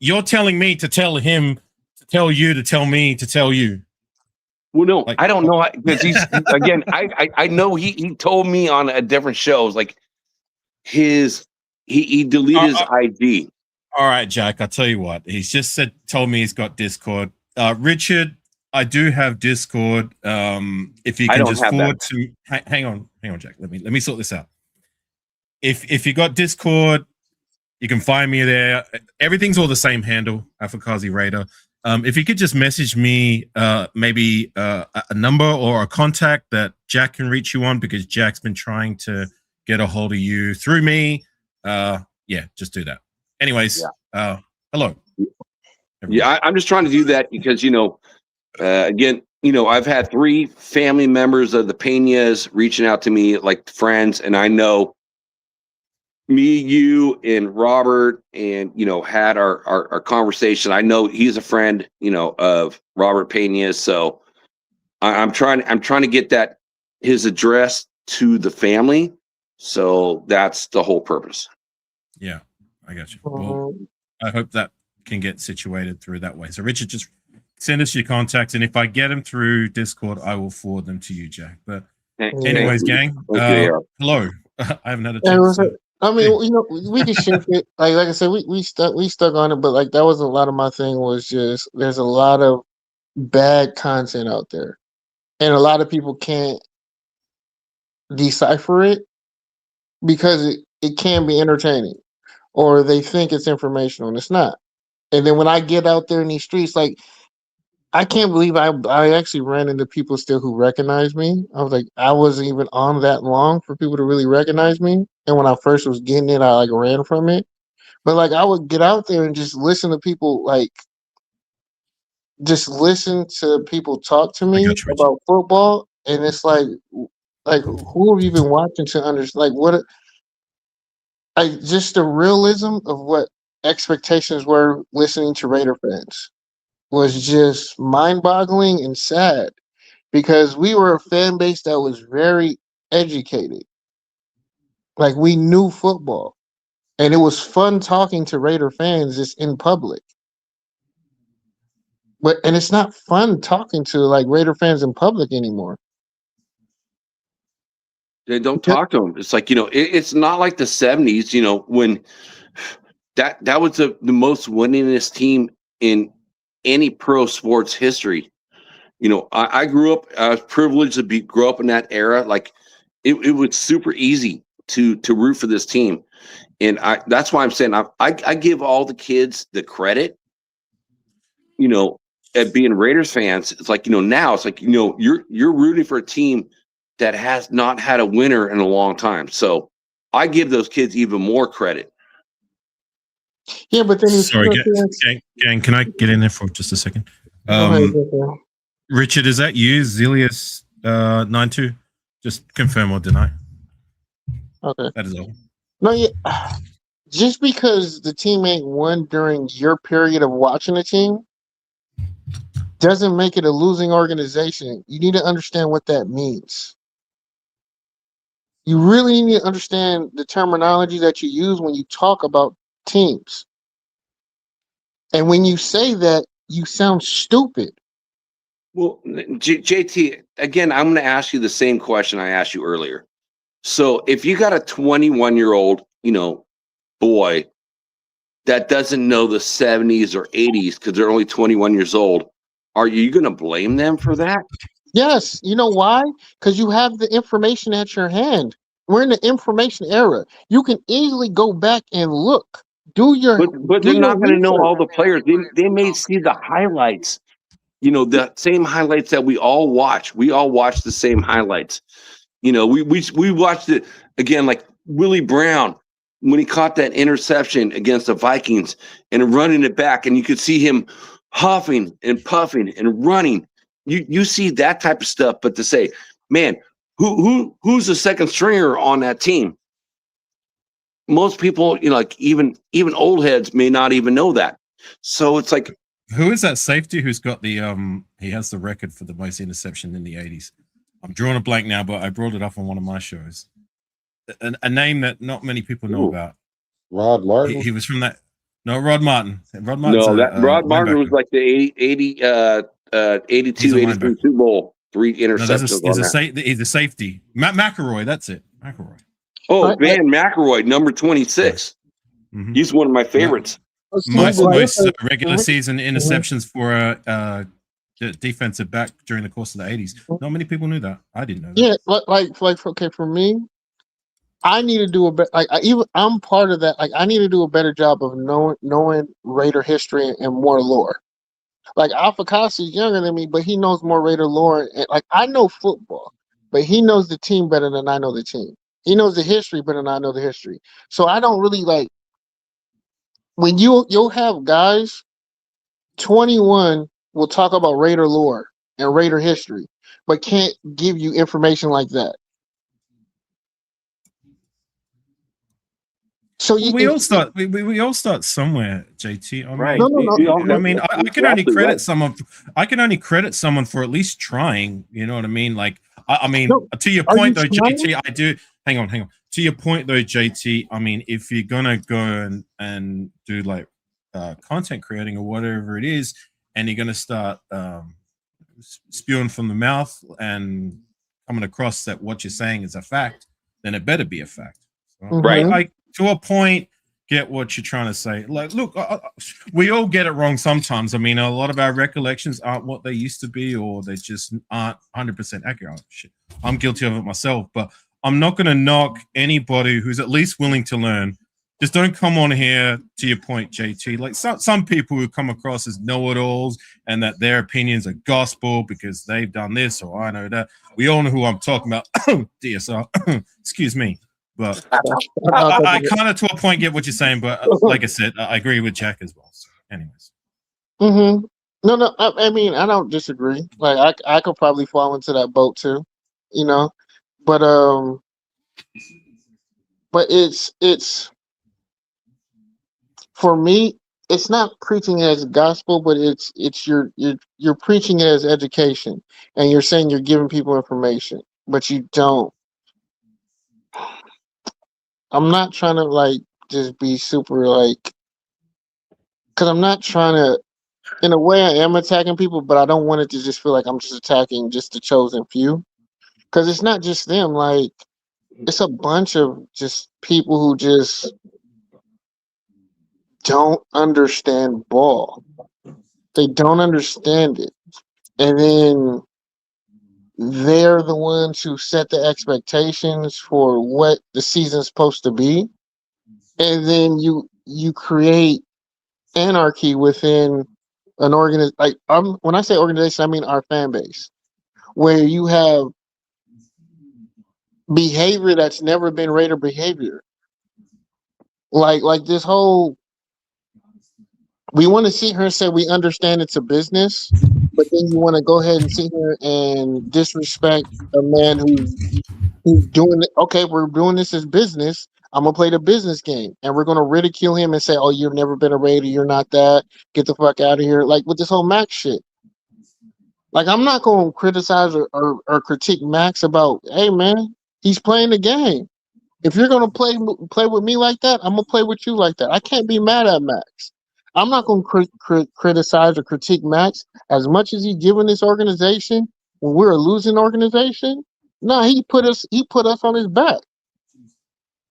You're telling me to tell him to tell you to tell me to tell you. Well, no, I don't know, because he's again. I know he told me on a different shows, like he deleted his ID. All right, Jack. I'll tell you what. He's just told me he's got Discord. Richard, I do have Discord. If you can just forward to hang on, Jack. Let me sort this out. If you got Discord, you can find me there. Everything's all the same handle, Afakazi Raider. If you could just message me maybe a number or a contact that Jack can reach you on, because Jack's been trying to get a hold of you through me. Yeah, just do that. Anyways, hello. Everybody. Yeah, I'm just trying to do that because, again, I've had 3 family members of the Peñas reaching out to me, like friends, and I know me, you, and Robert, and had our conversation. I know he's a friend, of Robert Peña, so I'm trying to get his address to the family. So that's the whole purpose. Yeah, I got you. Well, I hope that can get situated through that way. So Richard, just send us your contacts, and if I get them through Discord, I will forward them to you, Jack. But anyways, gang, hello. I haven't had a chance. I mean, we can shift it. Like I said, we stuck on it, but like that wasn't a lot of my thing. Was just there's a lot of bad content out there, and a lot of people can't decipher it because it can be entertaining, or they think it's informational and it's not. And then when I get out there in these streets, like I can't believe I actually ran into people still who recognize me. I was like, I wasn't even on that long for people to really recognize me. And when I first was getting it, I like ran from it. But like I would get out there and just listen to people, like just listen to people talk to me about football. And it's like who have you been watching to understand? Like what? Like just the realism of what expectations were listening to Raider fans was just mind-boggling and sad, because we were a fan base that was very educated. Like we knew football, and it was fun talking to Raider fans just in public. And it's not fun talking to like Raider fans in public anymore. They don't talk to them. It's like, it's not like the 70s, when that was the most winningest team in any pro sports history. I grew up, I was privileged to grow up in that era. Like it was super easy to root for this team. And that's why I'm saying I give all the kids the credit, at being Raiders fans. It's like, now it's like, you're rooting for a team that has not had a winner in a long time. So I give those kids even more credit. Yeah, but then sorry, gang, can I get in there for just a second? Richard, is that you, Zilius 92? Just confirm or deny. Okay, that is all. No, yeah. Just because the team ain't won during your period of watching the team doesn't make it a losing organization. You need to understand what that means. You really need to understand the terminology that you use when you talk about teams. And when you say that, you sound stupid. Well, JT, again, I'm going to ask you the same question I asked you earlier. So if you got a 21-year-old, boy that doesn't know the 70s or 80s because they're only 21 years old, are you going to blame them for that? Yes. You know why? Because you have the information at your hand. We're in the information era. You can easily go back and look. But they're not going to know all the players. They may see the highlights. The same highlights that we all watch. We all watch the same highlights. We watched it again, like Willie Brown. when he caught that interception against the Vikings and running it back, and you could see him huffing and puffing and running. You see that type of stuff, but to say, man, who's the second stringer on that team? Most people, like even old heads may not even know that. So it's like, who is that safety who's got the he has the record for the most interception in the 80s? I'm drawing a blank now, but I brought it up on one of my shows. A name that not many people know about. Rod Martin. He was from that. No, Rod Martin. Rod Martin linebacker. was like the 82, 83 Super Bowl, 3 interceptions. No, he's a safety. Matt McElroy. That's it. McElroy. Oh, Van McElroy, number 26. Mm-hmm. He's one of my favorites. Most regular season interceptions for a defensive back during the course of the 80s. Not many people knew that. I didn't know that. Yeah, like okay, for me, I need to do a better. I'm part of that. Like, I need to do a better job of knowing Raider history and more lore. Like, Alpha Kasi is younger than me, but he knows more Raider lore. And, like, I know football, but he knows the team better than I know the team. He knows the history better than I know the history. So I don't really like when you'll have guys. 21 will talk about Raider lore and Raider history, but can't give you information like that. So we all start somewhere, JT. I mean, right. No. I mean, I can only credit someone. I can only credit someone for at least trying. You know what I mean? Like, I mean, to your point though, JT, I do. Hang on. To your point though, JT. I mean, if you're gonna go and do like content creating or whatever it is, and you're gonna start spewing from the mouth and coming across that what you're saying is a fact, then it better be a fact. So, right. Like, to a point, get what you're trying to say. Like, look, we all get it wrong sometimes. I mean, a lot of our recollections aren't what they used to be, or they just aren't 100% accurate. Shit, I'm guilty of it myself, but I'm not going to knock anybody who's at least willing to learn. Just don't come on here, to your point, JT. Like some people who come across as know-it-alls and that their opinions are gospel because they've done this or I know that. We all know who I'm talking about. DSR. Excuse me. But I kind of, to a point, get what you're saying. But like I said, I agree with Jack as well. So anyways. Mm-hmm. No. I mean, I don't disagree. Like, I could probably fall into that boat too, you know. But it's for me. It's not preaching as gospel, but you're preaching it as education, and you're saying you're giving people information, but you don't. I'm not trying to like just be super like, because I'm not trying to. In a way, I am attacking people, but I don't want it to just feel like I'm just attacking just the chosen few, because it's not just them. Like, it's a bunch of just people who just don't understand ball. They don't understand it, and then they're the ones who set the expectations for what the season's supposed to be, and then you create anarchy within an organization. Like, when I say organization, I mean our fan base, where you have behavior that's never been Raider behavior. Like this whole, we want to sit here and say we understand it's a business, but then you want to go ahead and sit here and disrespect a man who's doing it. Okay, we're doing this as business. I'm gonna play the business game, and we're gonna ridicule him and say, "Oh, you've never been a Raider. You're not that. Get the fuck out of here!" Like with this whole Max shit. Like, I'm not gonna criticize or critique Max about, hey man, he's playing the game. If you're gonna play with me like that, I'm gonna play with you like that. I can't be mad at Max. I'm not gonna criticize or critique Max as much as he's given this organization when we're a losing organization. No, he put us on his back.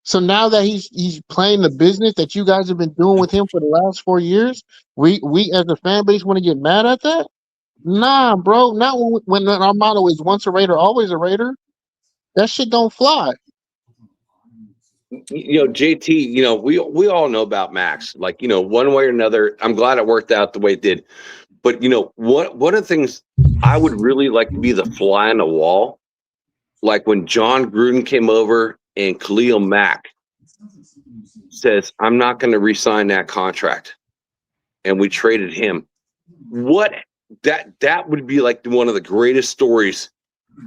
So now that he's playing the business that you guys have been doing with him for the last 4 years, we as a fan base want to get mad at that? Nah, bro. Not when our motto is once a Raider, always a Raider. That shit don't fly. JT, we all know about Max. Like, one way or another, I'm glad it worked out the way it did. But one of the things I would really like to be the fly on the wall, like when John Gruden came over and Khalil Mack says, I'm not going to re-sign that contract, and we traded him, what that would be like one of the greatest stories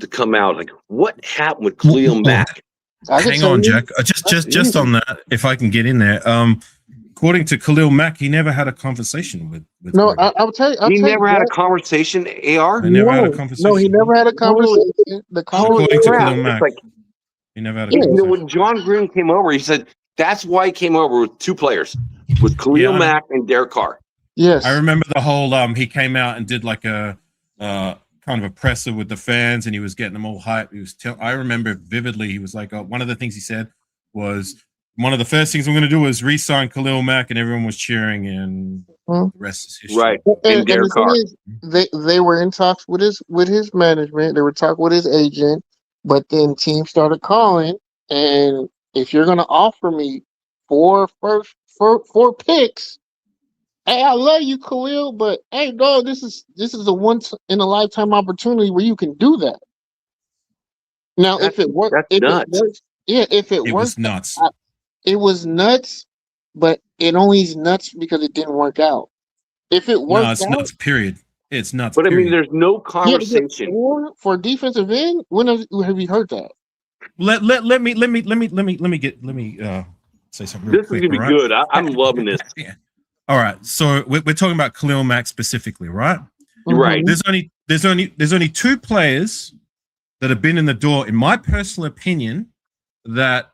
to come out. Like, what happened with Khalil Mack? Hang on, Jack. Just on that, if I can get in there. According to Khalil Mack, he never had a conversation with No, I'll tell you. He never had a conversation, AR? They never had a conversation. No, he never had a conversation. According to Khalil Mack, like, he never had a you conversation. know, when John Gruden came over, he said that's why he came over with two players, with Khalil Mack and Derek Carr. Yes, I remember the whole. He came out and did like a kind of a presser with the fans, and he was getting them all hyped. He was. I remember vividly. He was like, one of the things he said was, one of the first things I'm going to do is re-sign Khalil Mack, and everyone was cheering, and the rest is history. Right. And the thing is, they were in talks with his management. They were talking with his agent, but then teams started calling. And if you're going to offer me four picks, hey, I love you, Khalil, but hey, dog, this is a once in a lifetime opportunity where you can do that. Now, if it works, it was nuts. It was nuts, but it only is nuts because it didn't work out. If it worked no, it's nuts. Period. It's nuts. But period. I mean, there's no conversation for defensive end. When have you heard that? Let me say something. This is gonna be good. I'm loving this. Yeah. All right. So we're talking about Khalil Mack specifically, right? Right. There's only two players that have been in the door, in my personal opinion, that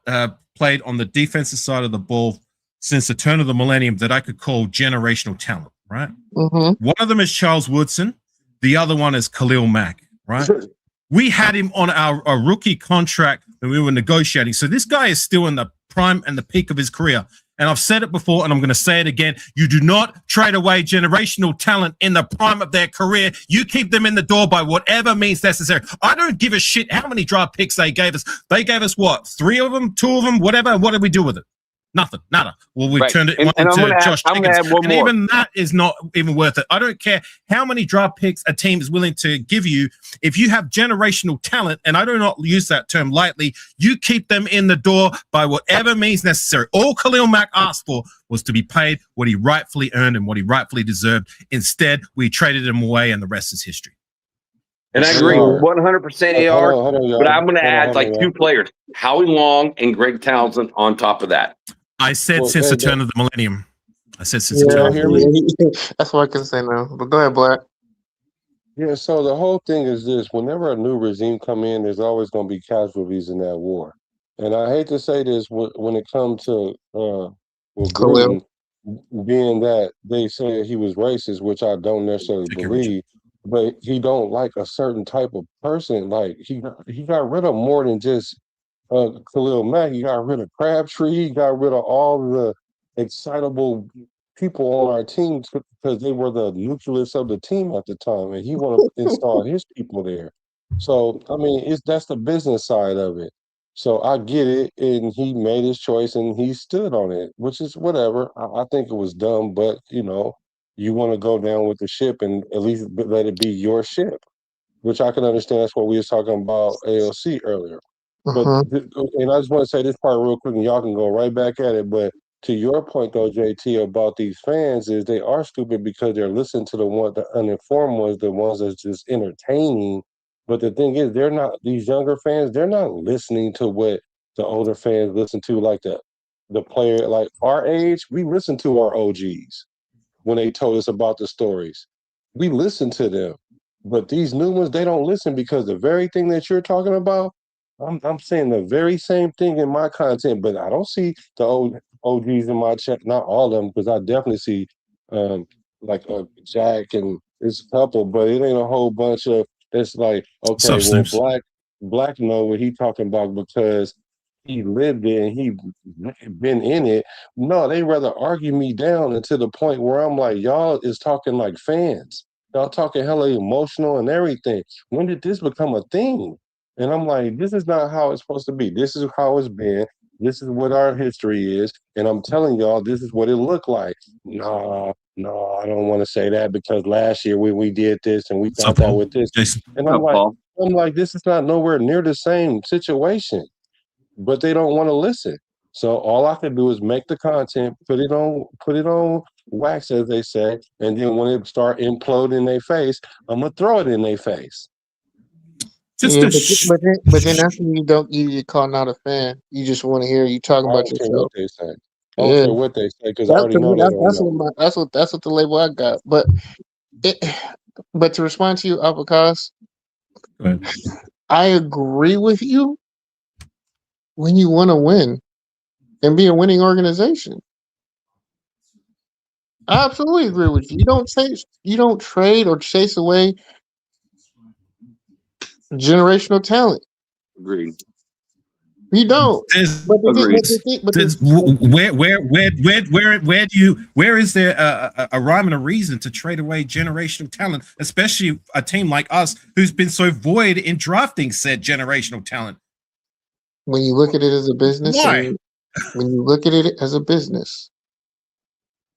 played on the defensive side of the ball since the turn of the millennium that I could call generational talent, right? Mm-hmm. One of them is Charles Woodson. The other one is Khalil Mack, right? We had him on our rookie contract when we were negotiating. So this guy is still in the prime and the peak of his career. And I've said it before, and I'm going to say it again. You do not trade away generational talent in the prime of their career. You keep them in the door by whatever means necessary. I don't give a shit how many draft picks they gave us. They gave us what? 3 of them, 2 of them, whatever. What did we do with it? Nothing, nada. Well, we turned it into Josh McDaniels, and even that is not even worth it. I don't care how many draft picks a team is willing to give you. If you have generational talent, and I do not use that term lightly, you keep them in the door by whatever means necessary. All Khalil Mack asked for was to be paid what he rightfully earned and what he rightfully deserved. Instead, we traded him away, and the rest is history. And I agree 100% AR, but I'm going to add like 2 players, Howie Long and Greg Townsend on top of that. I said since the turn of the millennium. I said since the turn of the millennium. That's what I can say now. But go ahead, Black. Yeah, so the whole thing is this. Whenever a new regime come in, there's always going to be casualties in that war. And I hate to say this when it comes to Gruden, being that they say he was racist, which I don't necessarily believe, but he don't like a certain type of person. Like he got rid of more than just Khalil Mack. He got rid of Crabtree. He got rid of all the excitable people on our team because they were the nucleus of the team at the time, and he want to install his people there. So I mean, that's the business side of it. So I get it, and he made his choice, and he stood on it, which is whatever. I think it was dumb, but you want to go down with the ship and at least let it be your ship, which I can understand. That's what we was talking about AOC earlier. But and I just want to say this part real quick, and y'all can go right back at it. But to your point, though, JT, about these fans, is they are stupid because they're listening to the uninformed ones, the ones that's just entertaining. But the thing is, these younger fans, they're not listening to what the older fans listen to, like the player, like our age. We listen to our OGs when they told us about the stories. We listen to them. But these new ones, they don't listen because the very thing that you're talking about, I'm saying the very same thing in my content, but I don't see the old OGs in my chat. Not all of them, because I definitely see like Jack and there's a couple, but it ain't a whole bunch of. It's like, okay, well, Black know what he talking about because he lived it and he been in it. No, they rather argue me down and to the point where I'm like, y'all is talking like fans. Y'all talking hella emotional and everything. When did this become a thing? And I'm like, this is not how it's supposed to be. This is how it's been. This is what our history is. And I'm telling y'all, this is what it looked like. No, I don't want to say that because last year we did this and we thought that with this. And I'm like, this is not nowhere near the same situation. But they don't want to listen. So all I can do is make the content, put it on wax, as they say, and then when it start imploding in their face, I'm gonna throw it in their face. But then that's when you get called not a fan. You just want to hear you talking about yourself. What they say. I don't care what they say because I already know that's what the label I got. But to respond to you, Apicas, I agree with you when you want to win and be a winning organization. I absolutely agree with you. You don't trade or chase away generational talent. Agreed. You don't. Where is there a rhyme and a reason to trade away generational talent, especially a team like us who's been so void in drafting said generational talent? When you look at it as a business, when you look at it as a business,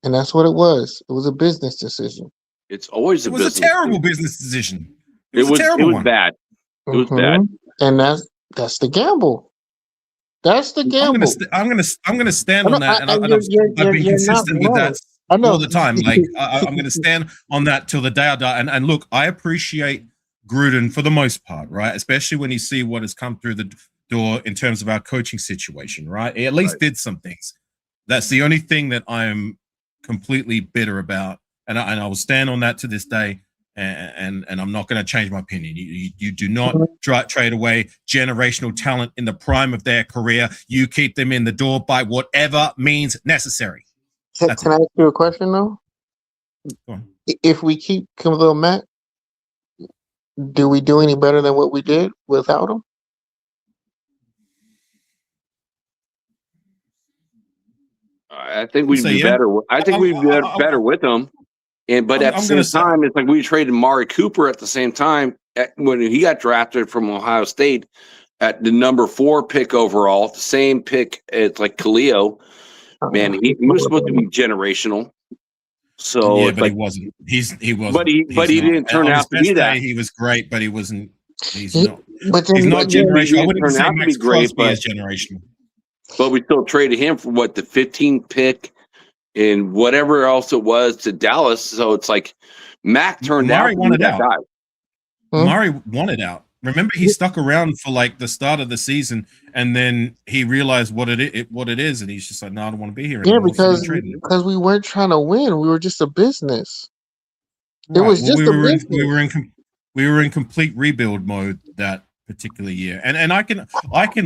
and that's what it was. It was a business decision. It's always a business. It was a terrible business decision. It was bad. It was bad. And that's the gamble. That's the gamble. I'm gonna stand on that, and I've been consistent with that all the time. Like I'm gonna stand on that till the day I die. And look, I appreciate Gruden for the most part, right? Especially when you see what has come through the door in terms of our coaching situation, right? He at least did some things. That's the only thing that I'm completely bitter about, and I will stand on that to this day. And I'm not going to change my opinion. You do not trade away generational talent in the prime of their career. You keep them in the door by whatever means necessary. Can I ask you a question though? If we keep Khalil Mack, do we do any better than what we did without him? I think we'd be better. I think we'd be better with him. But at the same time, it's like we traded Mari Cooper at the same time when he got drafted from Ohio State at the number 4 pick overall, the same pick as like Khalil. Man, he was supposed to be generational. So yeah, but he wasn't. He wasn't. But he didn't turn out to be that. He was great, but he wasn't. He's not generational. I wouldn't say Max Crosby is generational. But we still traded him for the 15th pick. And whatever else it was to Dallas, so it's like Mac turned out to be that guy. Murray wanted out. Remember, he stuck around for like the start of the season, and then he realized what it is, and he's just like, "No, I don't want to be here anymore." Yeah, because we weren't trying to win; we were just a business. It was just a business. We were in complete rebuild mode that particular year, and I can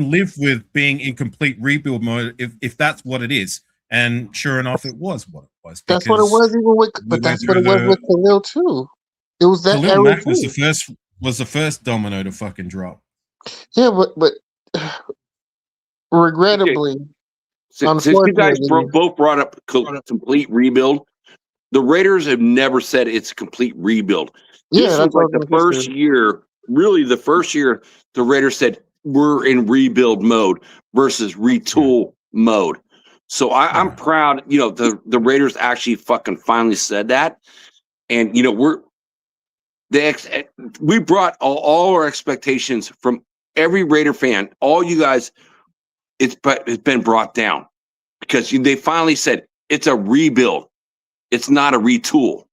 live with being in complete rebuild mode if that's what it is. And sure enough, it was what it was. That's what it was, even with. But that's what it was with Khalil too. It was that Khalil Mack was the first domino to fucking drop. Yeah, but regrettably, since you guys both brought up complete rebuild, the Raiders have never said it's a complete rebuild. This was like the first year. Really, the first year the Raiders said we're in rebuild mode versus retool mode. So I'm proud, the Raiders actually fucking finally said that. And, we brought all our expectations from every Raider fan, all you guys, it's been brought down because they finally said it's a rebuild. It's not a retool.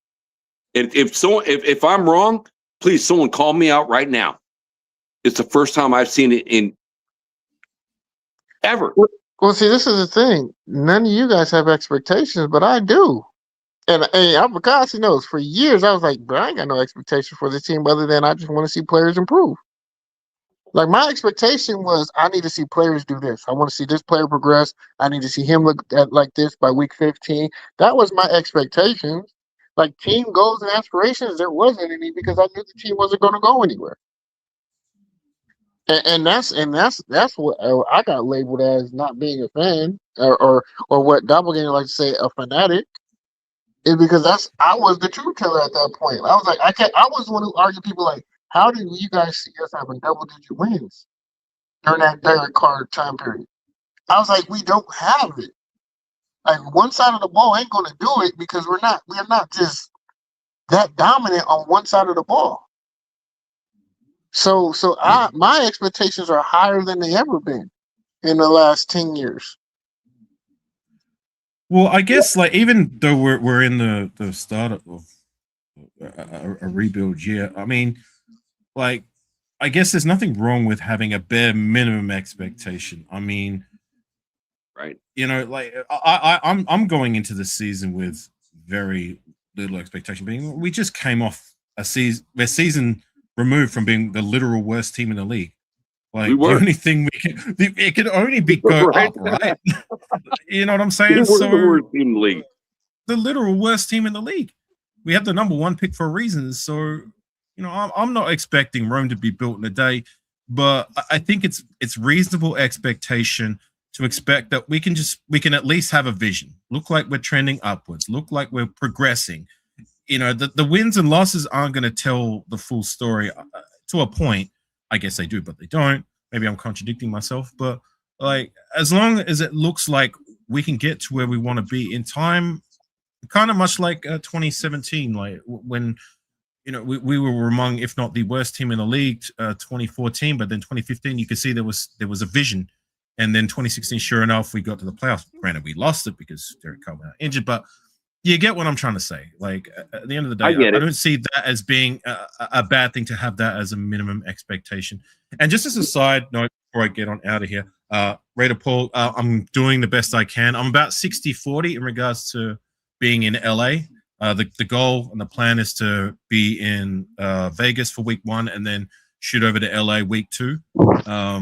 If I'm wrong, please someone call me out right now. It's the first time I've seen it in ever. Well, see, this is the thing. None of you guys have expectations, but I do. And Apicas knows for years I was like, bro, I ain't got no expectation for this team other than I just want to see players improve. Like my expectation was I need to see players do this. I want to see this player progress. I need to see him look like this by week 15. That was my expectation. Like team goals and aspirations, there wasn't any because I knew the team wasn't going to go anywhere. And that's what I got labeled as not being a fan or what Doppelganger like to say a fanatic is because I was the truth teller at that point. I was like I was the one who argued people like how do you guys see us having double-digit wins during that Derek Carr time period? I was like we don't have it. Like one side of the ball ain't going to do it because we're not just that dominant on one side of the ball. So my expectations are higher than they ever been in the last 10 years. Well, I guess like even though we're in the start of a rebuild year, I mean, like I guess there's nothing wrong with having a bare minimum expectation. I mean, right? You know, like I'm going into the season with very little expectation. Being we just came off a season removed from being the literal worst team in the league. We Like the were. only thing it could only be go Right. up, right? You know what I'm We saying? were So the worst team in the league. the literal worst team in the league. We have the number one pick for a reason. So, you know, I'm not expecting Rome to be built in a day, but I think it's reasonable expectation to expect that we can at least have a vision. Look like we're trending upwards. Look like we're progressing. You know, the wins and losses aren't going to tell the full story to a point. I guess they do, but they don't. Maybe I'm contradicting myself, but like as long as it looks like we can get to where we want to be in time, kind of much like 2017, like when you know we were among, if not the worst team in the league, 2014, but then 2015 you could see there was a vision, and then 2016, sure enough, we got to the playoffs. Granted, we lost it because Derek Carr went out injured, but you get what I'm trying to say. Like at the end of the day, I don't see that as being a bad thing to have that as a minimum expectation. And just as a side note, before I get on out of here, Raider Paul, I'm doing the best I can. I'm about 60-40 in regards to being in LA. The goal and the plan is to be in Vegas for week 1 and then shoot over to LA week 2. I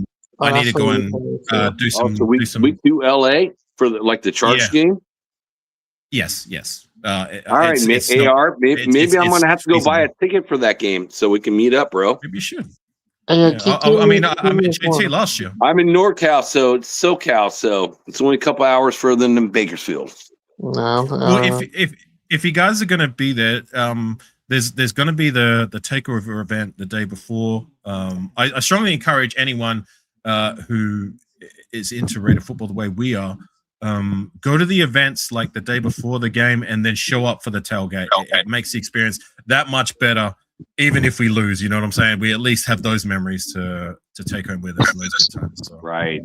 need to go and do some. Week 2 LA for the Chargers game. Yes. All right, AR. Maybe I'm gonna have to go buy a ticket for that game so we can meet up, bro. Maybe you should. Yeah, I'm in JT last year. I'm in NorCal, so it's SoCal, so it's only a couple hours further than Bakersfield. Well, if you guys are going to be there, there's going to be the takeover event the day before. I strongly encourage anyone who is into Raider football the way we are, go to the events like the day before the game and then show up for the tailgate. It makes the experience that much better. Even if we lose, you know what I'm saying? We at least have those mememories to take home with us in those good times. So. Right.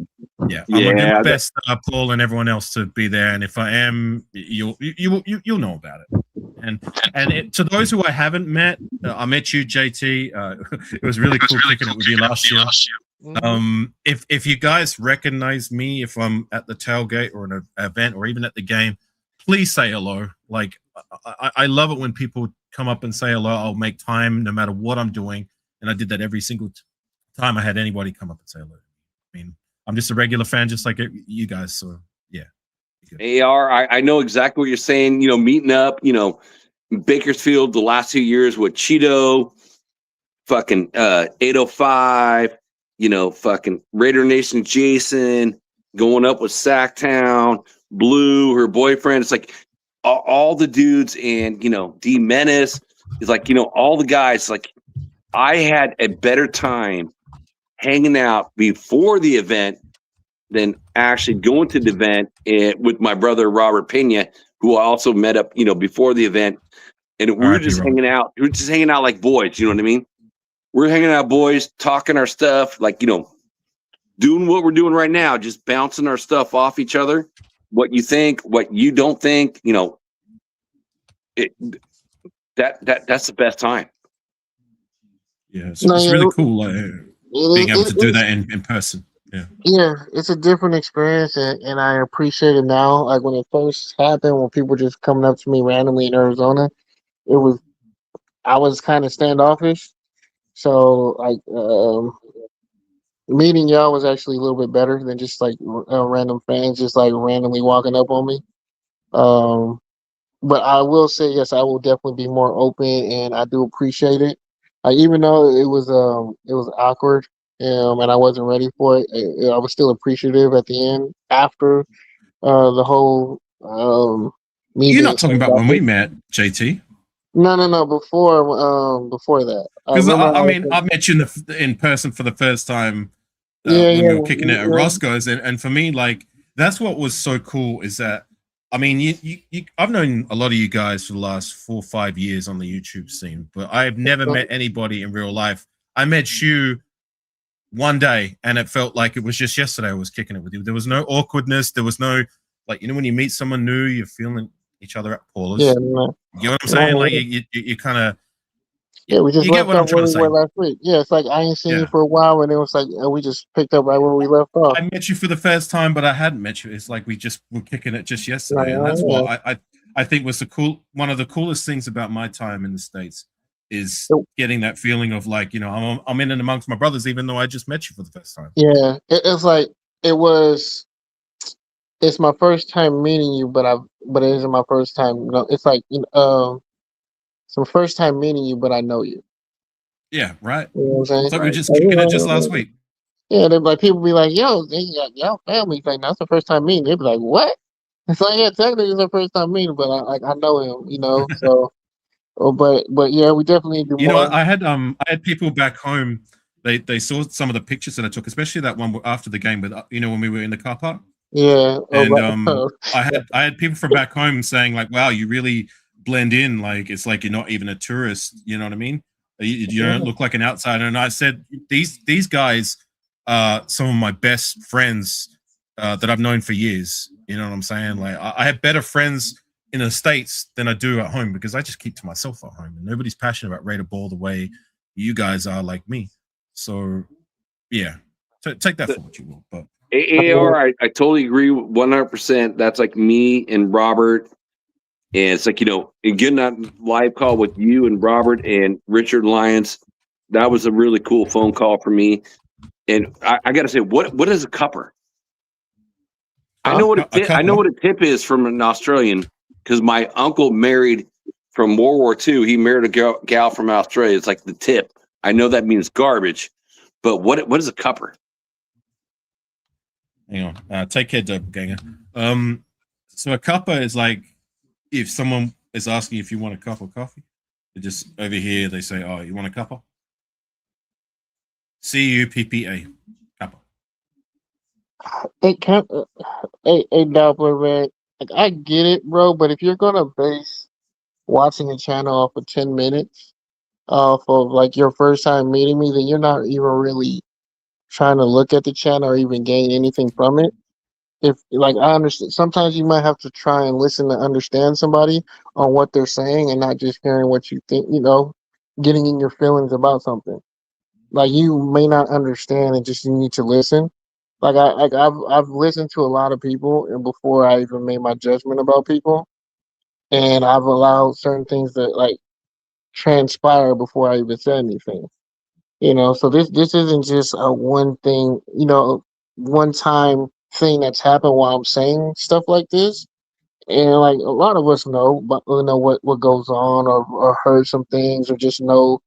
Yeah. I'm gonna do my best, Paul and everyone else, to be there. And if I am, you'll know about it. And to those who I haven't met, I met you, JT. It was really cool kicking it with you last year. If you guys recognize me, if I'm at the tailgate or an event or even at the game, please say hello. Like I love it when people come up and say hello. I'll make time no matter what I'm doing. And I did that every single time I had anybody come up and say hello. I mean, I'm just a regular fan, just like you guys. So yeah. AR, I know exactly what you're saying. You know, meeting up, you know, Bakersfield the last 2 years with Cheeto, fucking 805, you know, fucking Raider Nation Jason, going up with Sacktown, Blue, her boyfriend. It's like all the dudes, and, you know, D Menace is like, you know, all the guys. Like, I had a better time hanging out before the event than actually going to the event with my brother Robert Pena, who I also met up, you know, before the event, and we were just hanging out. We were just hanging out like boys. You know what I mean? We're hanging out, boys, talking our stuff, like, you know, doing what we're doing right now, just bouncing our stuff off each other. What you think, what you don't think, you know, that's the best time. Yeah, it's really cool being able to do that in person. Yeah, it's a different experience, and I appreciate it now. Like when it first happened, when people just coming up to me randomly in Arizona, I was kind of standoffish. So like meeting y'all was actually a little bit better than just like random fans just like randomly walking up on me. But I will say, yes, I will definitely be more open, and I do appreciate it. Even though it was awkward, and I wasn't ready for it, I was still appreciative at the end after the whole You're not talking about when we met, JT. No, before that. Because I mean, I met you in person for the first time when we were kicking it at Roscoe's, and for me, like, that's what was so cool is that, I mean, I've known a lot of you guys for the last 4 or 5 years on the YouTube scene, but I've never met anybody in real life. I met you one day, and it felt like it was just yesterday I was kicking it with you. There was no awkwardness. There was no like, you know, when you meet someone new, you're feeling each other at Paulers. Yeah, you know what I'm saying? Like you kind of we just you get left what I'm off where trying to we say. were last week. Yeah, it's like I ain't seen you for a while, and it was like we just picked up right where we left off. I met you for the first time, but I hadn't met you. It's like we just were kicking it just yesterday, and that's what I think was one of the coolest things about my time in the States is getting that feeling of like, you know, I'm in and amongst my brothers, even though I just met you for the first time. Yeah, it's like it's my first time meeting you, but it isn't my first time. No, it's like it's my first time meeting you, but I know you. Yeah, right. You know what I'm saying? So we were just kicking it just last week. Yeah, then like people be like, "Yo, y'all family." Like that's the first time meeting. They be like, "What?" It's like, yeah, technically it's the first time meeting, but I know him, you know. So, but yeah, we definitely need to do you more. know, I had people back home. They saw some of the pictures that I took, especially that one after the game with, you know, when we were in the car park. Yeah, and I had people from back home saying like, "Wow, you really blend in. Like it's like you're not even a tourist." You know what I mean? You don't look like an outsider. And I said, these guys are some of my best friends that I've known for years. You know what I'm saying? Like I have better friends in the States than I do at home because I just keep to myself at home, and nobody's passionate about Raider Ball the way you guys are like me. So yeah, take that for what you will. But AR, I totally agree 100%. That's like me and Robert. And it's like, you know, and getting that live call with you and Robert and Richard Lyons, that was a really cool phone call for me. And I got to say, what is a cupper? I know what I know what a tip is from an Australian because my uncle married from World War II. He married a gal from Australia. It's like the tip. I know that means garbage, but what is a cupper? Hang on. Take care, doppelganger. So a cuppa is like if someone is asking if you want a cup of coffee, they just over here they say, "Oh, you want a cuppa?" CUPPA, cuppa. It can't. A Doppler, man. Like I get it, bro. But if you're gonna base watching a channel off of 10 minutes, off of like your first time meeting me, then you're not even really trying to look at the channel or even gain anything from it. If like I understand, sometimes you might have to try and listen to understand somebody on what they're saying and not just hearing what you think. You know, getting in your feelings about something. Like you may not understand and just you need to listen. I've listened to a lot of people and before I even made my judgment about people, and I've allowed certain things that like transpire before I even said anything. You know, so this isn't just a one thing, you know, one time thing that's happened while I'm saying stuff like this. And like a lot of us know, but you know what goes on, or heard some things, or just know.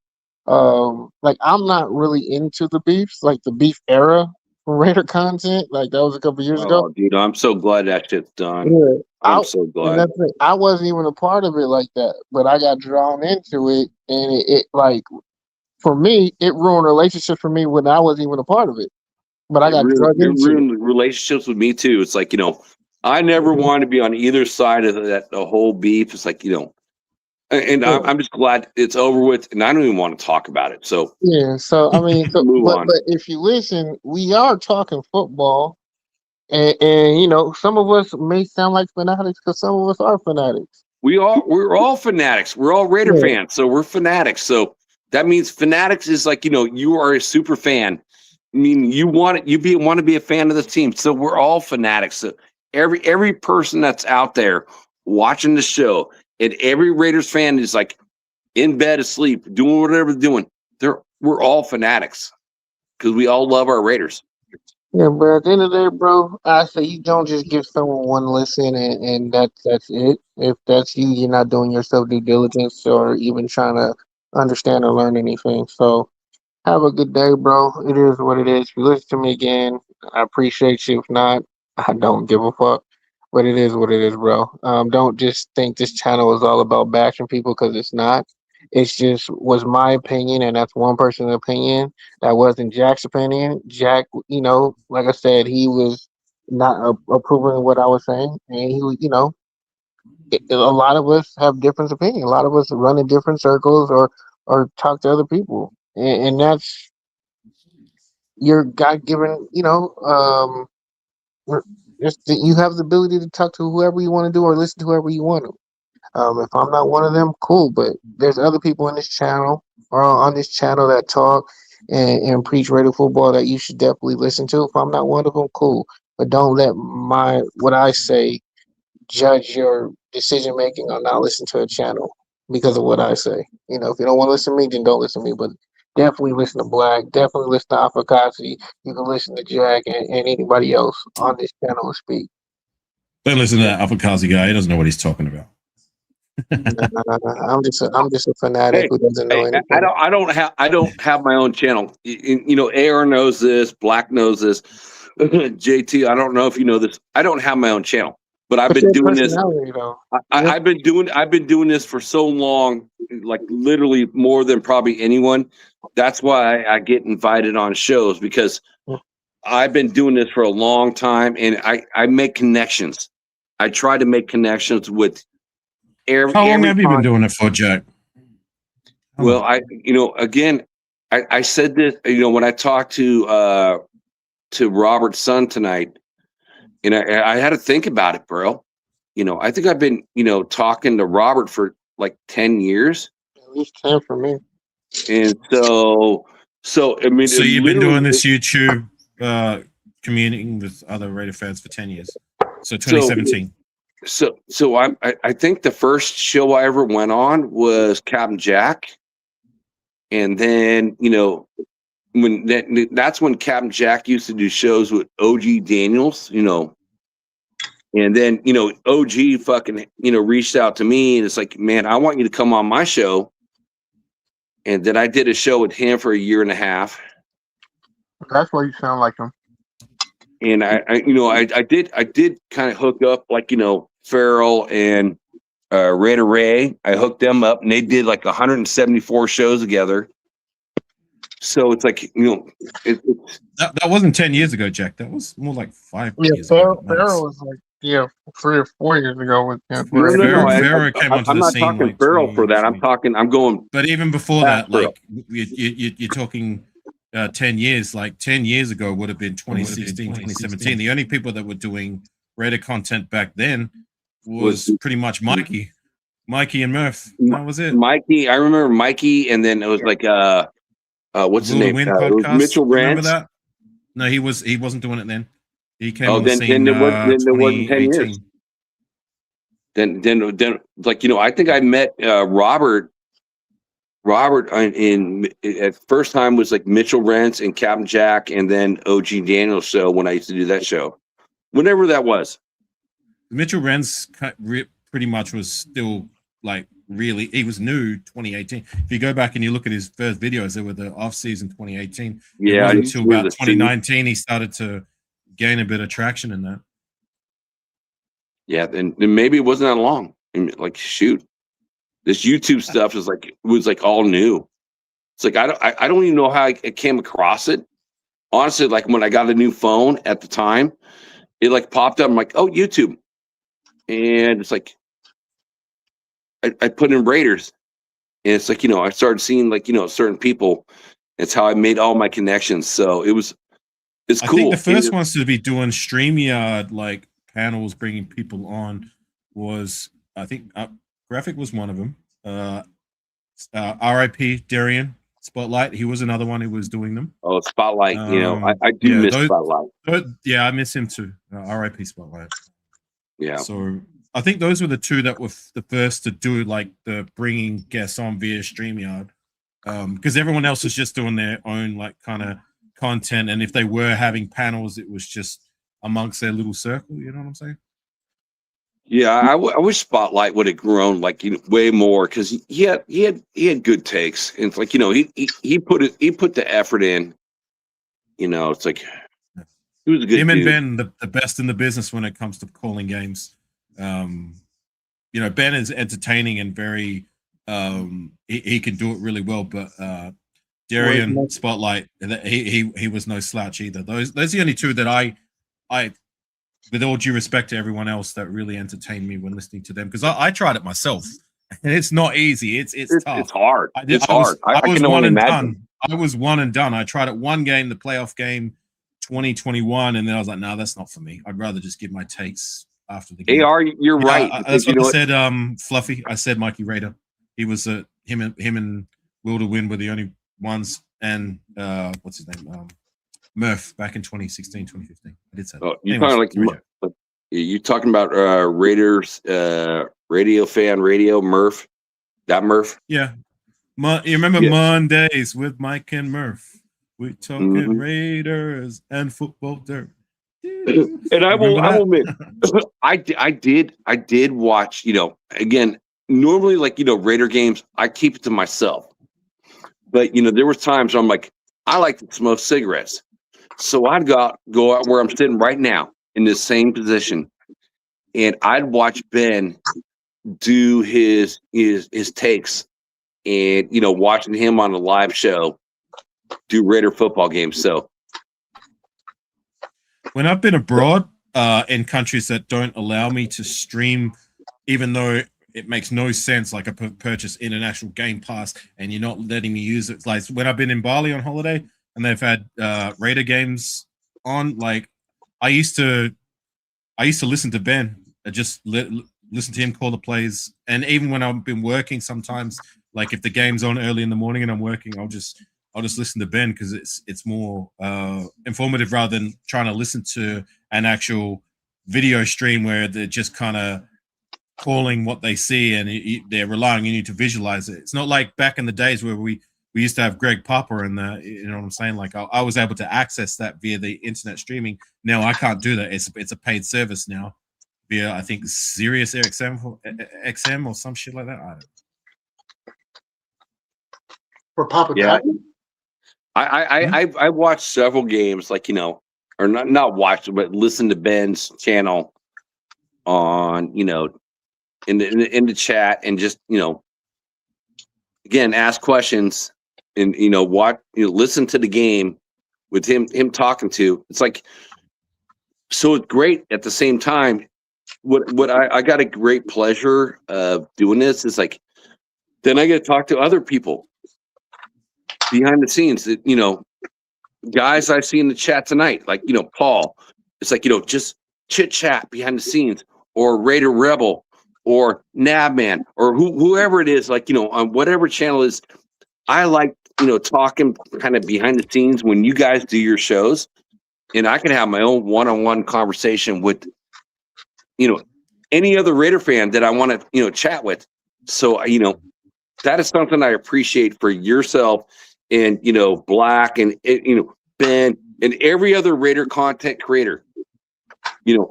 Like I'm not really into the beefs, like the beef era for Raider content. Like that was a couple years ago. Oh, dude, I'm so glad that shit's done. Yeah, I'm so and glad. that's it. I wasn't even a part of it like that, but I got drawn into it, and it like for me, it ruined relationships for me when I wasn't even a part of it. But I got drugged It into it. ruined relationships with me too. It's like, you know, I never wanted to be on either side of that the whole beef. It's like, you know, and I'm just glad it's over with, and I don't even want to talk about it. So Yeah, so I mean, move on. but if you listen, we are talking football, and you know, some of us may sound like fanatics because some of us are fanatics. We're all fanatics. We're all Raider Yeah. fans, so we're fanatics. So that means fanatics is like, you know, you are a super fan. I mean, you want to be a fan of this team. So we're all fanatics. So every person that's out there watching the show, and every Raiders fan is like in bed asleep, doing whatever they're doing. We're all fanatics because we all love our Raiders. Yeah, but at the end of the day, bro, I say you don't just give someone one listen and that's it. If that's you, you're not doing yourself due diligence or even trying to understand or learn anything. So have a good day, bro. It is what it is. If you listen to me again, I appreciate you. If not, I don't give a fuck. But it is what it is, bro. Don't just think this channel is all about bashing people because it's not. It's just was my opinion, and that's one person's opinion. That wasn't Jack's opinion. Jack, you know, like I said, he was not approving of what I was saying, and he was, you know, a lot of us have different opinions. A lot of us run in different circles or talk to other people, and that's your God given, you know, You have the ability to talk to whoever you want to do or listen to whoever you want to. If I'm not one of them, cool. But there's other people in this channel or on this channel that talk and preach radio football that you should definitely listen to. If I'm not one of them, cool. But don't let what I say judge your decision making on not listening to a channel because of what I say. You know, if you don't want to listen to me, then don't listen to me. But definitely listen to Black. Definitely listen to Afakasi. You can listen to Jack and anybody else on this channel speak. Don't listen to that Afakazi guy. He doesn't know what he's talking about. I'm just a fanatic who doesn't know anything. I don't have my own channel. You know, AR knows this, Black knows this. JT, I don't know if you know this. I don't have my own channel, but I've been doing this. I've been doing this for so long, like literally more than probably anyone. That's why I get invited on shows, because I've been doing this for a long time, and I make connections. I try to make connections with How long have you been doing it for, Jack? Well, I said this, when I talked to Robert's son tonight, and I had to think about it, bro. I think I've been, talking to Robert for like 10 years. At least 10 for me. And so I mean, so you've been doing this YouTube, communicating with other Raider fans for 10 years. So 2017. So I think the first show I ever went on was Captain Jack, and then that's when Captain Jack used to do shows with OG Daniels, and then OG fucking reached out to me, and it's like, man, I want you to come on my show, and then I did a show with him for a year and a half. That's why you sound like him. And I did kind of hook up, like, Farrell and Raider Ray. I hooked them up, and they did like 174 shows together. So it's like, that wasn't 10 years ago, Jack. That was more like 5 years ago. ago. Farrell was like 3 or 4 years ago with him. Farrell came onto I'm the not scene. talking like Farrell for that. I'm going. But even before that, like you're talking 10 years. Like 10 years ago would have been 2016, 2017. The only people that were doing Raider content back then was pretty much Mikey and Murph. That was it. Mikey, I remember Mikey, and then it was like what's his name? Mitchell Rance. Remember that? No, he wasn't doing it then. He came on the scene. Then there wasn't 10 years. Then like, I think I met Robert at first time was like Mitchell Rance and Captain Jack, and then OG Daniels show when I used to do that show, whenever that was. Mitchell Rance pretty much was still like really, he was new 2018. If you go back and you look at his first videos, they were the off season 2018. Yeah, until about 2019 he started to gain a bit of traction in that. Yeah, and maybe it wasn't that long. I mean, like, shoot, this YouTube stuff was like all new. It's like I don't even know how I came across it. Honestly, like when I got a new phone at the time, it like popped up. I'm like, oh, YouTube, and it's like I put in Raiders, and it's like, I started seeing like certain people. It's how I made all my connections. So it's cool. I think the first ones to be doing StreamYard like panels, bringing people on, was I think Graphic was one of them. R.I.P. Darian Spotlight. He was another one who was doing them. Oh, Spotlight. I do miss Spotlight. Yeah, I miss him too. R.I.P. Spotlight. Yeah. So I think those were the two that were the first to do like the bringing guests on via StreamYard, because everyone else was just doing their own like kind of content, and if they were having panels, it was just amongst their little circle. You know what I'm saying? Yeah, I wish Spotlight would have grown like way more, because he had good takes, and it's like he put the effort in. It's like he was a good. Him dude. And Ben, the best in the business when it comes to calling games. Ben is entertaining and very he can do it really well, but Darian Spotlight, he was no slouch either. Those are the only two that I with all due respect to everyone else, that really entertained me when listening to them, because I tried it myself, and it's not easy. It's tough. It's hard. I was can one only and imagine. done. I was one and done. I tried it one game, the playoff game, 2021, and then I was like, nah, that's not for me. I'd rather just give my takes after the game. AR, you're right. That's what I said. Fluffy. I said Mikey Raider. He was him and Will to Win were the only ones, and what's his name? Murph back in 2016, 2015. I did say that. Oh, you talking about Raiders radio fan radio Murph? That Murph? Yeah. You remember Mondays with Mike and Murph? We're talking Raiders and football dirt. And I will admit, I did watch, again, normally like, Raider games, I keep it to myself. But, there was times where I'm like, I like to smoke cigarettes. So I'd go out where I'm sitting right now in the same position, and I'd watch Ben do his takes, and watching him on a live show do Raider football games. So when I've been abroad in countries that don't allow me to stream, even though it makes no sense, like I purchase international Game Pass and you're not letting me use it. Like when I've been in Bali on holiday and they've had Raider games on, like I used to listen to Ben, just listen to him call the plays. And even when I've been working, sometimes like if the game's on early in the morning and I'm working, I'll just listen to Ben because it's more informative rather than trying to listen to an actual video stream where they're just kind of calling what they see and they're relying on you to visualize it. It's not like back in the days where we used to have Greg Popper and you know what I'm saying? Like I was able to access that via the internet streaming. Now I can't do that. It's a paid service now via, I think, Sirius XM or some shit like that. I don't know. For Papa, yeah. I watched several games, like, or not watched, but listened to Ben's channel on, in the chat, and just, again, ask questions and, listen to the game with him talking to. It's like, so it's great at the same time. What I got a great pleasure of doing this is like, then I get to talk to other people behind the scenes that, guys I see in the chat tonight, like, Paul. It's like, just chit chat behind the scenes, or Raider Rebel, or Nabman, or whoever it is, like, on whatever channel is. I like, talking kind of behind the scenes when you guys do your shows, and I can have my own one-on-one conversation with, any other Raider fan that I want to, chat with. So, that is something I appreciate for yourself and, Black and, Ben and every other Raider content creator.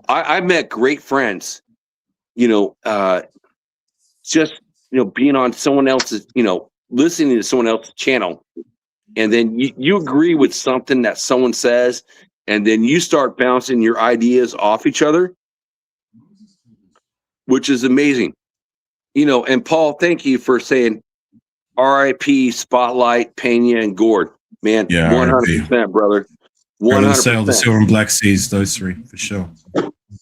I met great friends, just, being on someone else's, listening to someone else's channel. And then you agree with something that someone says, and then you start bouncing your ideas off each other, which is amazing. And Paul, thank you for saying RIP, Spotlight, Pena, and Gord. Man, yeah, 100%, brother. 100%. The Silver and Black Seas, those three for sure.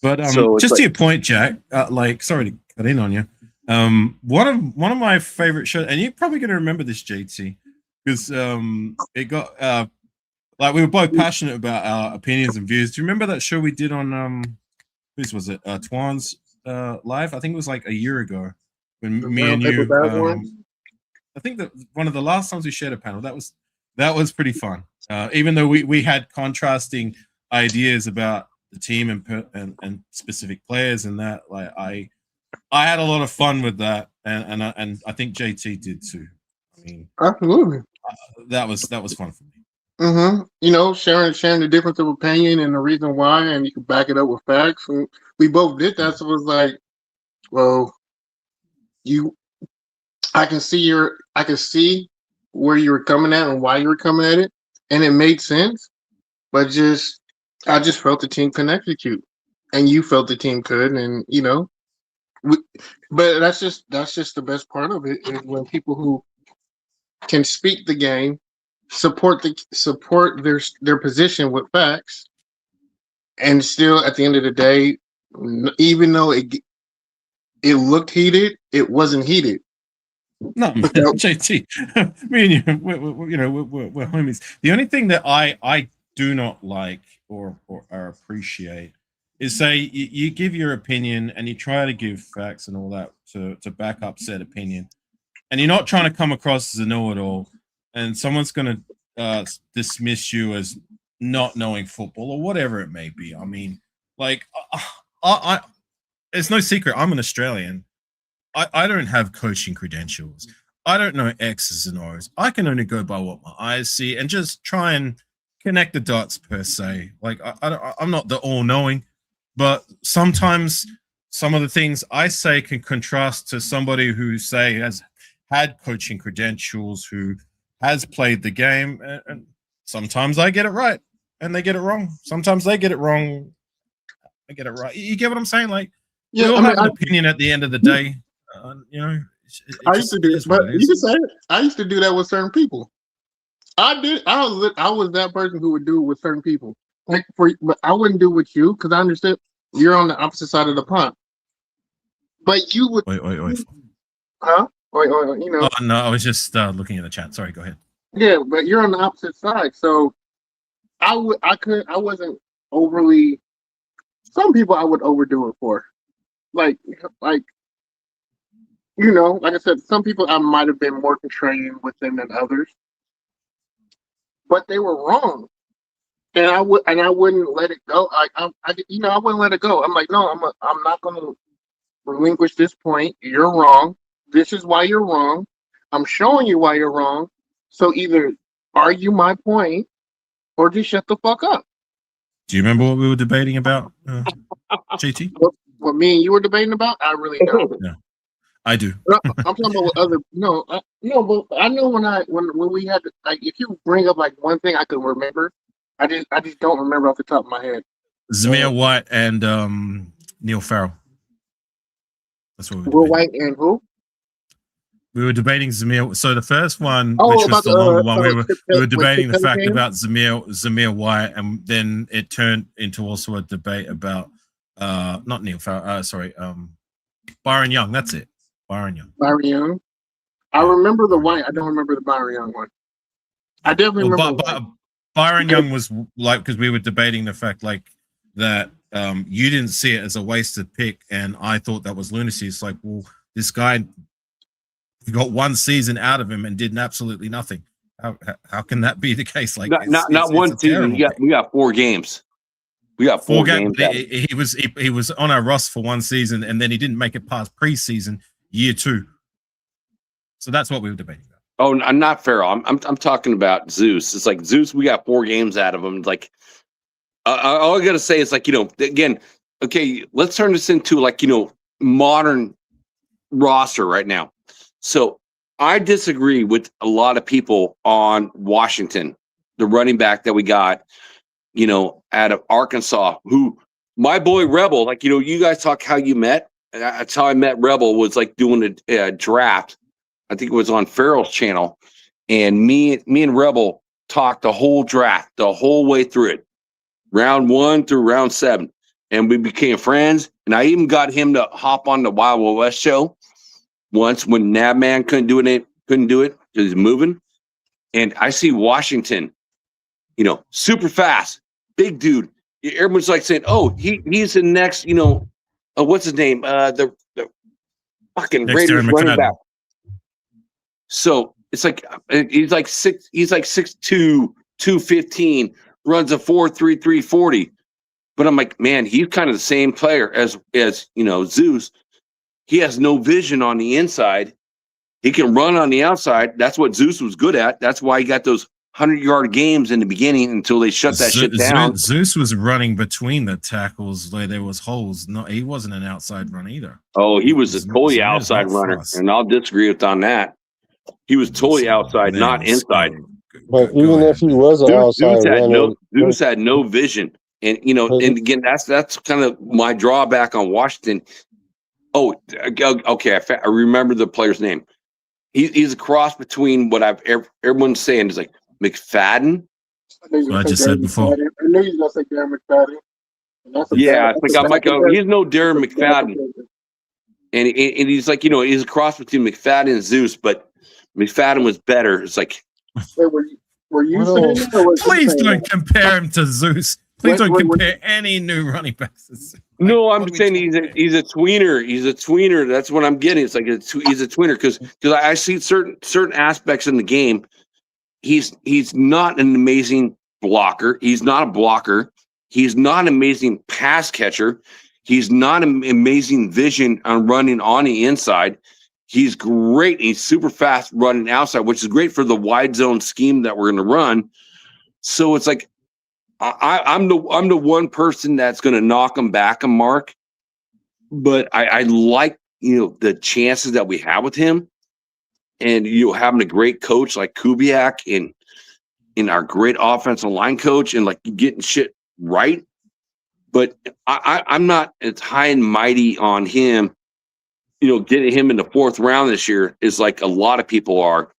But just to your point, Jack, sorry to cut in on you. One of my favorite shows, and you're probably going to remember this, JT, because it got we were both passionate about our opinions and views. Do you remember that show we did on whose was it? Twan's live? I think it was like a year ago when me and you. I think that one of the last times we shared a panel, that was pretty fun. Even though we had contrasting ideas about the team and specific players, and that, like I had a lot of fun with that, and I think JT did too. I mean, absolutely, that was fun for me. Sharing the difference of opinion and the reason why, and you can back it up with facts. And we both did that, so it was like, well, I can see where you were coming at and why you were coming at it, and it made sense. But I just felt the team can execute, and you felt the team could, and but that's just the best part of it, is when people who can speak the game, support their position with facts, and still at the end of the day, even though it looked heated, it wasn't heated. No, JT, me and you, we're homies. The only thing that I do not like or appreciate is say you give your opinion and you try to give facts and all that to back up said opinion, and you're not trying to come across as a know-it-all, and someone's going to dismiss you as not knowing football or whatever it may be. I mean, like, I it's no secret I'm an Australian. I don't have coaching credentials. I don't know X's and O's. I can only go by what my eyes see and just try and connect the dots per se. Like I'm not the all-knowing, but sometimes some of the things I say can contrast to somebody who say has had coaching credentials, who has played the game, and sometimes I get it right and they get it wrong. Sometimes they get it wrong, I get it right. You get what I'm saying? Like, we all have an opinion at the end of the day. You know, I used to do it, but you can say it. I used to do that with certain people. I did. I was that person who would do it with certain people. Like but I wouldn't do it with you because I understood you're on the opposite side of the pond. But you would. Wait. Huh? Wait. You know. Oh, no, I was just looking at the chat. Sorry, go ahead. Yeah, but you're on the opposite side, so I wasn't overly. Some people I would overdo it for, like. You know, like I said, some people I might have been more contrarian with them than others, but they were wrong, and I wouldn't let it go. I wouldn't let it go. I'm like, no, I'm not going to relinquish this point. You're wrong. This is why you're wrong. I'm showing you why you're wrong. So either argue my point or just shut the fuck up. Do you remember what we were debating about, JT? What me and you were debating about? I really don't. Yeah. I do. I'm talking about with other. No, but I know when we had like, if you bring up like one thing I could remember, I just don't remember off the top of my head. Zamir White and Neil Farrell. That's what we were Will White and who? We were debating Zamir. So the first one, which was the longer one, we were debating the fact about Zamir White, and then it turned into also a debate about not Neil Farrell. Byron Young. That's it. Byron Young. I remember the White. I don't remember the Byron Young one. I definitely remember. Byron Young was like, because we were debating the fact like that you didn't see it as a wasted pick, and I thought that was lunacy. It's like, well, this guy got one season out of him and did absolutely nothing. How can that be the case? Like, not one season. We got 4 games. We got 4 games. He was on our roster for 1 season, and then he didn't make it past preseason year 2. So that's what we were debating about. Oh, I'm not Farrell. I'm talking about Zeus. It's like Zeus. We got 4 games out of him. Like, all I gotta say is like, again, okay, let's turn this into like, modern roster right now. So I disagree with a lot of people on Washington, the running back that we got, out of Arkansas, who my boy Rebel, like, you guys talk how you met. That's how I met Rebel, was like doing a draft. I think it was on Farrell's channel. And me and Rebel talked the whole draft, the whole way through it, round 1 through round 7. And we became friends. And I even got him to hop on the Wild Wild West show once when Nabman couldn't do it because he's moving. And I see Washington, super fast, big dude. Everyone's like saying, "Oh, he's the next, what's his name? The fucking next Raiders running back." So it's like he's like 6'2", 215, runs a 4.33 40. But I'm like, man, he's kind of the same player as Zeus. He has no vision on the inside. He can run on the outside. That's what Zeus was good at. That's why he got those 100-yard games in the beginning until they shut that shit down. Zeus was running between the tackles where there was holes. No, he wasn't an outside runner either. Oh, he was a totally outside runner, and I'll disagree with on that. He was totally outside, not inside. But even if he was an outside runner, Zeus had no vision, and and again, that's kind of my drawback on Washington. Oh, okay. I remember the player's name. He's a cross between what everyone's saying is like McFadden. What I just said before. I knew you were going to say Darren McFadden. Yeah, I'm like, he's no Darren McFadden. And he's like, he's a cross between McFadden and Zeus, but McFadden was better. It's like, were Were you saying that, or was he Please saying don't that? compare him to Zeus. Please don't compare any new running backs. No, I'm saying he's a tweener. He's a tweener. That's what I'm getting. It's like he's a tweener because I see certain aspects in the game. He's not an amazing blocker. He's not a blocker. He's not an amazing pass catcher. He's not an amazing vision on running on the inside. He's great. He's super fast running outside, which is great for the wide zone scheme that we're going to run. So it's like I'm the one person that's going to knock him back a mark, but I like the chances that we have with him, and having a great coach like Kubiak and our great offensive line coach and like getting shit right. But I'm not as high and mighty on him. Getting him in the 4th round this year is like a lot of people are.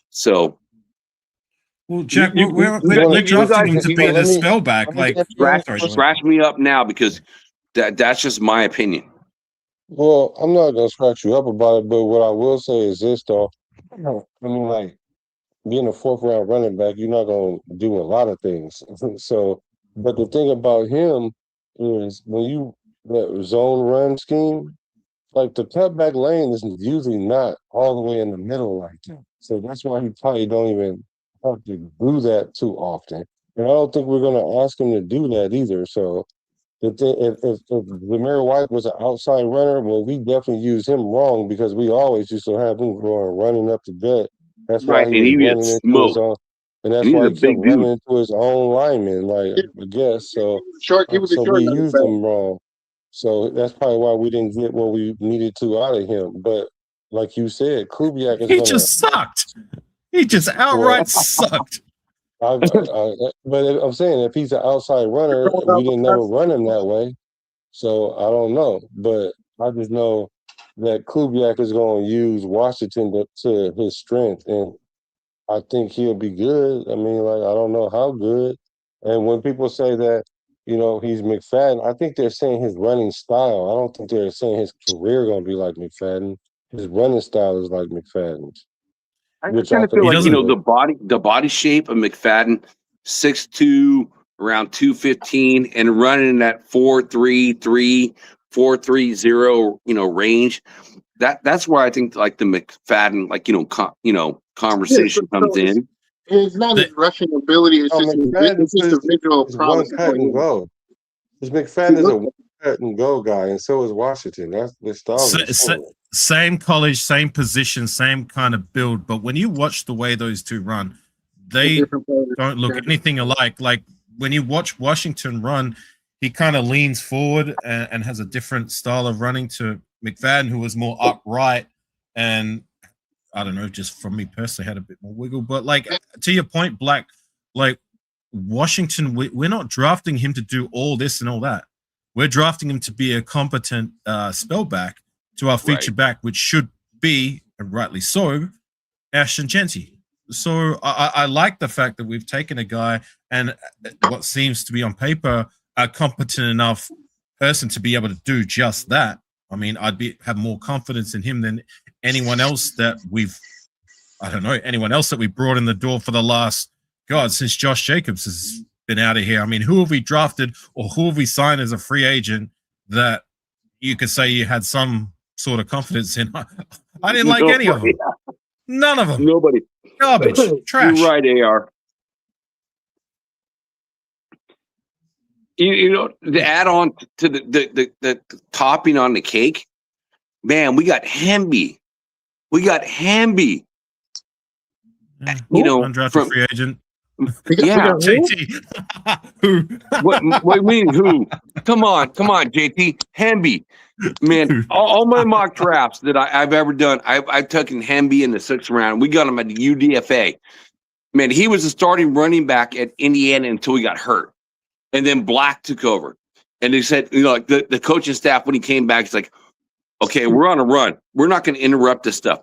So, well, Jack, we're drafting him to be the spellback. Like, scratch me up now because that's just my opinion. Well, I'm not gonna scratch you up about it, but what I will say is this, though. I mean, like being a 4th round running back, you're not gonna do a lot of things. So, but the thing about him is when that zone run scheme. Like the cutback lane is usually not all the way in the middle like that. So that's why he probably don't even have to do that too often. And I don't think we're going to ask him to do that either. So if Zamir White was an outside runner, well, we definitely used him wrong because we always used to have him going running up the gut. That's why he was running into his own. And that's why he kept running into his own lineman, like I guess. So, we used him wrong. So that's probably why we didn't get what we needed to out of him. But like you said, Kubiak is just sucked. He just outright sucked. But I'm saying if he's an outside runner, we didn't never run him that way. So I don't know. But I just know that Kubiak is going to use Washington to his strength. And I think he'll be good. I mean, like, I don't know how good. And when people say that, he's McFadden, I think they're saying his running style. I don't think they're saying his career going to be like McFadden. His running style is like McFadden's. I kind of feel like, the body shape of McFadden, 6'2", around 215, and running that 4.33, 4.30, range. That's where I think like the McFadden, conversation comes in. It's not his rushing ability. It's just a visual problem. One cut and go. Because McFadden is a one cut and go guy, and so is Washington. That's the style. Same college, same position, same kind of build. But when you watch the way those two run, they don't look anything alike. Like when you watch Washington run, he kind of leans forward and has a different style of running to McFadden, who was more upright and I don't know, just from me personally, had a bit more wiggle. But like to your point, Black, like Washington, we're not drafting him to do all this and all that. We're drafting him to be a competent spellback to our feature back, which should be, and rightly so, Ashton Genty. So I like the fact that we've taken a guy and what seems to be on paper a competent enough person to be able to do just that. I mean, have more confidence in him than anyone else that anyone else that we brought in the door for the last, since Josh Jacobs has been out of here. I mean, who have we drafted or who have we signed as a free agent that you could say you had some sort of confidence in? I didn't like any of them. None of them. Nobody. Garbage. Trash. You're right, AR. The add on to the topping on the cake, man, we got Hemby. Undrafted free agent. Yeah, JT. Who? What mean who? Come on, JT. Hemby. Man, all my mock drafts that I've ever done, I've taken Hemby in the 6th round. We got him at the UDFA. Man, he was a starting running back at Indiana until he got hurt. And then Black took over. And they said, like the coaching staff, when he came back, he's like, okay, we're on a run. We're not going to interrupt this stuff.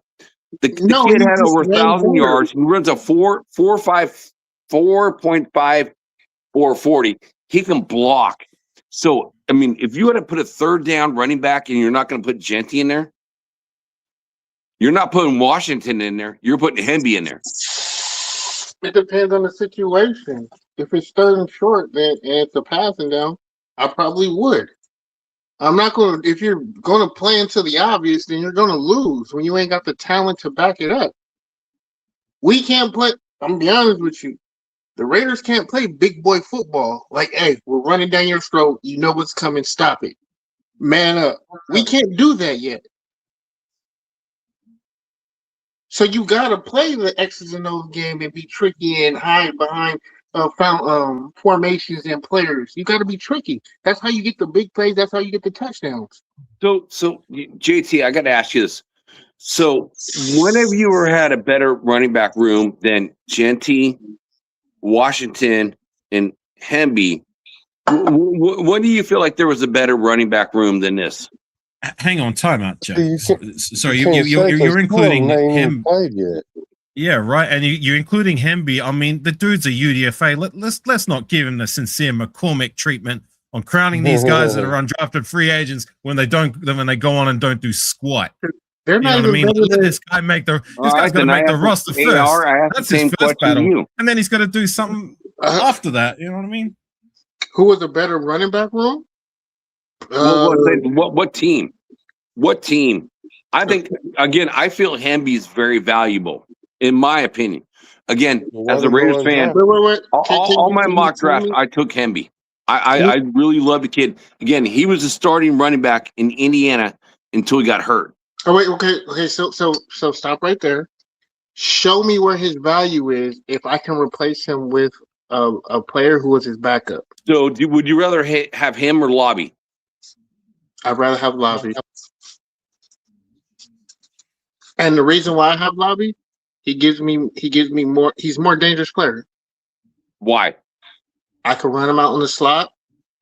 The kid had over 1,000 yards. He runs a 4.5, 4.40. He can block. So, I mean, if you had to put a 3rd down running back and you're not going to put Genty in there, you're not putting Washington in there. You're putting Hemby in there. It depends on the situation. If it's third and short, then and it's a passing down, I probably would. I'm not going to. If you're going to play into the obvious, then you're going to lose when you ain't got the talent to back it up. We can't play. I'm gonna be honest with you. The Raiders can't play big boy football. Like, hey, we're running down your throat. You know what's coming. Stop it. Man up. We can't do that yet. So you gotta play the X's and O's game and be tricky and hide behind formations and players. You gotta be tricky. That's how you get the big plays. That's how you get the touchdowns. So JT, I got to ask you this. So, when have you ever had a better running back room than Genty, Washington, and Hemby? When do you feel like there was a better running back room than this? Hang on, time out, Jack. Sorry, you're including him. Yeah, right. And you're including Hemby. I mean, the dude's a UDFA. Let's not give him the sincere McCormick treatment on crowning these guys that are undrafted free agents when they go on and don't do squat. They're not even better than this guy make the. This guy's going to make the roster first. That's his first battle, and then he's got to do something after that. You know what I mean? Who was a better running back room? What team? What team? I think again. I feel Hemby's very valuable, in my opinion. Again, as a Raiders fan, all my mock draft, I took Hemby. I really love the kid. Again, he was a starting running back in Indiana until he got hurt. Oh wait, okay. So stop right there. Show me where his value is if I can replace him with a player who was his backup. So, would you rather have him or Lobby? I'd rather have Lobby. And the reason why I have Lobby, he gives me more. He's a more dangerous player. Why? I can run him out in the slot.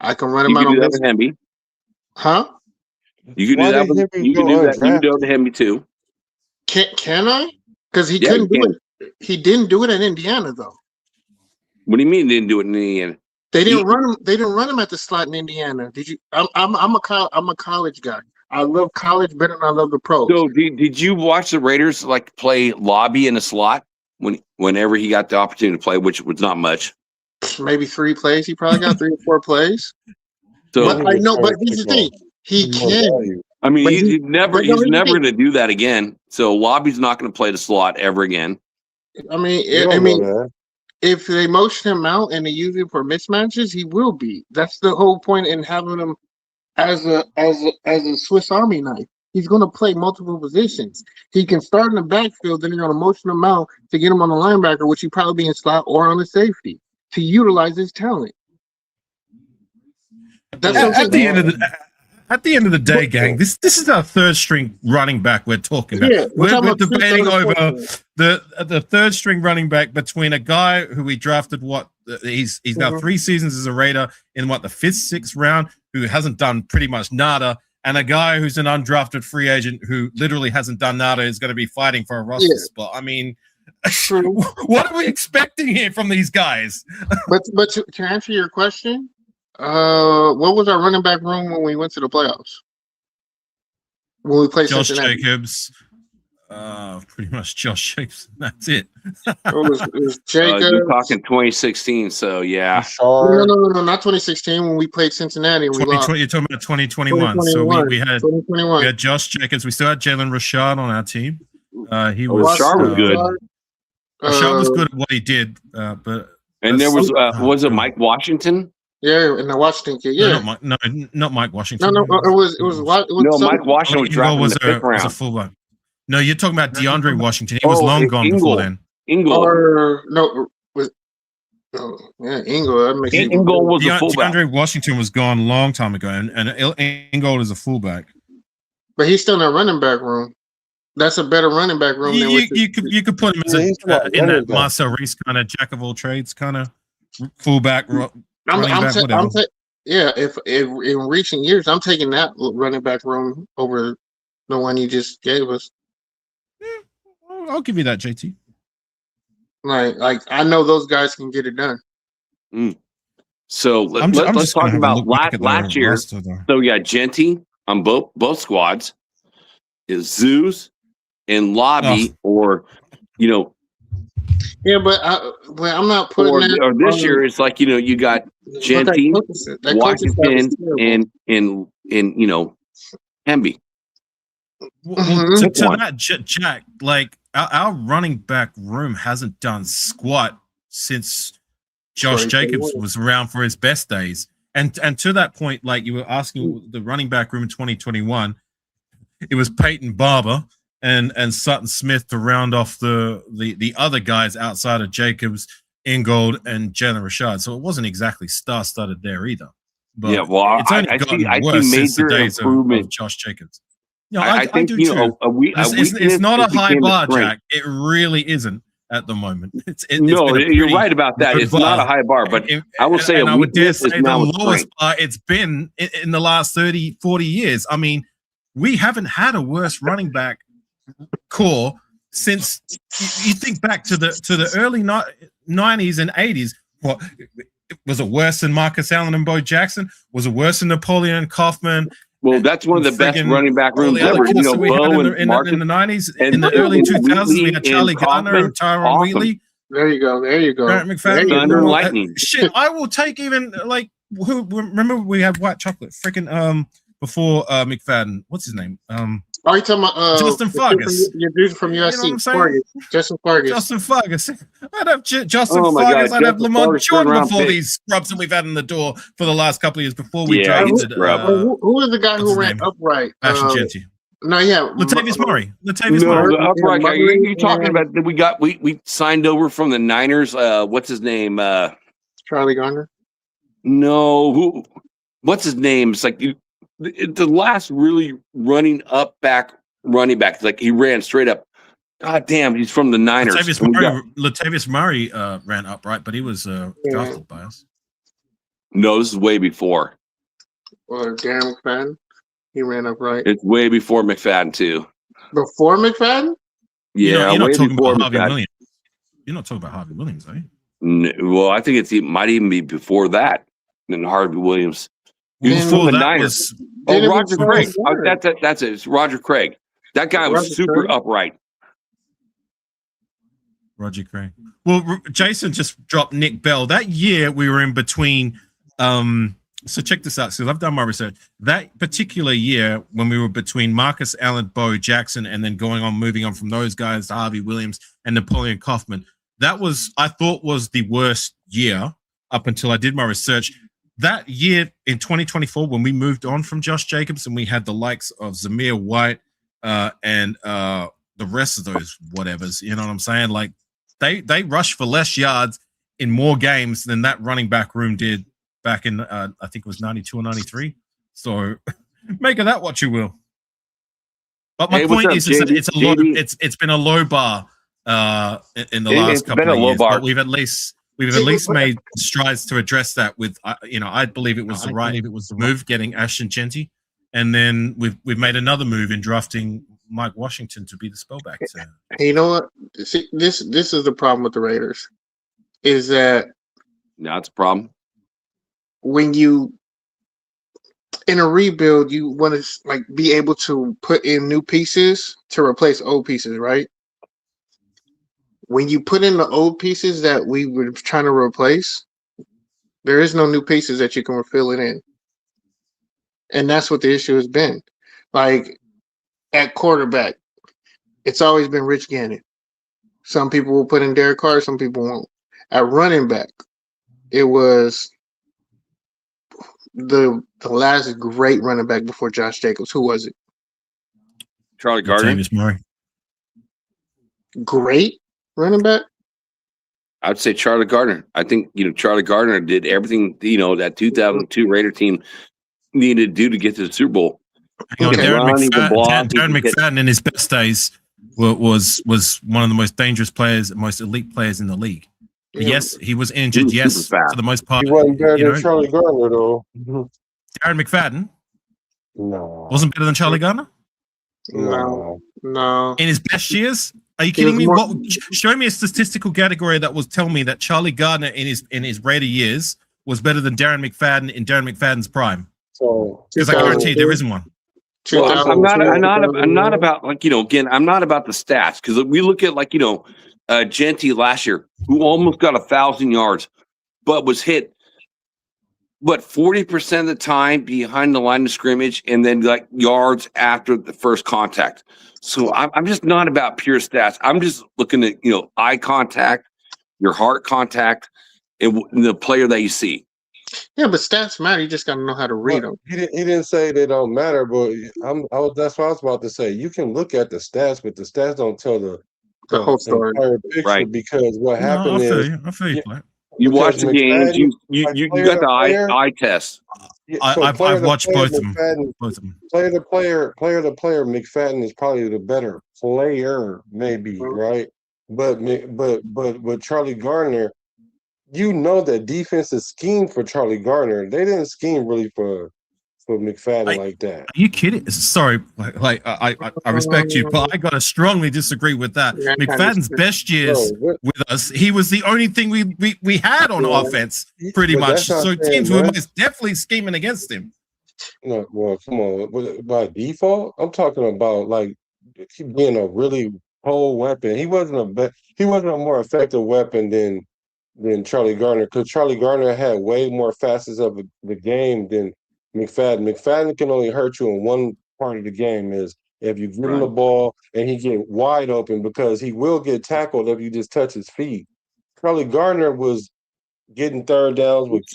I can run him out on this. Hemby. Huh? You can do that. You can do that. You can do it to Hemby too. Can I? Because he couldn't do it. He didn't do it in Indiana though. What do you mean didn't do it in Indiana? They didn't run him. They didn't run him at the slot in Indiana. Did you? I'm a college guy. I love college better than I love the pros. So did you watch the Raiders play Lobby in the slot whenever he got the opportunity to play, which was not much? Maybe 3 plays. He probably got 3 or 4 plays. So but I know. But here's the thing. He can. I mean, he's never going to do that again. So Lobby's not going to play the slot ever again. I mean, if they motion him out and they use him for mismatches, he will be. That's the whole point in having him as a Swiss Army knife. He's going to play multiple positions. He can start in the backfield, then you're going to motion him out to get him on the linebacker, which he probably be in slot or on the safety to utilize his talent. That's at the end of the day, gang, this is our third string running back we're talking about. Yeah, we're debating over the third string running back between a guy who we drafted he's now 3 seasons as a Raider in the 5th, 6th round, who hasn't done pretty much nada, and a guy who's an undrafted free agent who literally hasn't done nada, is going to be fighting for a roster spot. I mean, what are we expecting here from these guys? but to answer your question, what was our running back room when we went to the playoffs? When we played Josh Cincinnati? Jacobs. Pretty much Josh Jacobs. That's it. It was Jacobs. You're talking 2016, so yeah. No, not 2016 when we played Cincinnati and we lost. You're talking about 2021. So we had Josh Jacobs. We still had Jalen Rashad on our team. Rashad was good. Rashad was good at what he did, but there was it Mike Washington? Yeah, and the Washington kid. Yeah, not Mike Washington. No, it was Mike Washington was drafted in the 5th round. Was a fullback. No, you're talking about DeAndre Washington. He was long gone before then. Ingle was Ingle. That makes Ingle was a fullback. DeAndre Washington was gone a long time ago, and Ingle is a fullback. But he's still in the running back room. That's a better running back room. You could put him as in that Marcel Reese kind of jack of all trades kind of fullback. If in recent years, I'm taking that running back room over the one you just gave us. Yeah, I'll give you that, JT. Like I know those guys can get it done. So let's talk about last year. So yeah, Genty on both squads is Zeus and Lobby, or Yeah, but I'm not putting Or that. this year, it's like you got Genty, Washington, and Hemby. Well, to that, Jack, like our running back room hasn't done squat since Josh Jacobs was around for his best days. And to that point, like you were asking the running back room in 2021, it was Peyton Barber and Sutton Smith to round off the other guys outside of Jacobs, Ingold, and Jalen Rashad. So it wasn't exactly star-studded there either. But yeah, well, it's only gotten worse since the days of Josh Jacobs. You know, I think, do too. It's not a high bar, Jack. It really isn't at the moment. You're right about that. It's not a high bar, but I will say, I would dare say the lowest bar it's been in the last 30, 40 years. I mean, we haven't had a worse running back core since you think back to the early 90s and 80s. What was it worse than Marcus Allen and Bo Jackson? Was it worse than Napoleon Kaufman? Well, that's one of the best running back rooms ever. We had in the 90s, in the early 2000s, we had Charlie Gardner and Tyron Wheatley. There you go. Grant McFadden. Thunder and Lightning. Shit, I will take even like who. Remember we had White Chocolate. Freaking before McFadden. What's his name? Are you talking about Justin Fargas? Your dude from USC. You know Fargas. Justin Fargas. Justin Fargas. I'd have Justin Fargas. I'd have Lamont Jordan before these scrubs that we've had in the door for the last couple of years before we drafted. Who was the guy who ran upright? Genty. No, yeah, Latavius Murray. Murray. Upright guy. You're talking about that we signed over from the Niners. What's his name? Charlie Gardner. No, what's his name? It's like the last really running back. Like he ran straight up. God damn, he's from the Niners. Latavius Murray ran upright, but he was drafted by us. No, this is way before. Or Darren McFadden. He ran upright. It's way before McFadden too. Before McFadden? Yeah, you're not talking about Harvey Williams. You're not talking about Harvey Williams, are you? No, well, I think it might even be before that than Harvey Williams. He was from the Niners. Roger Craig. That's it. It's Roger Craig. That guy was super upright. Roger Craig. Well, Jason just dropped Nick Bell. That year we were in between. So check this out. So I've done my research. That particular year when we were between Marcus Allen, Bo Jackson, and then moving on from those guys to Harvey Williams and Napoleon Kaufman. That I thought was the worst year up until I did my research. That year in 2024, when we moved on from Josh Jacobs and we had the likes of Zamir White and the rest of those whatevers, you know what I'm saying? Like they rushed for less yards in more games than that running back room did back in I think it was 92 or 93. So make of that what you will. But my point is that it's been a low bar in the last couple of years. But we've at least made strides to address that with I believe it was the right move getting Ashton Genty, and then we've made another move in drafting Mike Washington to be the spellback. Hey, you know what? See, this is the problem with the Raiders, is that it's a problem. When you in a rebuild, you want to be able to put in new pieces to replace old pieces, right? When you put in the old pieces that we were trying to replace, there is no new pieces that you can fill it in. And that's what the issue has been. Like at quarterback, it's always been Rich Gannon. Some people will put in Derek Carr, some people won't. At running back, it was the last great running back before Josh Jacobs. Who was it? Charlie Gardner. Murray. Great running back? I'd say Charlie Gardner. I think Charlie Gardner did everything that 2002 Raider team needed to do to get to the Super Bowl. Darren McFadden in his best days was one of the most dangerous players, most elite players in the league. Yeah. Yes, he was injured. Yes, for the most part. He wasn't better than Charlie Gardner, though. Darren McFadden? No. Wasn't better than Charlie Gardner? No. In his best years? Are you kidding me? Show me a statistical category that will tell me that Charlie Gardner in his Raider years was better than Darren McFadden in Darren McFadden's prime. Because I guarantee you there isn't one. Well, I'm not about again, I'm not about the stats, because we look at Genty last year, who almost got 1,000 yards, but was hit, 40% of the time behind the line of scrimmage and then like yards after the first contact. So I'm just not about pure stats. I'm just looking at, eye contact, your heart contact, and the player that you see. Yeah, but stats matter. You just got to know how to read them. He didn't say they don't matter, but that's what I was about to say. You can look at the stats, but the stats don't tell the whole story. Entire picture, right? Because what happened is I feel you, Black. You watch the games. You got the eye test. I've watched both of them. Player to player, McFadden is probably the better player, maybe, right? But with Charlie Gardner, that defense is schemed for Charlie Gardner. They didn't scheme really for McFadden like that. Are you kidding? Sorry, I respect you, but I gotta strongly disagree with that. Yeah, McFadden's best years with us, he was the only thing we had on offense, pretty much. So teams were most definitely scheming against him. No, well, come on. By default, I'm talking about like being a really whole weapon. He wasn't a more effective weapon than Charlie Gardner, because Charlie Gardner had way more facets of the game than McFadden. McFadden can only hurt you in one part of the game, is if you give him the ball and he get wide open, because he will get tackled if you just touch his feet. Charlie Gardner was getting third downs with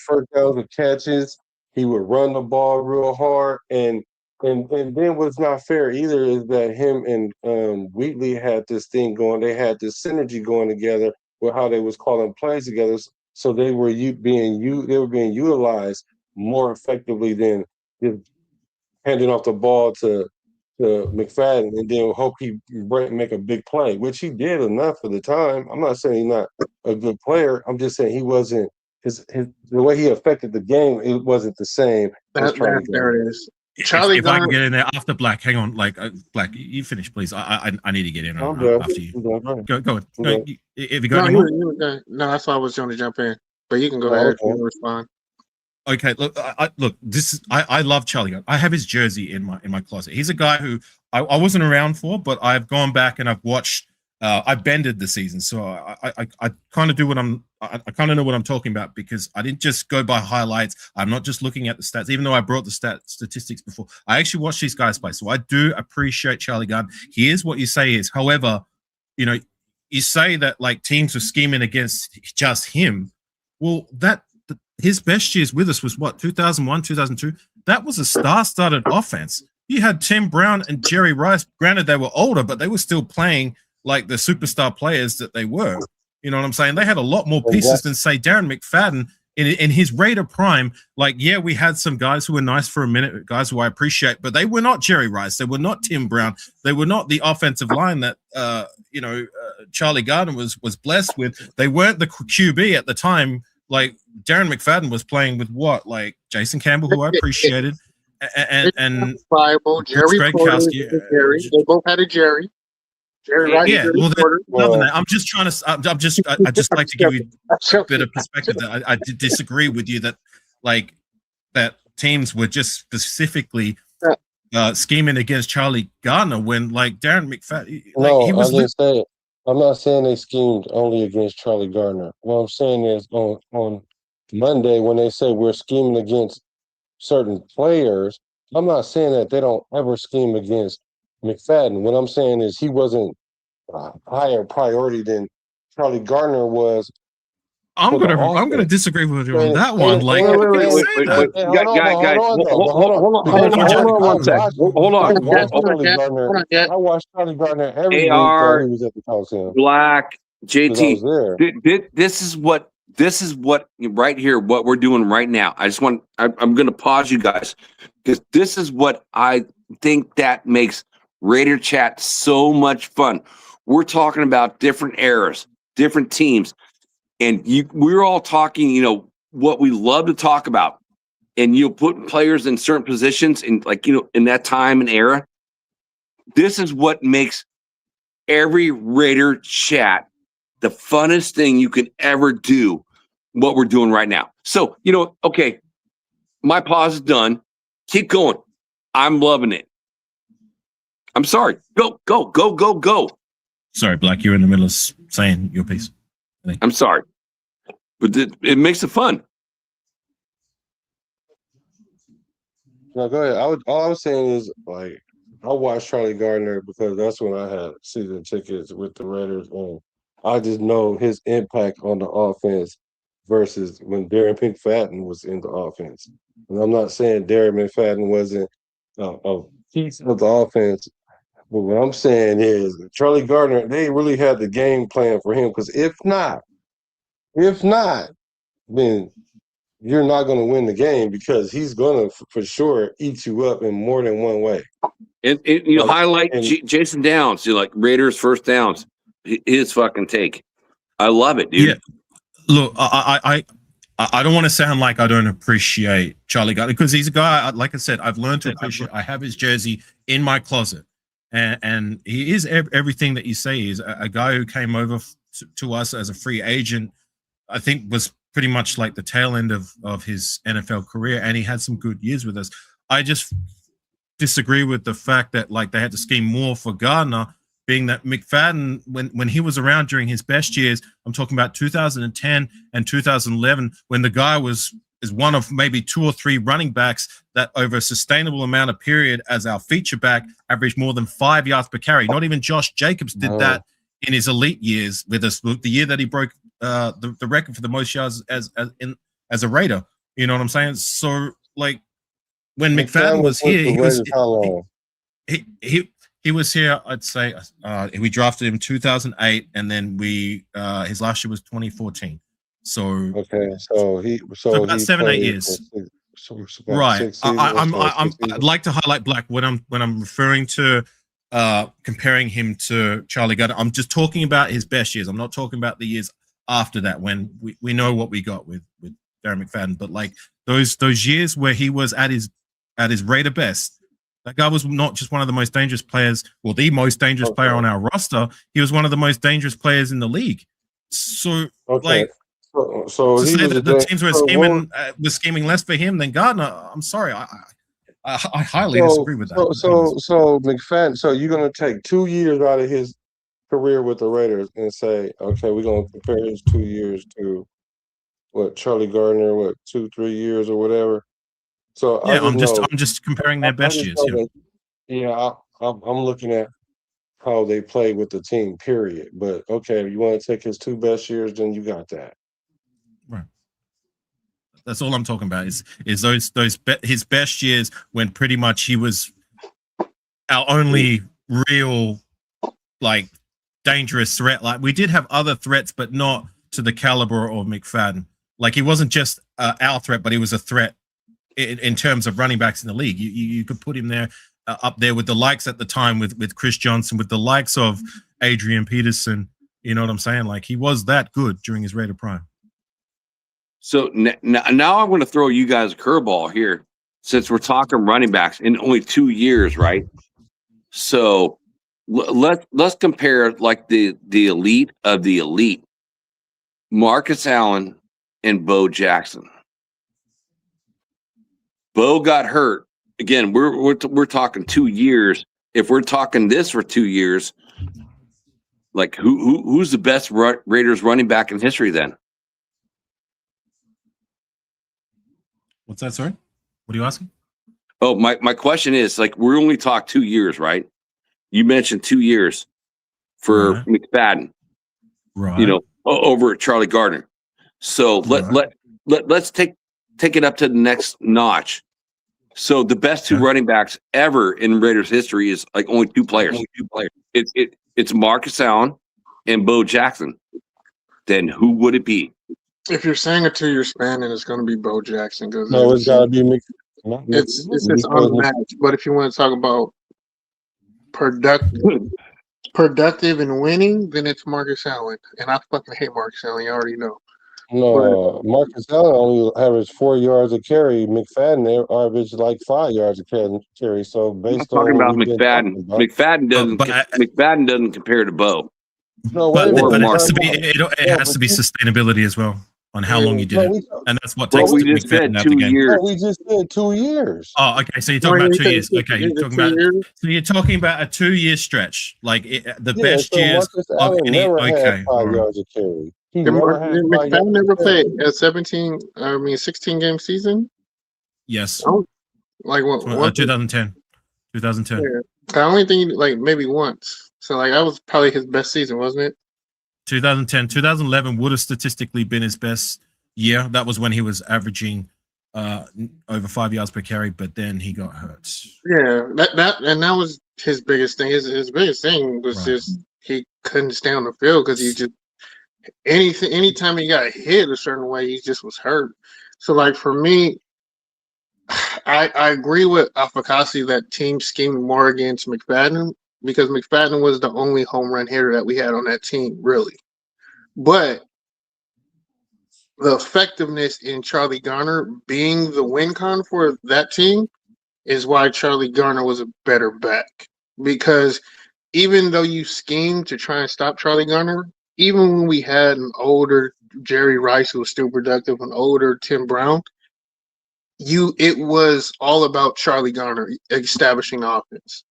first downs with catches. He would run the ball real hard, and then what's not fair either is that him and Wheatley had this thing going. They had this synergy going together with how they was calling plays together. So they were being utilized more effectively than just handing off the ball to McFadden and then hope he make a big play, which he did enough for the time. I'm not saying he's not a good player. I'm just saying he wasn't the way he affected the game. It wasn't the same. There it is. Charlie, if I can get in there after Black, hang on, Black, you finish, please. I need to get in after you. Go. If you got no, that's why I was trying to jump in, but you can go ahead and respond. Okay, look, I love Charlie. I have his jersey in my closet. He's a guy who I wasn't around for, but I've gone back and I've watched. I bended the season, so I kind of do what I kind of know what I'm talking about, because I didn't just go by highlights. I'm not just looking at the stats, even though I brought the statistics before. I actually watched these guys play, so I do appreciate Charlie Gardner. He is what you say he is. However, you say that like teams were scheming against just him. Well, his best years with us was what, 2001, 2002? That was a star-studded offense. You had Tim Brown and Jerry Rice. Granted, they were older, but they were still playing like the superstar players that they were. You know what I'm saying? They had a lot more pieces than, say, Darren McFadden in his Raider prime. Like, yeah, we had some guys who were nice for a minute, guys who I appreciate, but they were not Jerry Rice. They were not Tim Brown. They were not the offensive line that, Charlie Gardner was blessed with. They weren't the QB at the time. Like, Darren McFadden was playing with what? Like Jason Campbell, who I appreciated, and Jerry Porter, Jerry. They both had a Jerry. Jerry Rice. Yeah, well, I'm just trying to. I just like to give you a bit of perspective. That I disagree with you that teams were just specifically scheming against Charlie Gardner when like Darren McFadden. No, he was. I'm not saying they schemed only against Charlie Gardner. What I'm saying is on Monday when they say we're scheming against certain players, I'm not saying that they don't ever scheme against McFadden. What I'm saying is he wasn't a higher priority than Charlie Gardner was. I'm gonna disagree with you on that one. Like, wait, guys, hold on. I watched Charlie Gardner every week while he was at the Coliseum. Black JT. This is what right here. What we're doing right now. I'm gonna pause you guys because this is what I think that makes Raider Chat so much fun. We're talking about different eras, different teams. And we're all talking, what we love to talk about. And put players in certain positions in in that time and era. This is what makes every Raider Chat the funnest thing you can ever do, what we're doing right now. So, okay, my pause is done. Keep going. I'm loving it. I'm sorry. Go. Sorry, Black, you're in the middle of saying your piece. I'm sorry, but it makes it fun. No, go ahead. All I was saying is, like, I watched Charlie Gardner because that's when I had season tickets with the Raiders, and I just know his impact on the offense versus when Darren McFadden was in the offense. And I'm not saying Darren McFadden wasn't a piece of the offense, but what I'm saying is Charlie Gardner, they really had the game plan for him, because if not, then you're not going to win the game, because he's going to for sure eat you up in more than one way. And you highlight Jason Downs, you like Raiders first downs, his fucking take. I love it, dude. Yeah. Look, I don't want to sound like I don't appreciate Charlie Gardner, because he's a guy, like I said, I've learned to appreciate. I have his jersey in my closet, and he is everything that you say. He's a guy who came over to us as a free agent. I think was pretty much like the tail end of his NFL career, and he had some good years with us. I just disagree with the fact that like they had to scheme more for Gardner, being that McFadden, when he was around during his best years, I'm talking about 2010 and 2011, when the guy is one of maybe 2 or 3 running backs that over a sustainable amount of period as our feature back averaged more than 5 yards per carry. Not even Josh Jacobs did that in his elite years with us. The year that he broke the record for the most yards as a Raider, you know what I'm saying? So like when McFadden was here, he was here. I'd say we drafted him 2008, and then his last year was 2014. So okay, so about 7-8 years. Right. I'd like to highlight Black when I'm referring to comparing him to Charlie Gardner. I'm just talking about his best years. I'm not talking about the years after that when we know what we got with Darren McFadden. But like those years where he was at his Raider best, that guy was not just one of the most dangerous players, or the most dangerous player on our roster. He was one of the most dangerous players in the league. So like. So to he say was that the teams were scheming less for him than Gardner, I'm sorry, I highly disagree with that. So McFadden, so you're gonna take 2 years out of his career with the Raiders and say, okay, we're gonna compare his 2 years to what Charlie Gardner, 2-3 years or whatever. So yeah, I'm just comparing their best years. I'm looking at how they play with the team, period. But okay, you want to take his 2 best years, then you got that. Right. That's all I'm talking about. Is those his best years when pretty much he was our only real like dangerous threat. Like we did have other threats, but not to the caliber of McFadden. Like he wasn't just our threat, but he was a threat in terms of running backs in the league. You could put him there up there with the likes at the time with Chris Johnson, with the likes of Adrian Peterson. You know what I'm saying? Like he was that good during his Raider prime. So now I'm going to throw you guys a curveball here, since we're talking running backs in only 2 years, right? So let's compare like the elite of the elite, Marcus Allen and Bo Jackson. Bo got hurt again. We're talking 2 years. If we're talking this for 2 years, like who's the best Raiders running back in history then? What's that? Sorry, what are you asking? Oh, my question is, like, we're only talk 2 years, right? You mentioned 2 years for McFadden, right? You know, over at Charlie Gardner. So let's take it up to the next notch. So the best 2 running backs ever in Raiders history is like only 2 players. It's Marcus Allen and Bo Jackson. Then who would it be? If you're saying a 2-year span, then it's going to be Bo Jackson. No, it's got to be it's unmatched. But if you want to talk about productive and winning, then it's Marcus Allen. And I fucking hate Marcus Allen. You already know. No, Marcus Allen only averaged 4 yards a carry. McFadden averaged like 5 yards a carry. So based on talking about McFadden, McFadden doesn't compare to Bo. No, but it has to be sustainability as well. on how long you did No, it, and that's what Well, takes we to just McFadden said to have the 2 game. years. No, we just said 2 years. Oh, okay. So you're talking about 2 years. Okay, you're talking about so you're talking about a 2-year stretch, like the best so years Marcus of Allen any. never had Okay, 5 all right. yards of carry. He never had 5 McFadden yards never of carry. played a 16 game season. Yes. Oh, like what? 2010. Yeah. The only thing, like maybe once. So like that was probably his best season, wasn't it? 2010, 2011 would have statistically been his best year. That was when he was averaging over 5 yards per carry, but then he got hurt. Yeah, that was his biggest thing. His biggest thing was Right. just he couldn't stay on the field because he just anytime he got hit a certain way, he just was hurt. So like for me, I agree with Afakasi that team schemed more against McFadden because McFadden was the only home run hitter that we had on that team, really. But the effectiveness in Charlie Garner being the win con for that team is why Charlie Garner was a better back. Because even though you schemed to try and stop Charlie Garner, even when we had an older Jerry Rice who was still productive, an older Tim Brown, it was all about Charlie Garner establishing offense.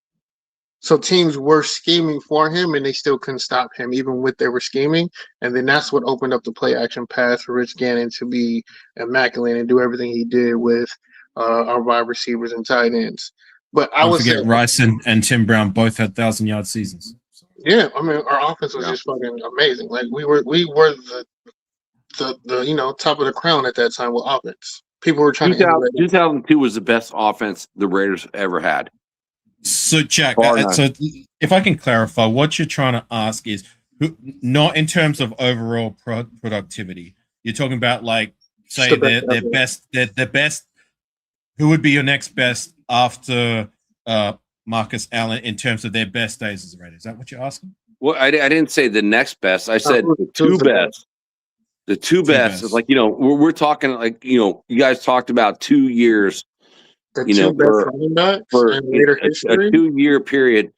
So teams were scheming for him, and they still couldn't stop him, even with they were scheming. And then that's what opened up the play action pass for Rich Gannon to be immaculate and do everything he did with our wide receivers and tight ends. But I Don't would forget say Rice and Tim Brown both had 1,000-yard seasons. yeah, I mean our offense was just fucking amazing. Like we were the top of the crown at that time with offense. People were trying to emulate. 2002 was the best offense the Raiders ever had. So, Jack, so if I can clarify, what you're trying to ask is not in terms of overall productivity. You're talking about, like, say their best. Who would be your next best after Marcus Allen in terms of their best days as a Raider? Is that what you're asking? Well, I didn't say the next best. I said the two best. The two best is like, we're talking like, you guys talked about 2 years, for later history. A 2-year period.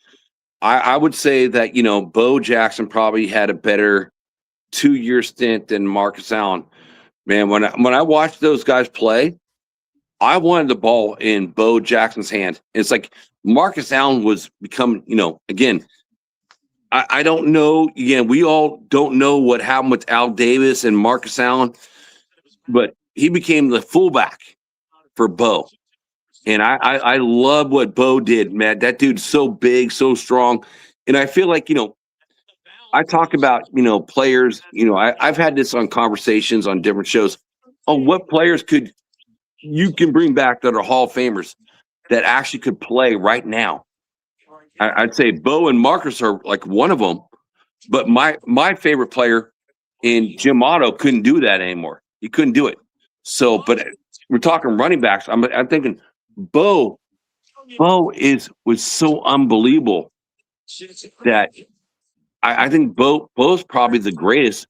I would say that, Bo Jackson probably had a better 2-year stint than Marcus Allen. Man, when I watched those guys play, I wanted the ball in Bo Jackson's hand. It's like Marcus Allen was becoming, again, I don't know. Again, we all don't know what happened with Al Davis and Marcus Allen, but he became the fullback for Bo. And I love what Bo did, man. That dude's so big, so strong. And I feel like, I talk about, players, I've had this on conversations on different shows. Oh, what players you can bring back that are Hall of Famers that actually could play right now? I'd say Bo and Marcus are like one of them, but my favorite player in Jim Otto couldn't do that anymore. He couldn't do it. So, but we're talking running backs. I'm thinking Bo was so unbelievable that I think Bo's probably the greatest,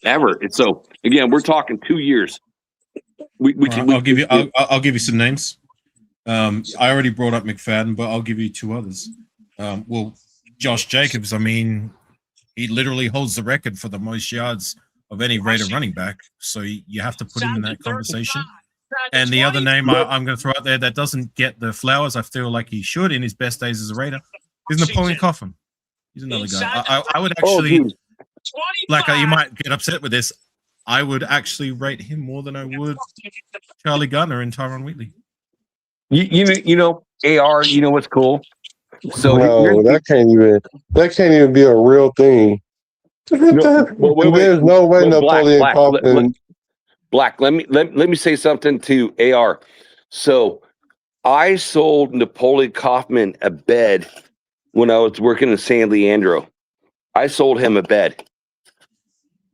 ever. And so again, we're talking 2 years. I'll give you some names. I already brought up McFadden, but I'll give you 2 others. Josh Jacobs, I mean, he literally holds the record for the most yards of any Raider running back. So you have to put him in that conversation. And the other name I'm going to throw out there that doesn't get the flowers I feel like he should in his best days as a Raider is Napoleon Coffin. He's another guy. I would actually, you might get upset with this. I would actually rate him more than I would Charlie Garner and Tyron Wheatley. AR, what's cool? So no, that can't even be a real thing. There's no way Napoleon Coffin. Black, let me say something to AR. So I sold Napoleon Kaufman a bed when I was working in San Leandro. I sold him a bed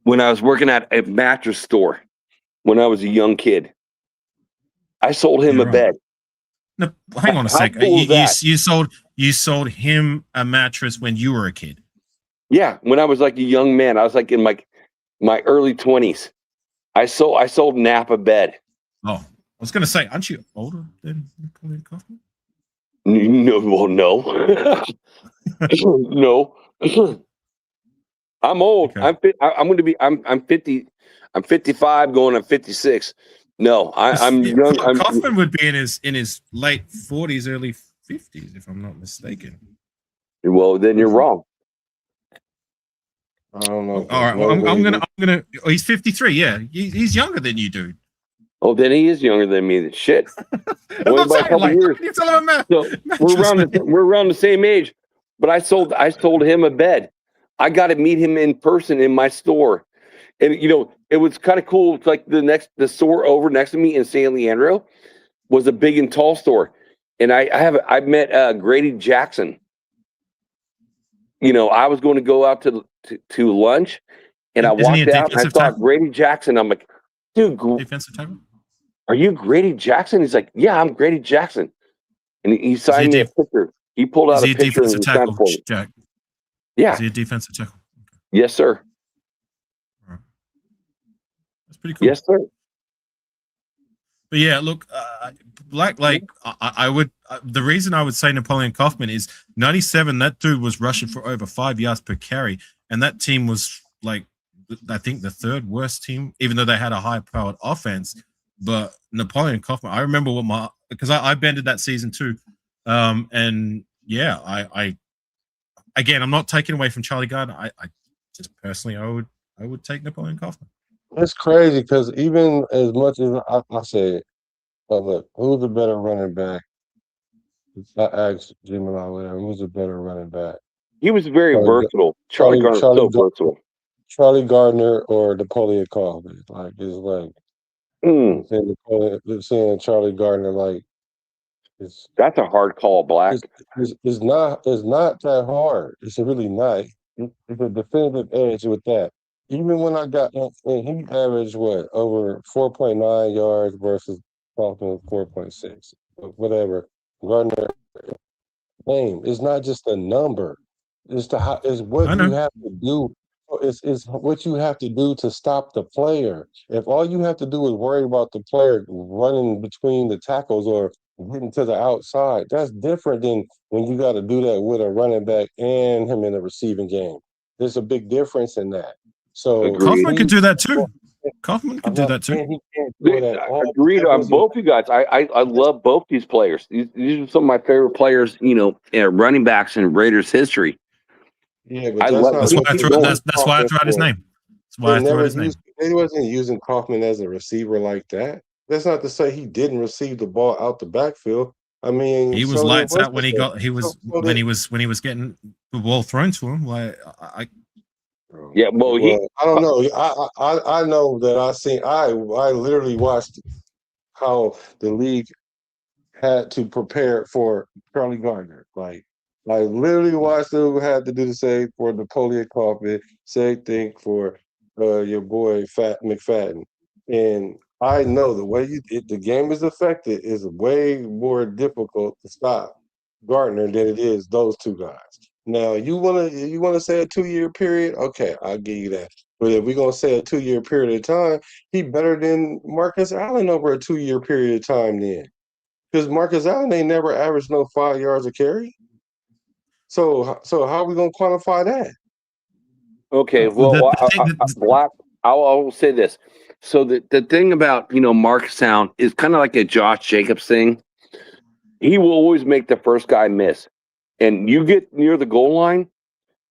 when I was working at a mattress store when I was a young kid. I sold him a bed. No, hang on a second. You sold him a mattress when you were a kid. Yeah, when I was like a young man. I was like in my early 20s. I sold Nap a bed. Oh, I was going to say, aren't you older than Napoleon Kaufman? No, well, no. No. I'm old. Okay. I'm 50. I'm 55 going on 56. No, I'm young. Kaufman would be in his late 40s, early 50s, if I'm not mistaken. Well, then you're wrong. I don't know. All right, well, I'm gonna. Oh, he's 53. Yeah, he's younger than you, dude. Oh, then he is younger than me. Shit. Only by a couple years. So we're around the same age. But I sold him a bed. I got to meet him in person in my store, and it was kind of cool. It's like the store over next to me in San Leandro was a big and tall store, and I met Grady Jackson. I was going to go out to lunch, and I walked out and I saw Grady Jackson. I'm like, dude, defensive tackle. Are you Grady Jackson? He's like, yeah, I'm Grady Jackson, and he signed me a picture. He pulled out a picture and signed for me. Jack? Yeah, is he a defensive tackle? Yes, sir. That's pretty cool. Yes, sir. But yeah, look, I would. The reason I would say Napoleon Kaufman is 97. That dude was rushing for over 5 yards per carry, and that team was like, I think the third worst team, even though they had a high-powered offense. But Napoleon Kaufman, I remember because I bended that season too, and yeah, I again, I'm not taking away from Charlie Gardner. I just personally, I would take Napoleon Kaufman. It's crazy because even as much as I say, look, who's a better running back? I asked Jim and I, whatever, who's a better running back? He was very versatile. Charlie Gardner was so versatile. Charlie Gardner or Napoleon Kaufman? Like, it's like saying Charlie Gardner, like, that's a hard call, Black. It's not that hard. It's really nice. It's a definitive edge with that. Even when he averaged over 4.9 yards versus Kaufman 4.6, whatever. Gardner name. It's not just a number. It's what you have to do. It's what you have to do to stop the player. If all you have to do is worry about the player running between the tackles or getting to the outside, that's different than when you got to do that with a running back and him in the receiving game. There's a big difference in that. So Kaufman could do that too. Kaufman could do that too. Agreed on both you guys. I love both these players. These are some of my favorite players, running backs in Raiders history. Yeah, but that's why I threw out his name. That's why I threw out his name. They wasn't using Kaufman as a receiver like that. That's not to say he didn't receive the ball out the backfield. I mean, he was lights out when he was getting the ball thrown to him. Like yeah, I don't know. I know that I literally watched how the league had to prepare for Charlie Gardner. Like, I literally watched them had to do the same for Napoleon Kaufman, same thing for your boy McFadden. And I know the way the game is affected is way more difficult to stop Gardner than it is those two guys. Now, you wanna say a 2-year period? Okay, I'll give you that. But if we're gonna say a 2-year period of time, he better than Marcus Allen over a 2-year period of time then. Because Marcus Allen ain't never averaged no 5 yards a carry. So how are we gonna quantify that? Okay, well, Black, I will say this. So the thing about Marcus Allen is kind of like a Josh Jacobs thing. He will always make the first guy miss. And you get near the goal line,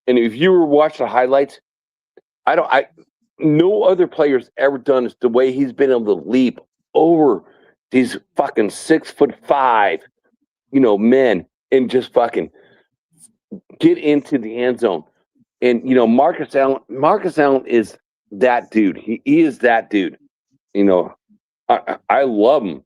and if you were watching the highlights, no other player's ever done this the way he's been able to leap over these fucking 6'5", men and just fucking get into the end zone. And Marcus Allen is that dude. He is that dude. I love him.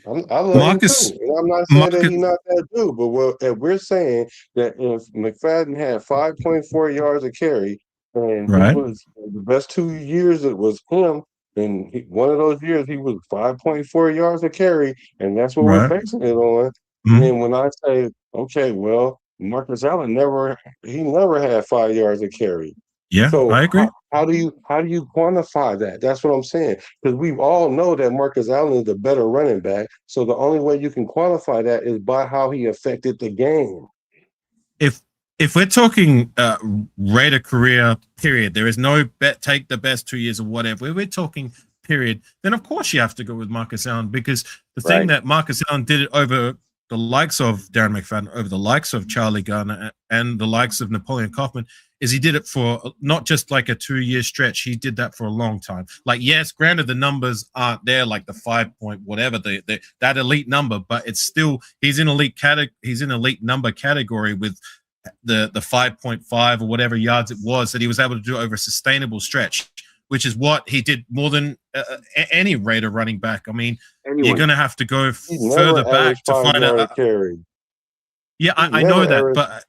I love him too. And I'm not saying that he's not that dude, but if we're saying that if McFadden had 5.4 yards a carry, and it was the best 2 years, it was him. And one of those years, he was 5.4 yards a carry, and that's what we're basing it on. Mm-hmm. And when I say, okay, well, Marcus Allen never had 5 yards a carry. Yeah, so I agree. How do you quantify that? That's what I'm saying. Because we all know that Marcus Allen is the better running back. So the only way you can quantify that is by how he affected the game. If if we're talking Raider career period, there is no bet take the best 2 years or whatever. If we're talking period, then of course you have to go with Marcus Allen, because the thing that Marcus Allen did it over the likes of Darren McFadden, over the likes of Charlie Garner, and the likes of Napoleon Kaufman, is he did it for not just like a 2 year stretch. He did that for a long time. Like, yes, granted, the numbers aren't there, like the 5 point whatever, that elite number, but it's still, he's in elite number category with the 5.5 or whatever yards it was that he was able to do over a sustainable stretch, which is what he did more than any Raider running back. I mean, you're going to have to go further back to find a carry. Yeah, I know that, but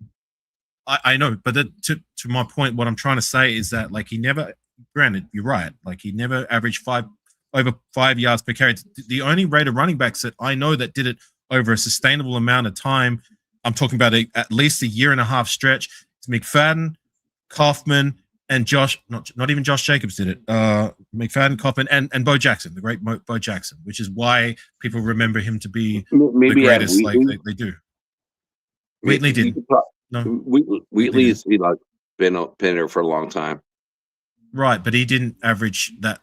I know, but to my point, what I'm trying to say is that, like, he never, granted, you're right, like, he never averaged over 5 yards per carry. The only Raider running backs that I know that did it over a sustainable amount of time, I'm talking about at least a year and a half stretch, it's McFadden, Kaufman, and Josh, not even Josh Jacobs did it. McFadden, Kaufman, and Bo Jackson, the great Bo Jackson, which is why people remember him to be the greatest, like they do. Wheatley didn't. No, Wheatley's like been there for a long time. Right, but he didn't average that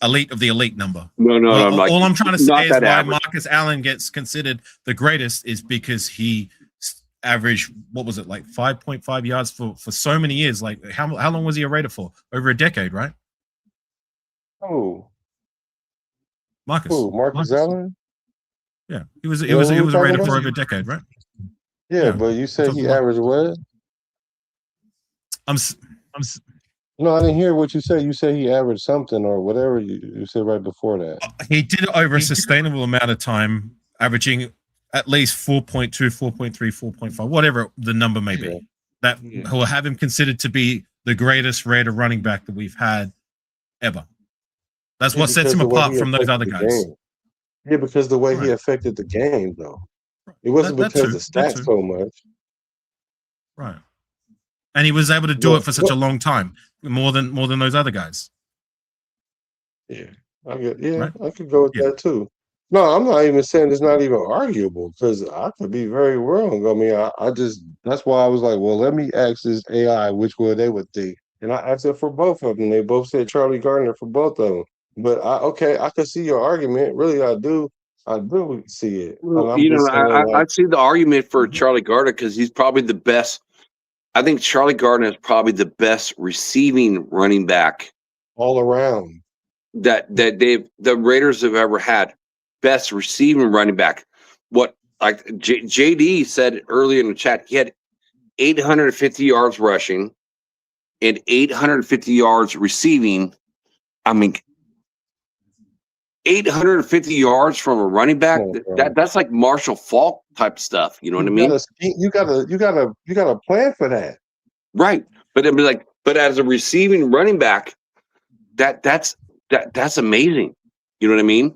elite of the elite number. No. All I'm trying to say is why average. Marcus Allen gets considered the greatest is because he averaged, what was it, like 5.5 yards for so many years. Like, how long was he a Raider for? Over a decade, right? Oh, Marcus. Marcus Allen? Yeah, he was a Raider for over a decade, right? Yeah, but you said he averaged what? No, I didn't hear what you said. You said he averaged something or whatever you said right before that. He did it over a sustainable amount of time, averaging at least 4.2, 4.3, 4.5, whatever the number may be. That will have him considered to be the greatest Raider running back that we've had ever. That's what sets him apart from those other guys. Yeah, because the way he affected the game, though. It wasn't because of the stats so much. Right. And he was able to do it for such a long time, more than those other guys. Yeah, I could go with that too. No, I'm not even saying it's not even arguable, because I could be very wrong. I mean, I just, that's why I was like, well, let me ask this AI which one they would think. And I asked it for both of them. They both said Charlie Gardner for both of them. But I could see your argument. Really, I do see it. Well, I see the argument for Charlie Gardner because he's probably the best. I think Charlie Gardner is probably the best receiving running back all around that the Raiders have ever had. Best receiving running back. What, like JD said earlier in the chat, he had 850 yards rushing and 850 yards receiving. I mean, 850 yards from a running back, that's like Marshall Faulk type stuff. You know what I mean? You got a plan for that, right? But it'd be like, but as a receiving running back, that's amazing. You know what I mean?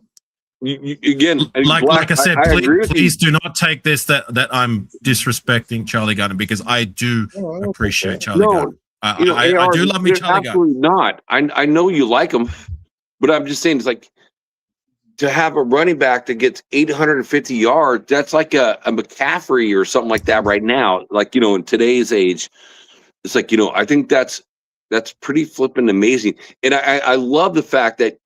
You again, like I said, please do not take this that I'm disrespecting Charlie Gardner, because I do appreciate Charlie Gardner. I do love me Charlie Gardner. Absolutely not. I know you like him, but I'm just saying, it's like, to have a running back that gets 850 yards, that's like a McCaffrey or something like that right now. Like, in today's age, it's like, I think that's pretty flipping amazing. And I love the fact that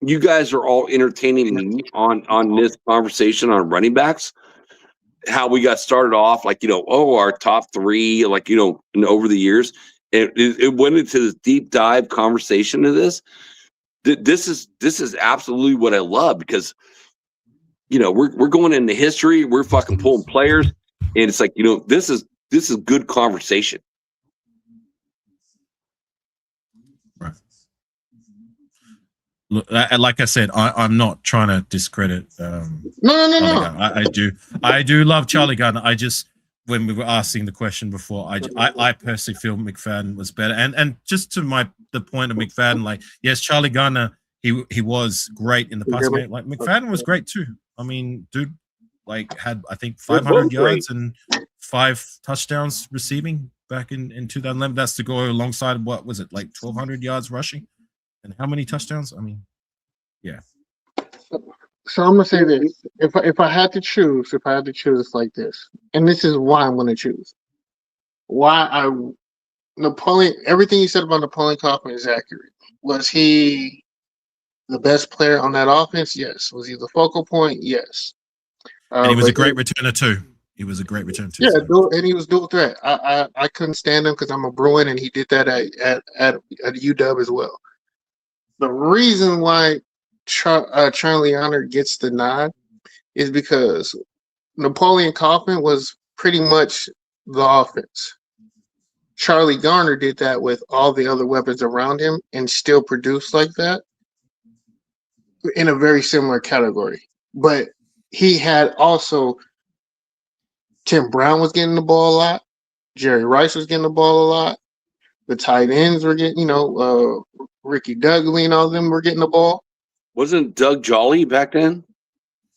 you guys are all entertaining me on this conversation on running backs, how we got started off, like, our top three, like, and over the years, it went into this deep dive conversation of this. This is absolutely what I love, because we're going into history, we're fucking pulling players, and it's like, this is good conversation. Right. Look, like I said, I'm not trying to discredit. No. I do love Charlie Gardner. I just, when we were asking the question before, I personally feel McFadden was better. And just to the point of McFadden, like, yes, Charlie Gardner, he was great in the passing game. Like, McFadden was great too. I mean, dude, like, had, I think, 500 yards and 5 touchdowns receiving back in 2011. That's to go alongside, what was it, like 1,200 yards rushing, and how many touchdowns? I mean, yeah. So I'm gonna say this: if I had to choose, it's like this, and this is why I'm gonna choose. Napoleon, everything you said about Napoleon Kaufman is accurate. Was he the best player on that offense? Yes. Was he the focal point? Yes. And he was a great returner too. He was a great returner too. Yeah, and he was dual threat. I couldn't stand him because I'm a Bruin, and he did that at UW as well. The reason why Charlie Honor gets the nod is because Napoleon Kaufman was pretty much the offense. Charlie Garner did that with all the other weapons around him and still produced like that in a very similar category. But he had also Tim Brown was getting the ball a lot. Jerry Rice was getting the ball a lot. The tight ends were getting, Ricky Dudley and all of them were getting the ball. Wasn't Doug Jolly back then?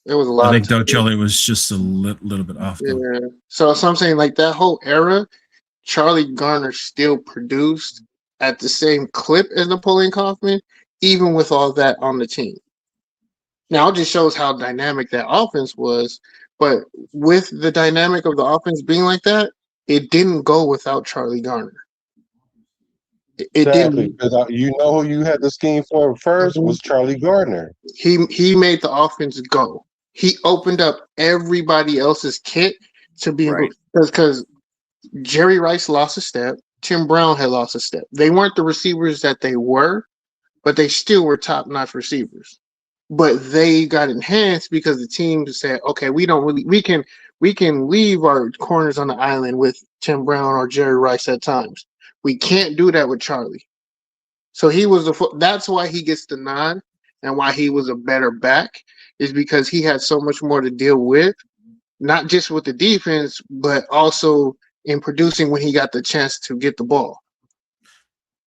There was a lot. I think Doug Jolly was just a little bit after. Yeah. So I'm saying, like, that whole era, Charlie Garner still produced at the same clip as Napoleon Kaufman, even with all that on the team. Now, it just shows how dynamic that offense was. But with the dynamic of the offense being like that, it didn't go without Charlie Garner. It exactly, didn't. because you know who you had the scheme for first was Charlie Gardner. He made the offense go. He opened up everybody else's kit to be because Jerry Rice lost a step. Tim Brown had lost a step. They weren't the receivers that they were, but they still were top-notch receivers. But they got enhanced because the team said, okay, we can leave our corners on the island with Tim Brown or Jerry Rice at times. We can't do that with Charlie. So that's why he gets the nod and why he was a better back is because he had so much more to deal with, not just with the defense, but also in producing when he got the chance to get the ball.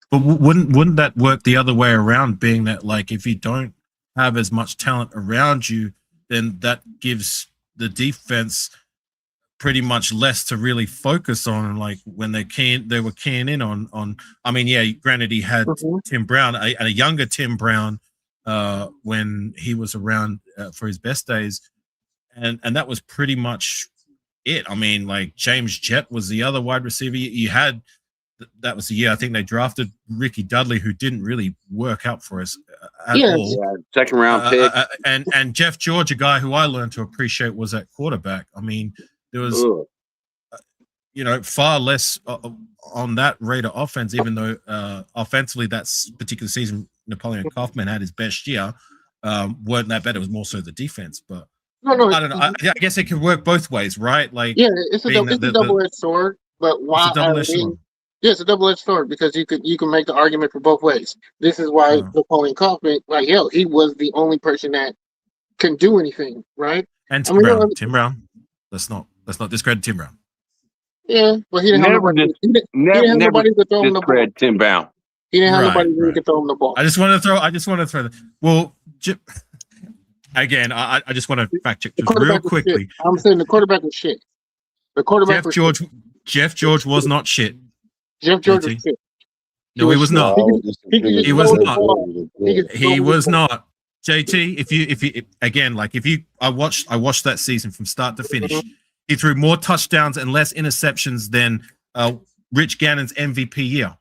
But wouldn't that work the other way around, being that, like, if you don't have as much talent around you, then that gives the defense pretty much less to really focus on, like when they were keying in on. I mean, yeah, granted he had Tim Brown, a younger Tim Brown, when he was around for his best days, and that was pretty much it. I mean, like James Jett was the other wide receiver. You had that was the year I think they drafted Ricky Dudley, who didn't really work out for us at all. Yeah, second round pick, and Jeff George, a guy who I learned to appreciate, was at quarterback. I mean, there was, far less on that Raider offense, even though offensively that particular season Napoleon Kaufman had his best year. Weren't that bad. It was more so the defense, but no, I don't know. I guess it can work both ways, right? Like, yeah, it's a double-edged sword. But why? It's a double-edged sword because you can make the argument for both ways. This is why Napoleon Kaufman, he was the only person that can do anything, right? And Tim Brown. Let's not discredit Tim Brown. Yeah, but he didn't have nobody. He didn't have nobody to throw him the ball. Tim Brown. He didn't have nobody who could throw him the ball. I just want to throw. Well, again, I just want to fact check real quickly. I'm saying the quarterback was shit. The quarterback Jeff George was not shit. Jeff George was shit. No, he was not. He was not. He was not. JT, I watched that season from start to finish. He threw more touchdowns and less interceptions than Rich Gannon's MVP year.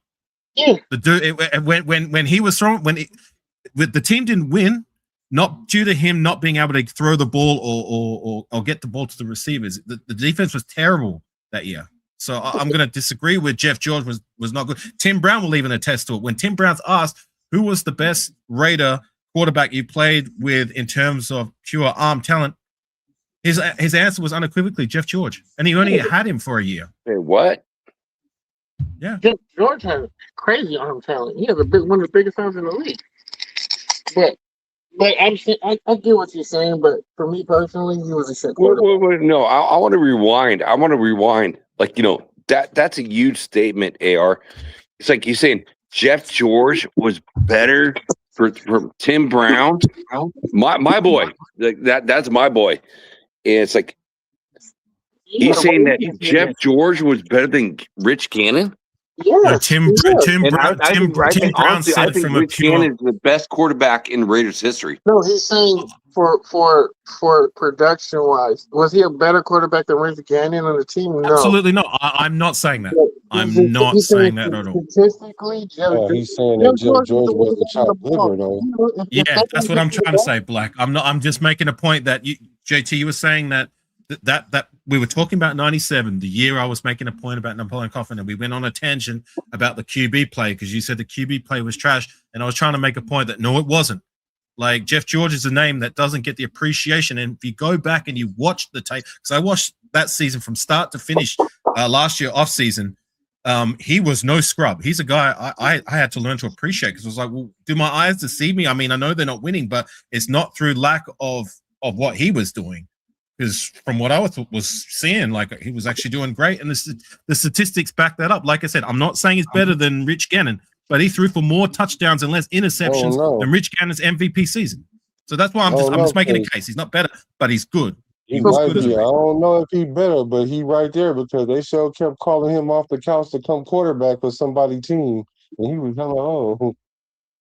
Yeah. The dude, when he was throwing, the team didn't win, not due to him not being able to throw the ball or get the ball to the receivers. The defense was terrible that year. So I'm going to disagree with Jeff George was not good. Tim Brown will even attest to it. When Tim Brown's asked who was the best Raider quarterback you played with in terms of pure arm talent, his answer was unequivocally Jeff George, and he only had him for a year. Hey, what? Yeah, Jeff George has crazy arm talent. He has one of the biggest arms in the league. But I get what you're saying. But for me personally, he was a shit quarterback. Wait, no, I want to rewind. Like, that's a huge statement, AR. It's like you're saying Jeff George was better for Tim Brown. My boy. Like that's my boy. And it's like he's saying that Jeff George was better than Rich Gannon. Yeah, Tim Brown said from Rich Gannon is the best quarterback in Raiders history. No, he's saying for production wise, was he a better quarterback than Rich Gannon on the team? No, absolutely not. I'm not saying that. I'm not saying that at all. Statistically, He's saying that Jeff George was the chopped liver, though. Yeah, that's what I'm trying to say, Black. I'm just making a point that JT, you were saying that we were talking about 97, the year I was making a point about Napoleon Coffin, and we went on a tangent about the QB play because you said the QB play was trash, and I was trying to make a point that no, it wasn't. Like, Jeff George is a name that doesn't get the appreciation, and if you go back and you watch the tape, because I watched that season from start to finish last year off season, he was no scrub. He's a guy I had to learn to appreciate because I was like, well, do my eyes deceive me? I mean, I know they're not winning, but it's not through lack of what he was doing. Because from what I was seeing, like, he was actually doing great, and the statistics back that up. Like I said, I'm not saying he's better than Rich Gannon, but he threw for more touchdowns and less interceptions than Rich Gannon's MVP season. So that's why I'm just making a case. He's not better, but he's good. He might be. I don't know if he's better, but he right there because they sure kept calling him off the couch to come quarterback for somebody's team, and he was hella old.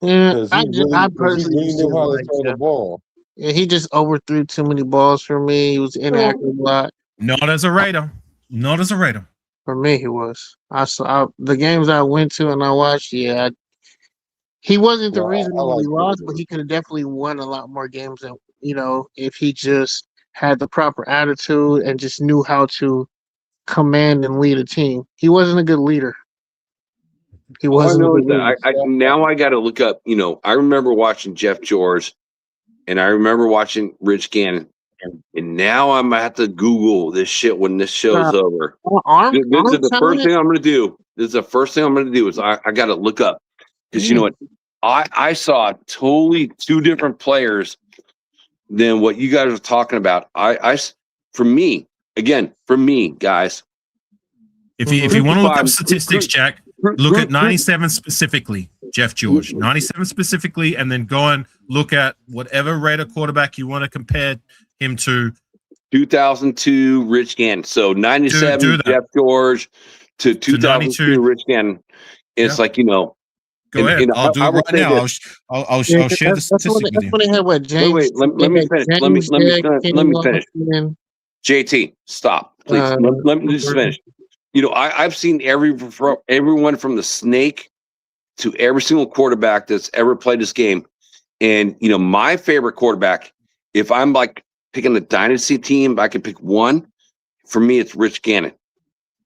Yeah, I personally knew how to throw the ball. Yeah, he just overthrew too many balls for me. He was inaccurate a lot. Not as a Raider. Not as a Raider. For me, he was. I saw the games I went to and I watched. Yeah, he wasn't the reason why we lost, but he could have definitely won a lot more games. Than, if he just had the proper attitude and just knew how to command and lead a team. He wasn't a good leader. He wasn't. Now I got to look up. I remember watching Jeff George. And I remember watching Rich Gannon, and now I'm gonna have to Google this shit when this show's over. This is the first thing I'm gonna do. This is the first thing I'm gonna do is I got to look up because you know what, I saw totally two different players than what you guys are talking about. For me, guys. If you want to look up statistics, Jack, look at 97 specifically, Jeff George, 97 specifically, and then go and look at whatever Raider quarterback you want to compare him to. 2002 Rich Gannon. So 97 Jeff George to 2002 Rich Gannon. It's like, Go ahead. I'll do it right now. I'll share the statistic with you. Wait, let me finish. Let me finish. JT, stop, please. Let me just finish. I've seen everyone from the snake to every single quarterback that's ever played this game. And, my favorite quarterback, if I'm like picking a dynasty team, I can pick one. For me, it's Rich Gannon.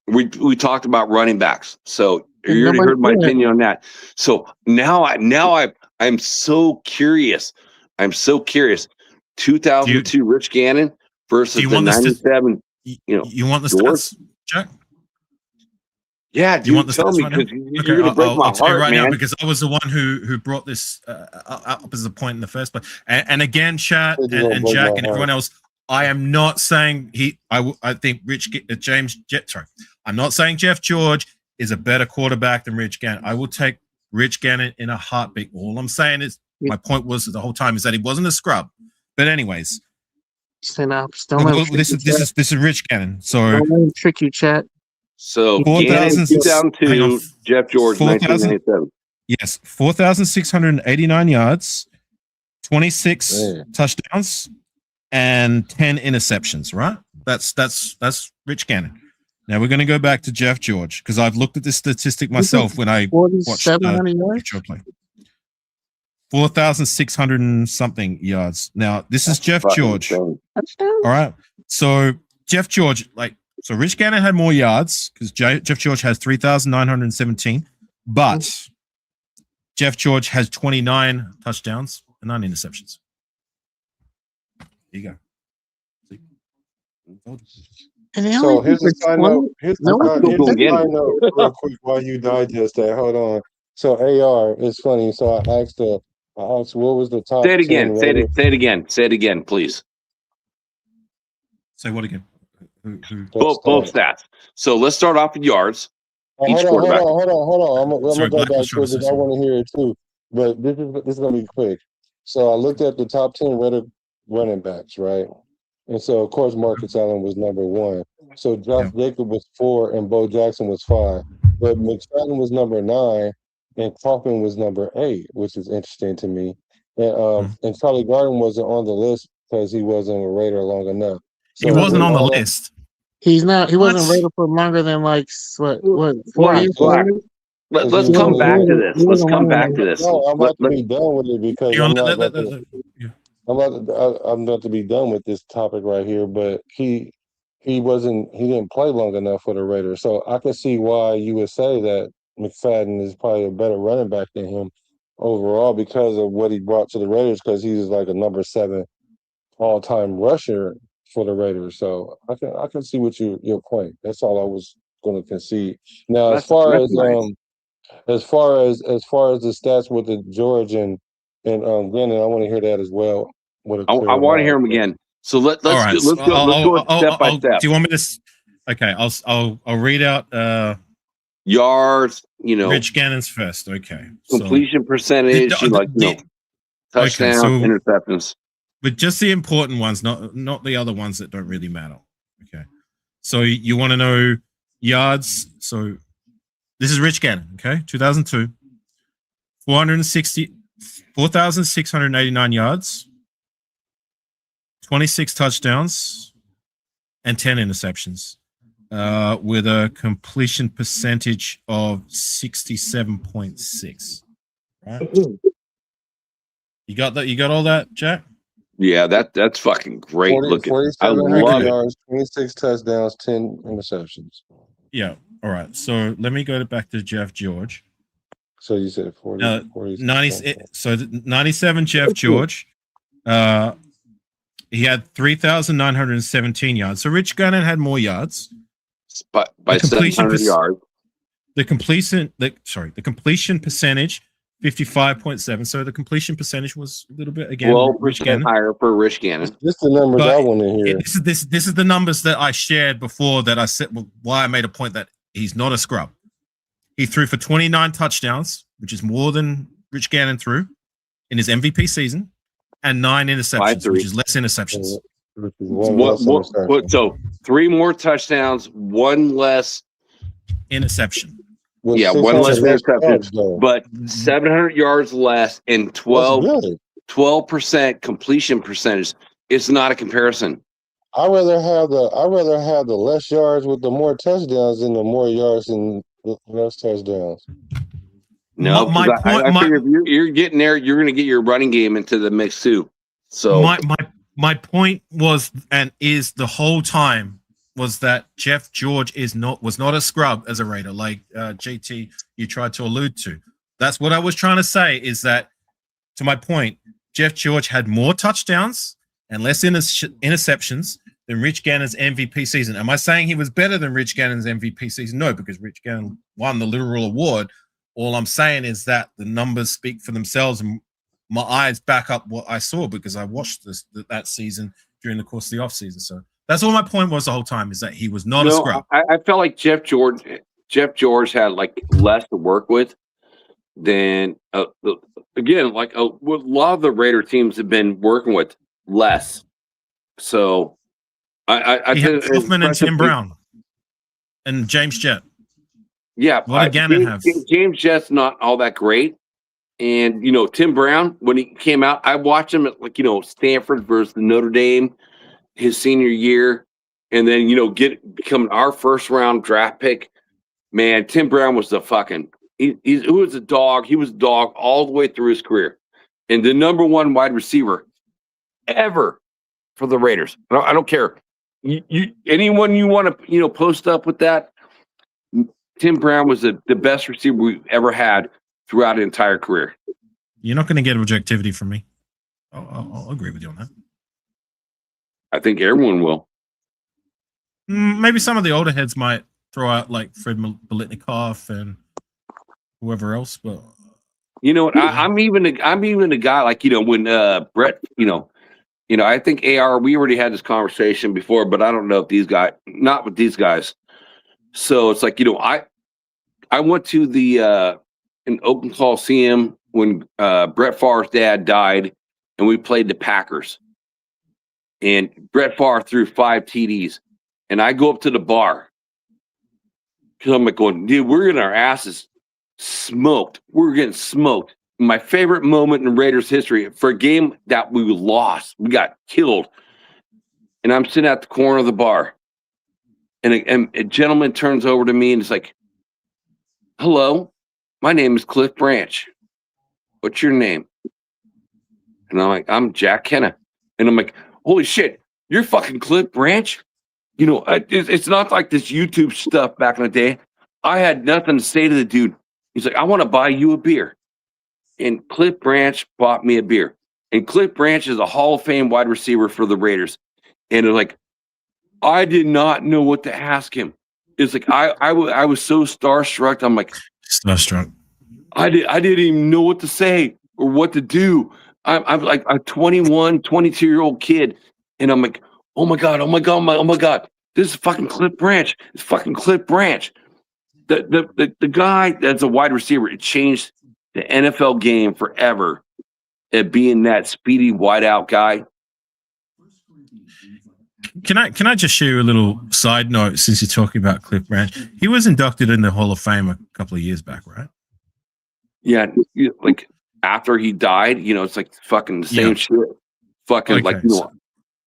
We talked about running backs. So you already heard my opinion on that. So now I'm so curious. 2002 Rich Gannon versus the 97. You want the stats, Jack? Yeah, dude, you want the tell me because you're gonna break my heart, right man. now because I was the one who brought this up as a point in the first place. And again, chat and Jack and everyone else, I am not saying I think I'm not saying Jeff George is a better quarterback than Rich Gannon. I will take Rich Gannon in a heartbeat. All I'm saying is my point was the whole time is that he wasn't a scrub. But anyways, this is Rich Gannon. So don't trick you, chat. So 2002, Jeff George, 1997. Yes, 4,689 yards, 26 touchdowns, and 10 interceptions. Right? That's Rich Gannon. Now we're going to go back to Jeff George because I've looked at this statistic myself when I watched George play. 4,600 and something yards. Now this is Jeff George. All right, so Jeff George, so Rich Gannon had more yards because Jeff George has 3,917, but Jeff George has 29 touchdowns and 9 interceptions. There you go. So here's a side note. Here's a side note real quick while you digest that. Hold on. So AR, it's funny. So I asked what was the top? Say it again. Say it again, please. Say what again? Both stats. So let's start off with yards. Hold on. I'm gonna go back to it because I want to hear it too. But this is gonna be quick. So I looked at the top 10 running backs, right? And so of course Marcus Allen was number 1. So Josh Jacobs was 4 and Bo Jackson was 5. But McFadden was number 9 and Kaufman was number 8, which is interesting to me. And Charlie Garden wasn't on the list, because he wasn't a Raider long enough. So he wasn't on the list. He's not. He wasn't What? Raider for longer than like what 4 Black, years? Black. Let's come back to this. Let's come back to this. No, I'm about to be done with it because Hang on, I'm about to be done with this topic right here. But he didn't play long enough for the Raiders, so I can see why you would say that McFadden is probably a better running back than him overall because of what he brought to the Raiders. Because he's like a number 7 all-time rusher for the Raiders. So I can see what your point. That's all I was going to concede. Now, as far as the stats with the George and Glennon, I want to hear that as well. I want to hear him again. So let's go step by step. Do you want me to? Okay, I'll read out yards. Rich Gannon's first. Okay, completion percentage, touchdown, interceptions. But just the important ones, not the other ones that don't really matter. Okay, so you want to know yards. So this is Rich Gannon. Okay, 2002, 4,689 yards, 26 touchdowns, and 10 interceptions, with a completion percentage of 67.6. Right? You got that? You got all that, Jack? Yeah, that's fucking great. Look, I love yards, 26 touchdowns, 10 interceptions. Yeah. All right. So let me go back to Jeff George. So you said 40, 90. So 97 Jeff George. He had 3,917 yards. So Rich Gannon had more yards by 700 yards. The completion percentage 55.7. So the completion percentage was a little bit again 12% higher for Rich Gannon. This the numbers I want to hear. This is the numbers that I shared before that I said why I made a point that he's not a scrub. He threw for 29 touchdowns, which is more than Rich Gannon threw in his MVP season, and 9 interceptions, which is less interceptions. So 3 more touchdowns, 1 less interception. Yeah, 1 less interception, but 700 yards less and 12% completion percentage. It's not a comparison. I'd rather have the less yards with the more touchdowns than the more yards and less touchdowns. No, I figure if you're getting there, you're going to get your running game into the mix too. So my point was and is the whole time was that Jeff George was not a scrub as a Raider, like JT you tried to allude to. That's what I was trying to say. Is that to my point? Jeff George had more touchdowns and less interceptions than Rich Gannon's MVP season. Am I saying he was better than Rich Gannon's MVP season? No, because Rich Gannon won the literal award. All I'm saying is that the numbers speak for themselves, and my eyes back up what I saw because I watched that season during the course of the offseason. So that's all my point was the whole time, is that he was not a scrub. I felt like Jeff George had like less to work with than again, like a lot of the Raider teams have been working with less. So I think Hoffman and Tim Brown and James Jett. Yeah, what did Gannon have? James Jett's not all that great. And Tim Brown, when he came out, I watched him at Stanford versus Notre Dame his senior year, and then becoming our first round draft pick. Man, Tim Brown was the fucking he was a dog. He was a dog all the way through his career, and the number 1 wide receiver ever for the Raiders. I don't care. Anyone you want to post up with that. Tim Brown was the best receiver we've ever had throughout an entire career. You're not going to get objectivity from me. I'll agree with you on that. I think everyone will. Maybe some of the older heads might throw out like Fred Biletnikoff and whoever else, but you know what? I'm even a guy like when Brett. I think AR. We already had this conversation before, but I don't know if not with these guys. So it's like I went to the in Oakland Coliseum when Brett Favre's dad died, and we played the Packers. And Brett Favre threw 5 TDs, and I go up to the bar because I'm like going, dude, we're getting our asses smoked. We're getting smoked. my favorite moment in Raiders history for a game that we lost. We got killed. And I'm sitting at the corner of the bar. And a gentleman turns over to me and is like, hello, my name is Cliff Branch. What's your name? And I'm like, I'm Jack Kenna. And I'm like, holy shit, you're fucking Cliff Branch? You know, it's not like this YouTube stuff back in the day. I had nothing to say to the dude. He's like, I want to buy you a beer. And Cliff Branch bought me a beer. And Cliff Branch is a Hall of Fame wide receiver for the Raiders. And they're like, I did not know what to ask him. It's like I was so starstruck. I'm like, starstruck. I didn't even know what to say or what to do. I'm like a 21, 22-year-old kid, and I'm like, oh my god, this is fucking Cliff Branch. It's fucking Cliff Branch. The guy that's a wide receiver. It changed the NFL game forever. At being that speedy wideout guy. Can I just share you a little side note since you're talking about Cliff Branch? He was inducted in the Hall of Fame a couple of years back, right? Yeah, like after he died, you know, it's like fucking the same shit. Fucking like, you know,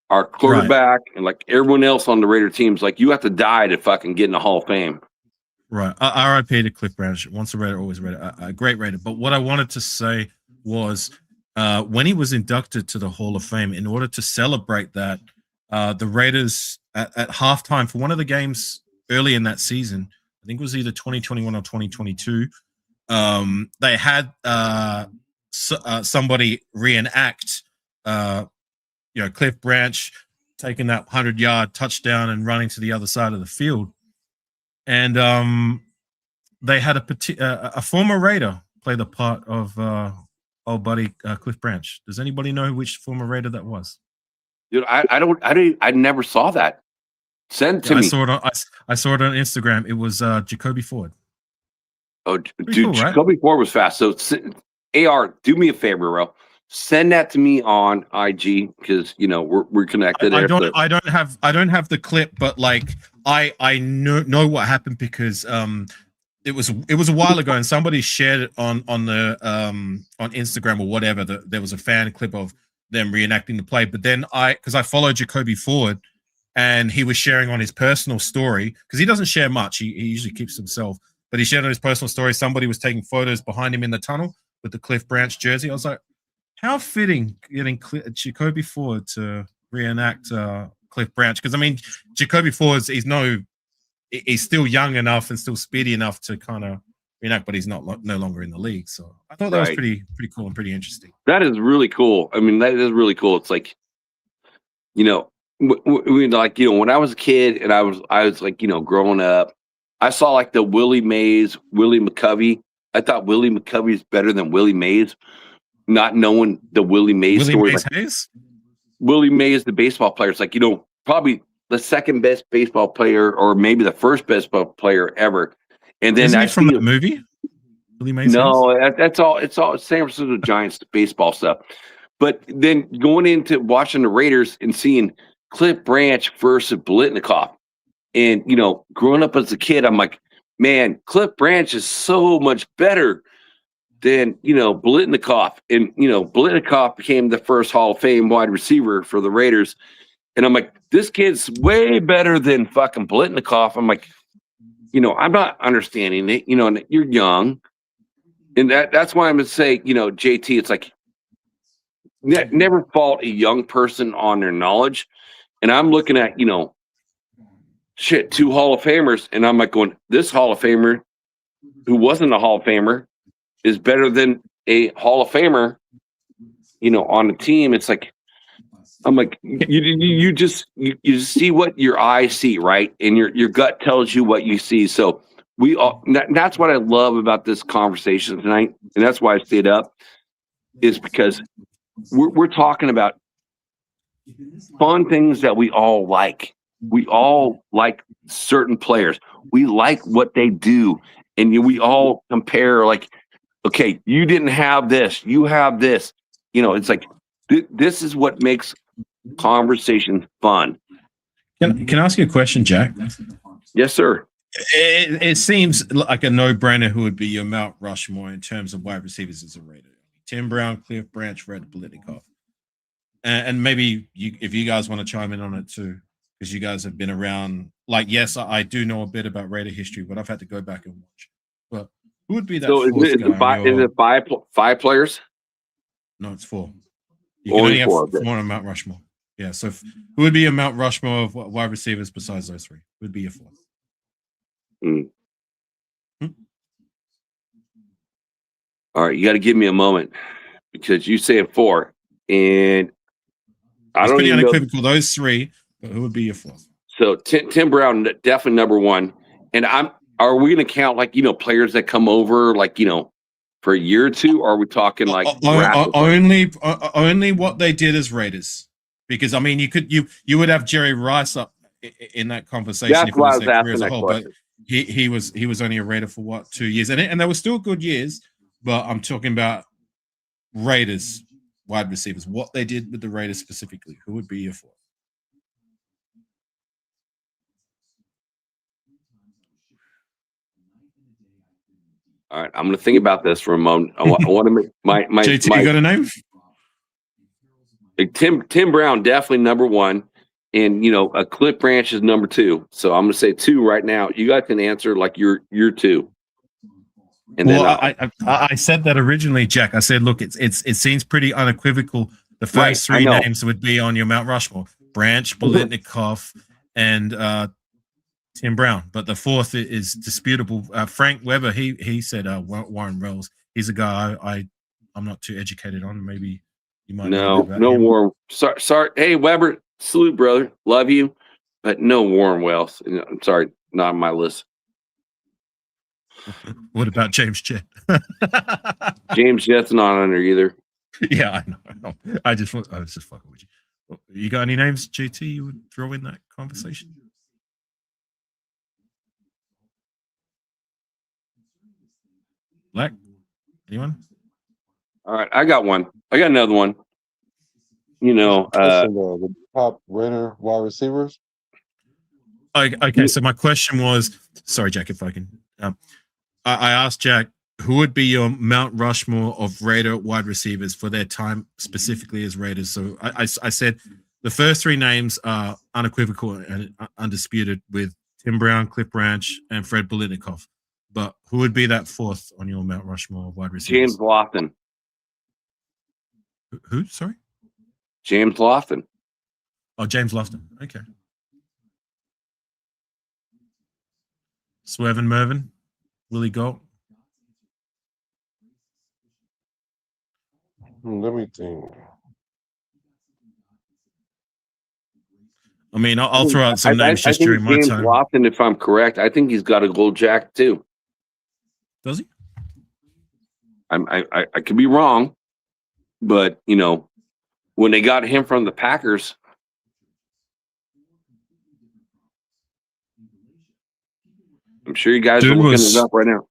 our quarterback and like everyone else on the Raider teams, like you have to die to fucking get in the Hall of Fame. Right. R.I.P. to Cliff Branch. Once a Raider, always a Raider. A great Raider. But what I wanted to say was when he was inducted to the Hall of Fame, in order to celebrate that, the Raiders at halftime for one of the games early in that season, I think it was either 2021 or 2022, they had somebody reenact, Cliff Branch taking that 100-yard touchdown and running to the other side of the field. And they had a former Raider play the part of old buddy Cliff Branch. Does anybody know which former Raider that was? Dude, I never saw that. Send it to me. I saw it on Instagram. It was Jacoby Ford. Oh, Pretty dude, cool, right? Jacoby Ford was fast. So, AR, do me a favor, bro. Send that to me on IG because you know we're connected. I don't have the clip, but like I know what happened because it was a while ago and somebody shared it on Instagram or whatever. There was a fan clip of them reenacting the play, but then because I follow Jacoby Ford and he was sharing on his personal story because he doesn't share much. He usually keeps himself, but he shared on his personal story. Somebody was taking photos behind him in the tunnel with the Cliff Branch jersey. I was like, how fitting getting Jacoby Ford to reenact Cliff Branch. Because I mean, Jacoby Ford, he's still young enough and still speedy enough to kind of reenact, but he's no longer in the league. So I thought that was pretty cool and pretty interesting. That is really cool. I mean, that is really cool. It's like, you know, like, you know, when I was a kid and I was like, you know, growing up, I saw like the Willie Mays, Willie McCovey. I thought Willie McCovey is better than Willie Mays, not knowing the Willie Mays story. Willie Mays, the baseball player, it's like, you know, probably the second best baseball player or maybe the first best baseball player ever. And then Isn't he from the movie? Willie Mays? No, that's all. It's all San Francisco Giants baseball stuff. But then going into watching the Raiders and seeing Cliff Branch versus Blitnikoff, and you know, growing up as a kid, I'm like, man, Cliff Branch is so much better than, you know, Blitnikoff. And you know, Blitnikoff became the first Hall of Fame wide receiver for the Raiders. And I'm like, this kid's way better than fucking Blitnikoff. I'm like, you know, I'm not understanding it. You know, and you're young. And that's why I'm going to say, you know, JT, it's like never fault a young person on their knowledge. And I'm looking at, you know, shit, 2 Hall of Famers. And I'm like going, this Hall of Famer who wasn't a Hall of Famer is better than a Hall of Famer, you know, on the team. It's like, I'm like, you just see what your eyes see, right? And your gut tells you what you see. So that's what I love about this conversation tonight, and that's why I stayed up, is because we're talking about fun things that we all like. We all like certain players. We like what they do, and we all compare. Like, okay, you didn't have this, you have this. You know, it's like this is what makes conversation fun. Can I ask you a question, Jack? Yes, sir. It seems like a no-brainer who would be your Mount Rushmore in terms of wide receivers as a Raider. Tim Brown, Cliff Branch, Fred Biletnikoff. And maybe if you guys want to chime in on it too, because you guys have been around. Like, yes, I do know a bit about Raider history, but I've had to go back and watch. But who would be that So fourth guy? is it five players? No, it's 4. You can only have 4 on Mount Rushmore. Yeah, so who would be a Mount Rushmore of wide receivers besides those 3? Who would be your 4th? All right, you got to give me a moment because you said 4, and I don't even unequivocal. Those 3, but who would be your 4th? So Tim Brown definitely number 1, and Are we going to count players that come over for a year or two? Or are we talking only what they did as Raiders? Because I mean, you would have Jerry Rice up in that conversation. That's why I was asking that whole, question. But he was only a Raider for what, 2 years, and they were still good years. But I'm talking about Raiders wide receivers. What they did with the Raiders specifically. Who would be your 4th? All right, I'm going to think about this for a moment. I want to make my JT, you got a name? Tim Brown definitely number 1, and a Cliff Branch is number 2. So I'm going to say 2 right now. You guys can answer like you're 2. And then I said that originally, Jack. I said, look, it seems pretty unequivocal. The first 3 names would be on your Mount Rushmore: Branch, Biletnikoff, and Tim Brown. But the 4th is disputable. Frank Weber, he said Warren Wells. He's a guy I'm not too educated on. Maybe you might know about him. Warren. Sorry. Hey, Weber, salute, brother. Love you, but no Warren Wells. I'm sorry, not on my list. What about James Jett? James Jett's not on there either. Yeah, I know. I was just fucking with you. You got any names, GT, you would throw in that conversation? Black? Anyone? All right, I got one. I got another one. The top Raider wide receivers. Okay, so my question was, sorry, Jack, if I can. I asked Jack, who would be your Mount Rushmore of Raider wide receivers for their time specifically as Raiders? So I said the first 3 names are unequivocal and undisputed with Tim Brown, Cliff Branch, and Fred Biletnikoff. But who would be that 4th on your Mount Rushmore of wide receivers? James Lofton. Who? Sorry? James Lofton. Oh, James Lofton. Okay. Swerve and Mervin. Willie Galt. Let me think. I mean, I'll throw out some names just during my James time. Lofton, if I'm correct, I think he's got a gold jacket too. Does he? I could be wrong, but when they got him from the Packers, I'm sure you guys are looking it up right now.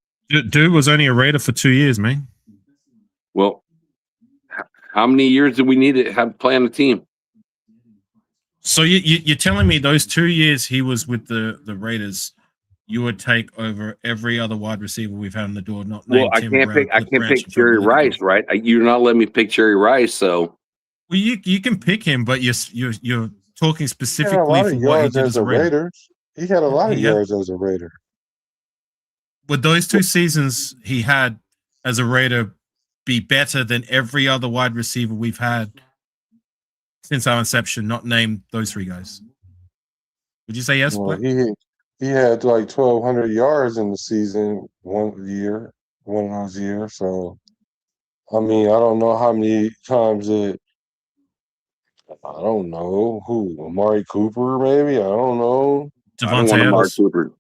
Dude was only a Raider for 2 years, man. Well, how many years do we need to have play on the team? So you're telling me those 2 years he was with the Raiders, you would take over every other wide receiver we've had on the door? I can't pick Jerry Rice, right? You're not letting me pick Jerry Rice, so. Well, you can pick him, but you're talking specifically for what he did as a Raider. He had a lot of yards as a Raider. Would those 2 seasons he had as a Raider be better than every other wide receiver we've had since our inception, not named those 3 guys? Would you say yes? Well, he had like 1,200 yards in the season one of those years. So, I mean, I don't know how many times I don't know who, Amari Cooper, maybe. I don't know. Devontae Adams. Cooper.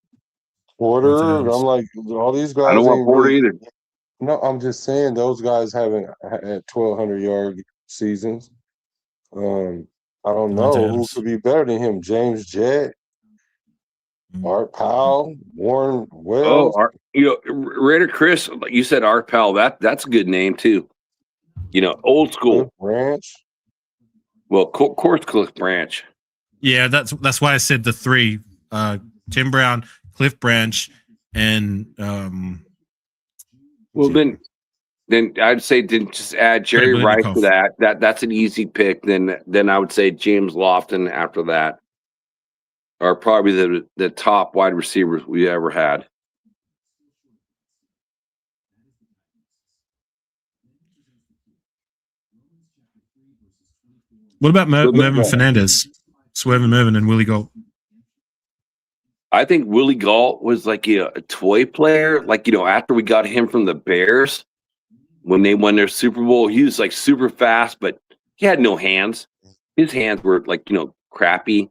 Porter. I'm like, all these guys. I don't want Porter either. No, I'm just saying those guys haven't had 1,200 yard seasons. I don't know who could be better than him. James Jett, Art Powell, Warren Wells. Raider Chris, you said Art Powell. That's a good name too. Old school. Branch. Well, of course, Cliff Branch. Yeah, that's why I said the 3: Tim Brown, Cliff Branch, and then then I'd say just add Jerry Rice to that. That's an easy pick. Then I would say James Lofton after that are probably the top wide receivers we ever had. What about Mervin Fernandez, Swervin Mervin, and Willie Galt? I think Willie Galt was like a toy player. Like, after we got him from the Bears when they won their Super Bowl, he was like super fast, but he had no hands. His hands were like, crappy.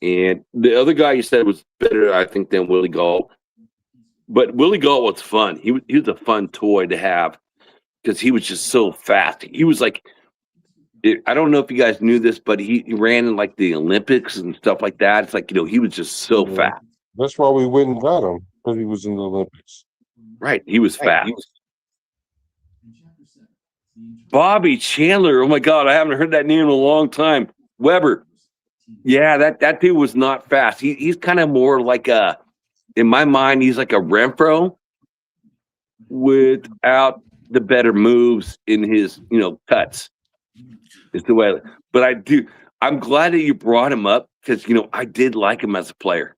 And the other guy you said was better, I think, than Willie Galt. But Willie Galt was fun. He was a fun toy to have because he was just so fast. He was like, I don't know if you guys knew this, but he ran in like the Olympics and stuff like that. It's like, he was just so fast. That's why we went and got him, because he was in the Olympics. Right. He was fast. Bobby Chandler. Oh my God. I haven't heard that name in a long time. Weber. Yeah, that dude was not fast. He's kind of more like in my mind, he's like a Renfro without the better moves in his, cuts. Is the way, but I'm glad that you brought him up because I did like him as a player.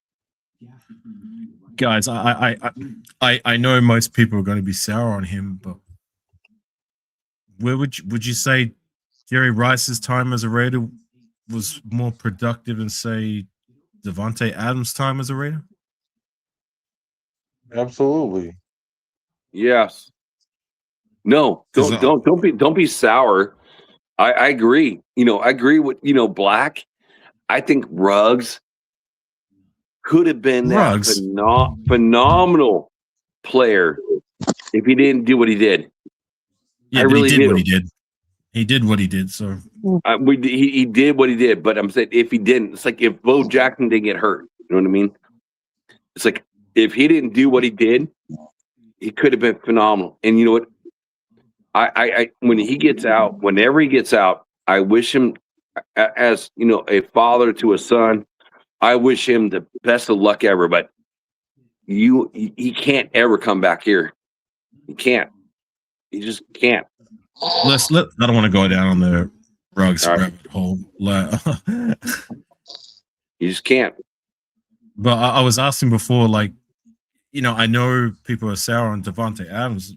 Guys, I know most people are going to be sour on him, but where would you say Jerry Rice's time as a Raider was more productive than say Davante Adams' time as a Raider? Absolutely. Yes. No, don't be sour. I agree. I agree with Black. I think Ruggs could have been that phenomenal player if he didn't do what he did. Yeah, but he did what he did. He did what he did. So he did what he did. But I'm saying if he didn't, it's like if Bo Jackson didn't get hurt. You know what I mean? It's like if he didn't do what he did, he could have been phenomenal. And you know what? When he gets out, whenever he gets out, I wish him, as a father to a son, I wish him the best of luck ever. But he can't ever come back here. He can't. He just can't. I don't want to go down on the Ruggs rabbit hole. You just can't. But I was asking before, like, I know people are sour on Davante Adams.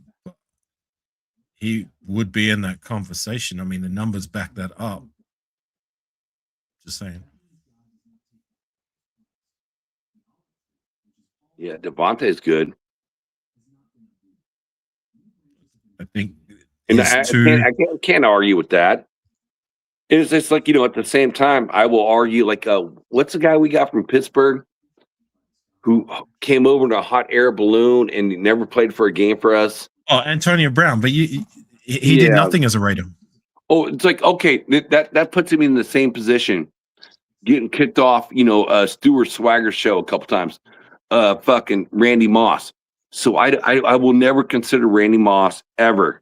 He would be in that conversation. I mean, the numbers back that up. Just saying. Yeah, Devontae is good. I think, and I can't argue with that. It's just like at the same time, I will argue like, what's the guy we got from Pittsburgh who came over in a hot air balloon and never played for a game for us? Oh, Antonio Brown, but he did nothing as a Raider. Oh, it's like, okay, that puts him in the same position, getting kicked off, Stuart Swagger show a couple times, fucking Randy Moss. So I will never consider Randy Moss ever.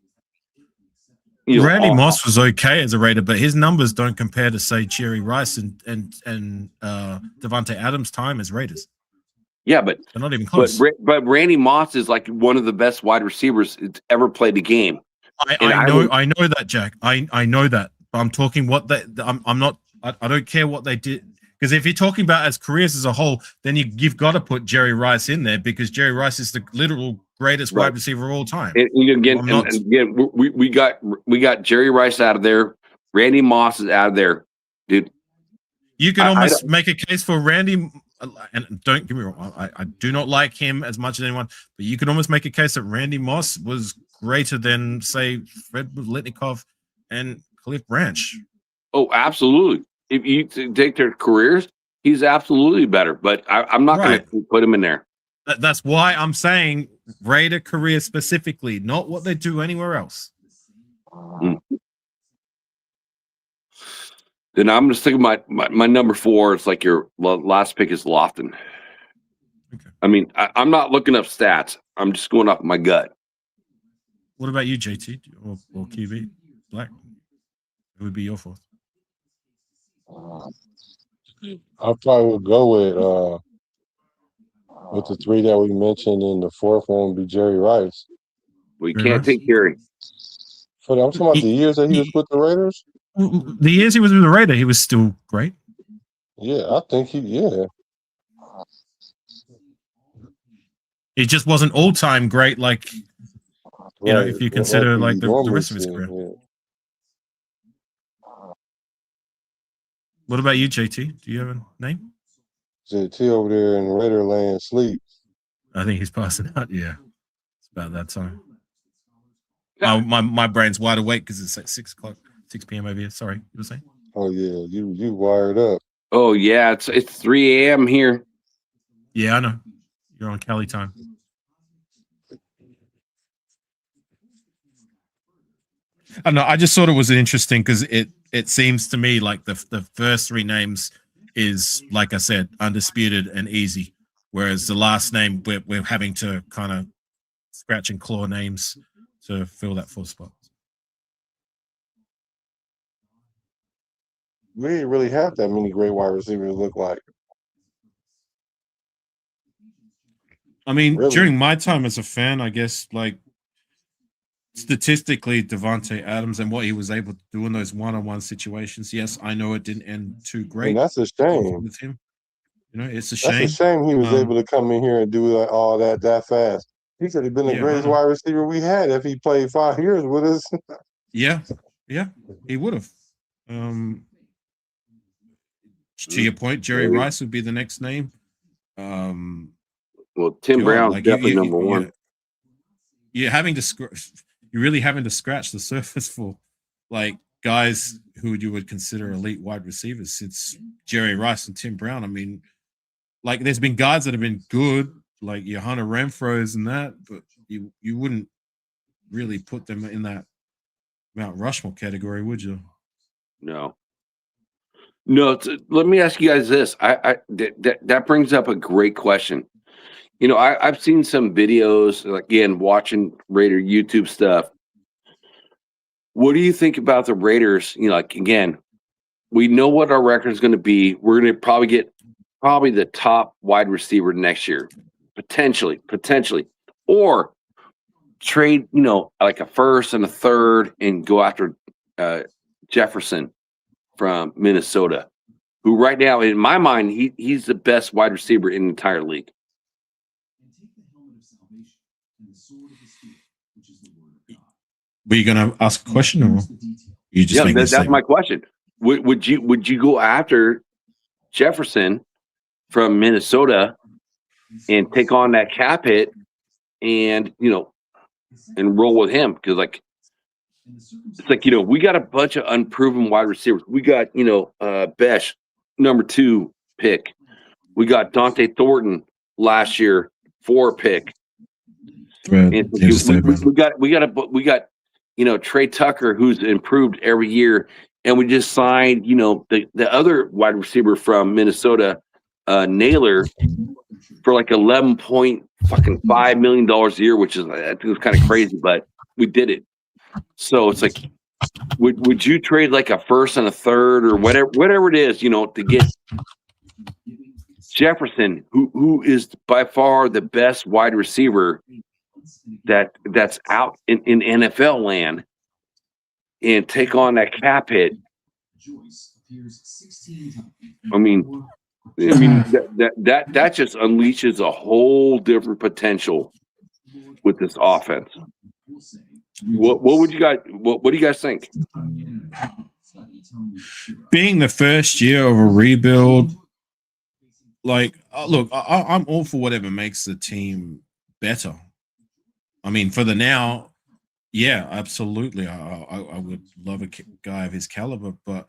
Randy Moss was okay as a Raider, but his numbers don't compare to say Jerry Rice and Davante Adams' time as Raiders. Yeah, but they're not even close. But Randy Moss is like one of the best wide receivers that's ever played the game. I know that, Jack. I know that. But I'm talking what they. I'm not. I don't care what they did, because if you're talking about as careers as a whole, then you've got to put Jerry Rice in there, because Jerry Rice is the literal greatest wide receiver of all time. Again, we got Jerry Rice out of there. Randy Moss is out of there, dude. You can almost make a case for Randy. And don't get me wrong, I do not like him as much as anyone, but you can almost make a case that Randy Moss was greater than, say, Fred Litnikoff and Khalif Branch. Oh, absolutely. If you take their careers, he's absolutely better, but I'm not going to put him in there. That's why I'm saying Raider career specifically, not what they do anywhere else. Then I'm going to stick with my number 4. It's like your last pick is Lofton. Okay. I mean, I'm not looking up stats. I'm just going off my gut. What about you, JT or QB? Black? Who would be your 4th? I probably would go with the 3 that we mentioned, and the 4th one would be Jerry Rice. We can't take Jerry. So I'm talking about the years that he was with the Raiders. The years he was with the Raiders, he was still great. Yeah, I think he. It just wasn't all time great, like you know, Right. if you consider like the rest of his see, career. yeah. What about you, JT? Do you have a name? JT over there in Raiderland sleep. I think he's passing out. Yeah, it's about that time. My brain's wide awake because it's like 6 p.m. over here. Sorry, you were saying? Oh yeah, you wired up. Oh yeah, it's 3 a.m. here. Yeah, I know. You're on Cali time. I know. I just thought it was interesting because it seems to me like the first 3 names is, like I said, undisputed and easy, whereas the last name we're having to kind of scratch and claw names to fill that 4th spot. We didn't really have that many great wide receivers look like. I mean, during my time as a fan, I guess, like, statistically, Devontae Adams and what he was able to do in those one-on-one situations, yes, I know it didn't end too great. And that's a shame. With him. You know, it's a shame. That's a shame he was able to come in here and do like all that fast. He could have been the greatest wide receiver we had if he played 5 years with us. Yeah, he would have. To your point, Jerry Rice would be the next name. Well, Tim Brown's like definitely number one. You're really having to scratch the surface for like guys who you would consider elite wide receivers. It's Jerry Rice and Tim Brown. I mean, like there's been guys that have been good, like your Hunter Renfro's and that, but you wouldn't really put them in that Mount Rushmore category, would you? No. Let me ask you guys this. That brings up a great question. You know, I've seen some videos, again, watching Raider YouTube stuff. What do you think about the Raiders? You know, like, again, we know what our record is going to be. We're going to probably get the top wide receiver next year, potentially, or trade, you know, like a 1st and a 3rd and go after Jefferson from Minnesota, who right now, in my mind, he's the best wide receiver in the entire league. Were you going to ask a question, or you just? That's my question. Would you go after Jefferson from Minnesota and take on that cap hit, and and roll with him? Because it's like we got a bunch of unproven wide receivers. We got Besh, number 2 pick. We got Dante Thornton last year, 4 pick. And we got Trey Tucker, who's improved every year, and we just signed the other wide receiver from Minnesota, Naylor, for like $11.5 million a year, which is, I think, it was kind of crazy, but we did it. So it's like, would you trade like a 1st and a 3rd or whatever it is, to get Jefferson, who is by far the best wide receiver that's out in NFL land, and take on that cap hit? I mean that just unleashes a whole different potential with this offense. What do you guys think? Being the first year of a rebuild, like, look, I'm all for whatever makes the team better. I mean, for the now, yeah, absolutely. I would love a guy of his caliber, but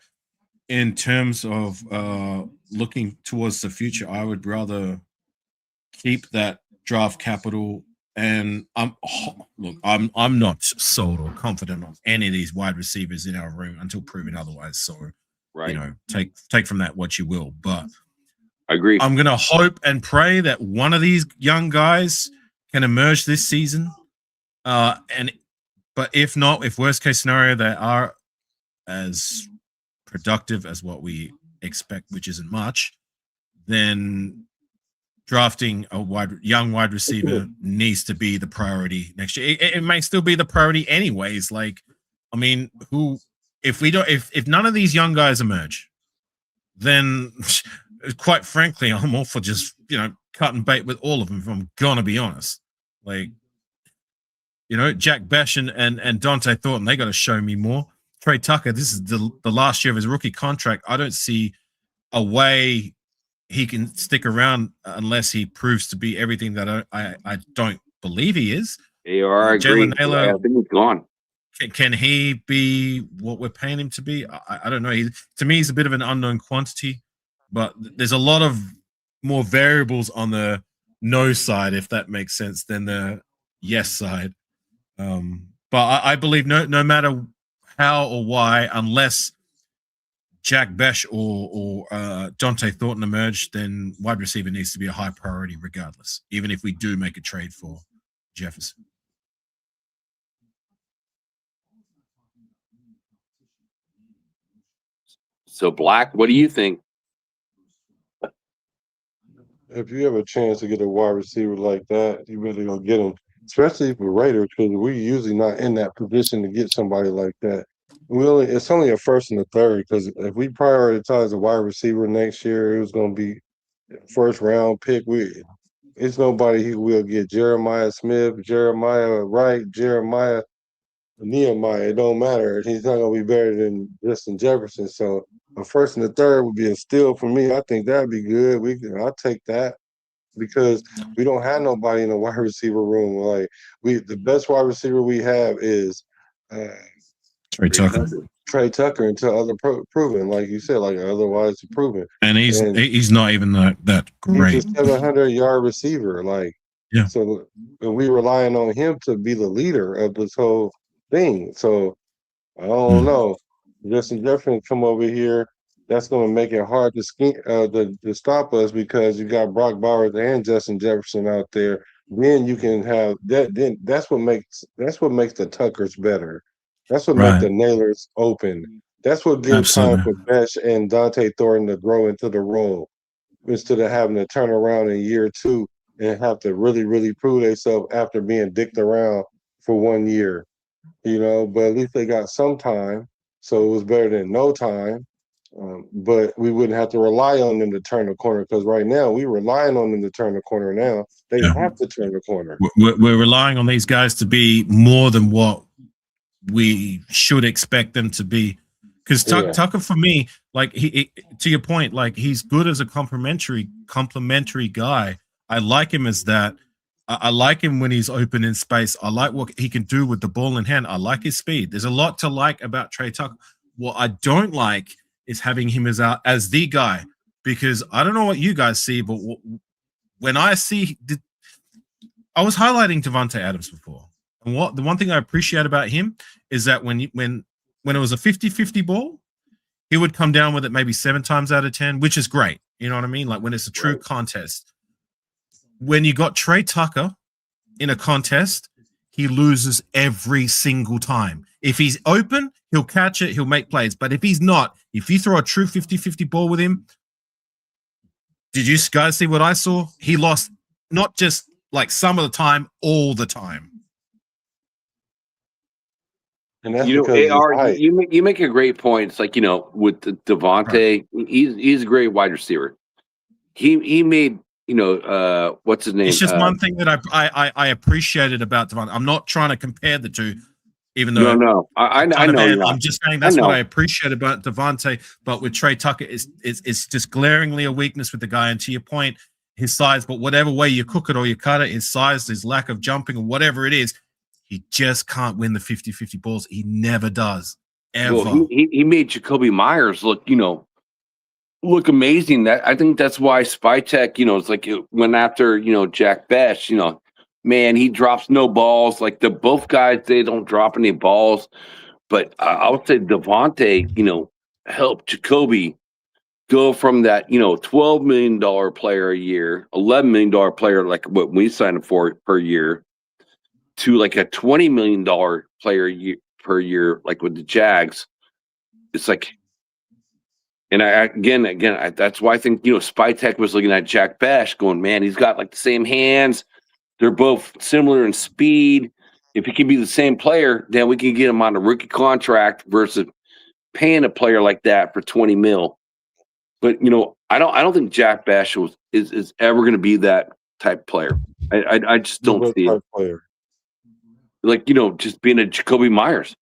in terms of looking towards the future, I would rather keep that draft capital. And I'm not sold or confident on any of these wide receivers in our room until proven otherwise. So, right, take from that what you will. But I agree. I'm gonna hope and pray that one of these young guys can emerge this season. But if not, if worst case scenario they are as productive as what we expect, which isn't much, then drafting a young wide receiver needs to be the priority next year. It may still be the priority anyways. Like, I mean, if none of these young guys emerge, then quite frankly, I'm all for just, cut and bait with all of them, if I'm gonna be honest. Like, Jack Besh and Dante Thornton, they got to show me more. Trey Tucker, this is the last year of his rookie contract. I don't see a way he can stick around unless he proves to be everything that I don't believe he is. Jalen Naylor, I think he's gone. Can he be what we're paying him to be? I don't know. To me, he's a bit of an unknown quantity, but there's a lot of more variables on the no side, if that makes sense, than the yes side. But I believe no matter how or why, unless Jack Besh or Dante Thornton emerge, then wide receiver needs to be a high priority regardless, even if we do make a trade for Jefferson. So, Black, what do you think? If you have a chance to get a wide receiver like that, you better go get him, especially for Raiders, because we're usually not in that position to get somebody like that. It's only a first and a third, because if we prioritize a wide receiver next year, it was going to be first round pick. It's nobody who will get Jeremiah Smith, Jeremiah Wright, Jeremiah Nehemiah. It don't matter. He's not going to be better than Justin Jefferson. So a first and a third would be a steal for me. I think that'd be good. I'll take that, because we don't have nobody in the wide receiver room. Like the best wide receiver we have is Trey Tucker. Trey Tucker until other proven, like you said, like otherwise proven. And he's not even that great. He's a 700-yard receiver, like yeah. So we relying on him to be the leader of this whole thing. So I don't know. Justin Jefferson come over here. That's going to make it hard to stop us, because you got Brock Bowers and Justin Jefferson out there. Then you can have that. Then that's what makes the Tuckers better. That's what makes the Nailers open. That's what gives time for Besh and Dante Thornton to grow into the role, instead of having to turn around in year 2 and have to really, really prove themselves after being dicked around for 1 year. But at least they got some time, so it was better than no time. But we wouldn't have to rely on them to turn the corner, because right now we're relying on them to turn the corner now. They have to turn the corner. We're relying on these guys to be more than what we should expect them to be. Because Tucker, for me, like he to your point, like he's good as a complimentary guy. I like him as that. I like him when he's open in space. I like what he can do with the ball in hand. I like his speed. There's a lot to like about Trey Tucker. What I don't like is having him as the guy, because I don't know what you guys see, but when I see, I was highlighting Davante Adams before, and the one thing I appreciate about him is that when it was a 50-50 ball, he would come down with it maybe 7 times out of 10, which is great. You know what I mean? Like when it's a true contest. When you got Trey Tucker in a contest, he loses every single time. If he's open, he'll catch it, he'll make plays. But if he's not, if you throw a true 50-50 ball with him, did you guys see what I saw? He lost not just like some of the time, all the time. And that's you make a great point. It's like, with Devontae, he's a great wide receiver. He made, what's his name? It's just one thing that I appreciated about Devontae. I'm not trying to compare the two, even though no. I know. I'm just saying that's what I appreciate about Devontae. But with Trey Tucker, it's just glaringly a weakness with the guy. And to your point, his size. But whatever way you cook it or you cut it, his size, his lack of jumping, or whatever it is, he just can't win the 50-50 balls. He never does, ever. Well, he made Jacoby Myers look amazing. That I think that's why Spytech, it's like it went after, Jack Besh. Man, he drops no balls. Like both guys, they don't drop any balls. But I would say Devontae, helped Jacoby go from that, $12 million player a year, $11 million player, like what we signed him for per year, to like a $20 million player per year, like with the Jags. It's like, And that's why I think, Spytek was looking at Jack Bech going, man, he's got like the same hands. They're both similar in speed. If he can be the same player, then we can get him on a rookie contract versus paying a player like that for $20 million. But I don't think Jack Bech is ever going to be that type of player. I just don't see it. Player. Like just being a Jacoby Myers.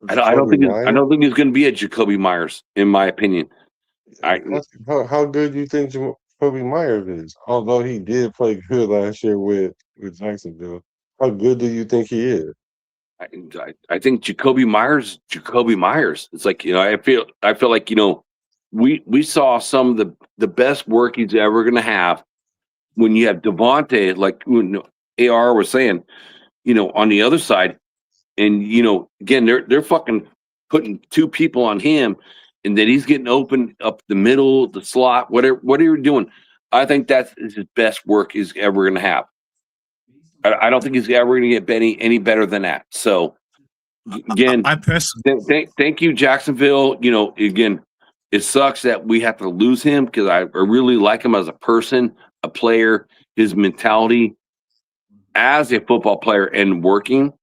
I don't think he's going to be a Jacoby Myers, in my opinion. How good do you think Jacoby Myers is? Although he did play good last year with Jacksonville, how good do you think he is? I think Jacoby Myers. It's like I feel like we saw some of the best work he's ever going to have when you have Devontae, like when AR was saying, on the other side. And again, they're fucking putting two people on him, and then he's getting open up the middle, the slot, whatever you're doing. I think that's his best work he's ever going to have. I don't think he's ever going to get any better than that. So again, I personally thank you, Jacksonville. Again, it sucks that we have to lose him because I really like him as a person, a player, his mentality as a football player and working.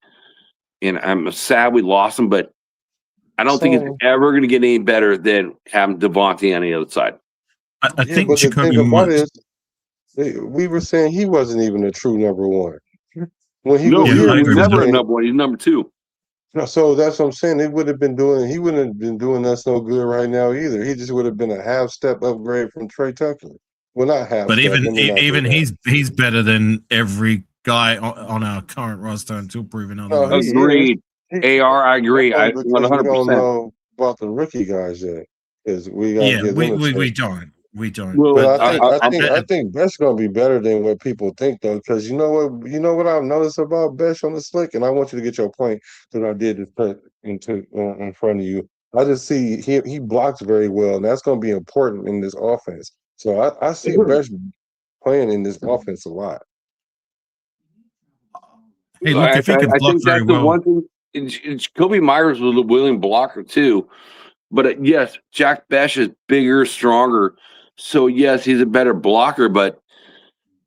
And I'm sad we lost him, but I don't think it's ever going to get any better than having Devontae on the other side. I think but the thing about it is, we were saying he wasn't even a true number one. When he was here, he's never a number one. He's number two. No, so that's what I'm saying. He wouldn't have been doing us no good right now either. He just would have been a half step upgrade from Trey Tucker. Well, not half. But step, even he's better than every guy on our current roster until proven otherwise. Agreed. AR, I agree. I 100%. We don't know about the rookie guys yet, because we got we don't. Well, but I think Bech's gonna be better than what people think, though, because you know what I've noticed about Bech on the slick, and I want you to get your point that I did to put in front of you. I just see he blocks very well, and that's gonna be important in this offense. So I see Bech playing in this offense a lot. Hey, look, if he can block very well. The one thing, Jacoby Myers was a willing blocker too, but yes, Jack Bech is bigger, stronger, so yes, he's a better blocker, but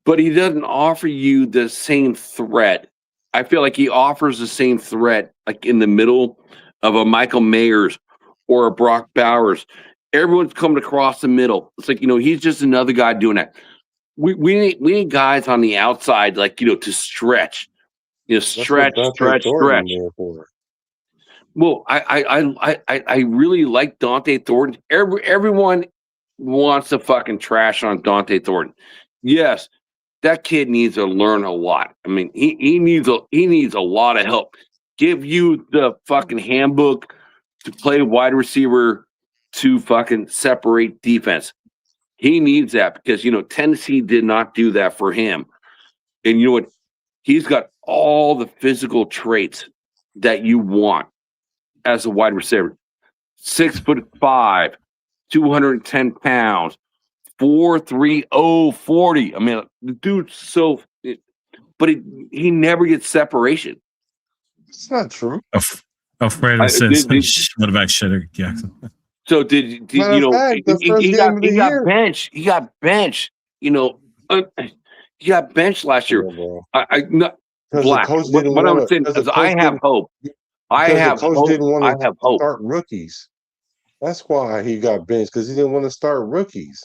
he doesn't offer you the same threat. I feel like he offers the same threat, like in the middle of a Michael Mayers or a Brock Bowers. Everyone's coming across the middle. It's like he's just another guy doing that. We need guys on the outside, like to stretch. Stretch. Well, I really like Dante Thornton. Everyone wants to fucking trash on Dante Thornton. Yes, that kid needs to learn a lot. I mean, he needs a lot of help. Give you the fucking handbook to play wide receiver to fucking separate defense. He needs that because Tennessee did not do that for him. And you know what? He's got all the physical traits that you want as a wide receiver. 6'5", 210 pounds, 4.30 40. I mean, the dude's but he never gets separation. It's not true. Alfredo says, "What about Shedder Jackson?" So did he got benched. He got benched. He got benched last year. Black. What I'm saying is, I have hope. I have hope. Didn't want to start rookies. That's why he got benched, because he didn't want to start rookies.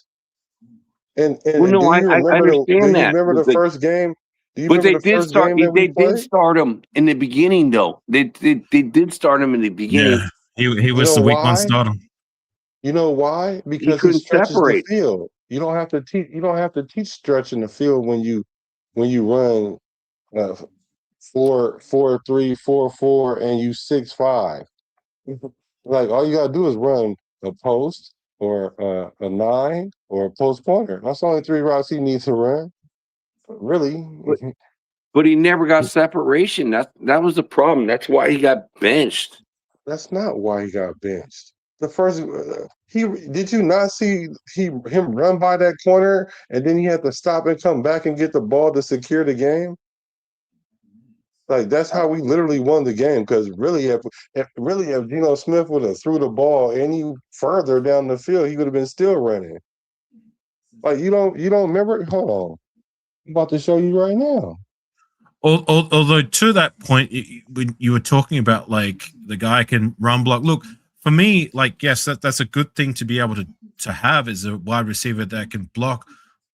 And I understand that. Remember the first game? But they did start. They did start him in the beginning, though. They did start him in the beginning. Yeah, he was the week one starter. You know why? Because he stretches the field. You don't have to teach. You don't have to teach stretch in the field when you run 4.3, 4.4, and you 6'5". Like, all you gotta do is run a post or a 9 or a post pointer. That's the only 3 routes he needs to run. Really. But he never got separation. That was the problem. That's why he got benched. That's not why he got benched. The first did you not see him run by that corner, and then he had to stop and come back and get the ball to secure the game? Like that's how we literally won the game. Because really, if Geno Smith would have threw the ball any further down the field, he would have been still running. Like you don't remember? Hold on, I'm about to show you right now. Although to that point, when you were talking about like the guy can run block. Look, for me, like yes, that's a good thing to be able to have is a wide receiver that can block.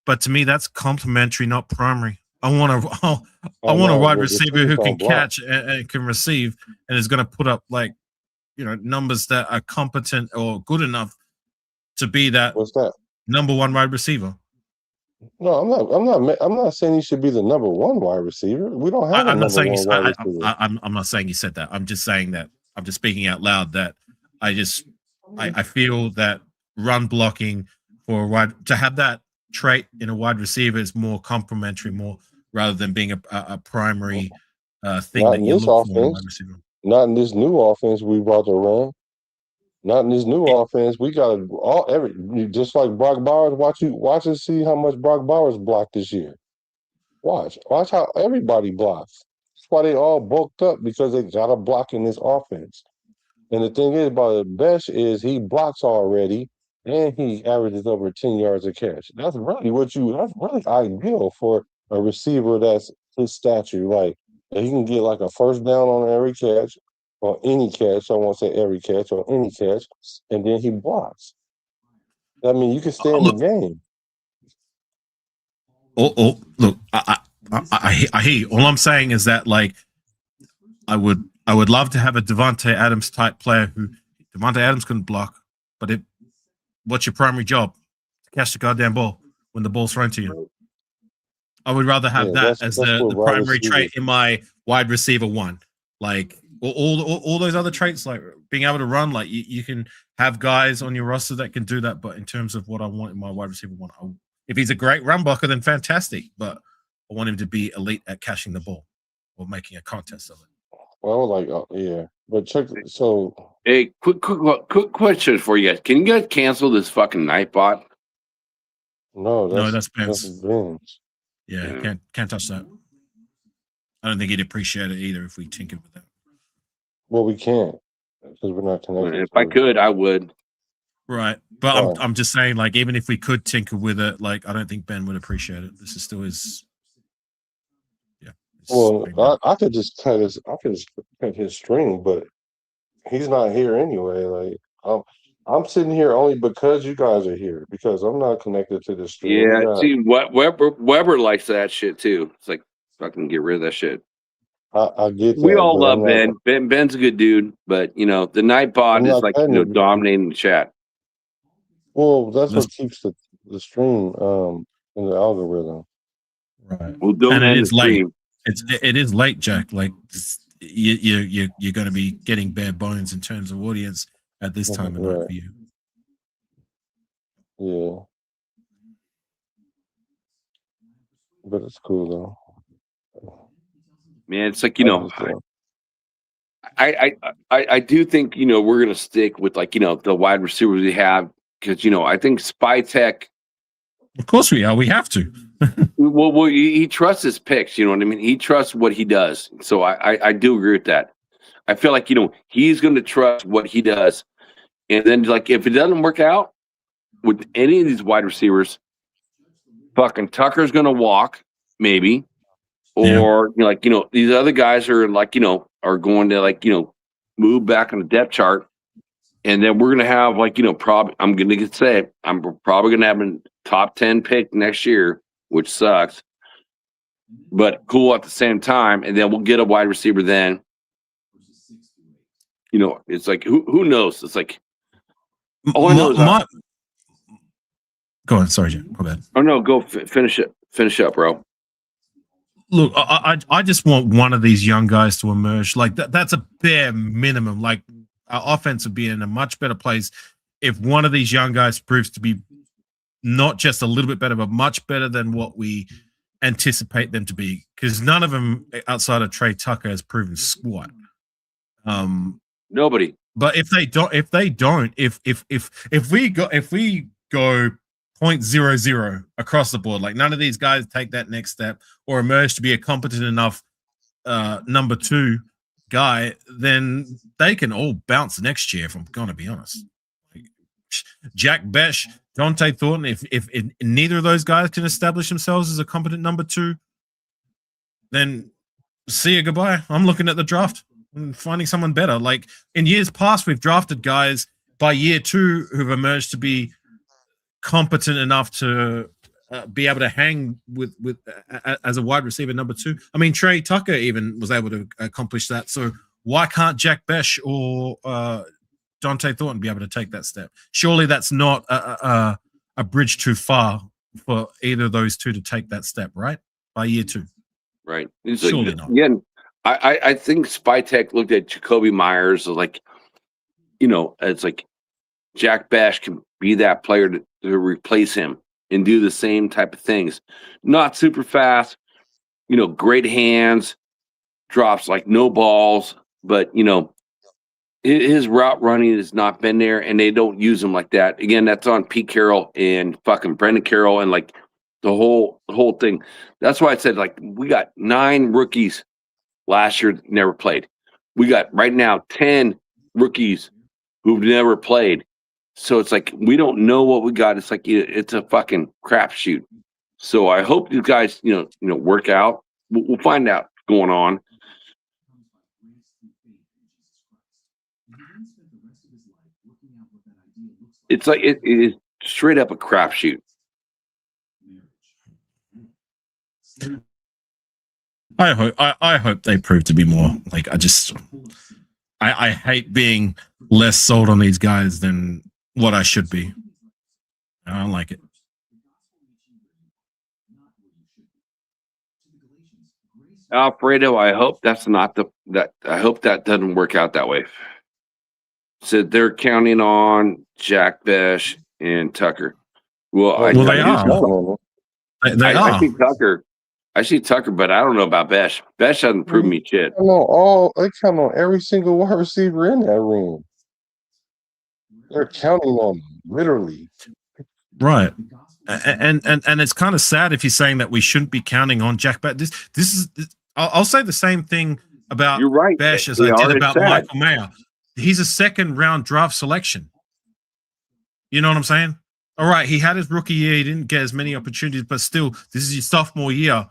But to me, that's complementary, not primary. I want a wide receiver who can catch and can receive, and is going to put up like numbers that are competent or good enough to be that. What's that? Number one wide receiver. No, I'm not saying he should be the number one wide receiver. We don't have a number one wide receiver. I'm not saying you said that. I'm just saying that I'm just speaking out loud that I feel that run blocking for a wide to have that trait in a wide receiver is more complementary, more rather than being a primary thing Not that in you this look for in a offense. wide receiver. Not in this new offense we brought to run. Not in this new offense. We got just like Brock Bowers. Watch and see how much Brock Bowers blocked this year. Watch how everybody blocks. That's why they all bulked up because they got a block in this offense. And the thing is about the best is he blocks already, and he averages over 10 yards a catch. That's really ideal for a receiver that's his stature. Like he can get like a first down on every catch. On any catch, I won't say every catch, on any catch, and then he blocks. I mean, you can stay in the game. Look, I hear you. All I'm saying is that like I would love to have a Devontae Adams type player who Devontae Adams couldn't block, but what's your primary job? To catch the goddamn ball when the ball's thrown to you. I would rather have that as the primary trait in my wide receiver one. Like all those other traits, like being able to run, like you can have guys on your roster that can do that. But in terms of what I want in my wide receiver one, if he's a great run blocker, then fantastic. But I want him to be elite at catching the ball or making a contest of it. Well, yeah, but check. So, hey, quick question for you guys: can you guys cancel this fucking Nightbot? No, that's Ben's. Yeah, can't touch that. I don't think he'd appreciate it either if we tinkered with that. Well, we can't because we're not connected. If I could, I would. Right, but I'm just saying, like, even if we could tinker with it, like, I don't think Ben would appreciate it. This is still his. Yeah. Well, I could just cut his string, but he's not here anyway. Like, I'm sitting here only because you guys are here because I'm not connected to this string. Yeah, see, Weber likes that shit too. It's like fucking get rid of that shit. I get that. We all love Ben. Ben's a good dude, but the Nightbot is like dominating the chat. Well, that's what keeps the stream in the algorithm. Right. Well, and it is late. It is late, Jack. Like you're going to be getting bare bones in terms of audience at this time of night for you. Yeah, but it's cool though. Man, it's like I do think we're gonna stick with like the wide receivers we have because I think Spy Tech. Of course we are. We have to. well, he trusts his picks. You know what I mean? He trusts what he does. So I do agree with that. I feel like he's going to trust what he does, and then like if it doesn't work out with any of these wide receivers, fucking Tucker's going to walk maybe. Or these other guys are like are going to like move back on the depth chart, and then we're gonna have like probably I'm gonna say it, I'm probably gonna have a top 10 pick next year, which sucks, but cool at the same time. And then we'll get a wide receiver. Then it's like who knows? It's like all I know is go on. Sorry, Jim. Go ahead. Oh no, go finish it. Finish up, bro. Look, I just want one of these young guys to emerge. Like that's a bare minimum. Like our offense would be in a much better place if one of these young guys proves to be not just a little bit better, but much better than what we anticipate them to be. Because none of them outside of Trey Tucker has proven squat. Nobody. But if we go 0.00 across the board, like none of these guys take that next step or emerge to be a competent enough number 2 guy, then they can all bounce next year, if I'm going to be honest. Jack Besh, Dante Thornton, if neither of those guys can establish themselves as a competent number 2, then see you goodbye. I'm looking at the draft and finding someone better. Like in years past, we've drafted guys by year 2 who've emerged to be competent enough to be able to hang with as a wide receiver number 2. I mean, Trey Tucker even was able to accomplish that. So why can't Jack Besh or Dante Thornton be able to take that step? Surely that's not a bridge too far for either of those two to take that step, right? By year 2. Right. Surely not. Again, I think Spytech looked at Jacoby Myers like, it's like Jack Bash can be that player to replace him and do the same type of things. Not super fast, great hands, drops like no balls, but his route running has not been there, and they don't use him like that. Again, that's on Pete Carroll and fucking Brendan Carroll and like the whole thing. That's why I said, like, we got 9 rookies last year that never played. We got right now 10 rookies who've never played. So it's like we don't know what we got. It's like it's a fucking crapshoot. So I hope you guys, work out. We'll find out what's going on. It's like it is straight up a crapshoot. I hope they prove to be more. Like I hate being less sold on these guys than what I should be. I don't like it. Alfredo, I hope that's not I hope that doesn't work out that way. So they're counting on Jack Besh and Tucker. Well, they are. They are. I see Tucker, but I don't know about Besh. Besh hasn't proven me shit. They count on every single wide receiver in that room. They're counting on them, literally. Right. And it's kind of sad if you're saying that we shouldn't be counting on Jack Besh. I'll say the same thing about Besh as I did about Michael Mayer. He's a 2nd round draft selection. You know what I'm saying? All right, he had his rookie year. He didn't get as many opportunities, but still, this is your sophomore year.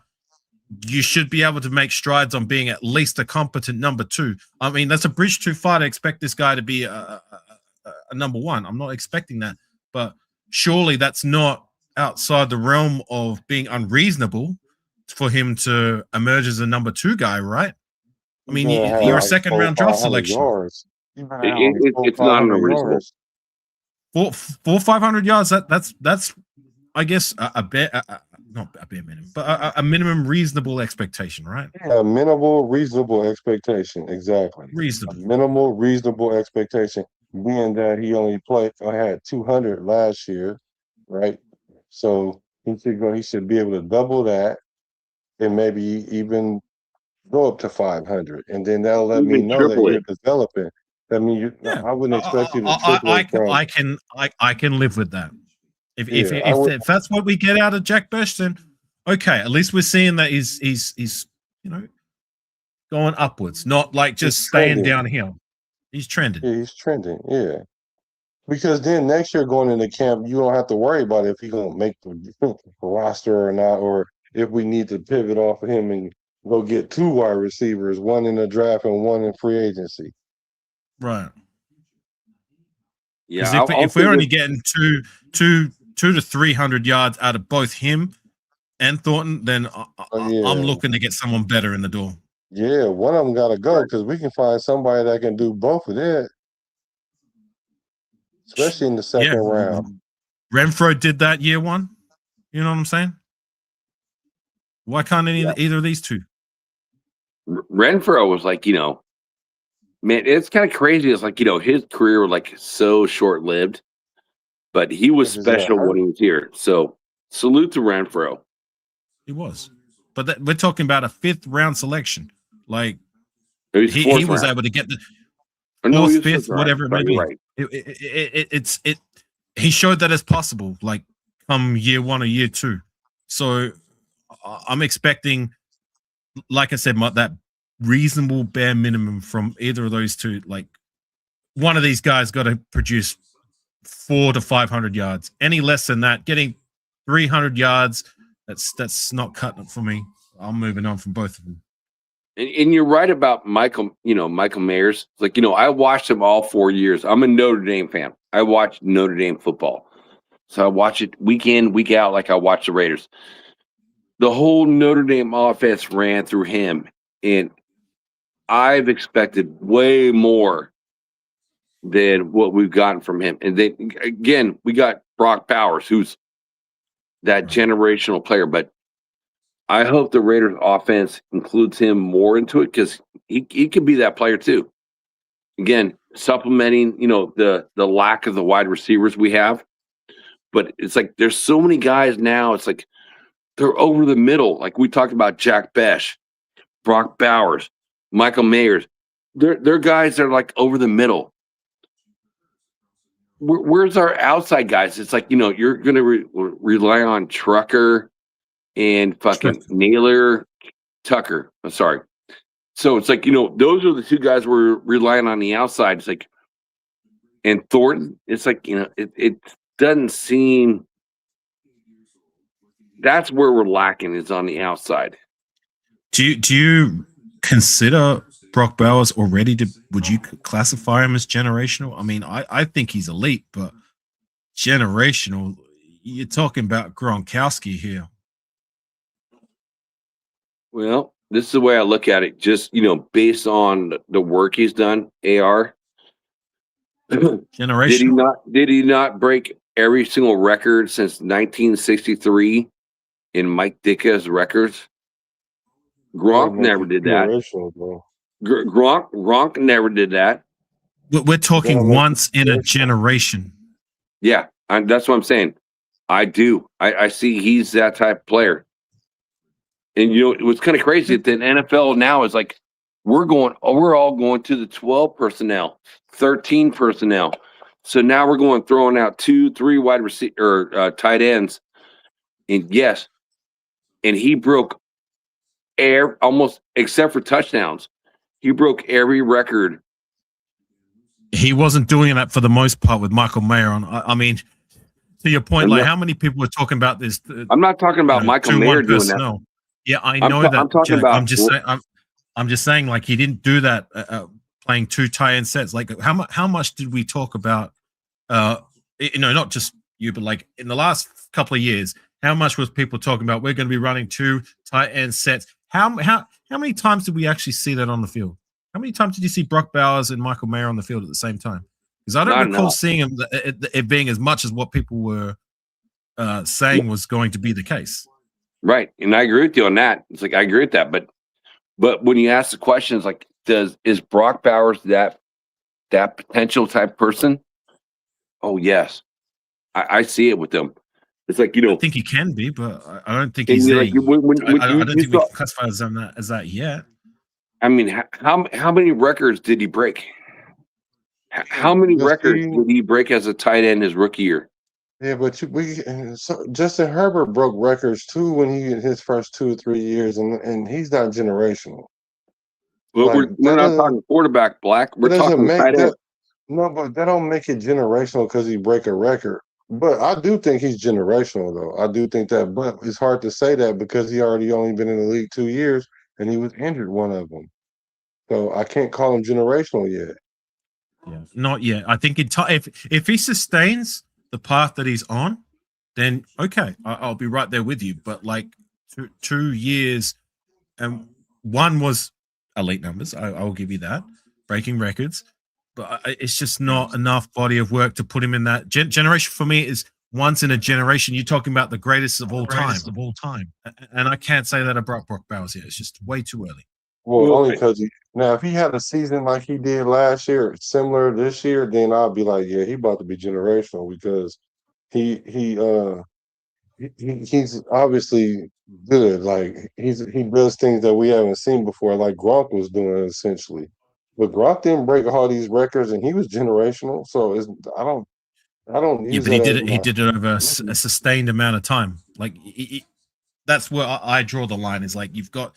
You should be able to make strides on being at least a competent number 2. I mean, that's a bridge too far to expect this guy to be a number 1. I'm not expecting that, but surely that's not outside the realm of being unreasonable for him to emerge as a number 2 guy, right? I mean, you're a 2nd round draft selection. It's not unreasonable. 500 yards. That's I guess not a bare minimum, but a minimum reasonable expectation, right? A minimal reasonable expectation, exactly. Reasonable. A minimal reasonable expectation, being that he only had 200 last year, right? So he should be able to double that, and maybe even go up to 500, and then that'll let me know that you're developing. I mean, I wouldn't expect you to triple I can live with that. If that's what we get out of Jack Besh, then okay. At least we're seeing that he's going upwards, not like just staying downhill. He's trending. Yeah, he's trending. Yeah, because then next year going into camp, you don't have to worry about if he's gonna make the roster or not, or if we need to pivot off of him and go get 2 wide receivers, 1 in the draft and 1 in free agency. Right. Yeah. If we're only getting two to 300 yards out of both him and Thornton, then I'm looking to get someone better in the door. Yeah, one of them got to go because we can find somebody that can do both of that, especially in the 2nd round. Renfro did that year 1. You know what I'm saying? Why can't either of these two? Renfro was like, man, it's kind of crazy. It's like, his career was like so short-lived, but he was special when he was here. So salute to Renfro. He was. But we're talking about a 5th round selection. Like he was able to get the 4th, 5th, whatever it may be. Right. He showed that it's possible, like come year 1 or year 2. So I'm expecting, like I said, that reasonable bare minimum from either of those two. Like one of these guys got to produce 400 to 500 yards. Any less than that, getting 300 yards, that's not cutting it for me. I'm moving on from both of them. And you're right about Michael Mayers. Like, I watched him all 4 years. I'm a Notre Dame fan. I watch Notre Dame football. So I watch it week in, week out, like I watch the Raiders. The whole Notre Dame offense ran through him. And I've expected way more than what we've gotten from him. And then, again, we got Brock Bowers, who's that generational player. But I hope the Raiders offense includes him more into it because he could be that player too. Again, supplementing, the lack of the wide receivers we have. But it's like there's so many guys now. It's like they're over the middle. Like we talked about Jack Besh, Brock Bowers, Michael Mayers. They're guys that are like over the middle. Where's our outside guys? It's like, you're going to rely on Trucker and fucking Naylor Tucker. I'm sorry. So it's like, those are the two guys we're relying on the outside. It's like, and Thornton, it's like, it doesn't seem that's where we're lacking is on the outside. Do you consider Brock Bowers already would you classify him as generational? I mean, I think he's elite, but generational, you're talking about Gronkowski here. Well, this is the way I look at it. Just, based on the work he's done, AR. Generational. Did he not break every single record since 1963 in Mike Ditka's records? Gronk never did that. Gronk never did that. We're talking once in a generation. Yeah, that's what I'm saying. I do. I see he's that type of player. And it was kind of crazy that the NFL now is like, we're all going to the 12 personnel, 13 personnel. So now we're throwing out 2-3 wide receiver or tight ends. And yes, and he broke almost, except for touchdowns, he broke every record. He wasn't doing that for the most part with Michael Mayer on. I mean, to your point, how many people were talking about this? I'm not talking about Michael Mayer doing that. Yeah, I know that. I'm talking about. I'm just saying, like he didn't do that playing 2 tight end sets. Like how much did we talk about? Not just you, but like in the last couple of years, how much was people talking about? We're going to be running 2 tight end sets. How many times did we actually see that on the field? How many times did you see Brock Bowers and Michael Mayer on the field at the same time? Because I don't recall seeing it being as much as what people were saying was going to be the case. Right, and I agree with you on that. It's like I agree with that, but when you ask the question, it's like, is Brock Bowers that potential type person? Oh yes, I see it with them. It's like I think he can be, but I don't think he's there. Like, I don't think we can classify as that yet. I mean, how many records did he break? How many records did he break as a tight end his rookie year? Yeah, but Justin Herbert broke records too when he in his first 2 or 3 years, and he's not generational. Well, like, we're not talking quarterback, Black. We're talking tight end. No, but that don't make it generational because he break a record. But I do think he's generational, though. I do think that, but it's hard to say that because he already only been in the league 2 years and he was injured one of them. So I can't call him generational yet. Yeah, not yet. I think if he sustains the path that he's on, then okay, I'll be right there with you. But like 2 years, and one was elite numbers. I'll give you that, breaking records. But it's just not enough body of work to put him in that generation. For me, is once in a generation. You're talking about the greatest of all time. And I can't say that about Brock Bowers yet. It's just way too early. Well, only because if he had a season like he did last year, similar this year, then I'll be like, yeah, he about to be generational because he's obviously good. Like he does things that we haven't seen before, like Gronk was doing essentially. But Gronk didn't break all these records, and he was generational. So I don't. Yeah, but he did it over a sustained amount of time. Like that's where I draw the line. Is like you've got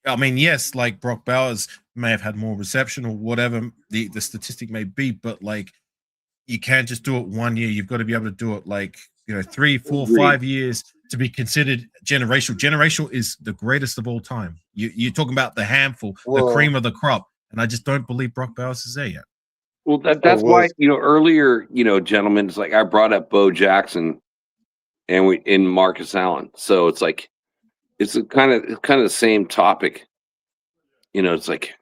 I mean, yes, like Brock Bowers may have had more reception or whatever the statistic may be, but like you can't just do it 1 year. You've got to be able to do it like 3, 4, 5 years to be considered generational. Generational is the greatest of all time. You're talking about the handful, the cream of the crop, and I just don't believe Brock Bowers is there yet. Well, that's why earlier, gentlemen, it's like I brought up Bo Jackson and in Marcus Allen, so it's like it's kind of the same topic. It's like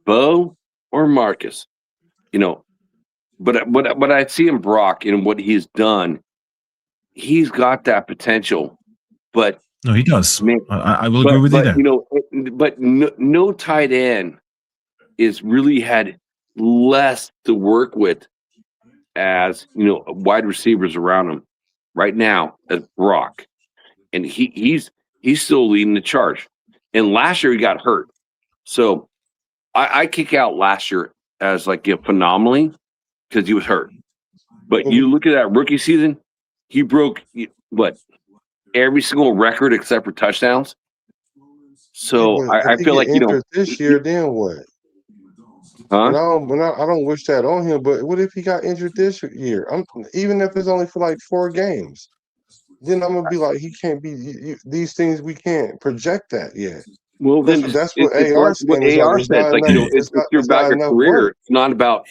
Bo or Marcus, But I see in Brock and what he's done, he's got that potential. But no, he does. I will agree with you there. But no tight end is really had less to work with as wide receivers around him right now as Brock, and he's still leading the charge. And last year he got hurt, so I kick out last year as like phenomenally because he was hurt. But you look at that rookie season, he broke every single record except for touchdowns. So I feel like this year, then what? Huh? And I don't wish that on him, but what if he got injured this year? Even if it's only for like 4 games, then I'm gonna be like, he can't be these things. We can't project that yet. Well, then that's what AR said. Like it's about your career. Work. It's not about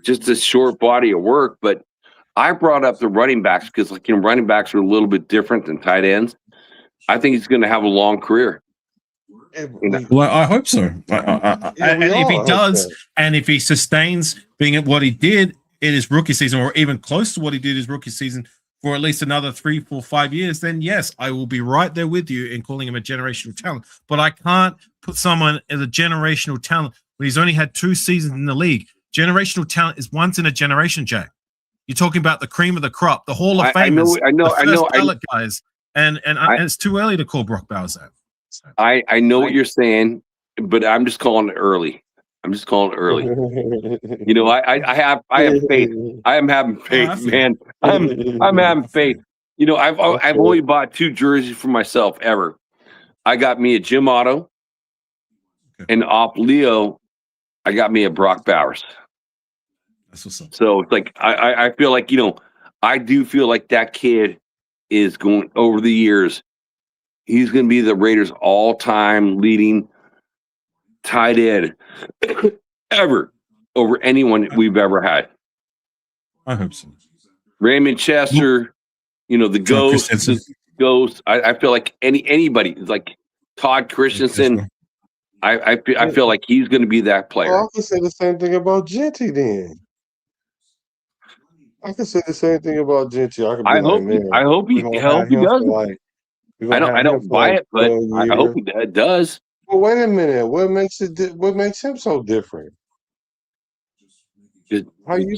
just a short body of work. But I brought up the running backs because running backs are a little bit different than tight ends. I think he's going to have a long career. Well, I hope so. And if he does, and if he sustains being at what he did in his rookie season, or even close to what he did his rookie season for at least another 3, 4, 5 years, then yes, I will be right there with you in calling him a generational talent. But I can't put someone as a generational talent when he's only had 2 seasons in the league. Generational talent is once in a generation, Jack. You're talking about the cream of the crop, the Hall of Famers, the first ballot guys, and it's too early to call Brock Bowers that. I know what you're saying, but I'm just calling it early. I have faith. I am having faith, man. I'm having faith. I've only bought 2 jerseys for myself ever. I got me a Jim Otto, and off Leo, I got me a Brock Bowers. That's what's up. So it's like I feel like I do feel like that kid is going over the years. He's going to be the Raiders' all-time leading tight end ever over anyone we've ever had. I hope so. Raymond Chester, the Ghost. I feel like anybody like Todd Christensen. I feel like he's going to be that player. Well, I could say the same thing about Genty then. I could say the same thing about Genty. I hope he does. I don't buy it, but I hope he does. Well, wait a minute. What makes him so different? How you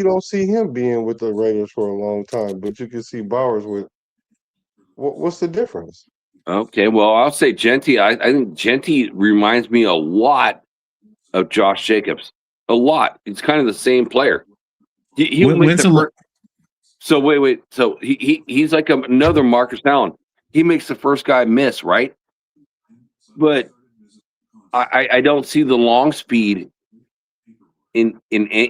don't see him being with the Raiders for a long time, but you can see Bowers with? What's the difference? Okay, well, I'll say Genty. I think Genty reminds me a lot of Josh Jacobs. A lot. It's kind of the same player. So wait. So he's like another Marcus Allen. He makes the first guy miss, right? But I don't see the long speed in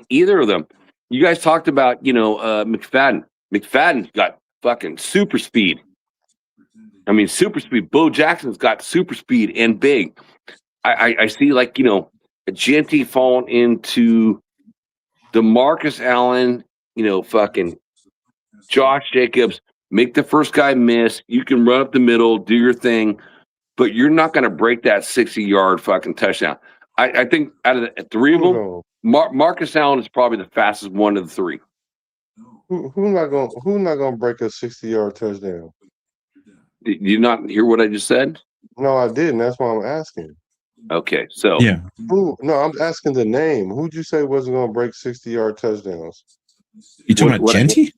either of them. You guys talked about McFadden. McFadden's got fucking super speed. I mean, super speed. Bo Jackson's got super speed and big. I see a Genty falling into the Marcus Allen, fucking Josh Jacobs. Make the first guy miss. You can run up the middle, do your thing, but you're not going to break that 60-yard fucking touchdown. I think out of the 3 of them, Marcus Allen is probably the fastest one of the 3. Who's not going to break a 60-yard touchdown? Did you not hear what I just said? No, I didn't. That's why I'm asking. Okay, so yeah. No, I'm asking the name. Who'd you say wasn't going to break 60-yard touchdowns? You talking about Genty?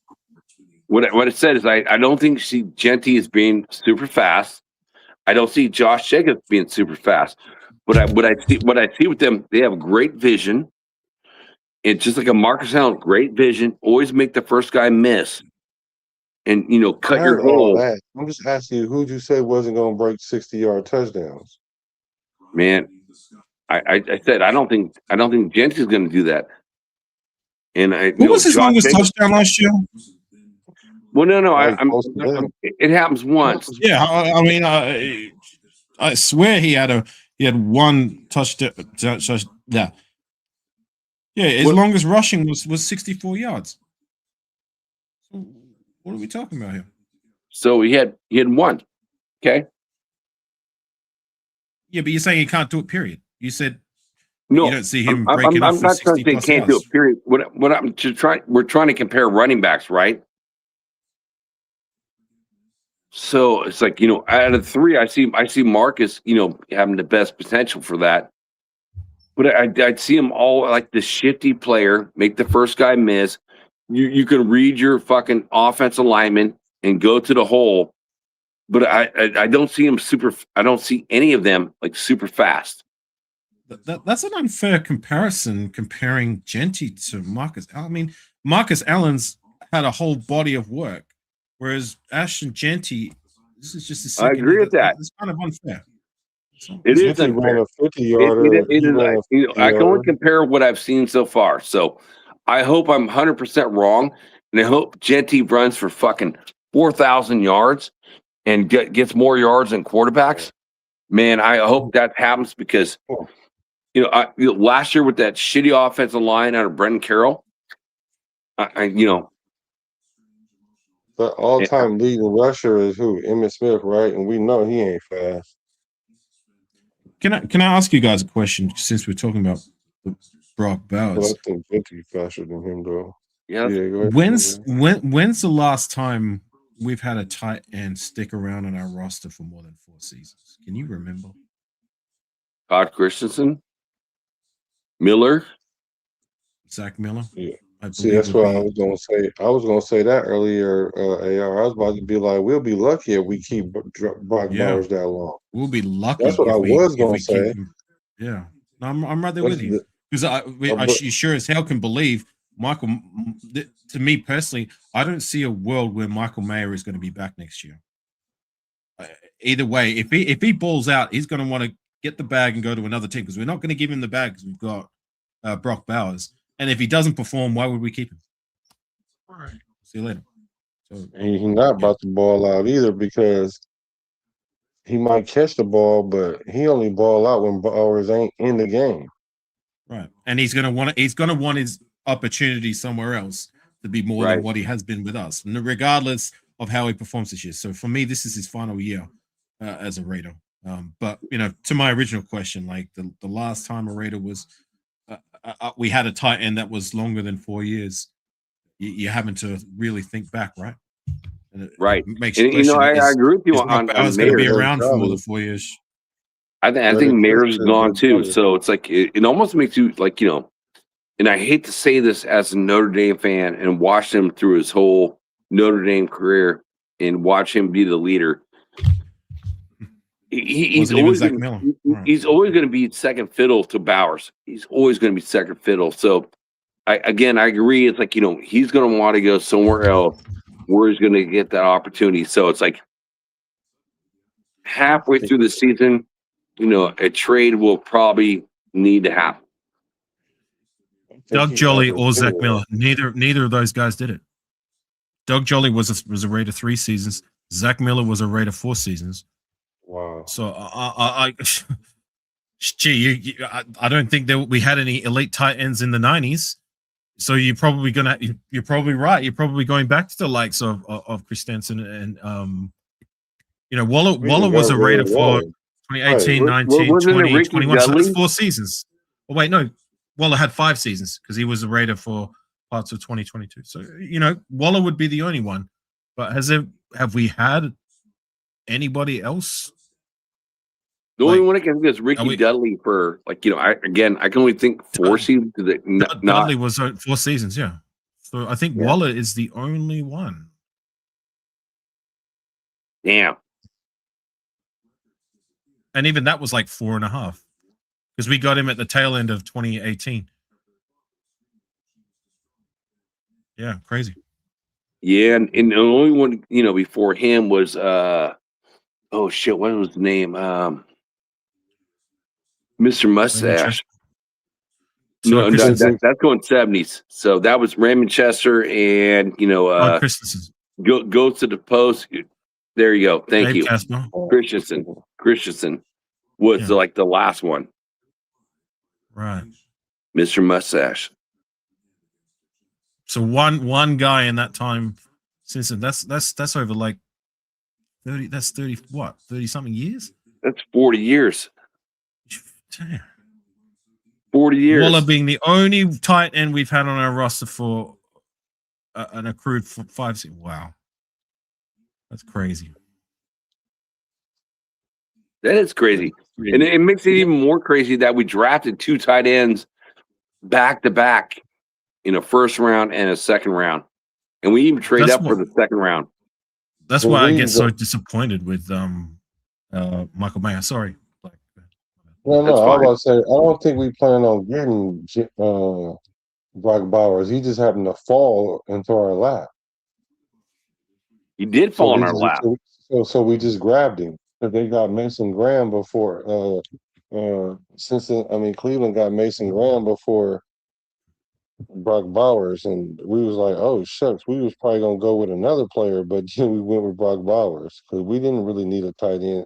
What it said is I don't think Genty is being super fast. I don't see Josh Jacobs being super fast. But what I see with them, they have great vision. It's just like a Marcus Allen, great vision. Always make the first guy miss. and cut I your heard all hole. that. I'm just asking you, who'd you say wasn't going to break 60-yard touchdowns? Man, I said I don't think Gentry's going to do that. And What was his Josh longest Jacobs. touchdown last year? Well, no, Probably close to that. it happens once. Yeah, I mean, I swear he had one touchdown. Yeah, his longest rushing was 64 yards. So what are we talking about here? So he had one. Okay. Yeah, but you're saying he can't do it. Period. You said no. You don't see him breaking I'm up for not trying 60 to say plus can't do yards. it. Period. What I'm just trying. We're trying to compare running backs, right? So it's like, out of three, I see Marcus, having the best potential for that. But I'd see him all like the shifty player, make the first guy miss. You can read your fucking offensive lineman and go to the hole. But I don't see him I don't see any of them like super fast. That's an unfair comparison, comparing Genty to Marcus. I mean, Marcus Allen's had a whole body of work, whereas Ashton Genty, this is just a second. I agree with that. It's kind of unfair. It is unfair. Ran a 50-yarder. I can only compare what I've seen so far. So I hope I'm 100% wrong, and I hope Genty runs for fucking 4,000 yards and gets more yards than quarterbacks. Man, I hope that happens because last year with that shitty offensive line out of Brendan Carroll, the all-time leading rusher is who? Emmitt Smith, right? And we know he ain't fast. Can I ask you guys a question since we're talking about Brock Bowers? But I think Genty faster than him, though. Yeah. Go ahead. When's the last time we've had a tight end stick around on our roster for more than 4 seasons? Can you remember? Todd Christensen, Miller, Zach Miller. Yeah. See, that's what I was going to say. I was going to say that earlier, AR. I was about to be like, we'll be lucky if we keep Brock Bowers that long. We'll be lucky. That's what I was going to say. Yeah. No, I'm right there with you. Because you sure as hell can believe Michael, to me personally, I don't see a world where Michael Mayer is going to be back next year. Either way, if he balls out, he's going to want to get the bag and go to another team because we're not going to give him the bag because we've got Brock Bowers. And if he doesn't perform, why would we keep him? All right. See you later. So, he's not about to ball out either because he might catch the ball, but he only ball out when Bowers ain't in the game. Right. And he's gonna want his opportunity somewhere else to be more than what he has been with us, regardless of how he performs this year. So for me, this is his final year as a Raider. But to my original question, like the last time a Raider was we had a tight end that was longer than 4 years. You're having to really think back, right? Right. Makes you question, I agree with you on Mayer going to be around for more than 4 years. I think Mayer's gone too. So it's like it almost makes you like and I hate to say this as a Notre Dame fan and watch him through his whole Notre Dame career and watch him be the leader. He's always going to be second fiddle to Bowers. He's always going to be second fiddle. So I agree. It's like, he's going to want to go somewhere else where he's going to get that opportunity. So it's like halfway through the season, a trade will probably need to happen. Doug Jolly or Zach Miller. Neither of those guys did it. Doug Jolly was a Raider 3 seasons. Zach Miller was a Raider 4 seasons. Wow. So I don't think that we had any elite tight ends in the 90s. So you're probably right. You're probably going back to the likes of Christensen and Waller was a Raider for 2018, 19, 20, 21. So that's 4 seasons. Oh wait, no. Waller had 5 seasons because he was a Raider for parts of 2022. So Waller would be the only one. But have we had anybody else? The only one I can think is Ricky Dudley for I can only think 4 seasons. Dudley was 4 seasons, yeah. So I think Waller is the only one. Damn. And even that was like 4.5 because we got him at the tail end of 2018. Yeah, crazy. Yeah, and the only one, before him was oh shit, what was the name? Mr. Mustache. No, that's going 70s. So that was Raymond Chester and Christensen. Goes to the post. There you go. Thank Dave you. Casper. Christensen was like the last one. Right. Mr. Mustache. So one guy in that time since then, that's over like 30, that's 30 what? 30 something years? That's 40 years. Damn. 40 years. Waller being the only tight end we've had on our roster for an accrued 5 season. Wow. That's crazy. That is crazy. And it makes it even more crazy that we drafted 2 tight ends back to back in a first round and a second round. And we even trade up for the second round. That's why I get so disappointed with Michael Mayer. Sorry. No, I was about to say, I don't think we plan on getting Brock Bowers. He just happened to fall into our lap. He did fall in our lap. So we just grabbed him. They got Mason Graham before. Cleveland got Mason Graham before Brock Bowers, and we was like, oh shucks, we was probably gonna go with another player, but we went with Brock Bowers because we didn't really need a tight end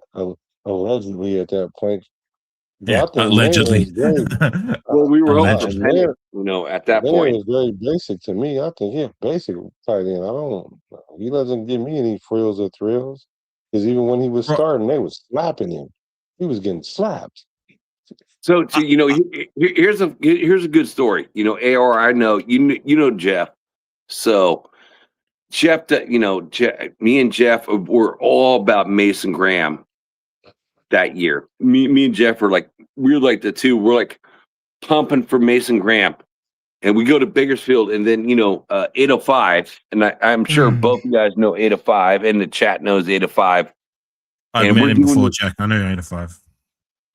allegedly at that point. Yeah, allegedly. Well, we were hoping for Penny, at that point. It was very basic to me. I think basic tight end. He doesn't give me any frills or thrills. Because even when he was starting, they was slapping him. He was getting slapped. So here's a good story. AR, I know you know Jeff. So Jeff, me and Jeff were all about Mason Graham that year. Me and Jeff were like, we're like pumping for Mason Graham. And we go to Bakersfield, and then 805, and I'm sure both you guys know 805, and the chat knows 805. I've met him before, Jack. I know 805.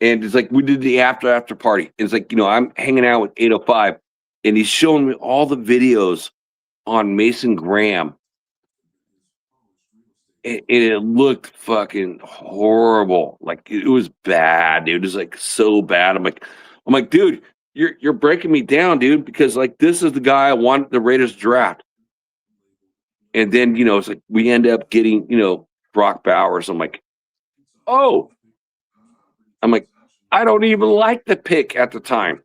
And it's like we did the after party. It's like I'm hanging out with 805, and he's showing me all the videos on Mason Graham, and it looked fucking horrible. Like it was bad, dude. It was like so bad. I'm like, dude. You're breaking me down, dude, because like this is the guy I want the Raiders draft. And then, it's like we end up getting, Brock Bowers. I'm like, I don't even like the pick at the time.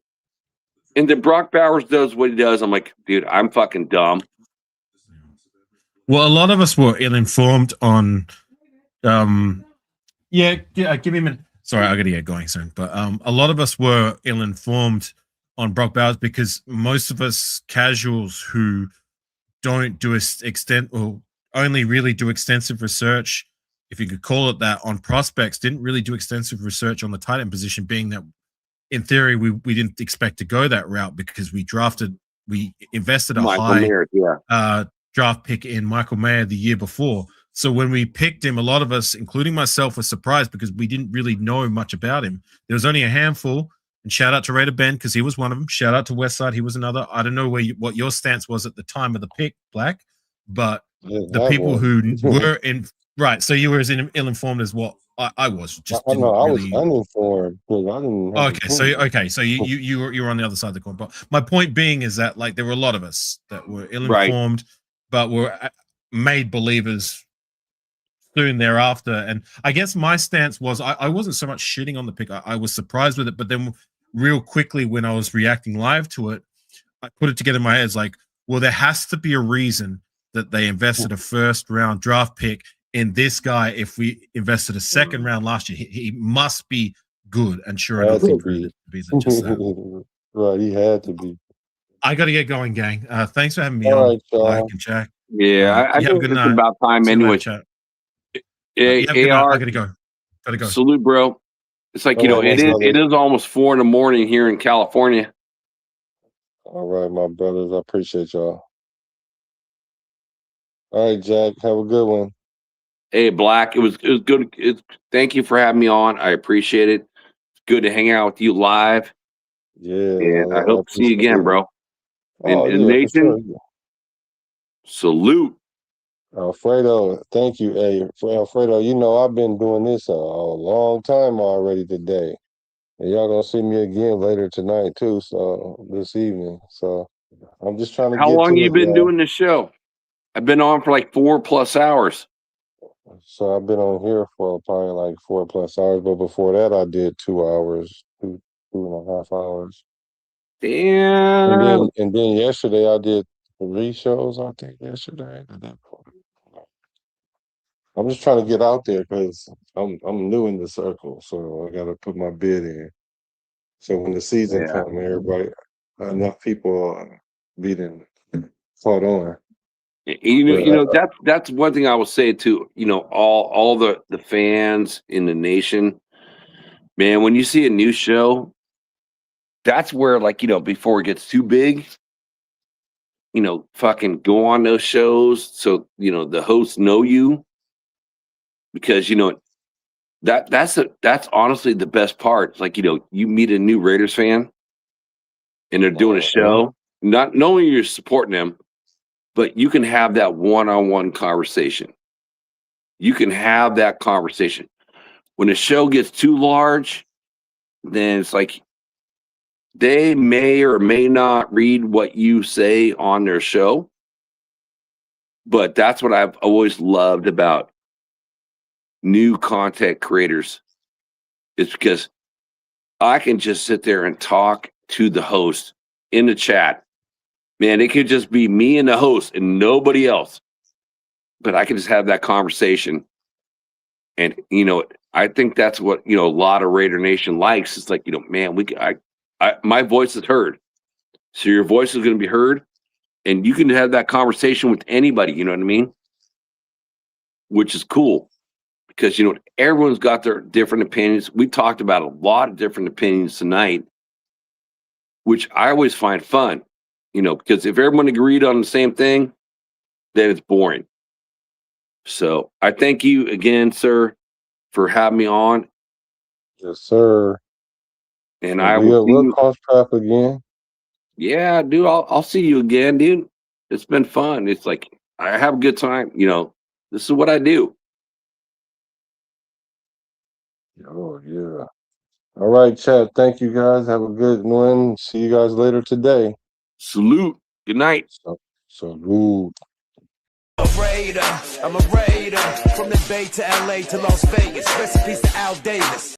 And then Brock Bowers does what he does. I'm like, dude, I'm fucking dumb. Well, a lot of us were ill-informed on give me a minute. Sorry, I got to get going soon. But a lot of us were ill-informed on Brock Bowers because most of us casuals who don't do only really do extensive research, if you could call it that, on prospects, didn't really do extensive research on the tight end position, being that in theory we didn't expect to go that route because we invested a high draft pick in Michael Mayer the year before. So when we picked him, a lot of us, including myself, were surprised because we didn't really know much about him. There was only a handful. And shout out to Raider Ben because he was one of them. Shout out to Westside, he was another. I don't know what your stance was at the time of the pick, Black, but the people who were in right. So you were as ill-informed as what I was. Just I was uninformed because I didn't. So you were on the other side of the coin. But my point being is that like there were a lot of us that were ill-informed, but were made believers soon thereafter. And I guess my stance was I wasn't so much shitting on the pick. I was surprised with it, but then real quickly when I was reacting live to it, I put it together in my head. It's like, well, there has to be a reason that they invested a first round draft pick in this guy. If we invested a second round last year, he must be good. And sure enough, he proved to be just that. Right, he had to be. I got to get going, gang. Thanks for having me on, Black and Jack. Yeah, I think it's about time anyway. AR, I gotta go. Salute, bro. It's like it is almost 4 a.m. here in California. All right, my brothers. I appreciate y'all. All right, Jack. Have a good one. Hey, Black. It was good. Thank you for having me on. I appreciate it. It's good to hang out with you live. Yeah, and I hope to see you again, bro. And Nathan, salute. Alfredo, thank you. Hey, Alfredo, you know I've been doing this a long time already today. And y'all gonna see me again later tonight too, so this evening. So I'm just trying to How get long to you it, been y'all. doing this show? I've been on for like 4+ hours. So I've been on here for probably like 4+ hours, but before that I did 2 hours, 2.5 hours. Damn. And then yesterday I did 3 shows, I think yesterday. I'm just trying to get out there because I'm new in the circle, so I gotta put my bid in. So when the season Yeah. comes, everybody, enough people be then caught on. But That's one thing I will say to all the fans in the nation, man. When you see a new show, that's where before it gets too big, fucking go on those shows so the hosts know you, because that's honestly the best part. It's like you meet a new Raiders fan and they're doing a show, not knowing you're supporting them, but you can have that one-on-one conversation. You can have that conversation. When a show gets too large, then it's like they may or may not read what you say on their show. But that's what I've always loved about new content creators. It's because I can just sit there and talk to the host in the chat. Man, it could just be me and the host and nobody else. But I can just have that conversation. And, I think that's what, a lot of Raider Nation likes. It's like, man, my voice is heard. So your voice is going to be heard. And you can have that conversation with anybody, you know what I mean? Which is cool. Because, everyone's got their different opinions. We talked about a lot of different opinions tonight, which I always find fun, because if everyone agreed on the same thing, then it's boring. So I thank you again, sir, for having me on. yes, sir. And I will see we'll you. cross paths again. Yeah, dude, I'll see you again, dude. It's been fun. It's like I have a good time. This is what I do. Oh yeah. All right, Chad. Thank you guys. Have a good one. See you guys later today. Salute. Good night. Salute. I'm a Raider from the Bay to LA to Las Vegas. Recipes to Al Davis.